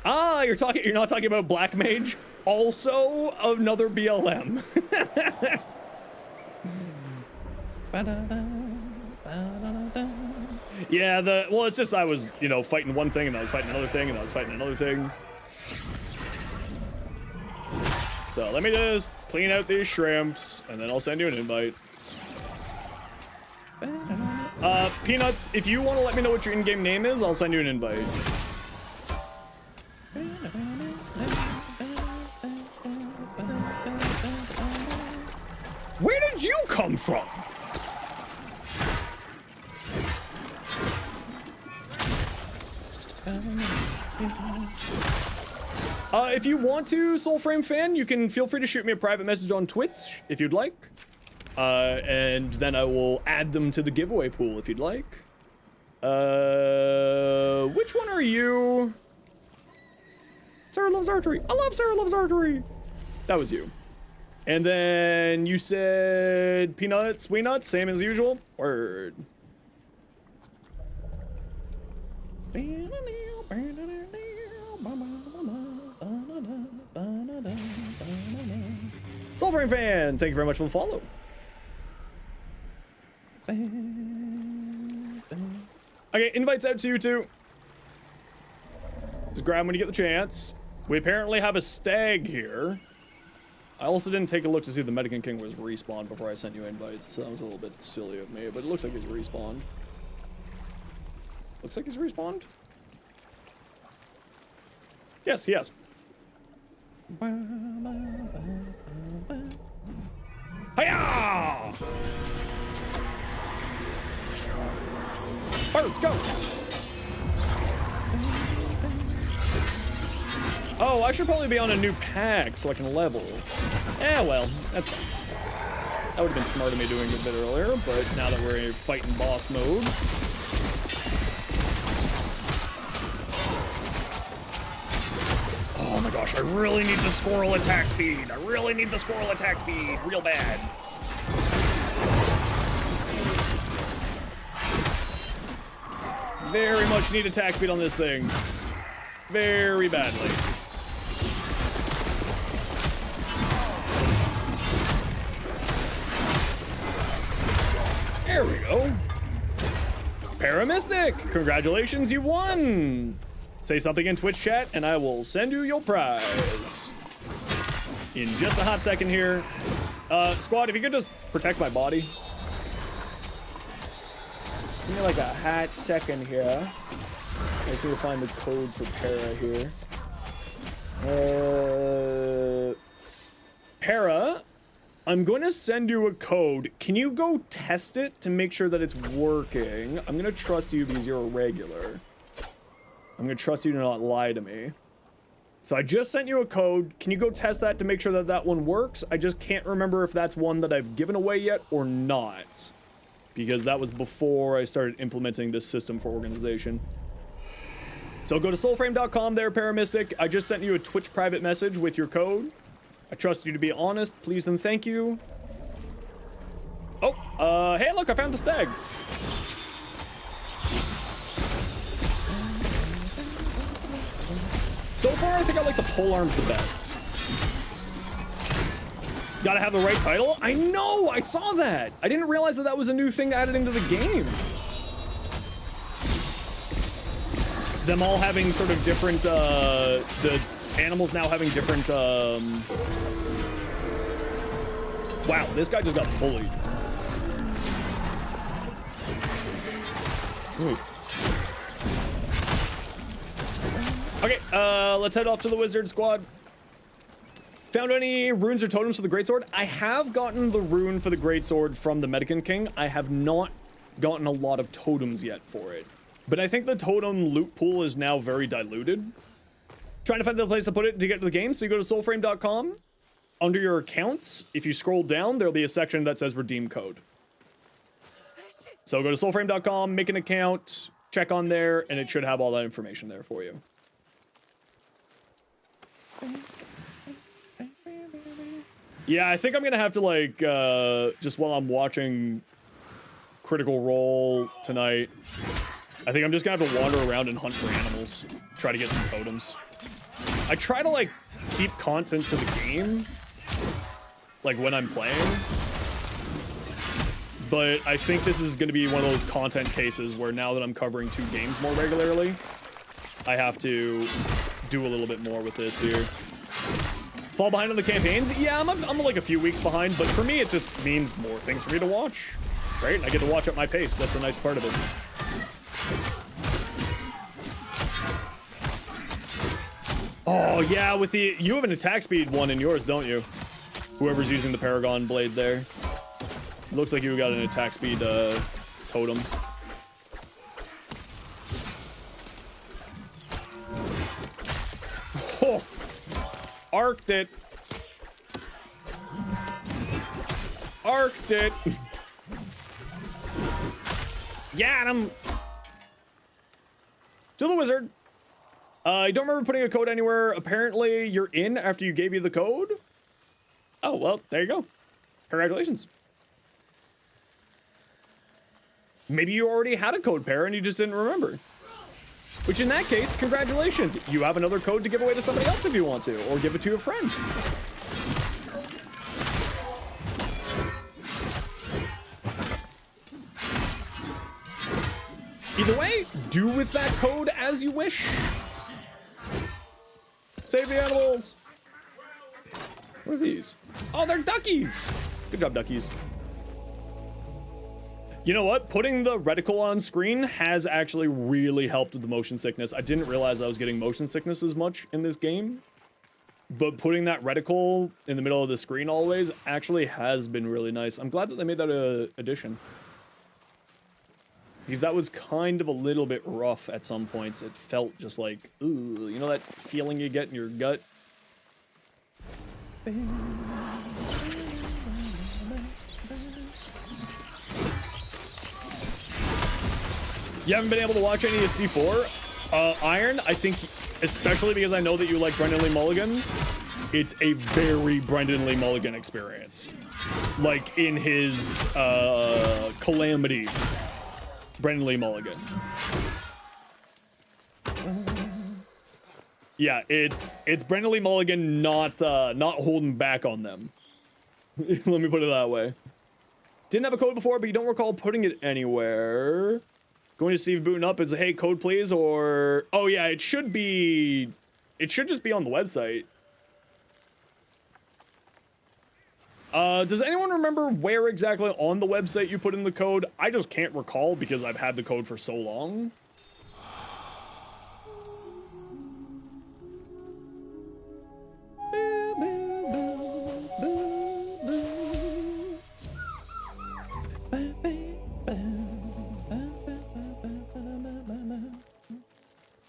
Ah, you're not talking about Black Mage? Also another BLM. Yeah, well, it's just I was, you know, fighting one thing and I was fighting another thing and I was fighting another thing. So let me just clean out these shrimps and then I'll send you an invite. Peanuts, if you want to let me know what your in-game name is, I'll send you an invite. Where did you come from? If you want to, Soulframe fan, you can feel free to shoot me a private message on Twitch if you'd like. And then I will add them to the giveaway pool if you'd like. Which one are you? Sarah loves archery. I love Sarah loves archery. That was you. And then you said peanuts, wee nuts, same as usual. Word. Soulframe fan, thank you very much for the follow. Okay, invites out to you too. Just grab them when you get the chance. We apparently have a stag here. I also didn't take a look to see if the Medican King was respawned before I sent you invites. So that was a little bit silly of me, but it looks like he's respawned. Looks like he's respawned. Yes, he has. Hiya! Birds, go! Oh, I should probably be on a new pack so I can level. Eh, well, that's fine. That would have been smart of me doing it a bit earlier, but now that we're in fighting boss mode. Oh my gosh, I really need the squirrel attack speed. I really need the squirrel attack speed real bad. Very much need attack speed on this thing. Very badly. There we go. Paramystic, congratulations, you've won. Say something in Twitch chat and I will send you your prize. In just a hot second here. Squad, if you could just protect my body. Give me like a hot second here. I just need to find the code for Para here. Para, I'm going to send you a code. Can you go test it to make sure that it's working? I'm going to trust you because you're a regular. I'm going to trust you to not lie to me. So I just sent you a code. Can you go test that to make sure that that one works? I just can't remember if that's one that I've given away yet or not. Because that was before I started implementing this system for organization. So go to soulframe.com there, Paramystic. I just sent you a Twitch private message with your code. I trust you to be honest, please and thank you. Oh, hey, look, I found the stag. So far, I think I like the polearms the best. Gotta have the right title? I know, I saw that. I didn't realize that that was a new thing added into the game. Them all having sort of different, the animals now having different, wow, this guy just got bullied. Ooh. Okay, let's head off to the wizard squad. Found any runes or totems for the greatsword? I have gotten the rune for the greatsword from the Medican King. I have not gotten a lot of totems yet for it. But I think the totem loot pool is now very diluted. Trying to find the place to put it to get to the game, so you go to soulframe.com. Under your accounts, if you scroll down, there'll be a section that says redeem code. So go to soulframe.com, make an account, check on there, and it should have all that information there for you. Yeah, I think I'm gonna have to, like, just while I'm watching Critical Role tonight, I think I'm just gonna have to wander around and hunt for animals. Try to get some totems. I try to, like, keep content to the game, like, when I'm playing. But I think this is gonna be one of those content cases where now that I'm covering 2 games more regularly, I have to do a little bit more with this here. Fall behind on the campaigns? Yeah, I'm like a few weeks behind, but for me it just means more things for me to watch. Right? And I get to watch at my pace. That's a nice part of it. Oh yeah, with the you have an attack speed one in yours, don't you? Whoever's using the Paragon blade there. It looks like you got an attack speed totem. Oh, arced it. Arced it. Got him. To the wizard. I don't remember putting a code anywhere. Apparently, you're in after you gave you the code. Oh, well, there you go. Congratulations. Maybe you already had a code pair and you just didn't remember. Which in that case, congratulations. You have another code to give away to somebody else if you want to, or give it to a friend. Either way, do with that code as you wish. Save the animals. What are these? Oh, they're duckies. Good job, duckies. You know what? Putting the reticle on screen has actually really helped with the motion sickness. I didn't realize I was getting motion sickness as much in this game. But putting that reticle in the middle of the screen always actually has been really nice. I'm glad that they made that a addition. Because that was kind of a little bit rough at some points. It felt just like, ooh, you know that feeling you get in your gut? You haven't been able to watch any of C4? Iron, I think, especially because I know that you like Brendan Lee Mulligan, it's a very Brendan Lee Mulligan experience. Like in his Calamity. Brendan Lee Mulligan. Yeah, it's Brendan Lee Mulligan not holding back on them. Let me put it that way. Didn't have a code before, but you don't recall putting it anywhere. Going to see if booting up is a hey code please, or oh yeah, it should just be on the website. Does anyone remember where exactly on the website you put in the code? I just can't recall because I've had the code for so long.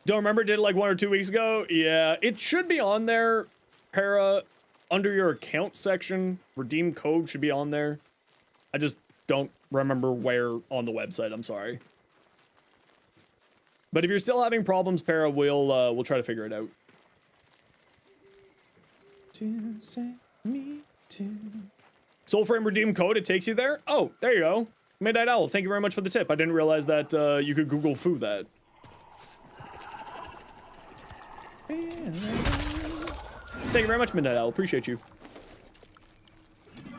Don't remember, did it like 1 or 2 weeks ago? Yeah, it should be on there, Para. Under your account section, redeem code should be on there. I just don't remember where on the website, I'm sorry. But if you're still having problems, Para, we'll try to figure it out. To send me to Soulframe redeem code, it takes you there? Oh, there you go. Midnight Owl, thank you very much for the tip. I didn't realize that you could Google foo that. Thank you very much, Midnight Owl. Appreciate you.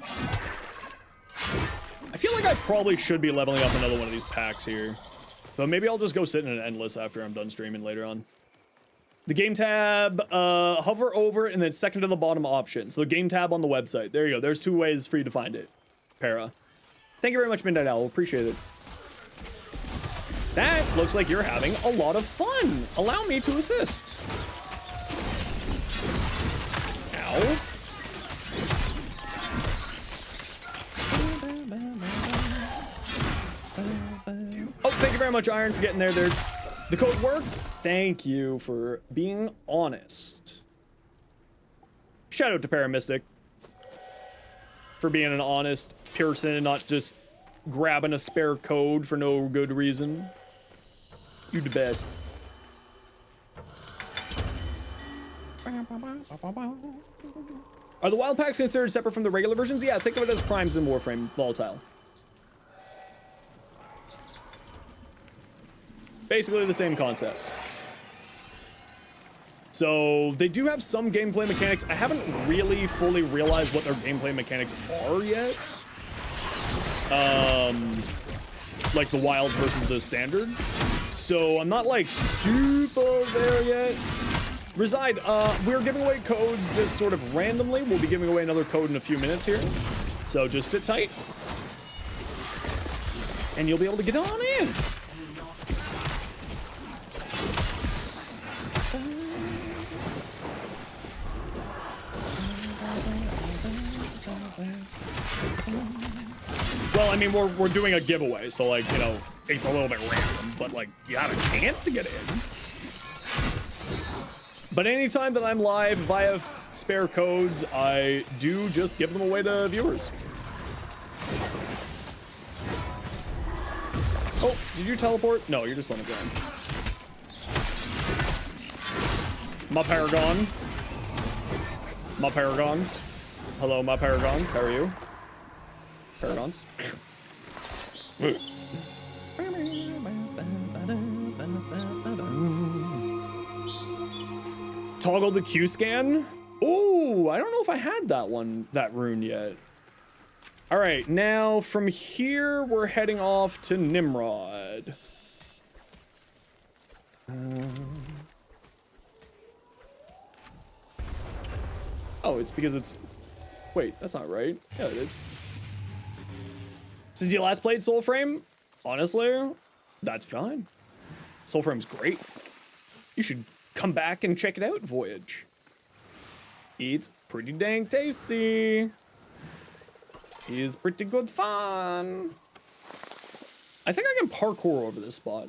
I feel like I probably should be leveling up another one of these packs here. But maybe I'll just go sit in an endless after I'm done streaming later on. The game tab, hover over and then second to the bottom option. So the game tab on the website. There you go. There's 2 ways for you to find it. Para. Thank you very much, Midnight Owl. Appreciate it. That looks like you're having a lot of fun. Allow me to assist. Ow. very much, Iron, for getting there. The code worked. Thank you for being honest. Shout out to Paramystic for being an honest person and not just grabbing a spare code for no good reason. You the best. Are the wild packs considered separate from the regular versions? Yeah, think of it as primes in Warframe, volatile. Basically the same concept. So they do have some gameplay mechanics. I haven't really fully realized what their gameplay mechanics are yet. Like the wilds versus the standard. So I'm not like super there yet. Reside, we're giving away codes just sort of randomly. We'll be giving away another code in a few minutes here. So just sit tight. And you'll be able to get on in. Well, I mean, we're doing a giveaway, so like, you know, it's a little bit random, but like, you have a chance to get in. But anytime that I'm live, if I have spare codes, I do just give them away to viewers. Oh, did you teleport? No, you're just on the ground. My Paragon. My Paragons. Hello, my Paragons. How are you? Paragons. Toggle the Q scan. Ooh, I don't know if I had that rune yet. All right, now from here we're heading off to Nimrod. Oh, it's because it's. Wait, that's not right. Yeah, it is. Since you last played Soulframe, honestly, that's fine. Soulframe's great. You should come back and check it out, Voyage. It's pretty dang tasty. It's pretty good fun. I think I can parkour over this spot.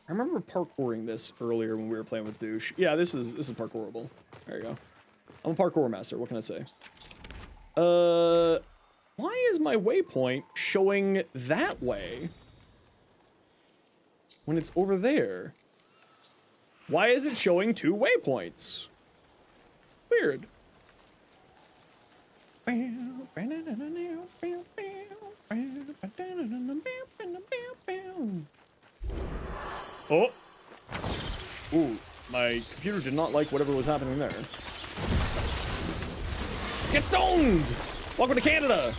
I remember parkouring this earlier when we were playing with Douche. Yeah, this is parkourable. There you go. I'm a parkour master. What can I say? Why is my waypoint showing that way when it's over there? Why is it showing two waypoints? Weird. Oh. Ooh, my computer did not like whatever was happening there. Get stoned! Welcome to Canada!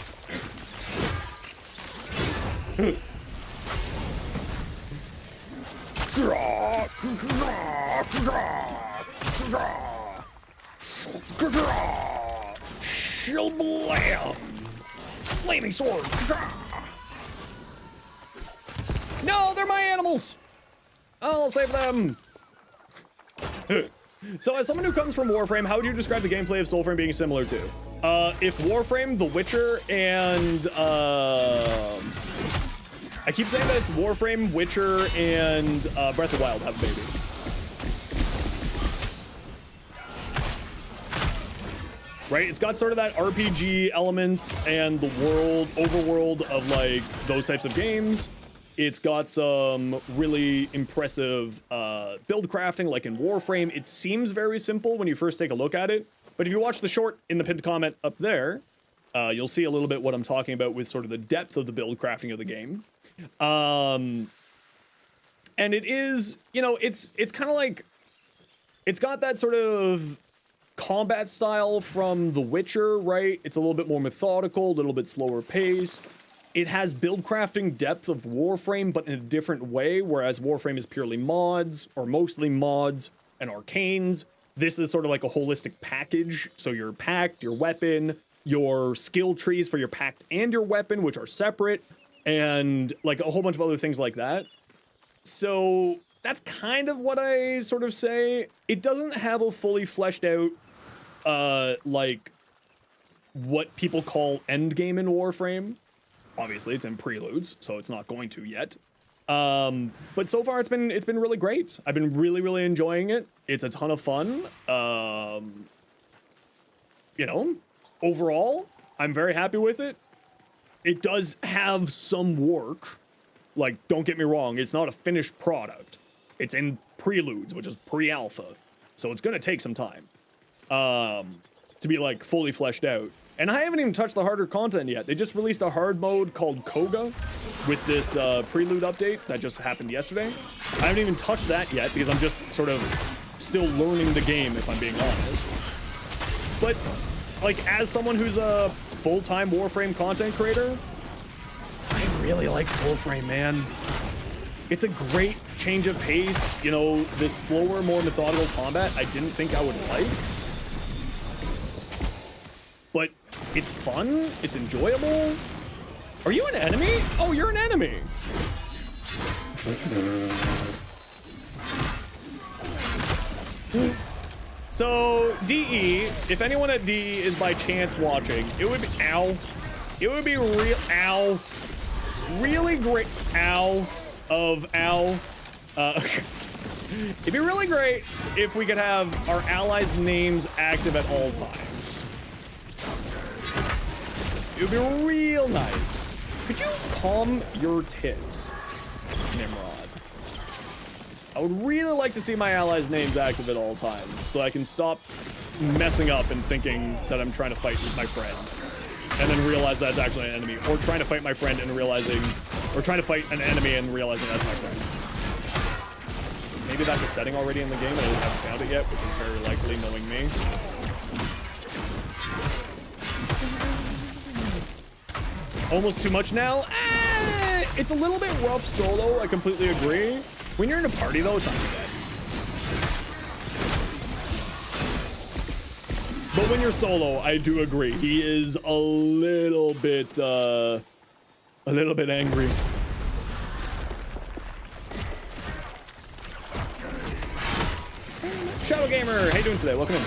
Shilblam! Flaming sword! No, they're my animals! I'll save them! So as someone who comes from Warframe, how would you describe the gameplay of Soulframe being similar to? If Warframe, The Witcher, and I keep saying that it's Warframe, Witcher, and Breath of the Wild have a baby. Right? It's got sort of that RPG elements and the overworld of like those types of games. It's got some really impressive build crafting, like in Warframe. It seems very simple when you first take a look at it, but if you watch the short in the pinned comment up there, you'll see a little bit what I'm talking about with sort of the depth of the build crafting of the game. And it is, you know, it's kind of like, it's got that sort of combat style from The Witcher, right? It's a little bit more methodical, a little bit slower paced. It has build crafting depth of Warframe, but in a different way, whereas Warframe is purely mods, or mostly mods and arcanes. This is sort of like a holistic package. So your pact, your weapon, your skill trees for your pact and your weapon, which are separate, and like a whole bunch of other things like that. So that's kind of what I sort of say. It doesn't have a fully fleshed out, like, what people call endgame in Warframe. Obviously, it's in Preludes, so it's not going to yet. But so far it's been really great. I've been really enjoying it. It's a ton of fun. You know, overall, I'm very happy with it. It does have some work. Like, don't get me wrong, it's not a finished product. It's in Preludes, which is pre-alpha. So it's gonna take some time to be like fully fleshed out. And I haven't even touched the harder content yet. They just released a hard mode called Koga with this Prelude update that just happened yesterday. I haven't even touched that yet because I'm just sort of still learning the game, if I'm being honest. But like, as someone who's a full-time Warframe content creator, I really like Soulframe, man. It's a great change of pace. You know, this slower, more methodical combat I didn't think I would like. But it's fun, it's enjoyable. Are you an enemy? Oh, you're an enemy. So, DE, if anyone at DE is by chance watching, it would be, it would be really great, it'd be really great if we could have our allies' names active at all times. It would be real nice. Could you calm your tits, Nimrod? I would really like to see my allies' names active at all times, so I can stop messing up and thinking that I'm trying to fight with my friend, and then realize that's actually an enemy, or trying to fight my friend and realizing, or trying to fight an enemy and realizing that's my friend. Maybe that's a setting already in the game and I just haven't found it yet, which is very likely, knowing me. Almost too much now? It's a little bit rough solo, I completely agree. When you're in a party though, it's not too bad. But when you're solo, I do agree. He is a little bit angry. Shadow Gamer, how you doing today? Welcome in.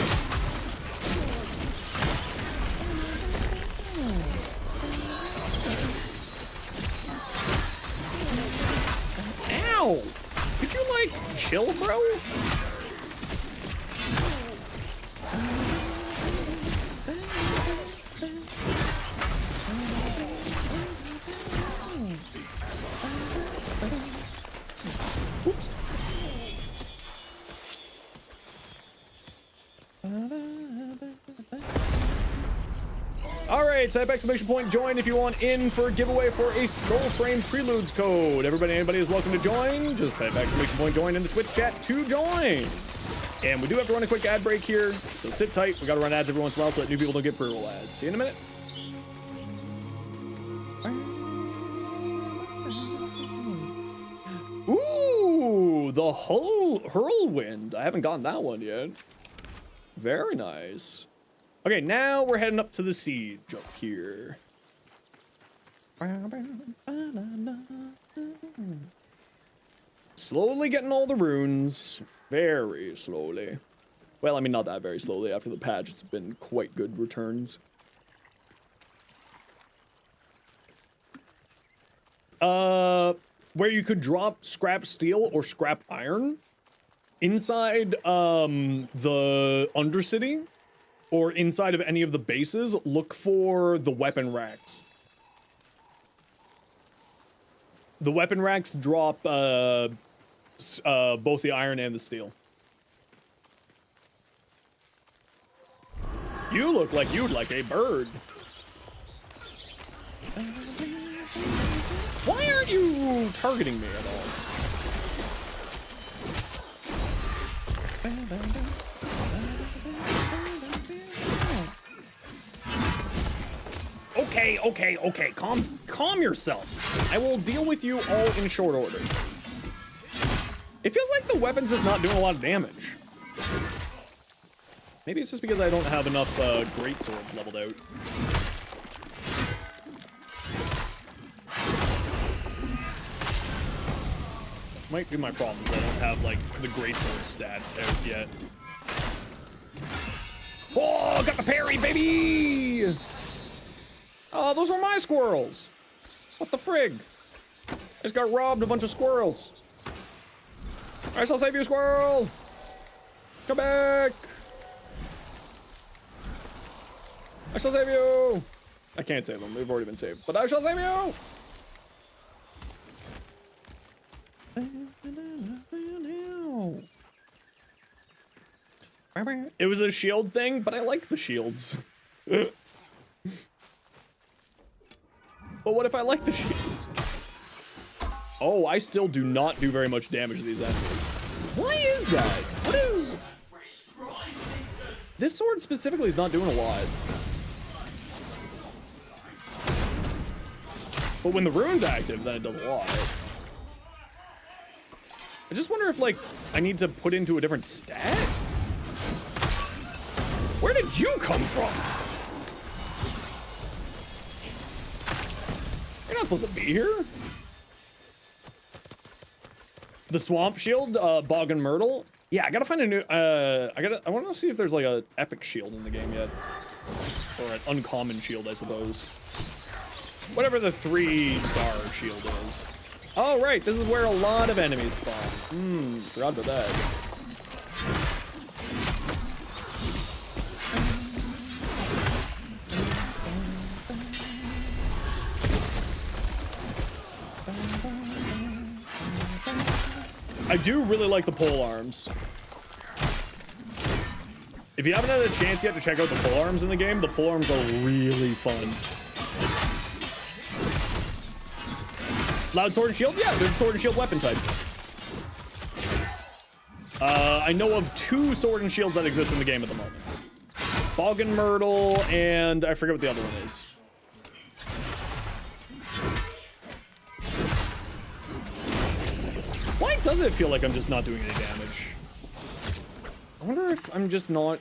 Ow! Could you, like, chill, bro? Oops. All right, type exclamation point join if you want in for a giveaway for a Soulframe Preludes code. Anybody is welcome to join. Just type exclamation point join in the Twitch chat to join. And we do have to run a quick ad break here, so sit tight. We got to run ads every once in a while so that new people don't get pre-roll ads. See you in a minute. Ooh, the Whirlwind. I haven't gotten that one yet. Very nice. Okay, now we're heading up to the siege up here. Slowly getting all the runes. Very slowly. Well, I mean, not that very slowly. After the patch, it's been quite good returns. Where you could drop scrap steel or scrap iron inside the Undercity or inside of any of the bases, look for the weapon racks. The weapon racks drop both the iron and the steel. You look like you'd like a bird. Why aren't you targeting me at all? Okay. Calm yourself. I will deal with you all in short order. It feels like the weapon's just not doing a lot of damage. Maybe it's just because I don't have enough great swords leveled out. Might be my problem, I don't have, like, the greatsword stats out yet. Oh, got the parry, baby! Oh, those were my squirrels! What the frig? just got robbed a bunch of squirrels. I shall save you, squirrel. Come back. I shall save you. I can't save them. They've already been saved. But I shall save you. It was a shield thing, but I like the shields. But what if I like the shields? Oh, I still do not do very much damage to these enemies. Why is that? What is... This sword specifically is not doing a lot. But when the rune's active, then it does a lot. I just wonder if, like, I need to put into a different stat? Where did you come from? You're not supposed to be here. The swamp shield, Bog and Myrtle. Yeah, I gotta find a new, I want to see if there's like a epic shield in the game yet. Or an uncommon shield, I suppose. Whatever the 3-star shield is. Oh, right, this is where a lot of enemies spawn. Forgot about that. I do really like the pole arms. If you haven't had a chance yet to check out the pole arms in the game, the pole arms are really fun. Loud sword and shield? Yeah, there's a sword and shield weapon type. I know of 2 sword and shields that exist in the game at the moment. Bog and Myrtle, and I forget what the other one is. Why does it feel like I'm just not doing any damage? I wonder if I'm just not...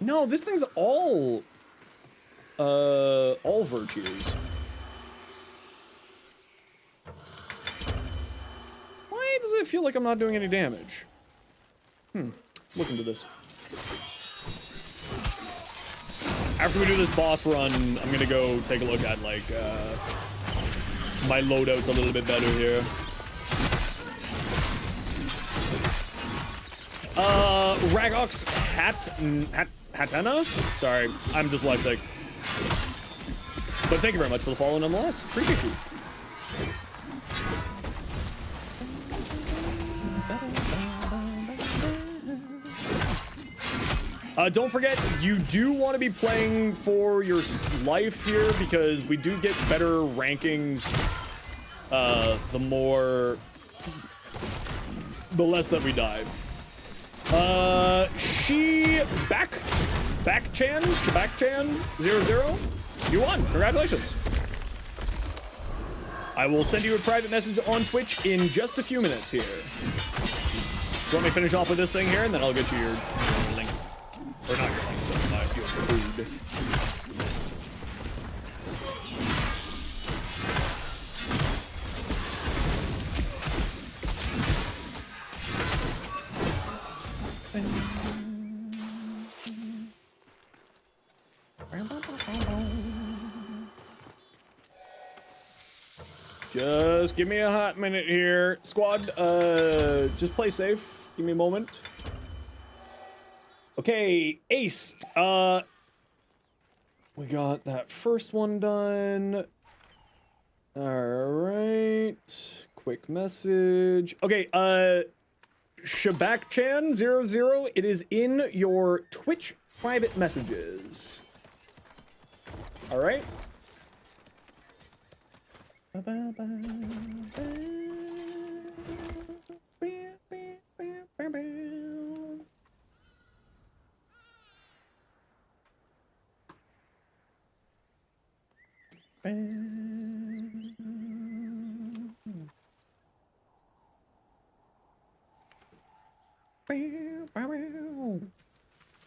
No, this thing's all virtues. Why does it feel like I'm not doing any damage? Look into this. After we do this boss run, I'm gonna go take a look at, like, my loadouts a little bit better here. Ragox Hatena? Sorry, I'm dyslexic. But thank you very much for the follow nonetheless. Appreciate you. Don't forget, you do want to be playing for your life here because we do get better rankings the less that we die. Shabak-chan 00, you won. Congratulations. I will send you a private message on Twitch in just a few minutes here. So let me finish off with this thing here, and then I'll get you your link. Or not your link, sorry, your food. Just give me a hot minute here. Squad, just play safe. Give me a moment. Okay, Ace. We got that first one done. Alright. Quick message. Okay, Shabak-chan 00, it is in your Twitch private messages. Alright.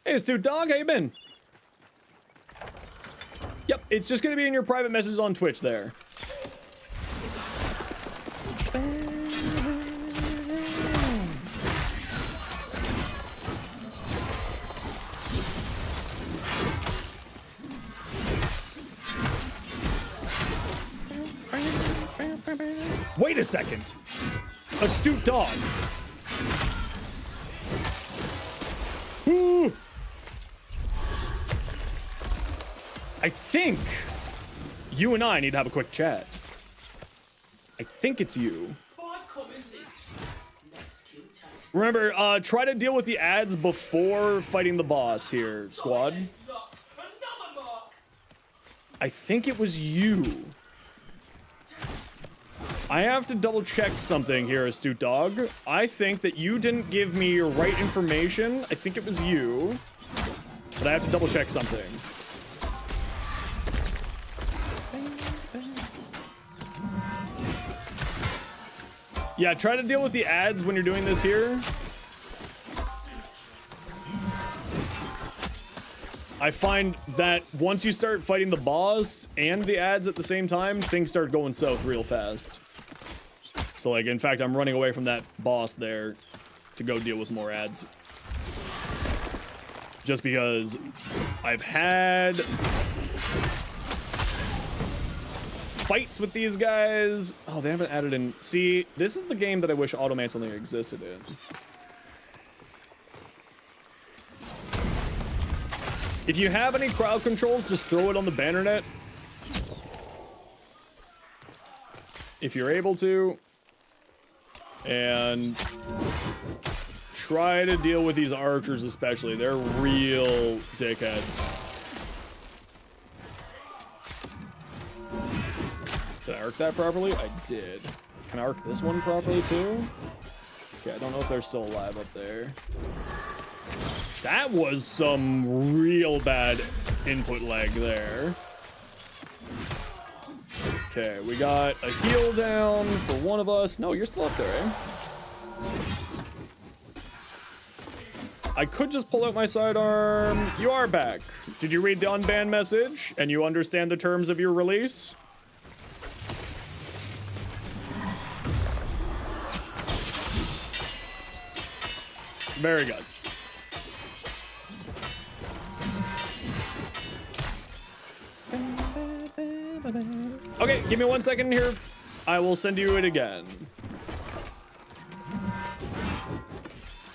Hey, Stu Dog, how you been? Yep, it's just gonna be in your private messages on Twitch there. Wait a second. Astute dog. Ooh. I think you and I need to have a quick chat. I think it's you. Remember, try to deal with the ads before fighting the boss here, squad. I think it was you. I have to double check something here, Astute Dog. I think that you didn't give me your right information. I think it was you. But I have to double check something. Yeah, try to deal with the ads when you're doing this here. I find that once you start fighting the boss and the ads at the same time, things start going south real fast. So, like, in fact, I'm running away from that boss there to go deal with more ads. Just because I've had fights with these guys. Oh, they haven't added in. See, this is the game that I wish Automantling existed in. If you have any crowd controls, just throw it on the banner net. If you're able to. And try to deal with these archers especially. They're real dickheads. Did I arc that properly? I did. Can I arc this one properly too? Okay, I don't know if they're still alive up there. That was some real bad input lag there. Okay, we got a heal down for one of us. No, you're still up there, eh? I could just pull out my sidearm. You are back. Did you read the unbanned message and you understand the terms of your release? Very good. Okay, give me 1 second here. I will send you it again.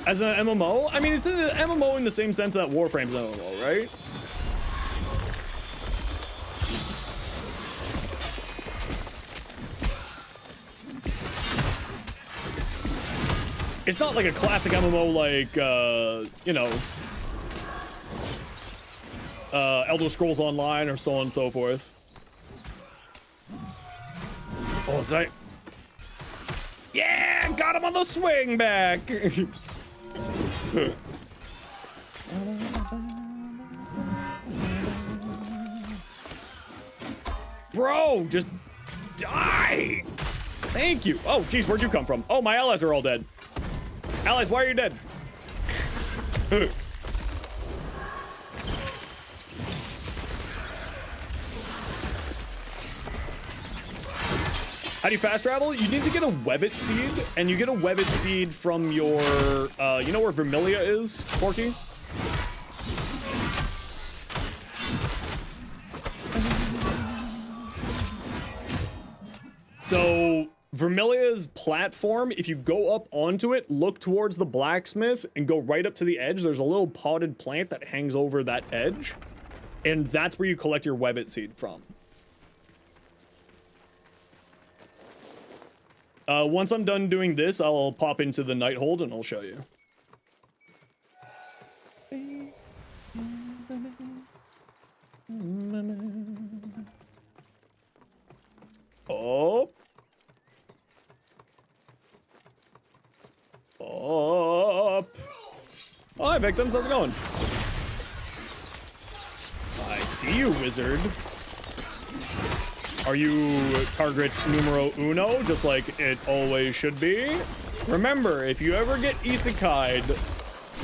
As an MMO? I mean, it's an MMO in the same sense that Warframe's an MMO, right? It's not like a classic MMO like, you know, Elder Scrolls Online or so on and so forth. Oh, it's like, yeah, got him on the swing back. Bro, just die. Thank you. Oh, jeez, where'd you come from? Oh, my allies are all dead. Allies, why are you dead? How do you fast travel? You need to get a Webbit seed, and you get a Webbit seed from your, you know where Vermilia is, Porky? So, Vermilia's platform, if you go up onto it, look towards the blacksmith, and go right up to the edge, there's a little potted plant that hangs over that edge, and that's where you collect your Webbit seed from. Once I'm done doing this, I'll pop into the Nighthold and I'll show you. Up. Up. Oh, hi, victims. How's it going? I see you, wizard. Are you target numero uno, just like it always should be? Remember, if you ever get isekai'd,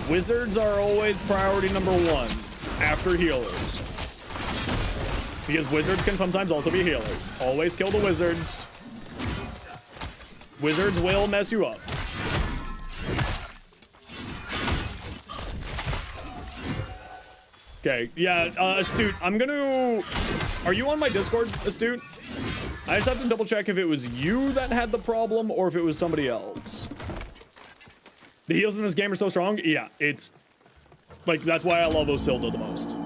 wizards are always priority number one, after healers. Because wizards can sometimes also be healers. Always kill the wizards. Wizards will mess you up. Okay, yeah, Astute, I'm gonna... Are you on my Discord, Astute? I just have to double check if it was you that had the problem or if it was somebody else. The heals in this game are so strong. Yeah, it's like, that's why I love Osilda the most.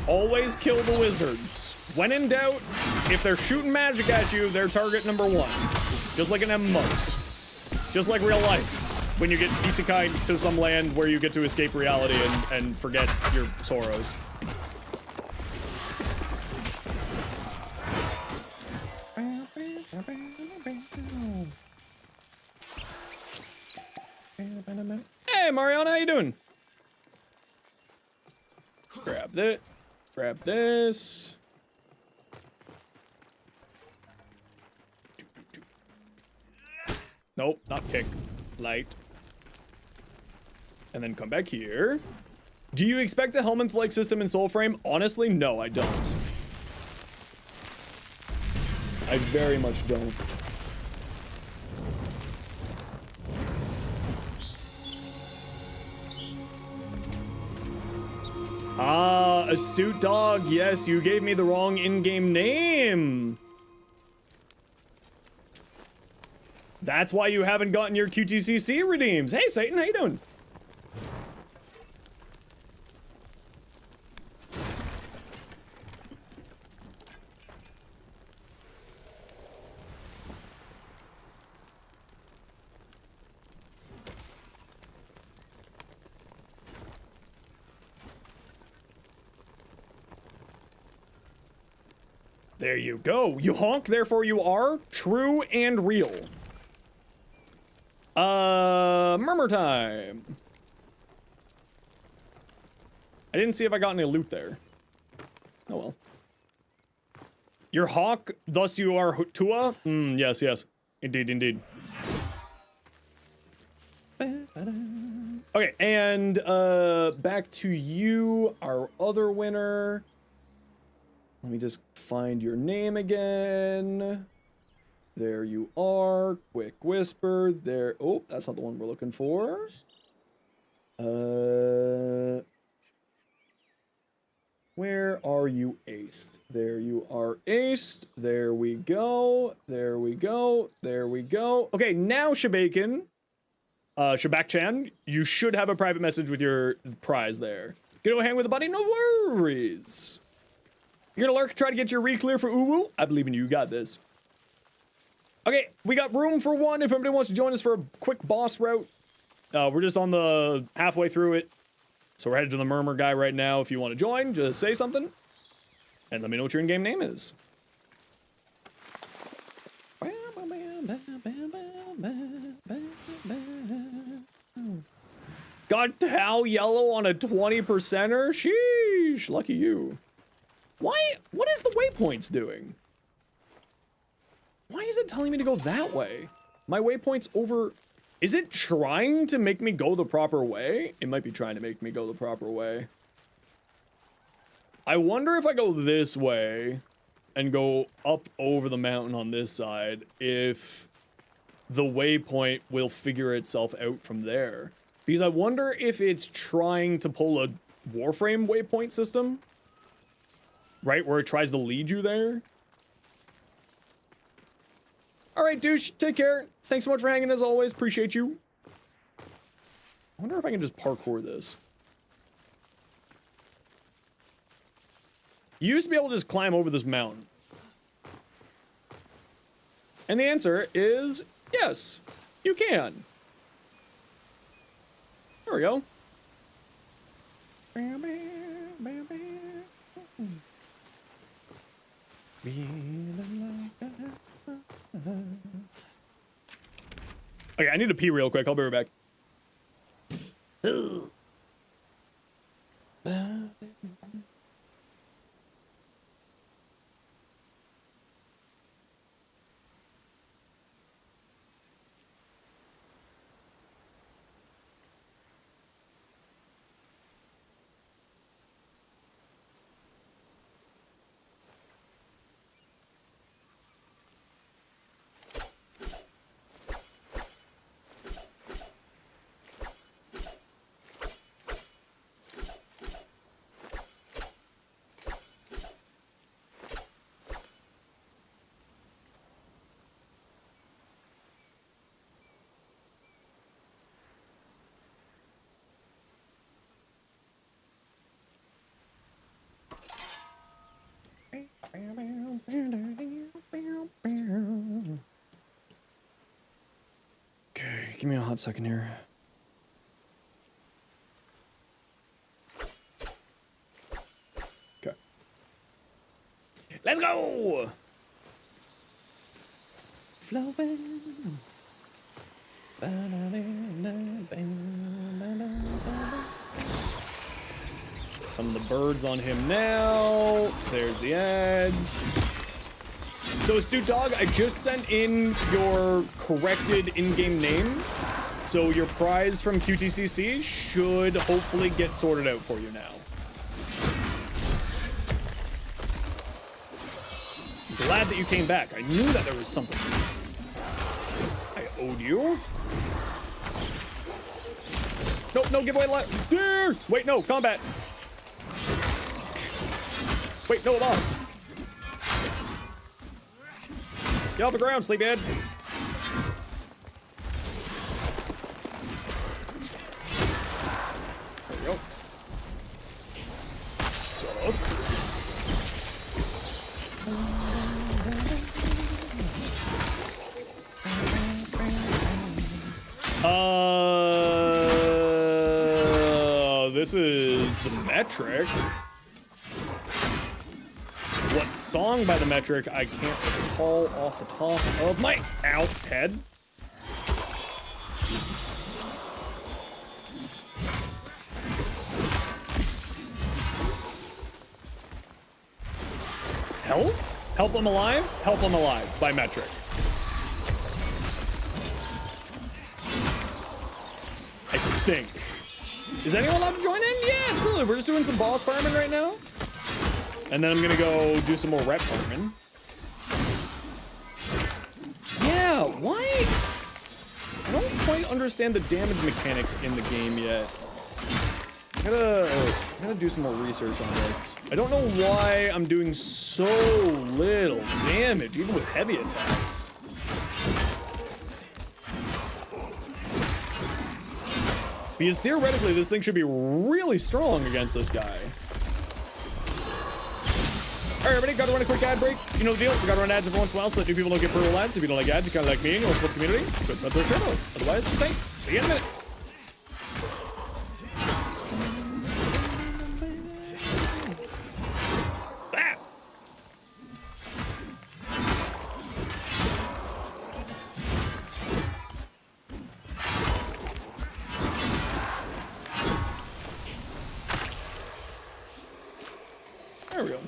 Always kill the wizards. When in doubt, if they're shooting magic at you, they're target number one. Just like an MMOs. Just like real life. When you get isekai to some land where you get to escape reality and forget your sorrows. Hey, Mariana, how you doing? Grab that. Grab this. Nope, not kick. Light. And then come back here. Do you expect a helmet-like system in Soulframe? Honestly, no, I don't. I very much don't. Ah, Astute Dog. Yes, you gave me the wrong in-game name. That's why you haven't gotten your QTCC redeems. Hey, Satan, how you doing? There you go. You honk, therefore you are. True and real. Murmur time. I didn't see if I got any loot there. Oh well. Your hawk, thus you are Tua? Yes, yes. Indeed, indeed. Okay, and back to you, our other winner. Let me just find your name again. There you are. Quick Whisper. There. Oh, that's not the one we're looking for. Where are you aced? There you are aced. There we go. There we go. There we go. Okay, now Shabakin. Shabak-chan, you should have a private message with your prize there. Gonna go hang with a buddy? No worries. You're gonna lurk, try to get your re-clear for Uwu? I believe in you, you got this. Okay, we got room for one if anybody wants to join us for a quick boss route. We're just on the halfway through it. So we're headed to the Murmur guy right now. If you want to join, just say something. And let me know what your in-game name is. Got Tau Yellow on a 20%er? Sheesh, lucky you. Why? What is the waypoints doing? Why is it telling me to go that way? My waypoint's over... Is it trying to make me go the proper way? It might be trying to make me go the proper way. I wonder if I go this way and go up over the mountain on this side, if the waypoint will figure itself out from there. Because I wonder if it's trying to pull a Warframe waypoint system. Right, where it tries to lead you there. Alright, douche, take care. Thanks so much for hanging as always, appreciate you. I wonder if I can just parkour this. You used to be able to just climb over this mountain. And the answer is yes, you can. There we go. Okay, I need to pee real quick. I'll be right back. Okay, give me a hot second here. Okay. Let's go! Flowing. Some of the birds on him now. There's the ads. So, Astute Dog, I just sent in your corrected in-game name. So your prize from QTCC should hopefully get sorted out for you now. Glad that you came back. I knew that there was something I owed you. Nope, no giveaway left. There! Wait, no, combat. Wait, no, loss. Get off the ground, sleepyhead. There we go. Suck. This is the metric. What song by the metric I can't recall off the top of my head. Help? Help them alive? Help them alive by metric. I think. Is anyone allowed to join in? Yeah, absolutely. We're just doing some boss farming right now. And then I'm gonna go do some more rep farming. Yeah, why? I don't quite understand the damage mechanics in the game yet. I gotta do some more research on this. I don't know why I'm doing so little damage, even with heavy attacks. Because theoretically, this thing should be really strong against this guy. All right, everybody, gotta run a quick ad break. You know the deal. We gotta run ads every once in a while so that new people don't get brutal ads. If you don't like ads, you kinda like me and you want to support the community, go sub to the channel. Otherwise, thanks. See you in a minute. Ah! There we go.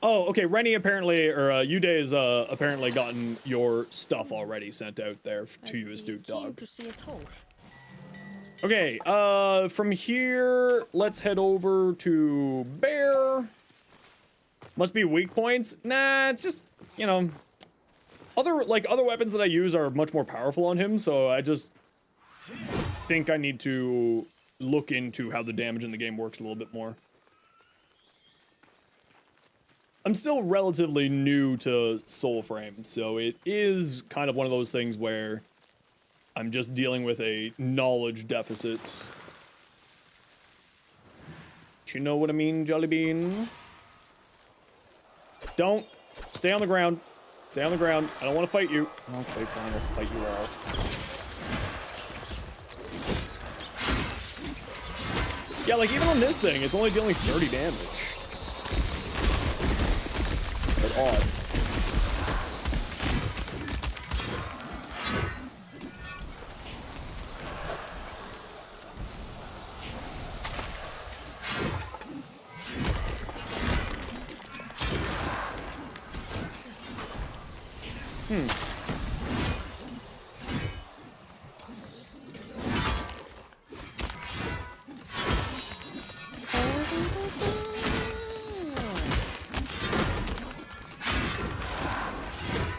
Oh, okay. Rennie apparently, or Uday has apparently gotten your stuff already sent out there to you, Astute Dog. To see it whole. Okay, from here, let's head over to Bear. Must be weak points. Nah, it's just, you know, other weapons that I use are much more powerful on him, so I just think I need to look into how the damage in the game works a little bit more. I'm still relatively new to Soulframe, so it is kind of one of those things where I'm just dealing with a knowledge deficit. Do you know what I mean, Jollybean? Don't. Stay on the ground. Stay on the ground. I don't want to fight you. Okay, fine. I'll fight you all. Yeah, like even on this thing, it's only dealing 30 damage. But odd.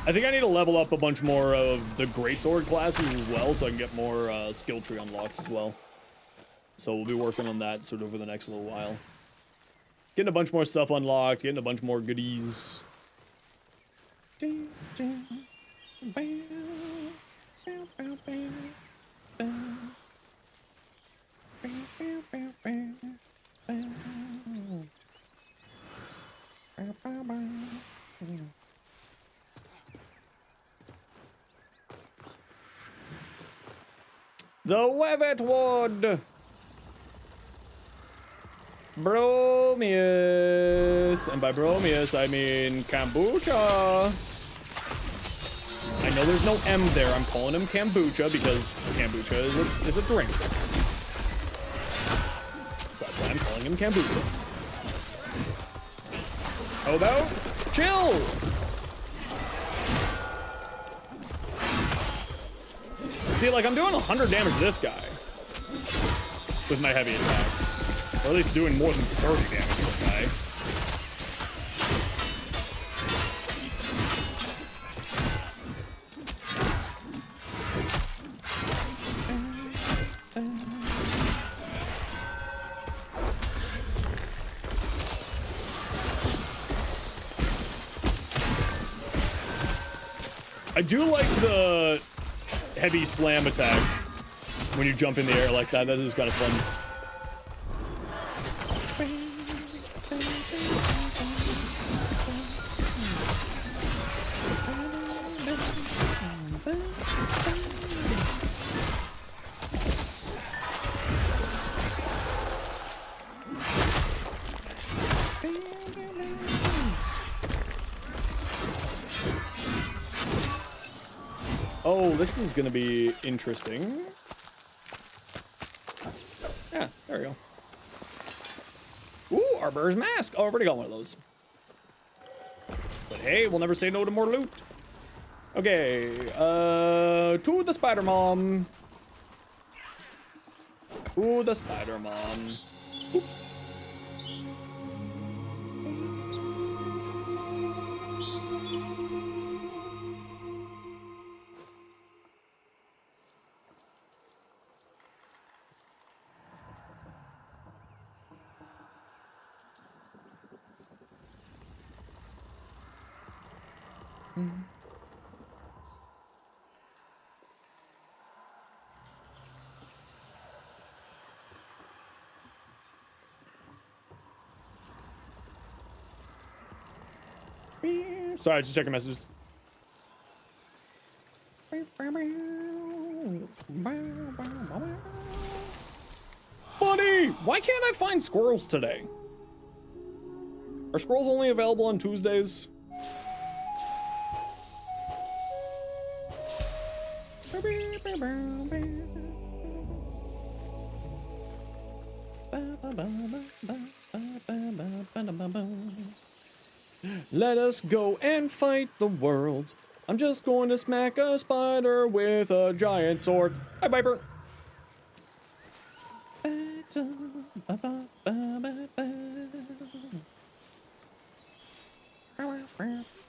I think I need to level up a bunch more of the greatsword classes as well, so I can get more skill tree unlocked as well. So we'll be working on that sort of over the next little while. Getting a bunch more stuff unlocked, getting a bunch more goodies. The Webbit Wood. Bromius. And by Bromius, I mean kombucha. I know there's no M there. I'm calling him kombucha because kombucha is a drink. So that's why I'm calling him kombucha. How about chill? See, like, I'm doing 100 damage to this guy with my heavy attacks. Or at least doing more than 30 damage to the guy. I do like the heavy slam attack when you jump in the air like that. That is kind of fun. Oh, this is gonna be interesting. Yeah, there we go. Ooh, Arbor's Mask. Oh, I've already got one of those. But hey, we'll never say no to more loot. Okay, to the Spider Mom. To the Spider Mom. Oops. Sorry, just checking messages. Buddy, why can't I find squirrels today? Are squirrels only available on Tuesdays? Let us go and fight the world. I'm just going to smack a spider with a giant sword. Hi, Viper.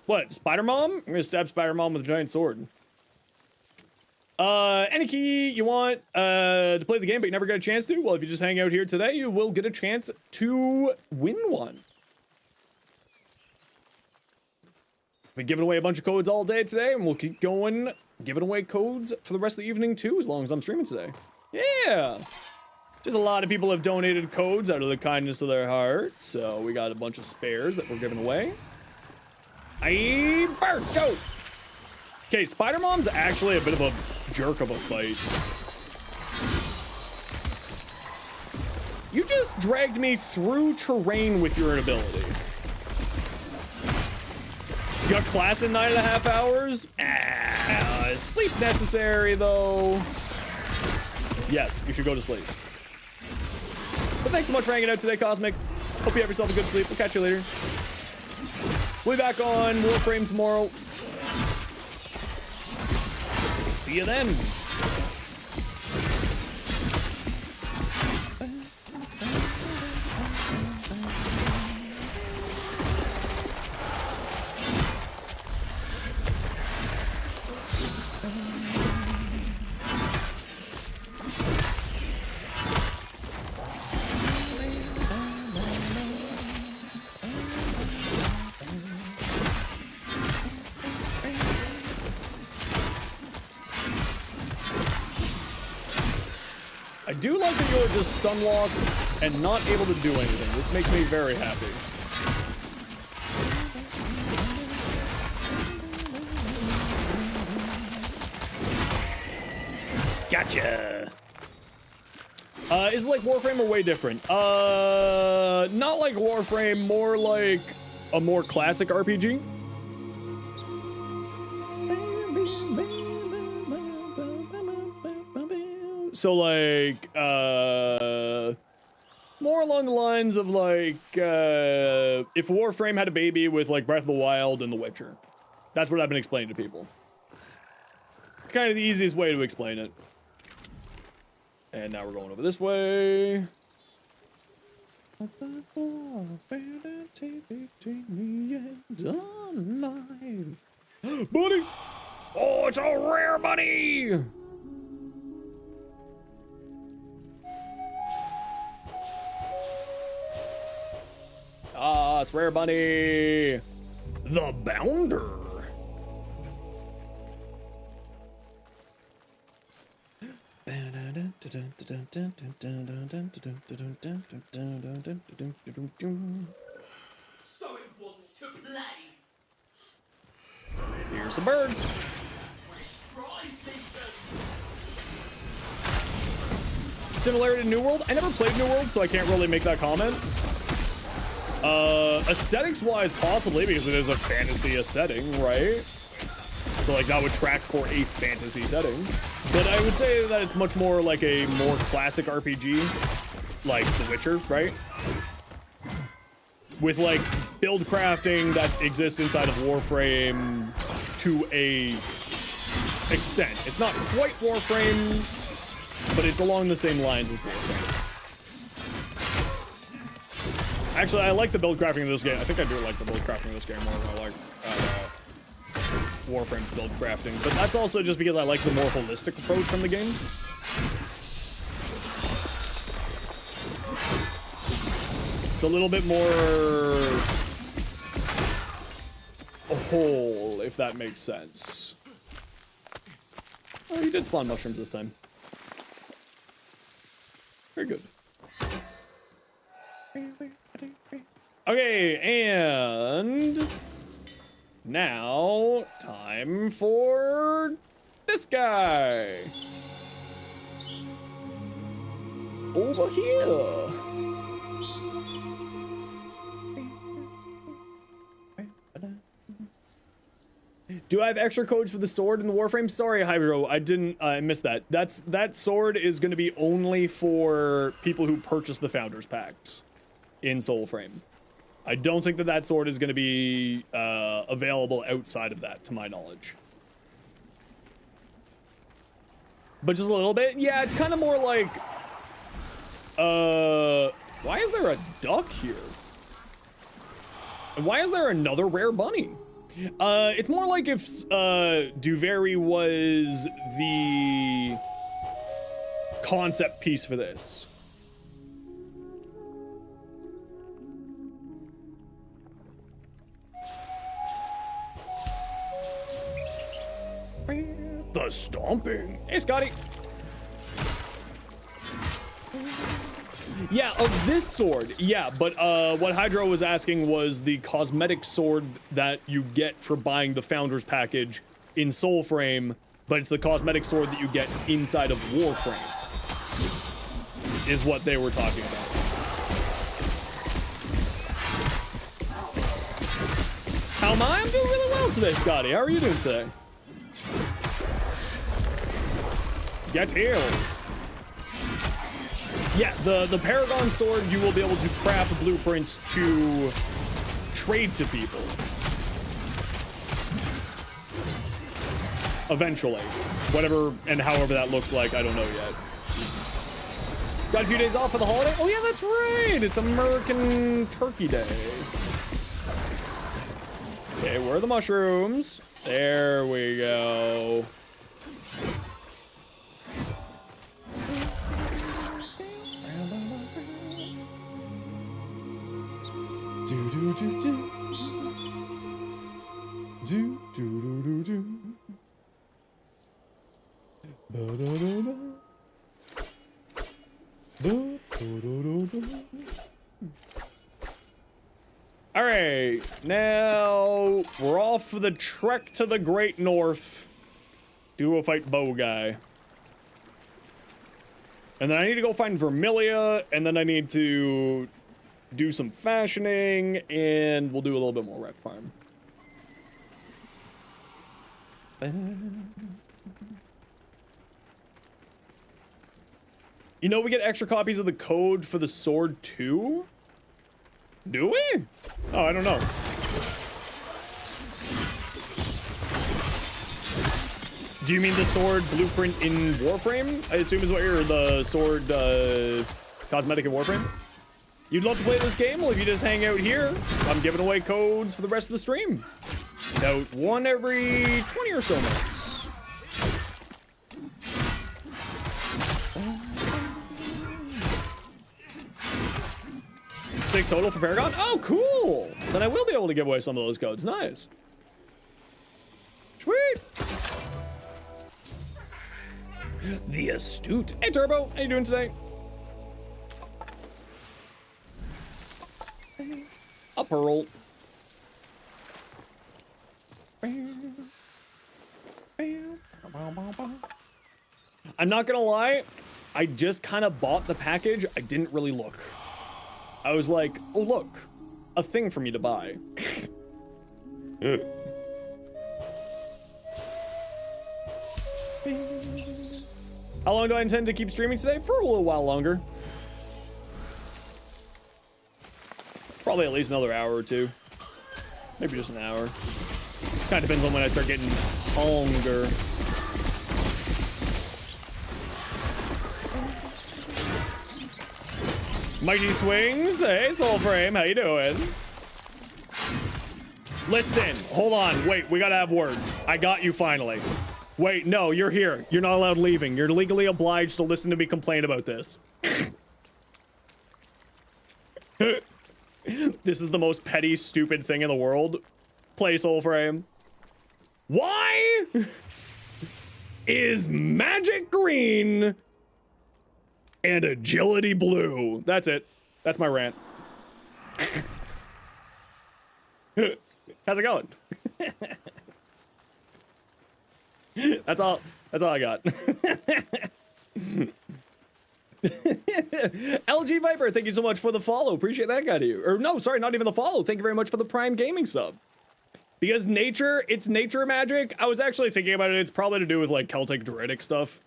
What, Spider Mom? I'm gonna stab Spider Mom with a giant sword. Any key you want to play the game but you never get a chance to? Well, if you just hang out here today, you will get a chance to win one. We're giving away a bunch of codes all day today, and we'll keep going giving away codes for the rest of the evening too, as long as I'm streaming today. Yeah! Just a lot of people have donated codes out of the kindness of their heart, so we got a bunch of spares that we're giving away. Aye, birds, go! Okay, Spider-Mom's actually a bit of a jerk of a fight. You just dragged me through terrain with your ability. You got class in 9.5 hours? Sleep necessary, though. Yes, you should go to sleep. But thanks so much for hanging out today, Cosmic. Hope you have yourself a good sleep. We'll catch you later. We'll be back on Warframe tomorrow. So we'll see you then. I do like that you're just stun locked and not able to do anything. This makes me very happy. Gotcha. Is like Warframe or way different? Not like Warframe, more like a more classic RPG. So like, more along the lines of like, if Warframe had a baby with like Breath of the Wild and The Witcher. That's what I've been explaining to people. Kind of the easiest way to explain it. And now we're going over this way. Buddy! Oh, it's a rare bunny! Ah, it's rare bunny! The Bounder! So it wants to play. Here's some birds. Similarity to New World? I never played New World, so I can't really make that comment. Aesthetics-wise, possibly, because it is a fantasy setting, right? So, like, that would track for a fantasy setting. But I would say that it's much more like a more classic RPG, like The Witcher, right? With, like, build crafting that exists inside of Warframe to a extent. It's not quite Warframe, but it's along the same lines as Warframe. Actually, I like the build crafting of this game. I think I do like the build crafting of this game more than I like Warframe's build crafting. But that's also just because I like the more holistic approach from the game. It's a little bit more a whole, if that makes sense. Oh, you did spawn mushrooms this time. Very good. Okay, and now time for this guy. Over here. Do I have extra codes for the sword in the Warframe? Sorry, Hydro, I missed that. That sword is going to be only for people who purchase the Founders Packs in Soulframe. I don't think that sword is going to be available outside of that, to my knowledge. But just a little bit? Yeah, it's kind of more like... why is there a duck here? And why is there another rare bunny? It's more like if Duvary was the concept piece for this. The stomping. Hey, Scotty. Yeah, of this sword, yeah, but what Hydro was asking was the cosmetic sword that you get for buying the Founders package in Soulframe, but it's the cosmetic sword that you get inside of Warframe, is what they were talking about. How am I? I'm doing really well today, Scotty. How are you doing today? Get healed. Yeah, the Paragon sword, you will be able to craft blueprints to trade to people. Eventually. Whatever and however that looks like, I don't know yet. Got a few days off for the holiday? Oh yeah, that's right! It's American Turkey Day. Okay, where are the mushrooms? There we go. All right, now we're off for the trek to the Great North. Duo fight bow guy. And then I need to go find Vermilia, and then I need to do some fashioning, and we'll do a little bit more rep farm. You know we get extra copies of the code for the sword too? Do we? Oh, I don't know. Do you mean the sword blueprint in Warframe? I assume is what you're the sword cosmetic in Warframe? You'd love to play this game? Well, if you just hang out here, I'm giving away codes for the rest of the stream. About one every 20 or so minutes. Six total for Paragon? Oh, cool! Then I will be able to give away some of those codes. Nice. Sweet! The Astute. Hey, Turbo. How you doing today? A pearl. I'm not gonna lie. I just kind of bought the package. I didn't really look. I was like, oh, look. A thing for me to buy. How long do I intend to keep streaming today? For a little while longer. Probably at least another hour or two. Maybe just an hour. Kind of depends on when I start getting hunger. Mighty Swings. Hey, Soulframe. How you doing? Listen. Hold on. Wait. We gotta have words. I got you finally. Wait. No, you're here. You're not allowed leaving. You're legally obliged to listen to me complain about this. This is the most petty, stupid thing in the world. Play Soulframe. Why is magic green and agility blue? That's it. That's my rant. How's it going? That's all I got. LG Viper, thank you so much for the follow. Appreciate that guy to you. Or no, sorry, not even the follow. Thank you very much for the Prime Gaming sub. Because it's nature magic. I was actually thinking about it. It's probably to do with like Celtic Druidic stuff.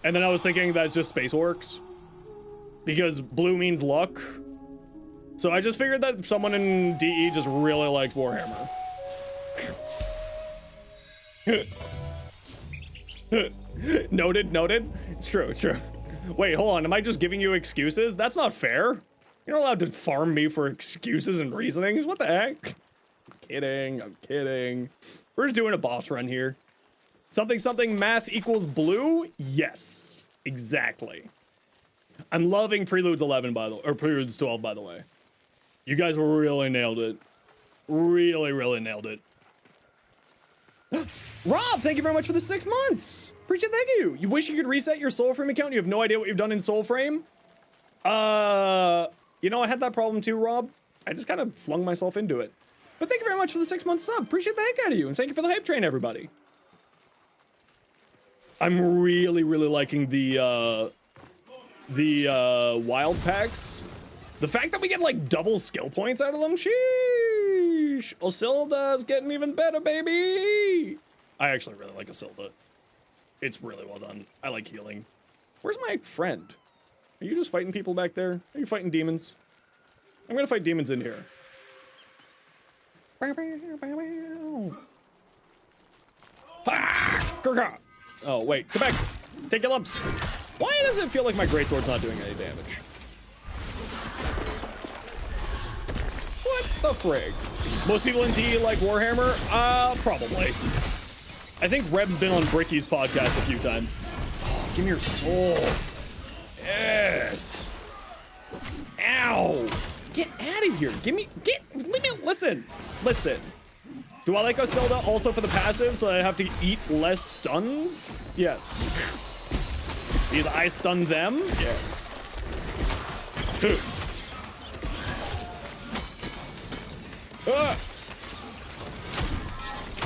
And then I was thinking that's just Space Orcs. Because blue means luck. So I just figured that someone in DE just really likes Warhammer. Noted. It's true. Wait, hold on. Am I just giving you excuses? That's not fair. You're not allowed to farm me for excuses and reasonings. What the heck? I'm kidding. We're just doing a boss run here. Something math equals blue? Yes, exactly. I'm loving Preludes 11 by the way, or Preludes 12 by the way. You guys really nailed it. Really nailed it. Rob, thank you very much for the 6 months. Appreciate thank you. You wish you could reset your Soulframe account? You have no idea what you've done in Soulframe? You know, I had that problem too, Rob. I just kind of flung myself into it. But thank you very much for the 6 months sub. Appreciate the heck out of you. And thank you for the hype train, everybody. I'm really liking the wild packs. The fact that we get like double skill points out of them, sheesh. Osilda's getting even better, baby. I actually really like Osilda. It's really well done. I like healing. Where's my friend? Are you just fighting people back there? Are you fighting demons? I'm gonna fight demons in here. Oh, wait. Come back. Take your lumps. Why does it feel like my greatsword's not doing any damage? What the frig? Most people in D like Warhammer? Probably. I think Reb's been on Bricky's podcast a few times. Oh, give me your soul. Yes. Ow. Get out of here. Listen. Do I like Osilda also for the passive so that I have to eat less stuns? Yes. Because I stun them? Yes.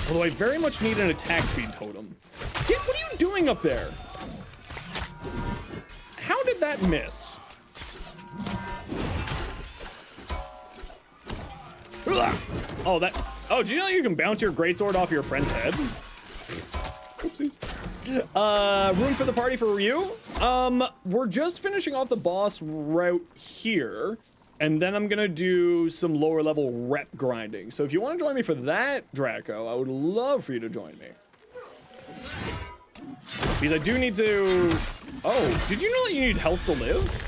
Although I very much need an attack speed totem. What are you doing up there? did that miss? Oh, that. Oh, do you know you can bounce your greatsword off your friend's head? Oopsies. Room for the party for Ryu? We're just finishing off the boss route here, and then I'm gonna do some lower level rep grinding. So if you want to join me for that, Draco, I would love for you to join me. Because I do need to... Oh, did you know that you need health to live?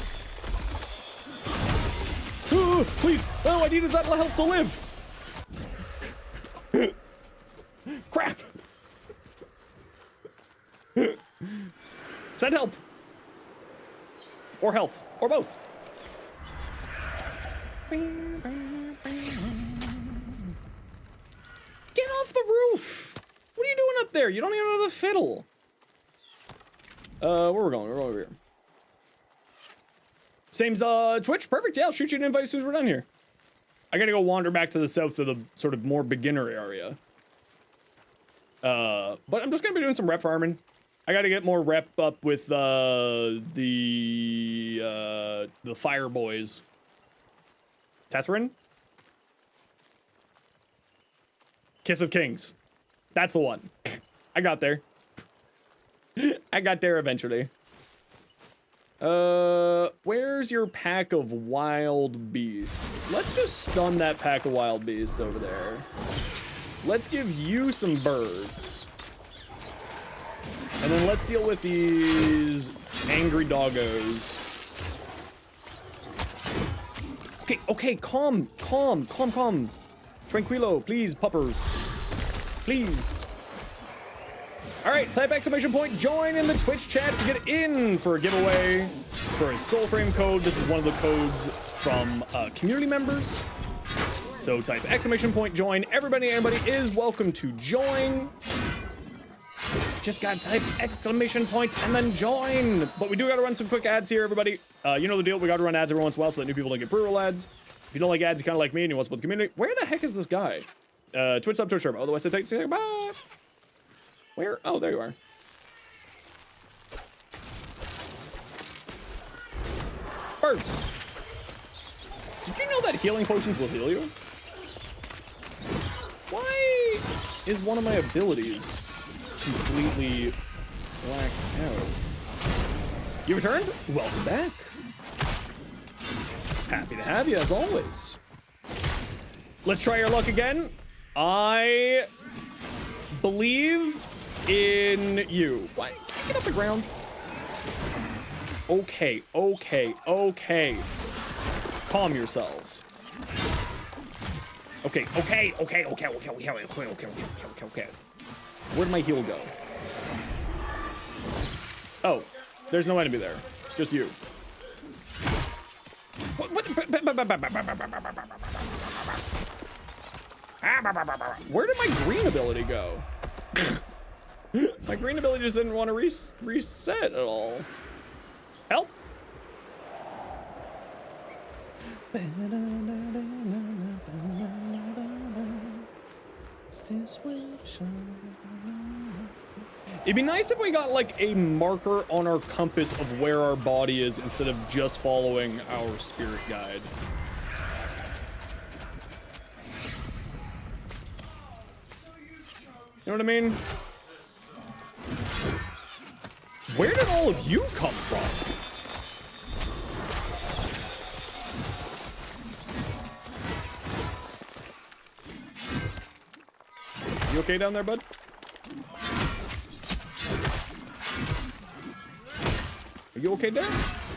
Please! Oh, I needed that health to live! Crap! Send help! Or health. Or both. Get off the roof! What are you doing up there? You don't even know the fiddle. Where we're going? We're over here. Same's Twitch. Perfect. Yeah, I'll shoot you an invite as soon as we're done here. I gotta go wander back to the south to the sort of more beginner area. But I'm just gonna be doing some rep farming. I gotta get more rep up with the fire boys. Tethrin? Kiss of Kings. That's the one. I got there. I got there eventually. Where's your pack of wild beasts? Let's just stun that pack of wild beasts over there. Let's give you some birds. And then let's deal with these angry doggos. Okay, calm. Tranquilo, please, puppers. Please. All right, type exclamation point, join in the Twitch chat to get in for a giveaway for a Soulframe code. This is one of the codes from community members. So type exclamation point, join. Everybody is welcome to join. Just gotta type exclamation point and then join. But we do gotta run some quick ads here, everybody. You know the deal, we gotta run ads every once in a while so that new people don't get pre-roll ads. If you don't like ads, you kinda like me and you want to support the community. Where the heck is this guy? Twitch sub, Twitch server. Otherwise, I take bye. Where? Oh, there you are. Birds. Did you know that healing potions will heal you? Why is one of my abilities completely blacked out? You returned? Welcome back. Happy to have you as always. Let's try your luck again. I believe in you. Why? Can I get off the ground? Okay. Calm yourselves. Okay. Where'd my heal go? Oh, there's no enemy there. Just you. Where did my green ability go? My green ability just didn't want to reset at all. Help! It'd be nice if we got like a marker on our compass of where our body is instead of just following our spirit guide. You know what I mean? Where did all of you come from? You okay down there, bud? Are you okay there?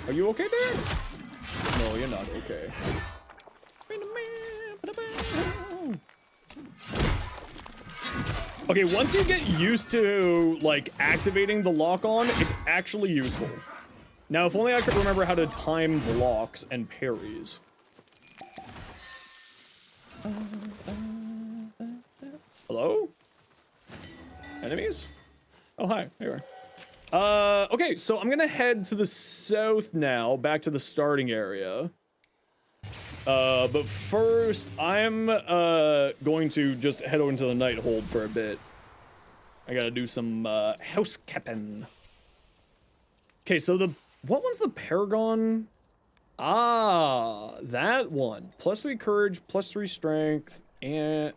Are you okay there? No, you're not okay. Okay, once you get used to, like, activating the lock-on, it's actually useful. Now, if only I could remember how to time blocks and parries. Hello? Enemies? Oh, hi. There you are. Okay, so I'm gonna head to the south now, back to the starting area. But first, I'm going to just head over into the night hold for a bit. I gotta do some housekeeping. Okay, so the What one's the Paragon? Ah, that one. +3 courage, +3 strength, and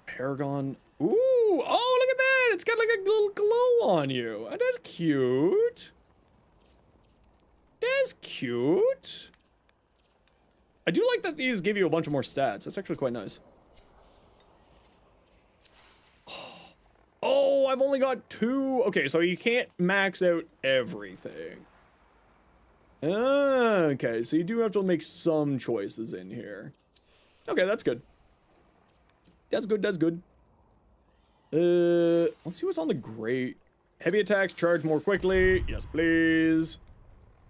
Paragon. Ooh, oh, look at that! It's got like a little glow on you. That's cute. That's cute. I do like that these give you a bunch of more stats. That's actually quite nice. Oh, I've only got 2. Okay, so you can't max out everything. Okay, so you do have to make some choices in here. Okay, that's good. That's good, that's good. Let's see what's on the great. Heavy attacks charge more quickly. Yes, please.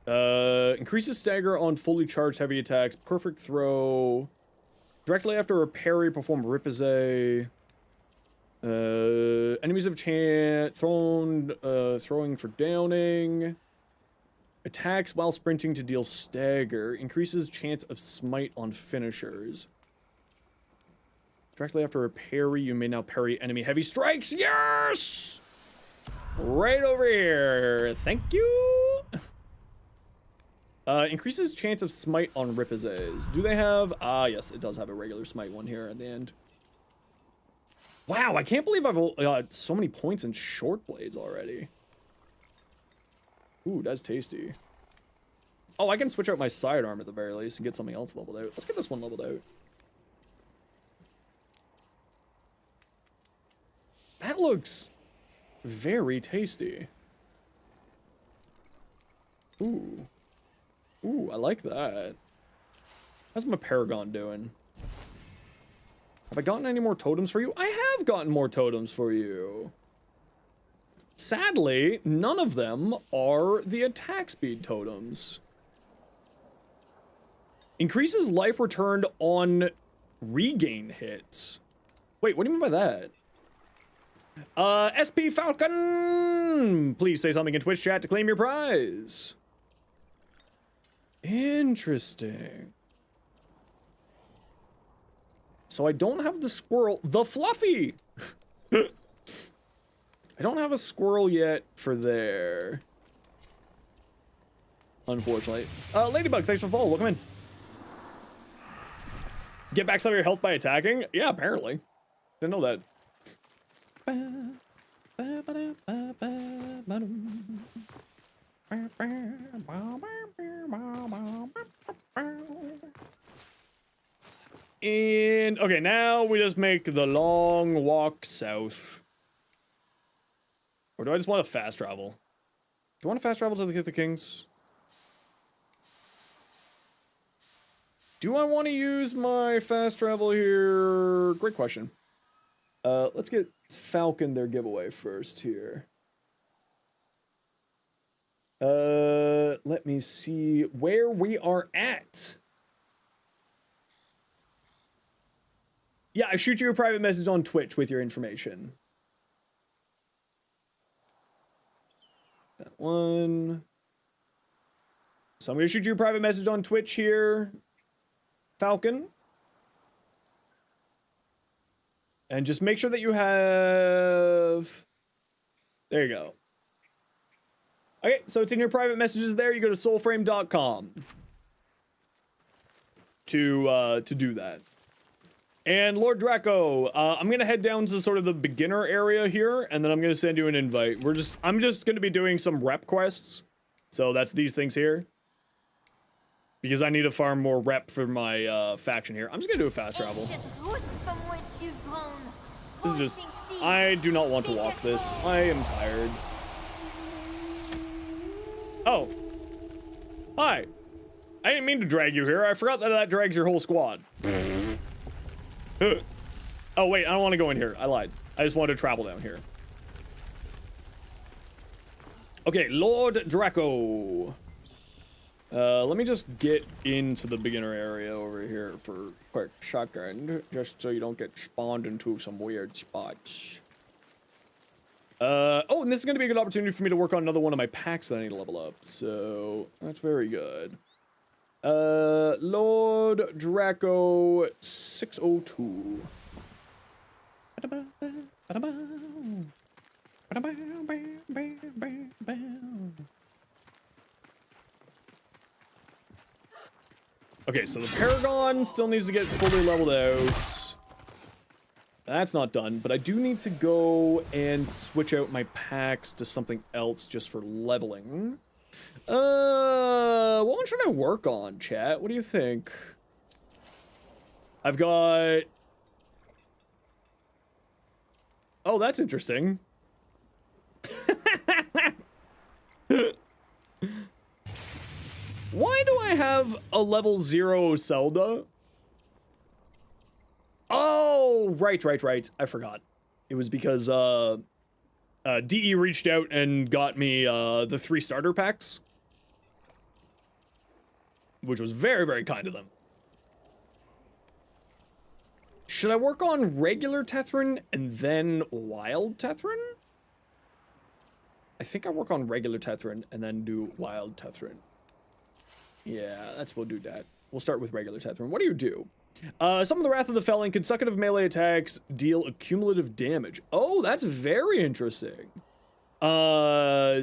Increases stagger on fully charged heavy attacks. Perfect throw. Directly after a parry, perform Ripazay. Enemies have throwing for downing. Attacks while sprinting to deal stagger. Increases chance of smite on finishers. Directly after a parry, you may now parry enemy heavy strikes. Yes! Right over here. Thank you. Increases chance of smite on Ripazays. Do they have... yes, it does have a regular smite one here at the end. Wow, I can't believe I've got so many points in short blades already. Ooh, that's tasty. Oh, I can switch out my sidearm at the very least and get something else leveled out. Let's get this one leveled out. That looks very tasty. Ooh. Ooh, I like that. How's my Paragon doing? Have I gotten any more totems for you? I have gotten more totems for you. Sadly, none of them are the attack speed totems. Increases life returned on regain hits. Wait, what do you mean by that? SP Falcon! Please say something in Twitch chat to claim your prize. Interesting. So I don't have the squirrel, the Fluffy! I don't have a squirrel yet for there. Unfortunately. Ladybug, thanks for the follow. Welcome in. Get back some of your health by attacking? Yeah, apparently. Didn't know that. And okay, now we just make the long walk south. Or do I just want to fast travel? Do I want to fast travel to the Kings? Do I want to use my fast travel here? Great question. Let's get Falcon their giveaway first here. Let me see where we are at. Yeah, I shoot you a private message on Twitch with your information. That one. So I'm gonna shoot you a private message on Twitch here, Falcon. And just make sure that you have... There you go. Okay, so it's in your private messages there. You go to soulframe.com to do that. And Lord Draco, I'm gonna head down to sort of the beginner area here, and then I'm gonna send you an invite. I'm just gonna be doing some rep quests. So that's these things here. Because I need to farm more rep for my faction here. I'm just gonna do a fast travel. This is just, I do not want to walk this. I am tired. Oh. Hi. I didn't mean to drag you here. I forgot that drags your whole squad. Oh wait, I don't want to go in here. I lied. I just wanted to travel down here. Okay, Lord Draco. Let me just get into the beginner area over here for a quick second, just so you don't get spawned into some weird spots. Oh, and this is going to be a good opportunity for me to work on another one of my packs that I need to level up, so that's very good. Lord Draco 602. Okay, so the Paragon still needs to get fully leveled out. That's not done, but I do need to go and switch out my packs to something else just for leveling. What one should I work on, chat? What do you think? I've got... Oh, that's interesting. Why do I have a level 0 Zelda? Oh, right. I forgot. It was because DE reached out and got me the 3 starter packs, which was very, very kind of them. Should I work on regular Tethrin and then wild Tethrin? I think I work on regular Tethrin and then do wild Tethrin. Yeah, we'll do that. We'll start with regular Tethrin. What do you do? Some of the Wrath of the Felling, consecutive melee attacks deal accumulative damage. Oh, that's very interesting.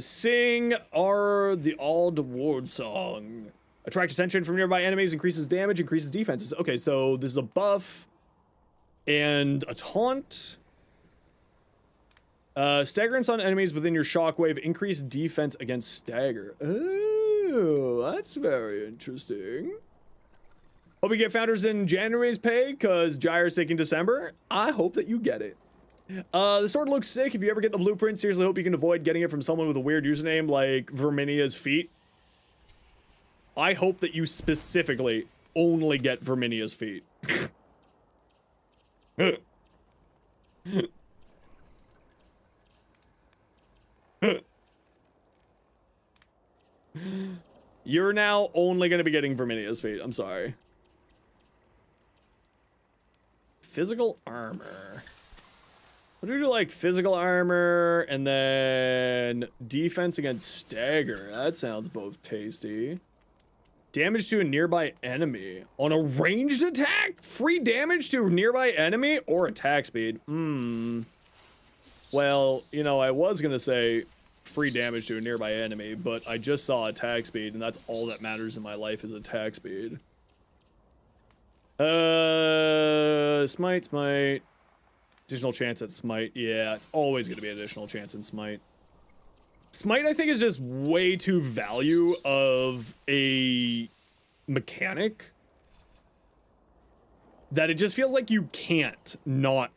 Sing are the Old Ward song. Attract attention from nearby enemies, increases damage, increases defenses. Okay, so this is a buff and a taunt. Staggerance on enemies within your shockwave, increase defense against stagger. Oh, that's very interesting. Hope you get founders in January's pay, because Gyre's taking December. I hope that you get it. The sword looks sick. If you ever get the blueprint, seriously hope you can avoid getting it from someone with a weird username like Verminia's Feet. I hope that you specifically only get Verminia's Feet. You're now only going to be getting Verminia's Feet. I'm sorry. Physical armor. What do we do, like physical armor and then defense against stagger? That sounds both tasty. Damage to a nearby enemy. On a ranged attack? Free damage to a nearby enemy or attack speed? Well, you know, I was going to say free damage to a nearby enemy, but I just saw attack speed, and that's all that matters in my life is attack speed. Smite. Additional chance at smite. Yeah, it's always going to be an additional chance in smite. Smite, I think, is just way too value of a mechanic that it just feels like you can't not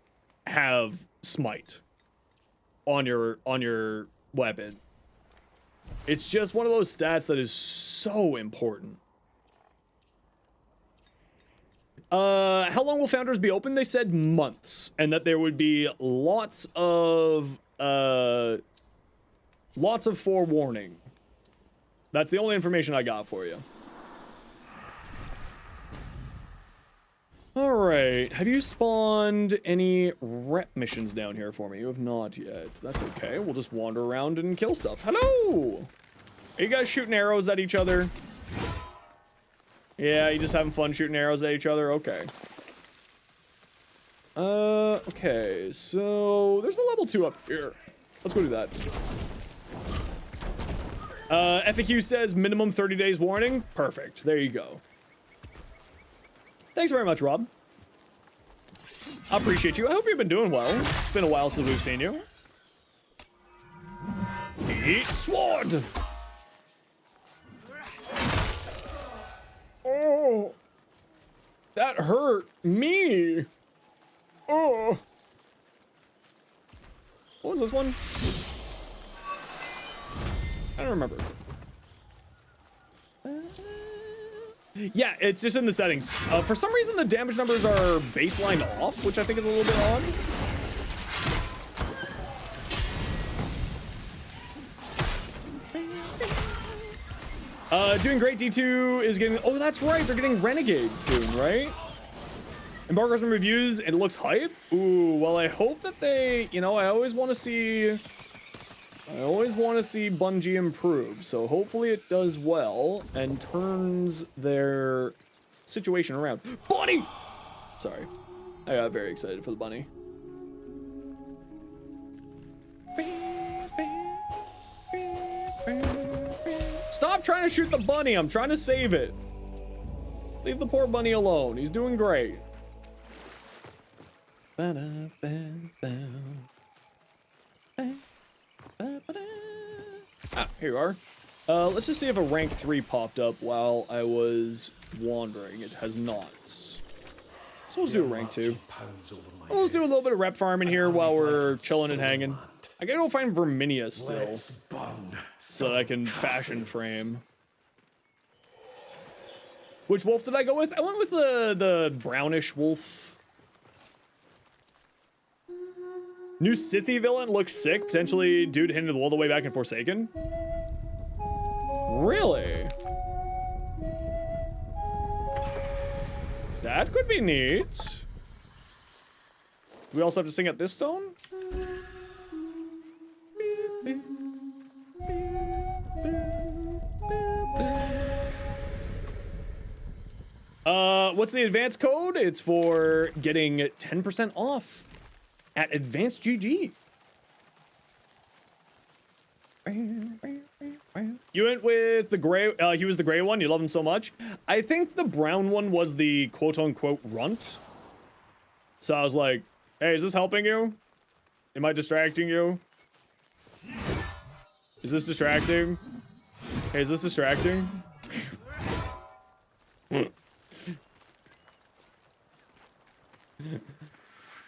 have smite on your weapon. It's just one of those stats that is so important. How long will founders be open? They said months, and that there would be lots of forewarning. That's the only information I got for you. All right, have you spawned any rep missions down here for me? You have not yet. That's okay. We'll just wander around and kill stuff. Hello! Are you guys shooting arrows at each other? Yeah, you just having fun shooting arrows at each other? Okay. Okay, so there's a level 2 up here. Let's go do that. FAQ says minimum 30 days warning. Perfect. There you go. Thanks very much, Rob. I appreciate you. I hope you've been doing well. It's been a while since we've seen you. Eat sword! Oh, that hurt me. Oh. What was this one? I don't remember. Yeah, it's just in the settings. For some reason, the damage numbers are baseline off, which I think is a little bit odd. Doing great. D2 is getting... Oh, that's right. They're getting Renegades soon, right? Embargoes and reviews, and it looks hype. Ooh, well, I hope that they... You know, I always want to see Bungie improve, so hopefully it does well and turns their situation around. Bunny! Sorry. I got very excited for the bunny. trying to shoot the bunny. I'm trying to save it. Leave the poor bunny alone. He's doing great. Ah, here you are. Let's just see if a rank 3 popped up while I was wandering. It has not. So let's do a rank 2. Well, let's do a little bit of rep farming here while we're chilling and hanging. I gotta go find Verminia still, so that I can fashion frame. Which wolf did I go with? I went with the brownish wolf. New Scythy villain looks sick. Potentially dude hinted all the way back in Forsaken. Really? That could be neat. Do we also have to sing at this stone? What's the advance code? It's for getting 10% off at Advanced GG. You went with the gray, he was the gray one, you love him so much. I think the brown one was the quote-unquote runt. So I was like, hey, is this helping you? Am I distracting you? Is this distracting? Hey, is this distracting?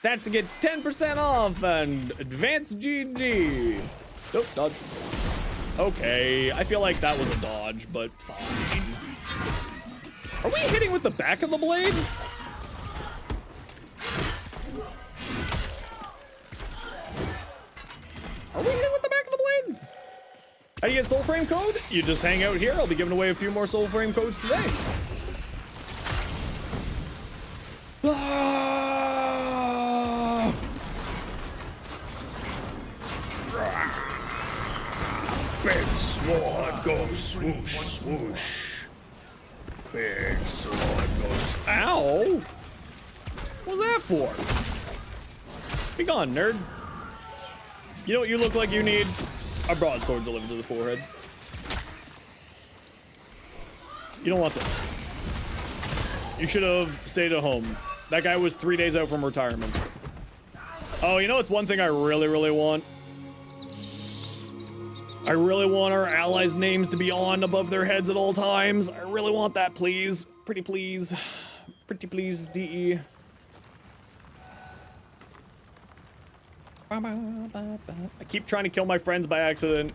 That's to get 10% off and Advanced GG. Nope, dodge. Okay, I feel like that was a dodge, but fine. Are we hitting with the back of the blade? Are we hitting with the back of the blade? How do you get soul frame code? You just hang out here. I'll be giving away a few more soul frame codes today. Big sword goes swoosh, swoosh. Big sword goes... Ow! What was that for? Be gone, nerd. You know what you look like you need? A broadsword delivered to the forehead. You don't want this. You should have stayed at home. That guy was 3 days out from retirement. Oh, you know what's one thing I really, really want? I really want our allies' names to be on above their heads at all times. I really want that, please. Pretty please. Pretty please, DE. I keep trying to kill my friends by accident.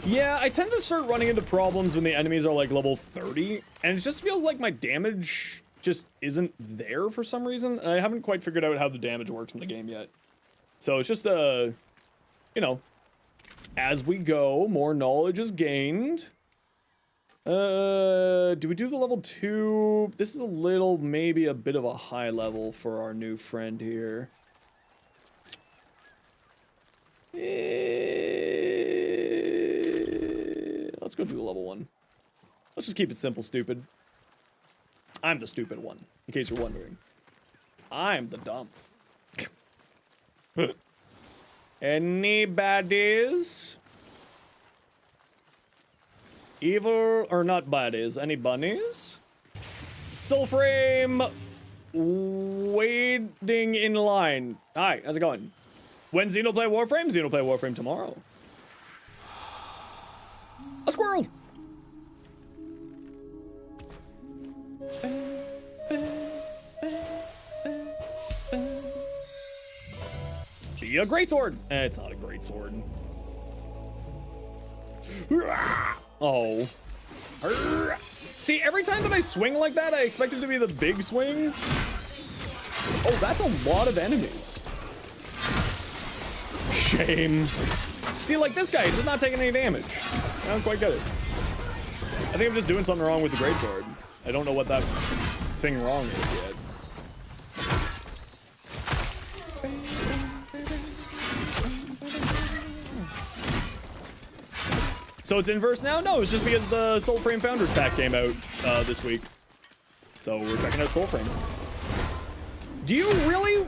Yeah, I tend to start running into problems when the enemies are like level 30, and it just feels like my damage just isn't there for some reason. I haven't quite figured out how the damage works in the game yet. So it's just you know, as we go, more knowledge is gained. Do we do the level 2? This is a little, maybe a bit of a high level for our new friend here. Let's go do a level 1. Let's just keep it simple, stupid. I'm the stupid one, in case you're wondering. I'm the dumb. Any baddies? Evil, or not baddies, any bunnies? Soulframe waiting in line. Hi, how's it going? When Xeno play Warframe? Xeno play Warframe tomorrow. A squirrel! Be a greatsword! It's not a greatsword. Oh. See, every time that I swing like that, I expect it to be the big swing. Oh, that's a lot of enemies. Shame. See, like this guy, he's just not taking any damage. I don't quite get it. I think I'm just doing something wrong with the greatsword. I don't know what that thing wrong is yet. So it's inverse now? No, it's just because the Soulframe Founders pack came out this week. So we're checking out Soulframe. Do you really?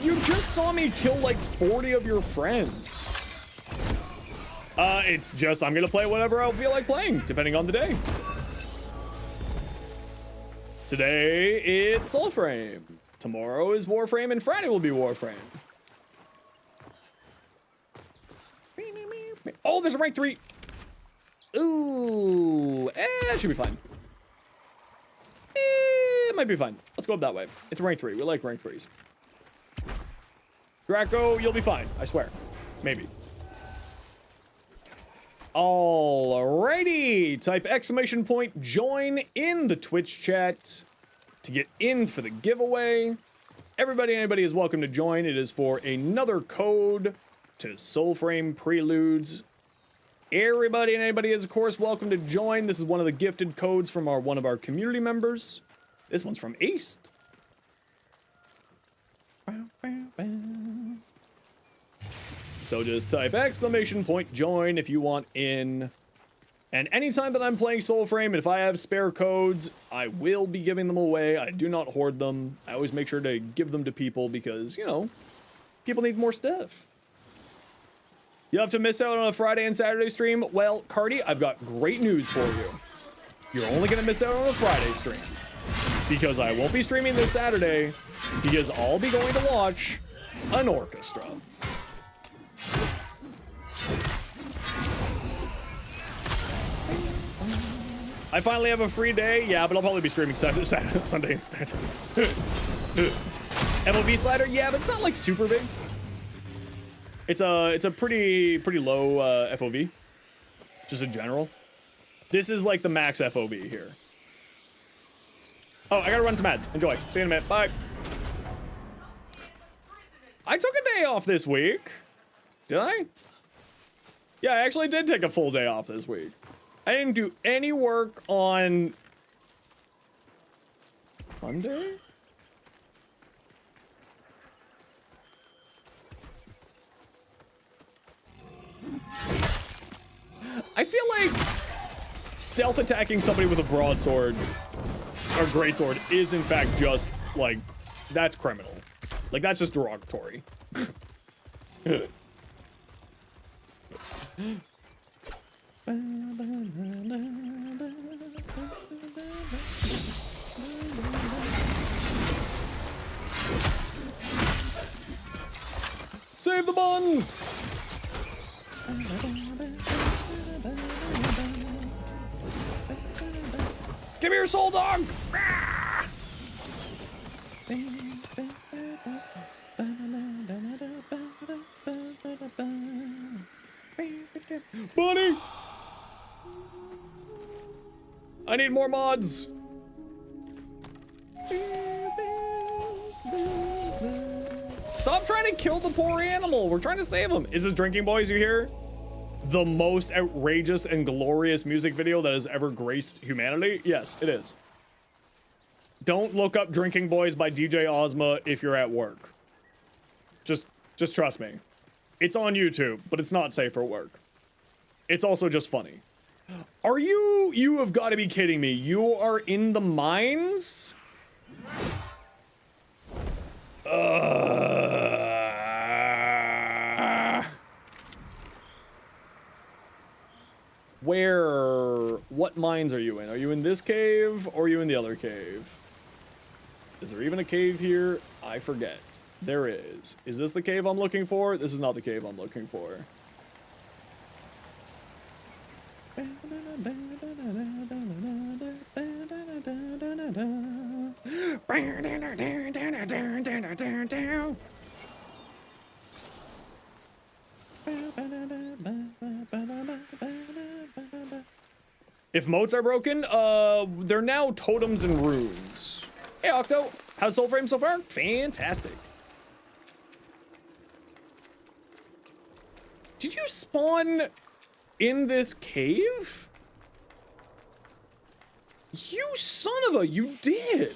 You just saw me kill like 40 of your friends. It's just I'm gonna play whatever I feel like playing, depending on the day. Today it's Soulframe. Tomorrow is Warframe, and Friday will be Warframe. Oh, there's a rank 3. Ooh, it should be fine. It might be fine. Let's go up that way. It's rank 3. We like rank 3s. Draco, you'll be fine. I swear. Maybe. Alrighty. Type exclamation point join in the Twitch chat to get in for the giveaway. Everybody, anybody is welcome to join. It is for another code to Soulframe Preludes. Everybody and anybody is, of course, welcome to join. This is one of the gifted codes from one of our community members. This one's from East. So just type exclamation point join if you want in. And anytime that I'm playing Soulframe, and if I have spare codes, I will be giving them away. I do not hoard them. I always make sure to give them to people because, you know, people need more stuff. You have to miss out on a Friday and Saturday stream? Well, Cardi, I've got great news for you. You're only going to miss out on a Friday stream. Because I won't be streaming this Saturday, because I'll be going to watch an orchestra. I finally have a free day, yeah, but I'll probably be streaming Sunday instead. MLB slider, yeah, but it's not like super big. It's a pretty low FOV, just in general. This is like the max FOV here. Oh, I gotta run some ads. Enjoy. See you in a minute. Bye. I took a day off this week. Did I? Yeah, I actually did take a full day off this week. I didn't do any work on Monday. I feel like stealth attacking somebody with a broadsword or greatsword is in fact just like, that's criminal. Like, that's just derogatory. Save the buns! Give me your soul, dog! Buddy! I need more mods! Stop trying to kill the poor animal! We're trying to save him! Is this Drinking Boys you hear? The most outrageous and glorious music video that has ever graced humanity? Yes, it is. Don't look up Drinking Boys by DJ Ozma if you're at work. Just trust me. It's on YouTube, but it's not safe for work. It's also just funny. Are you have got to be kidding me. You are in the mines? What mines are you in? Are you in this cave or are you in the other cave? Is there even a cave here? I forget. There is. Is this the cave I'm looking for? This is not the cave I'm looking for. If moats are broken, they're now totems and runes. Hey, Octo, how's Soulframe so far? Fantastic. Did you spawn in this cave? You son of a, you did.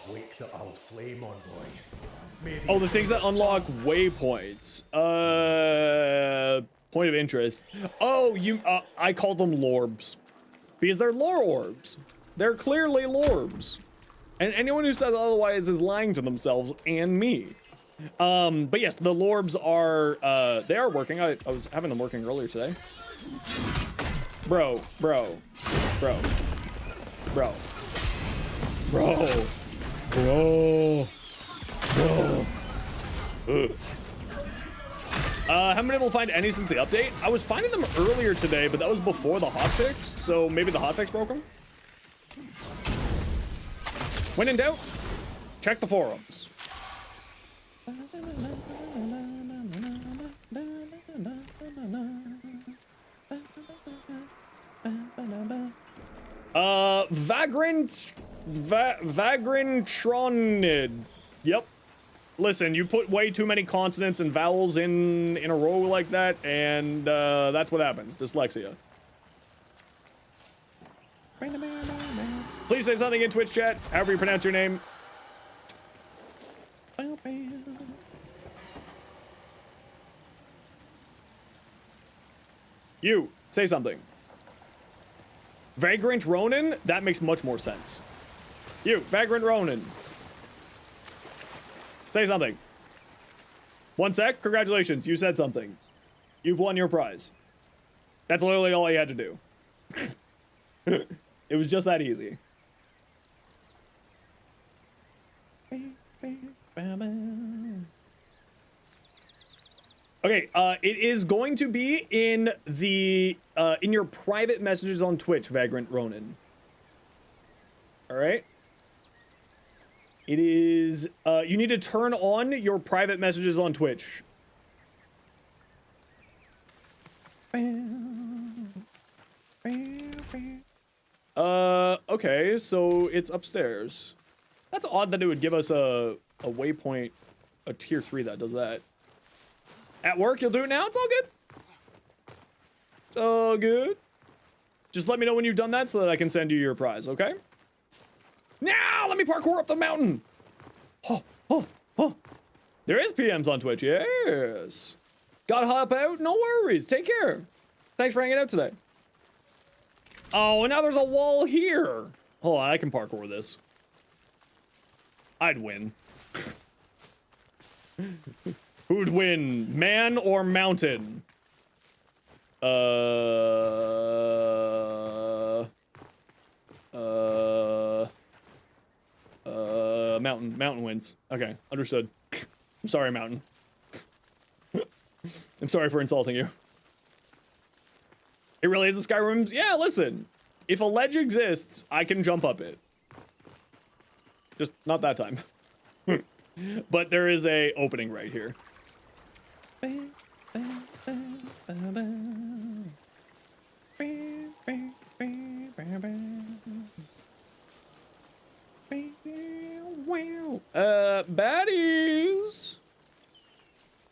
Wake the old flame envoy. Oh, the things that unlock waypoints. Point of interest. Oh, I call them lorbs. Because they're lore orbs. They're clearly lorbs. And anyone who says otherwise is lying to themselves and me. But yes, the Lorbs are, they are working. I was having them working earlier today. Bro. Haven't been able to find any since the update. I was finding them earlier today, but that was before the hotfix, so maybe the hotfix broke them. When in doubt, check the forums. Vagrantronid. Yep. Listen, you put way too many consonants and vowels in a row like that, and that's what happens. Dyslexia. Please say something in Twitch chat, however you pronounce your name. You, say something. Vagrant Ronin? That makes much more sense. You, Vagrant Ronin. Say something. 1 sec, congratulations, you said something. You've won your prize. That's literally all you had to do. It was just that easy. Okay, it is going to be in the, in your private messages on Twitch, Vagrant Ronin. Alright? It is, you need to turn on your private messages on Twitch. Okay, so it's upstairs. That's odd that it would give us a waypoint, a tier 3 that does that. At work, you'll do it now? It's all good. It's all good. Just let me know when you've done that so that I can send you your prize, okay? Now, let me parkour up the mountain. There is PMs on Twitch, yes. Gotta hop out? No worries, take care. Thanks for hanging out today. Oh, and now there's a wall here. Hold on, I can parkour this. I'd win. Who'd win, man or mountain? Mountain wins. Okay, understood. I'm sorry, Mountain. I'm sorry for insulting you. It really is the Skyrim. Yeah, listen. If a ledge exists, I can jump up it. Just not that time. But there is a opening right here. Baddies.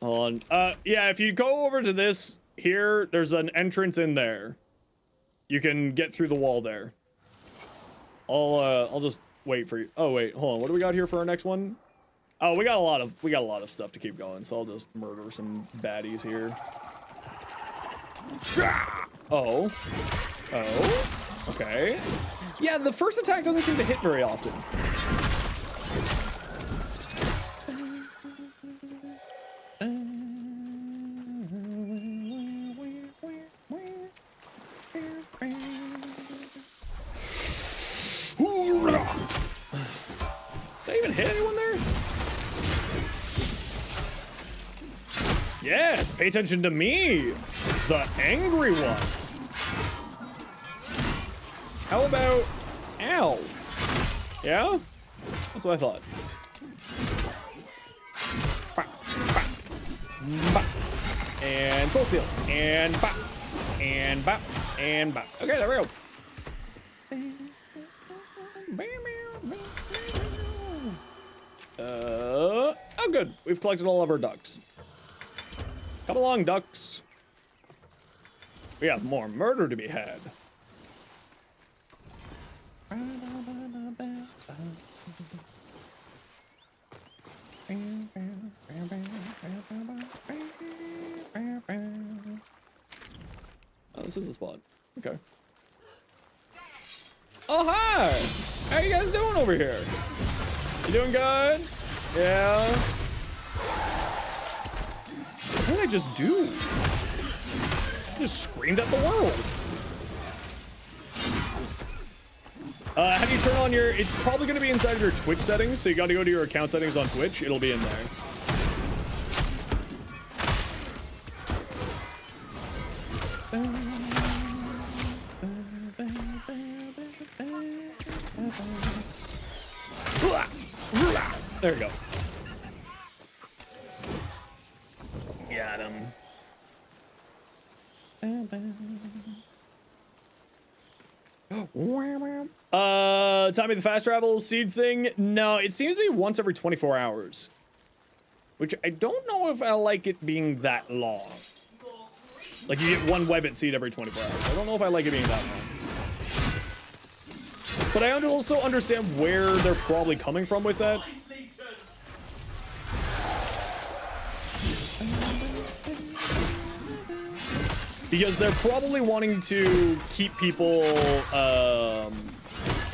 Hold on. Yeah, if you go over to this here, there's an entrance in there. You can get through the wall there. I'll just wait for you. Oh wait, hold on. What do we got here for our next one? Oh, we got a lot of stuff to keep going, so I'll just murder some baddies here. Oh. Okay. Yeah, the first attack doesn't seem to hit very often. Did I even hit anyone there? Yes, pay attention to me, the angry one. How about, ow? Yeah? That's what I thought. And soul steal. And bop. And bop. And bop. Okay, there we go. Oh good. We've collected all of our ducks. Come along, ducks. We have more murder to be had. Oh, this is the spot. Okay. Oh, hi! How you guys doing over here? You doing good? Yeah? did I just do? I just screamed at the world. How do you turn on your... It's probably going to be inside of your Twitch settings, so you got to go to your account settings on Twitch. It'll be in there. There we go. Got him. Tommy, the fast travel seed thing? No, it seems to be once every 24 hours. Which I don't know if I like it being that long. Like, you get one webbit seed every 24 hours. I don't know if I like it being that long. But I also understand where they're probably coming from with that. Because they're probably wanting to keep people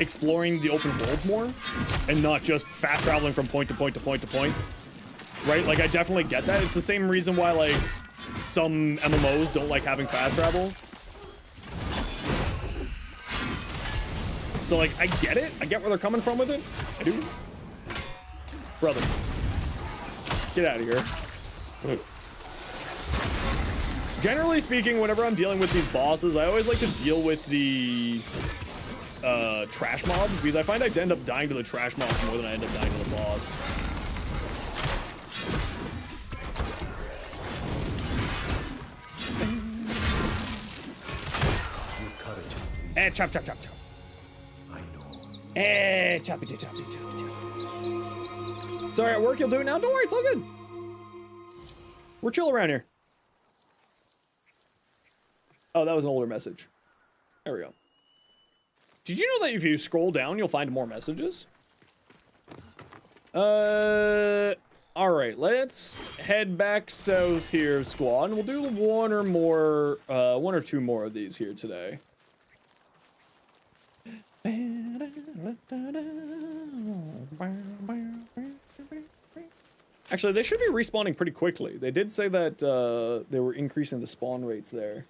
exploring the open world more and not just fast traveling from point to point to point to point. Right? Like, I definitely get that. It's the same reason why, like, some MMOs don't like having fast travel. So, like, I get it. I get where they're coming from with it. I do. Brother. Get out of here. Generally speaking, whenever I'm dealing with these bosses, I always like to deal with the trash mobs, because I find I end up dying to the trash mobs more than I end up dying to the boss. Eh, chop, chop, chop, chop. I know. Eh, choppy, choppy, choppy, choppy. Sorry, at work you'll do it now? Don't worry, it's all good. We're chill around here. Oh, that was an older message. There we go. Did you know that if you scroll down, you'll find more messages? Alright, let's head back south here, squad, and we'll do one or two more of these here today. Actually, they should be respawning pretty quickly. They did say that they were increasing the spawn rates there.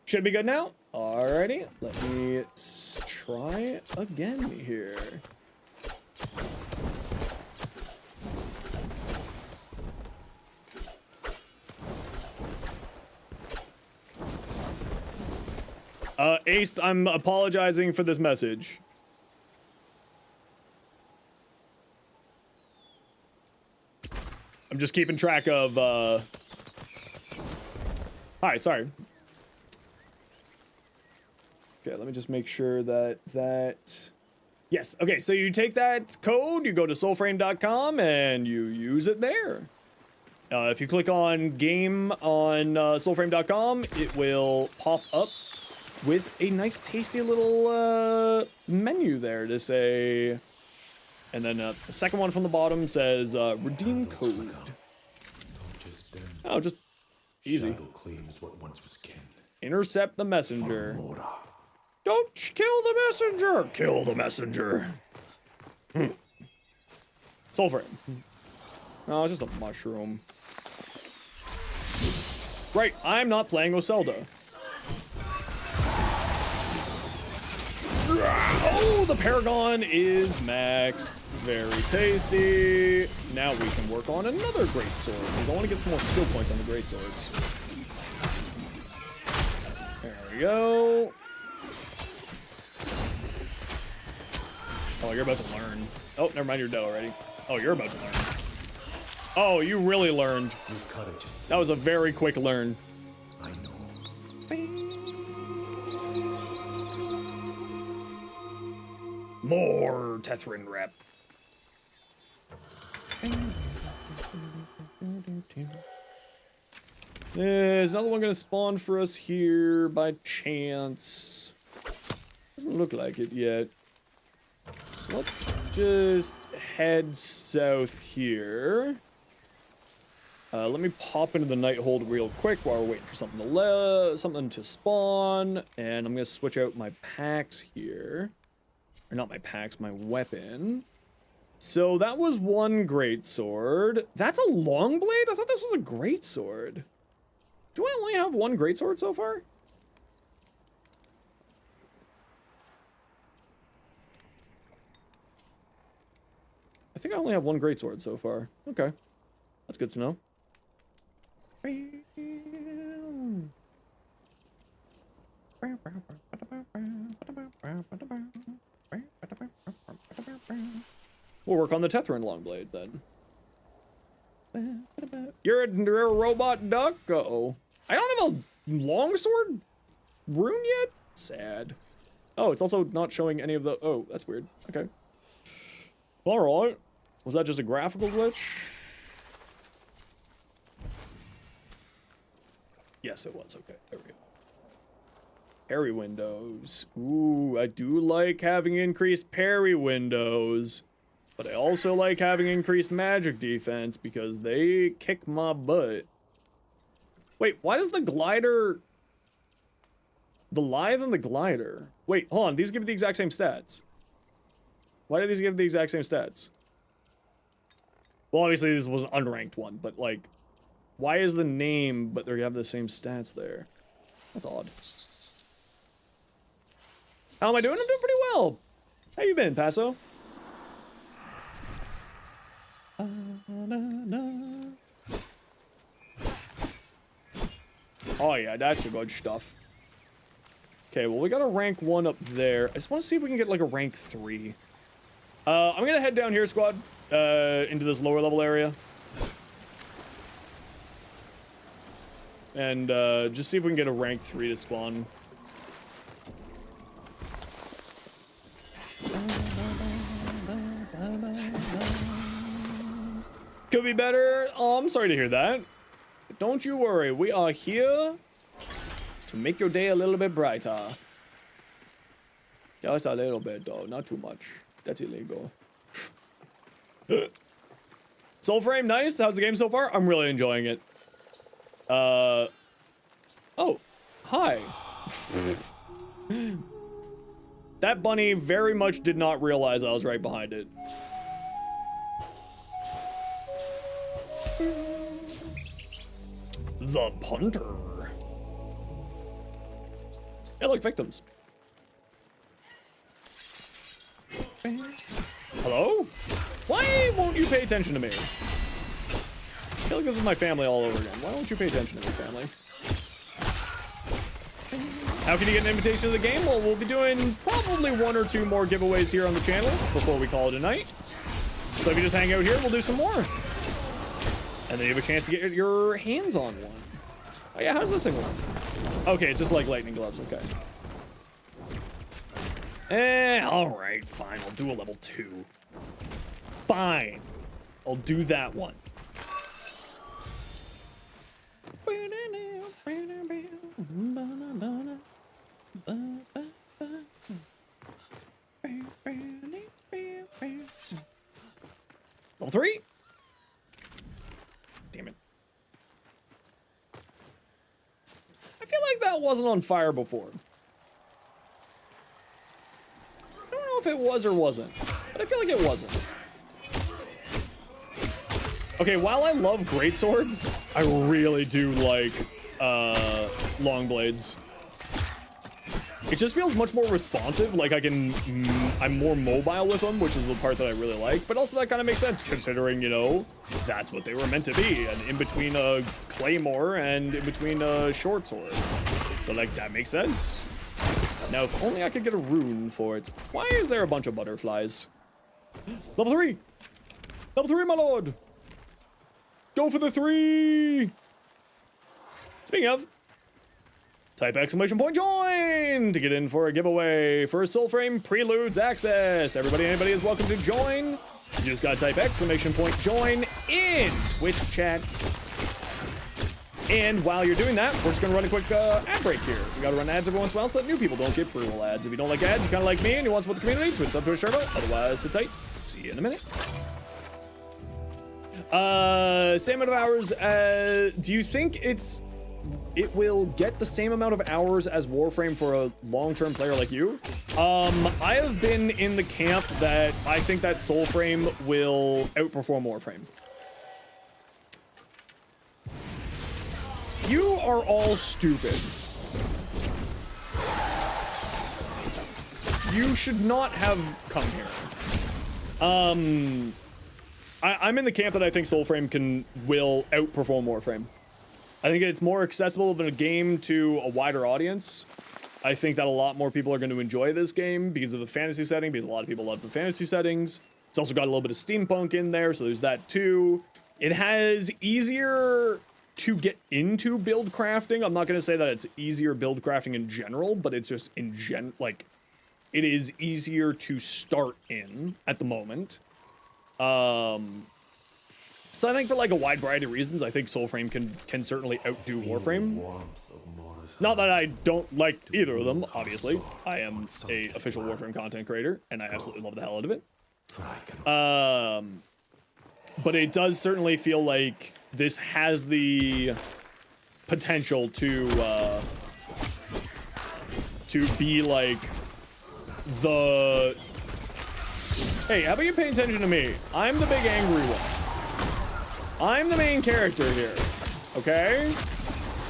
Should be good now. Alrighty, let me try again here. Ace, I'm apologizing for this message. I'm just keeping track of, Hi, sorry. Okay, let me just make sure that... Yes, okay, so you take that code, you go to soulframe.com, and you use it there. If you click on game on soulframe.com, it will pop up with a nice tasty little menu there to say, and then the second one from the bottom says redeem code. Oh, just easy. Claims what once was kin. Intercept the messenger. Don't kill the messenger. Kill the messenger. Soulframe. Oh, it's just a mushroom. Right, I'm not playing with Zelda. Oh, the Paragon is maxed. Very tasty. Now we can work on another great sword, because I want to get some more skill points on the great swords. There we go. Oh, you're about to learn. Oh, never mind, you're dead already. Oh, you're about to learn. Oh, you really learned. That was a very quick learn. I know. More Tethrin rep. Is another one gonna spawn for us here by chance? Doesn't look like it yet. So let's just head south here. Let me pop into the Nighthold real quick while we're waiting for something to spawn. And I'm gonna switch out my packs here. Or not my packs, my weapon. So that was one greatsword. That's a long blade? I thought this was a greatsword. Do I only have one greatsword so far? I think I only have one greatsword so far. Okay. That's good to know. We'll work on the Tethran Longblade then. You're a robot duck? Uh-oh. I don't have a longsword rune yet? Sad. Oh, it's also not showing any of the... Oh, that's weird. Okay. Alright. Was that just a graphical glitch? Yes, it was. Okay, there we go. Parry windows. Ooh, I do like having increased parry windows. But I also like having increased magic defense because they kick my butt. Wait, why does the glider... The Lithe and the glider... Wait, hold on, these give the exact same stats. Why do these give the exact same stats? Well, obviously this was an unranked one, but like... Why is the name, but they have the same stats there? That's odd. How am I doing? I'm doing pretty well. How you been, Paso? Oh yeah, that's the good stuff. Okay, well we got a rank 1 up there. I just want to see if we can get like a rank 3. I'm gonna head down here, squad, into this lower level area. And just see if we can get a rank 3 to spawn. Could be better. Oh, I'm sorry to hear that. But don't you worry, we are here to make your day a little bit brighter. Just a little bit though, not too much. That's illegal. Soulframe, nice. How's the game so far? I'm really enjoying it. Oh, hi. That bunny very much did not realize I was right behind it. The punter. Yeah, look, victims. Hello? Why won't you pay attention to me? I feel like this is my family all over again. Why won't you pay attention to me, family? How can you get an invitation to the game? Well, we'll be doing probably 1 or 2 more giveaways here on the channel before we call it a night. So if you just hang out here, we'll do some more. And then you have a chance to get your hands on one. Oh yeah, how does this thing work? Okay, it's just like lightning gloves, okay. Alright, fine, I'll do a level 2. Fine. I'll do that one. Level 3? Damn it. I feel like that wasn't on fire before. I don't know if it was or wasn't, but I feel like it wasn't. Okay, while I love greatswords, I really do like long blades. It just feels much more responsive, like I'm more mobile with them, which is the part that I really like, but also that kind of makes sense considering, you know, that's what they were meant to be, and in between a claymore and in between a short sword. So like, that makes sense. Now, if only I could get a rune for it. Why is there a bunch of butterflies? Level 3! Level 3, my lord! Go for the 3! Speaking of, type exclamation point join to get in for a giveaway for Soulframe Preludes access. Anybody is welcome to join. You just gotta type exclamation point join in Twitch chat. And while you're doing that, we're just gonna run a quick ad break here. We gotta run ads every once in a while so that new people don't get brutal ads. If you don't like ads, you kinda like me and you want to support the community, Twitch sub to a server. Otherwise, sit tight. See you in a minute. Same amount of hours. Do you think it will get the same amount of hours as Warframe for a long-term player like you? I have been in the camp that I think that Soulframe will outperform Warframe. You are all stupid. You should not have come here. I'm in the camp that I think Soulframe will outperform Warframe. I think it's more accessible of a game to a wider audience. I think that a lot more people are going to enjoy this game because of the fantasy setting, because a lot of people love the fantasy settings. It's also got a little bit of steampunk in there, so there's that too. It has easier to get into build crafting. I'm not going to say that it's easier build crafting in general, but it's just it is easier to start in at the moment. So I think for like a wide variety of reasons, I think Soulframe can certainly outdo Warframe. Not that I don't like either of them, obviously. I am a official Warframe content creator, and I absolutely love the hell out of it. But it does certainly feel like this has the potential to be like the... Hey, how about you pay attention to me? I'm the big angry one. I'm the main character here, okay?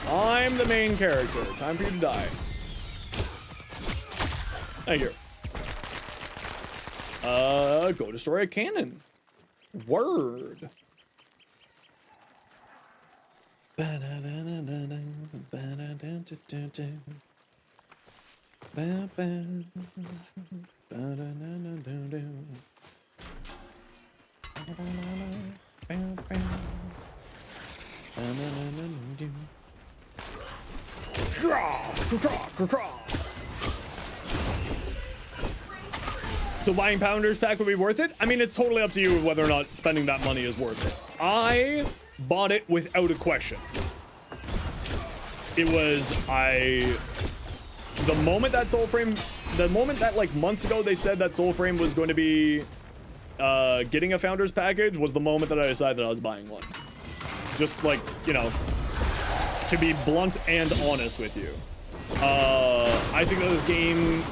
I'm the main character. Time for you to die. Thank you. Go destroy a cannon. Word. So buying Pounders pack would be worth it? I mean, it's totally up to you whether or not spending that money is worth it. I bought it without a question. It was, the moment that like months ago they said that Soulframe was going to be getting a Founders package was the moment that I decided that I was buying one. Just like, you know, to be blunt and honest with you. I think that this game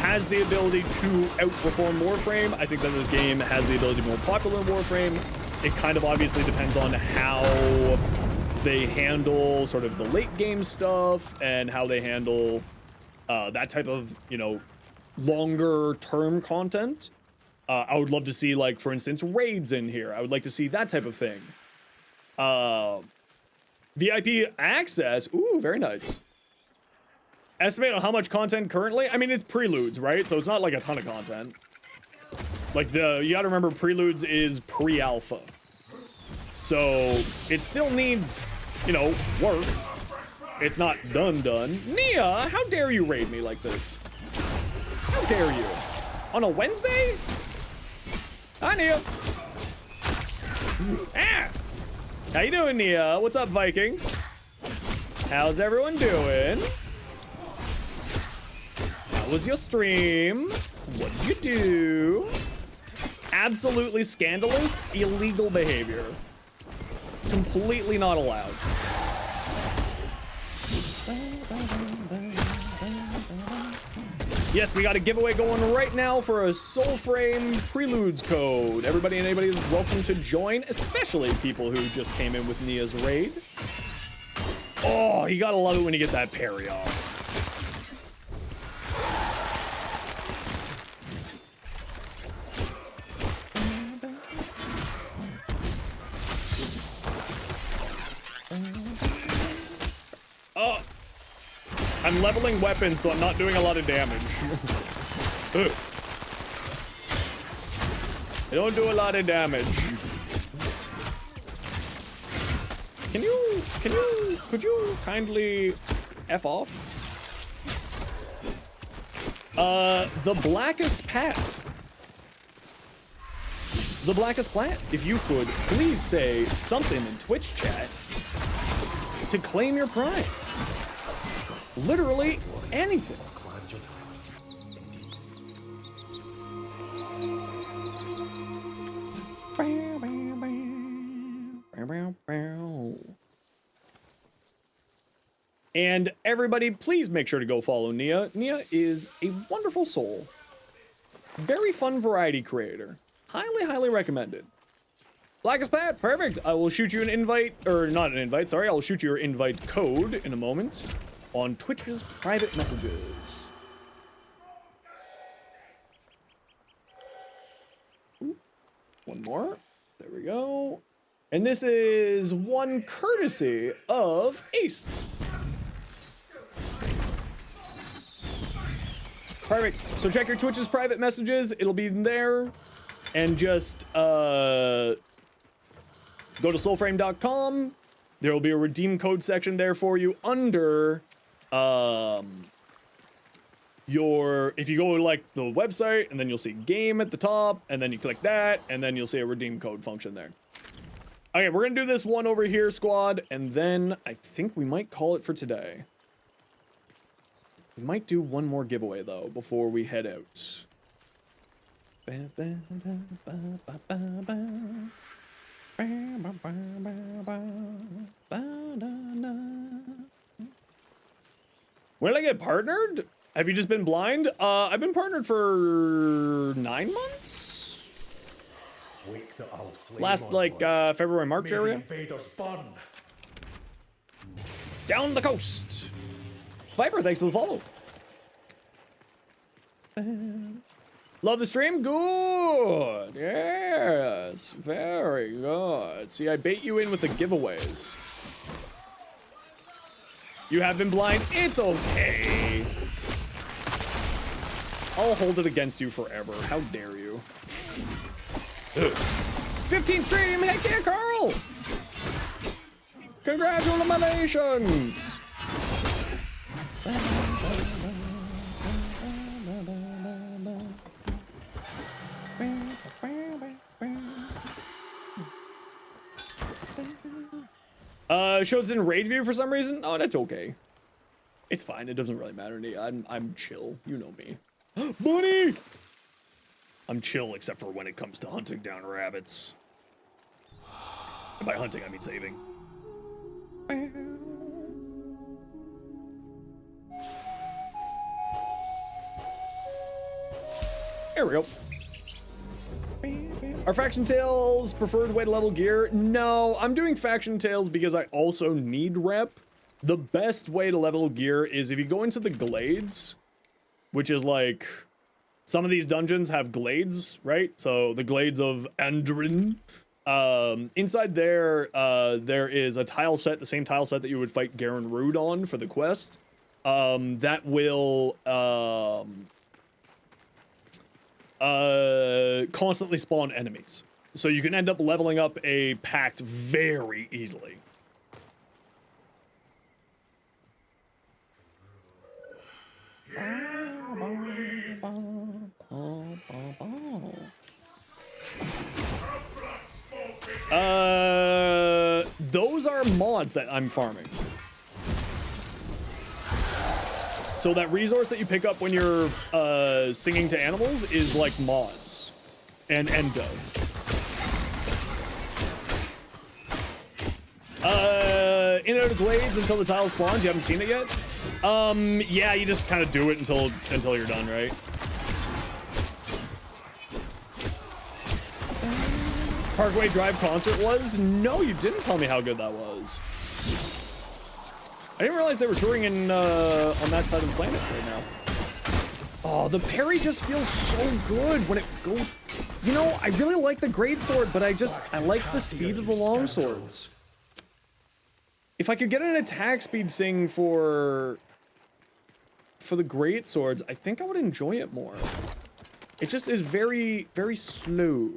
has the ability to outperform Warframe. I think that this game has the ability to be more popular in Warframe. It kind of obviously depends on how they handle sort of the late game stuff and how they handle that type of, you know, longer term content. I would love to see, like, for instance, raids in here. I would like to see that type of thing. VIP access. Ooh, very nice. Estimate on how much content currently? I mean, it's Preludes, right? So it's not like a ton of content. Like, you gotta remember, Preludes is pre-alpha. So it still needs, you know, work. It's not done. Nia, how dare you raid me like this? How dare you? On a Wednesday? Hi, Nia. Ah! How you doing, Nia? What's up, Vikings? How's everyone doing? How was your stream? What did you do? Absolutely scandalous, illegal behavior. Completely not allowed. Yes, we got a giveaway going right now for a Soulframe Preludes code. Everybody and anybody is welcome to join, especially people who just came in with Nia's raid. Oh, you gotta love it when you get that parry off. Oh, I'm leveling weapons, so I'm not doing a lot of damage. I don't do a lot of damage. Could you kindly F off? The Blackest Pat. The Blackest Plant, if you could please say something in Twitch chat to claim your prize. Literally anything. Climb your tower. And everybody, please make sure to go follow Nia. Nia is a wonderful soul. Very fun variety creator. Highly, highly recommended. Blackest Pat, perfect. I will shoot you an invite, or not an invite, sorry. I'll shoot you your invite code in a moment on Twitch's private messages. Ooh, one more. There we go. And this is one courtesy of Ace. Perfect. So check your Twitch's private messages. It'll be there. And just go to soulframe.com. There will be a redeem code section there for you under if you go to like the website, and then you'll see game at the top, and then you click that, and then you'll see a redeem code function there. Okay, we're gonna do this one over here, squad, and then I think we might call it for today. We might do one more giveaway though before we head out. When did I get partnered? Have you just been blind? I've been partnered for 9 months. Wake the old flame Last on, like boy. February, March May the area. invaders burn. Down the coast. Viper, thanks for the follow. Love the stream? Good. Yes. Very good. See, I bait you in with the giveaways. You have been blind? It's okay. I'll hold it against you forever. How dare you? 15 stream! Heck yeah, Carl! Congratulations! Show's in raid view for some reason? Oh, that's okay. It's fine. It doesn't really matter to me. I'm chill. You know me. Bunny! I'm chill except for when it comes to hunting down rabbits. And by hunting, I mean saving. There we go. Are faction tails preferred way to level gear? No, I'm doing faction tails because I also need rep. The best way to level gear is if you go into the glades, which is like, some of these dungeons have glades, right? So the glades of Andrin. Inside there, there is a tile set, the same tile set that you would fight Garen Rood on for the quest. That will, constantly spawn enemies. So you can end up leveling up a pact very easily. Those are mods that I'm farming. So that resource that you pick up when you're singing to animals is like mods and endo. In and out of glades until the tile spawns. You haven't seen it yet? Yeah, you just kind of do it until you're done, right? Parkway Drive concert was? No, you didn't tell me how good that was. I didn't realize they were touring in on that side of the planet right now. Oh, the parry just feels so good when it goes. You know, I really like the greatsword, but I like the speed of the longswords. If I could get an attack speed thing for the greatswords, I think I would enjoy it more. It just is very, very slow.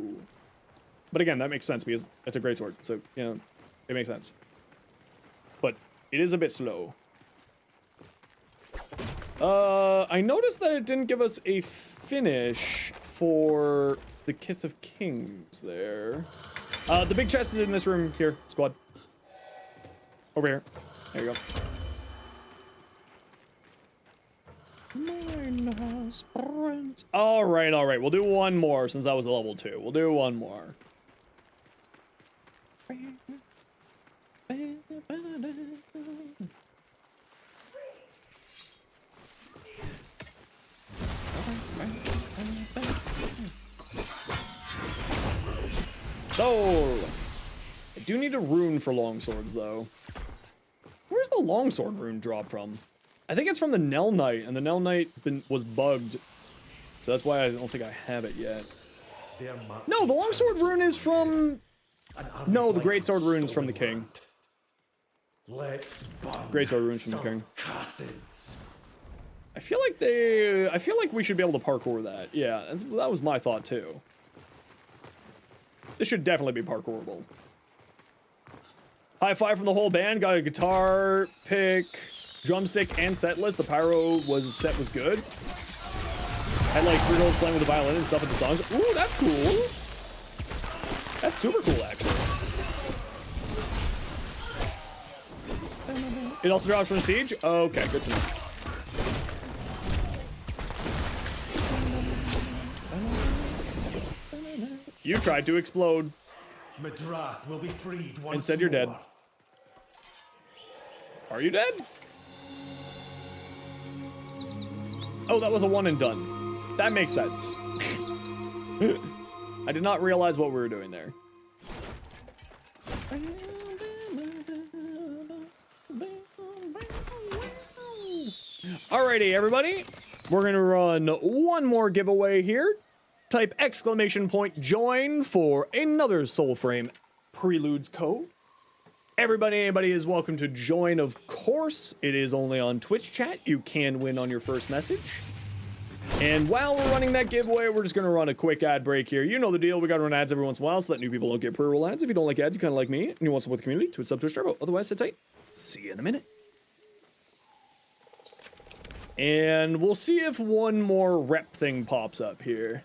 But again, that makes sense because it's a greatsword, so you know, it makes sense. But it is a bit slow. I noticed that it didn't give us a finish for the Kith of Kings there. The big chest is in this room here, squad. Over here. There you go. All right, all right. We'll do one more since that was a level 2. We'll do one more. So, I do need a rune for longswords, though. Where's the longsword rune drop from? I think it's from the Nell Knight, and the Nell Knight was bugged, so that's why I don't think I have it yet. No, the longsword rune is from. No, the greatsword rune is from the king. Greatsword rune from the king. I feel like we should be able to parkour that. Yeah, that was my thought too. This should definitely be parkourable. High five from the whole band. Got a guitar pick, drumstick, and set list. The pyro set was good. Had like 3 girls playing with the violin and stuff at the songs. Ooh, that's cool. That's super cool, actually. It also dropped from Siege? Okay, good to know. You tried to explode. Madrath will be freed once Instead, you're dead. more. Are you dead? Oh, that was a one and done. That makes sense. I did not realize what we were doing there. Alrighty, everybody. We're gonna run one more giveaway here. Type !join for another Soulframe Preludes code. Everybody, anybody is welcome to join, of course. It is only on Twitch chat. You can win on your first message. And while we're running that giveaway, we're just going to run a quick ad break here. You know the deal. We got to run ads every once in a while so that new people don't get pre-roll ads. If you don't like ads, you kind of like me, and you want to support the community, Twitch sub, Twitch turbo. Otherwise, sit tight. See you in a minute. And we'll see if one more rep thing pops up here.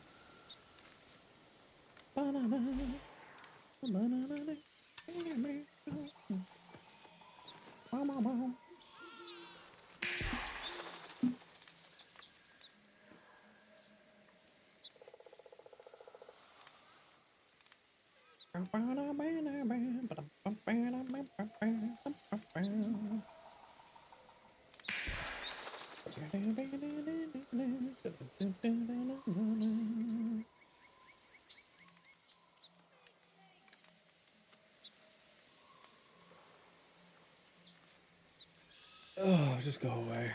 Oh, just go away.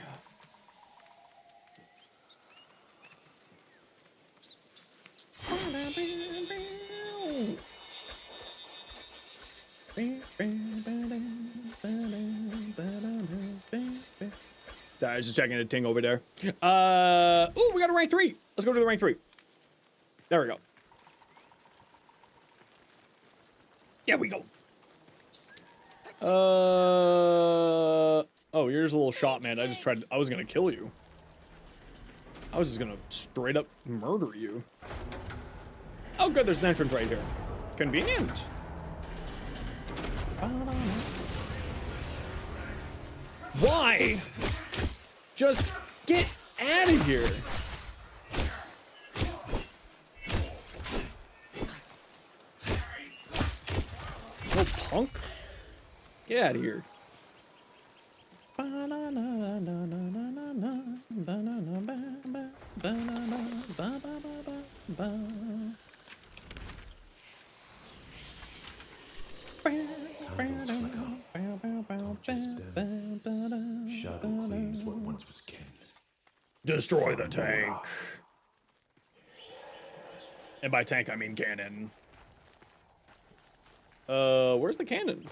Sorry, I was just checking a ting over there. Ooh, we got a rank 3. Let's go to the rank 3. There we go. There we go. Oh, you're just a little shot, man. I was gonna kill you. I was just gonna straight up murder you. Oh, good, there's an entrance right here. Convenient. Why? Just get out of here. Oh, punk. Get out of here. Shadow claims what once was kin. Destroy the tank. And by tank, I mean cannon. Where's the cannon?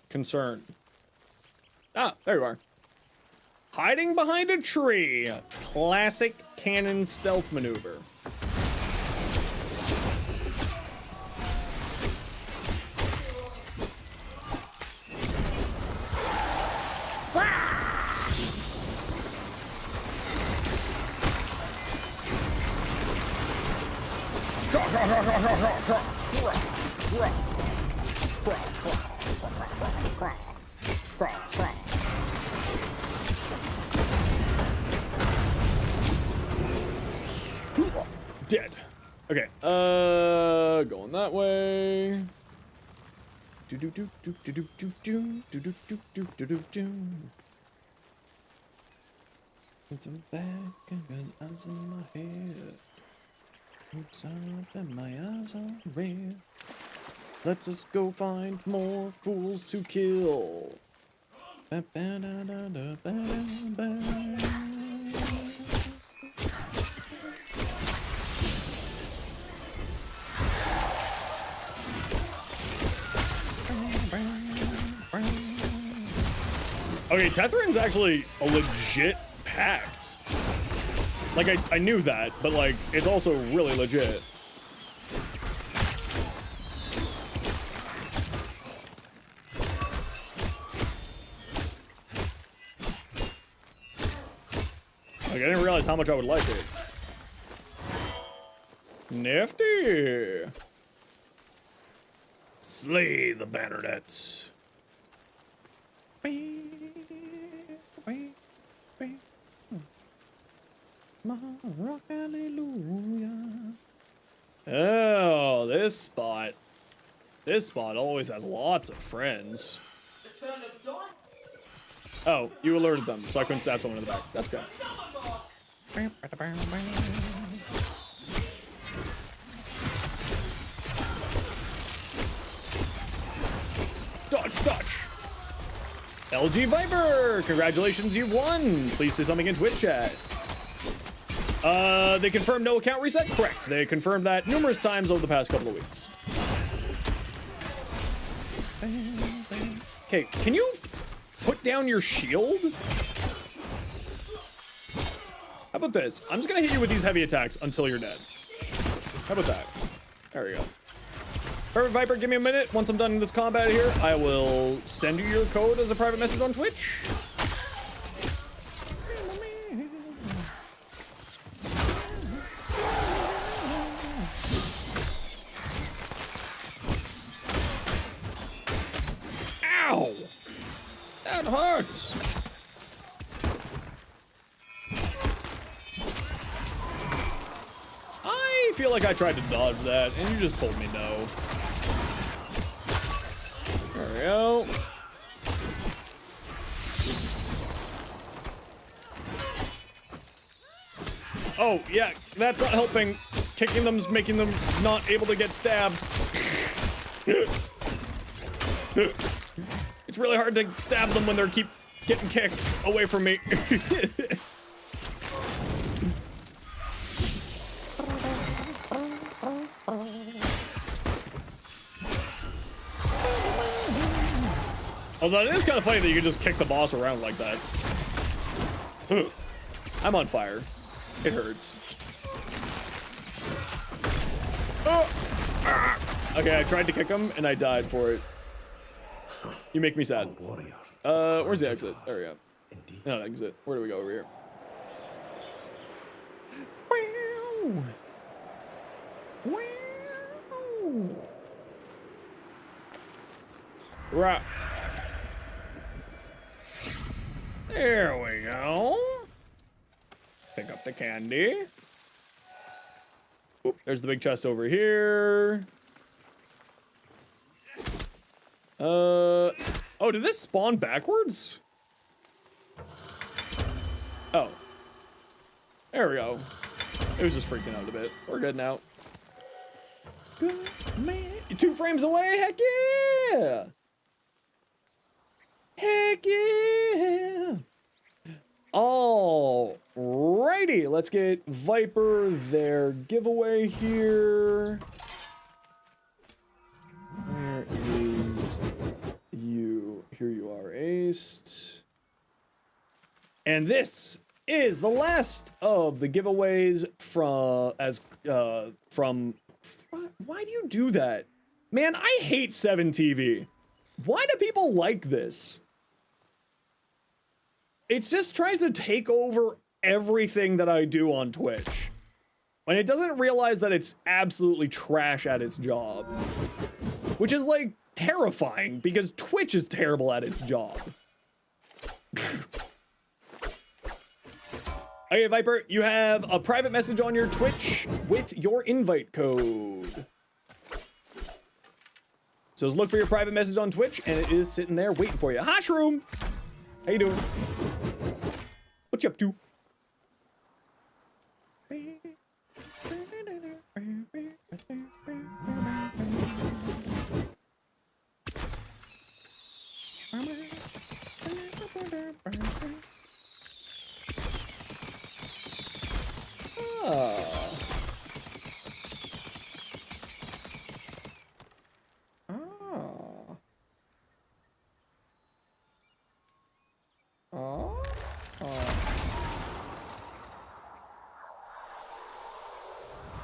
Concern. Ah, there you are. Hiding behind a tree. Classic cannon stealth maneuver. Dead. Okay. Going that way. Do do do do do do do do do do do do do do do. It's a back and got eyes in my head. It's up and my eyes are red. Let's just go find more fools to kill. Ba -ba -da -da -da -ba -da -ba. Okay, Tetherin's actually a legit pact. Like, I knew that, but, like, it's also really legit. Like, I didn't realize how much I would like it. Nifty! Slay the Bannernettes. Rock, hallelujah. Oh, this spot. This spot always has lots of friends. Oh, you alerted them, so I couldn't stab someone in the back. That's good. Dodge, dodge. LG Viper, congratulations, you've won. Please say something in Twitch chat. They confirmed no account reset? Correct. They confirmed that numerous times over the past couple of weeks. Okay, can you put down your shield? How about this? I'm just gonna hit you with these heavy attacks until you're dead. How about that? There we go. Perfect, Viper, give me a minute. Once I'm done in this combat here, I will send you your code as a private message on Twitch. Ow! That hurts! I feel like I tried to dodge that, and you just told me no. There we go. Oh, yeah, that's not helping. Kicking them's making them not able to get stabbed. It's really hard to stab them when they're keep getting kicked away from me. Although it is kind of funny that you can just kick the boss around like that. I'm on fire. It hurts. Oh! Okay, I tried to kick him and I died for it. You make me sad. Where's the exit? There we go. No, exit. Where do we go over here? Right. There we go. Pick up the candy. Oop, there's the big chest over here. Oh, did this spawn backwards? Oh. There we go. It was just freaking out a bit. We're good now. Good man. You're 2 frames away? Heck yeah! Heck yeah! Alrighty, let's get Viper their giveaway here. Where is you? Here you are, aced. And this is the last of the giveaways from why do you do that? Man, I hate 7TV. Why do people like this? It just tries to take over everything that I do on Twitch. When it doesn't realize that it's absolutely trash at its job. Which is, like, terrifying, because Twitch is terrible at its job. Okay, Viper, you have a private message on your Twitch with your invite code. So just look for your private message on Twitch, and it is sitting there waiting for you. Hi, Shroom! How you doing? What you up to?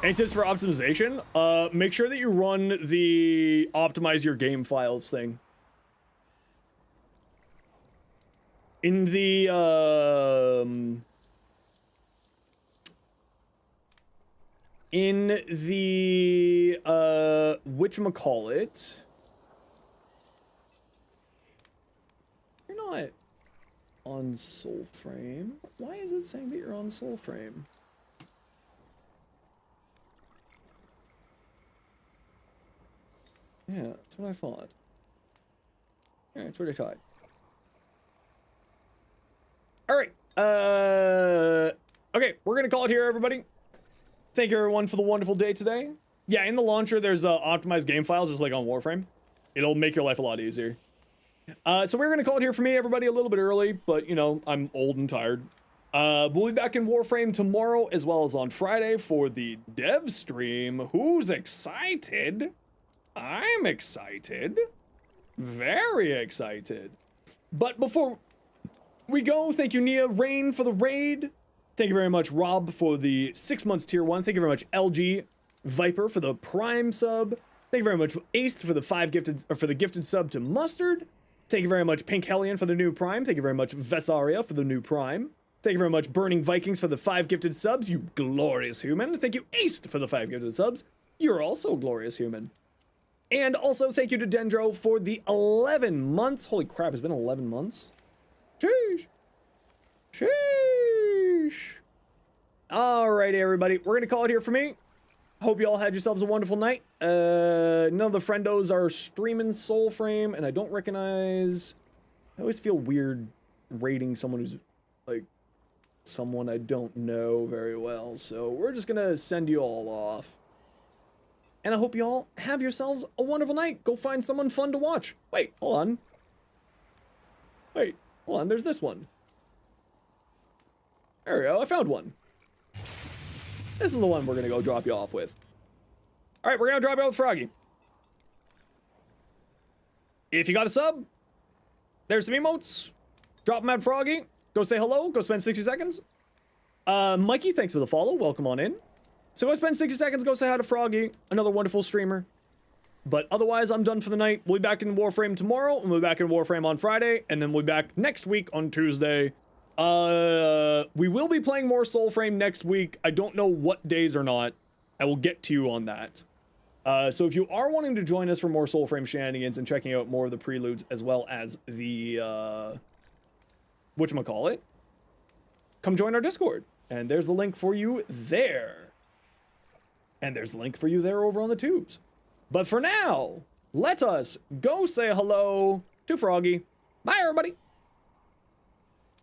Any tips for optimization? Make sure that you run the optimize your game files thing. In the, whatchamacallit? You're not on Soulframe. Why is it saying that you're on Soulframe? Yeah, that's what I thought. Yeah, that's what I thought. Alright, okay, we're gonna call it here, everybody. Thank you, everyone, for the wonderful day today. Yeah, in the launcher, there's optimized game files, just like on Warframe. It'll make your life a lot easier. So we're gonna call it here for me, everybody, a little bit early, but, you know, I'm old and tired. We'll be back in Warframe tomorrow, as well as on Friday for the dev stream. Who's excited? I'm excited. Very excited. But before we go, thank you, Nia Rain, for the raid. Thank you very much, Rob, for the 6 months tier 1. Thank you very much, LG Viper, for the Prime sub. Thank you very much, Ace, for the gifted sub to Mustard. Thank you very much, Pink Hellion, for the new Prime. Thank you very much, Vesaria, for the new Prime. Thank you very much, Burning Vikings, for the 5 gifted subs. You glorious human. Thank you, Ace, for the 5 gifted subs. You're also a glorious human. And also, thank you to Dendro for the 11 months. Holy crap, it's been 11 months. Sheesh. Sheesh. Alrighty, everybody. We're going to call it here for me. Hope you all had yourselves a wonderful night. None of the friendos are streaming Soulframe, and I don't recognize... I always feel weird rating someone who's, like, someone I don't know very well. So we're just going to send you all off. And I hope you all have yourselves a wonderful night. Go find someone fun to watch. Wait, hold on. Wait, hold on. There's this one. There we go. I found one. This is the one we're going to go drop you off with. All right, we're going to drop you off with Froggy. If you got a sub, there's some emotes. Drop them at Froggy. Go say hello. Go spend 60 seconds. Mikey, thanks for the follow. Welcome on in. So go spend 60 seconds, go say hi to Froggy, another wonderful streamer. But otherwise, I'm done for the night. We'll be back in Warframe tomorrow, and we'll be back in Warframe on Friday, and then we'll be back next week on Tuesday. We will be playing more Soulframe next week. I don't know what days or not. I will get to you on that. So if you are wanting to join us for more Soulframe shenanigans and checking out more of the Preludes, as well as the, whatchamacallit, come join our Discord. And there's the link for you there. And there's a link for you there over on the tubes. But for now, let us go say hello to Froggy. Bye, everybody.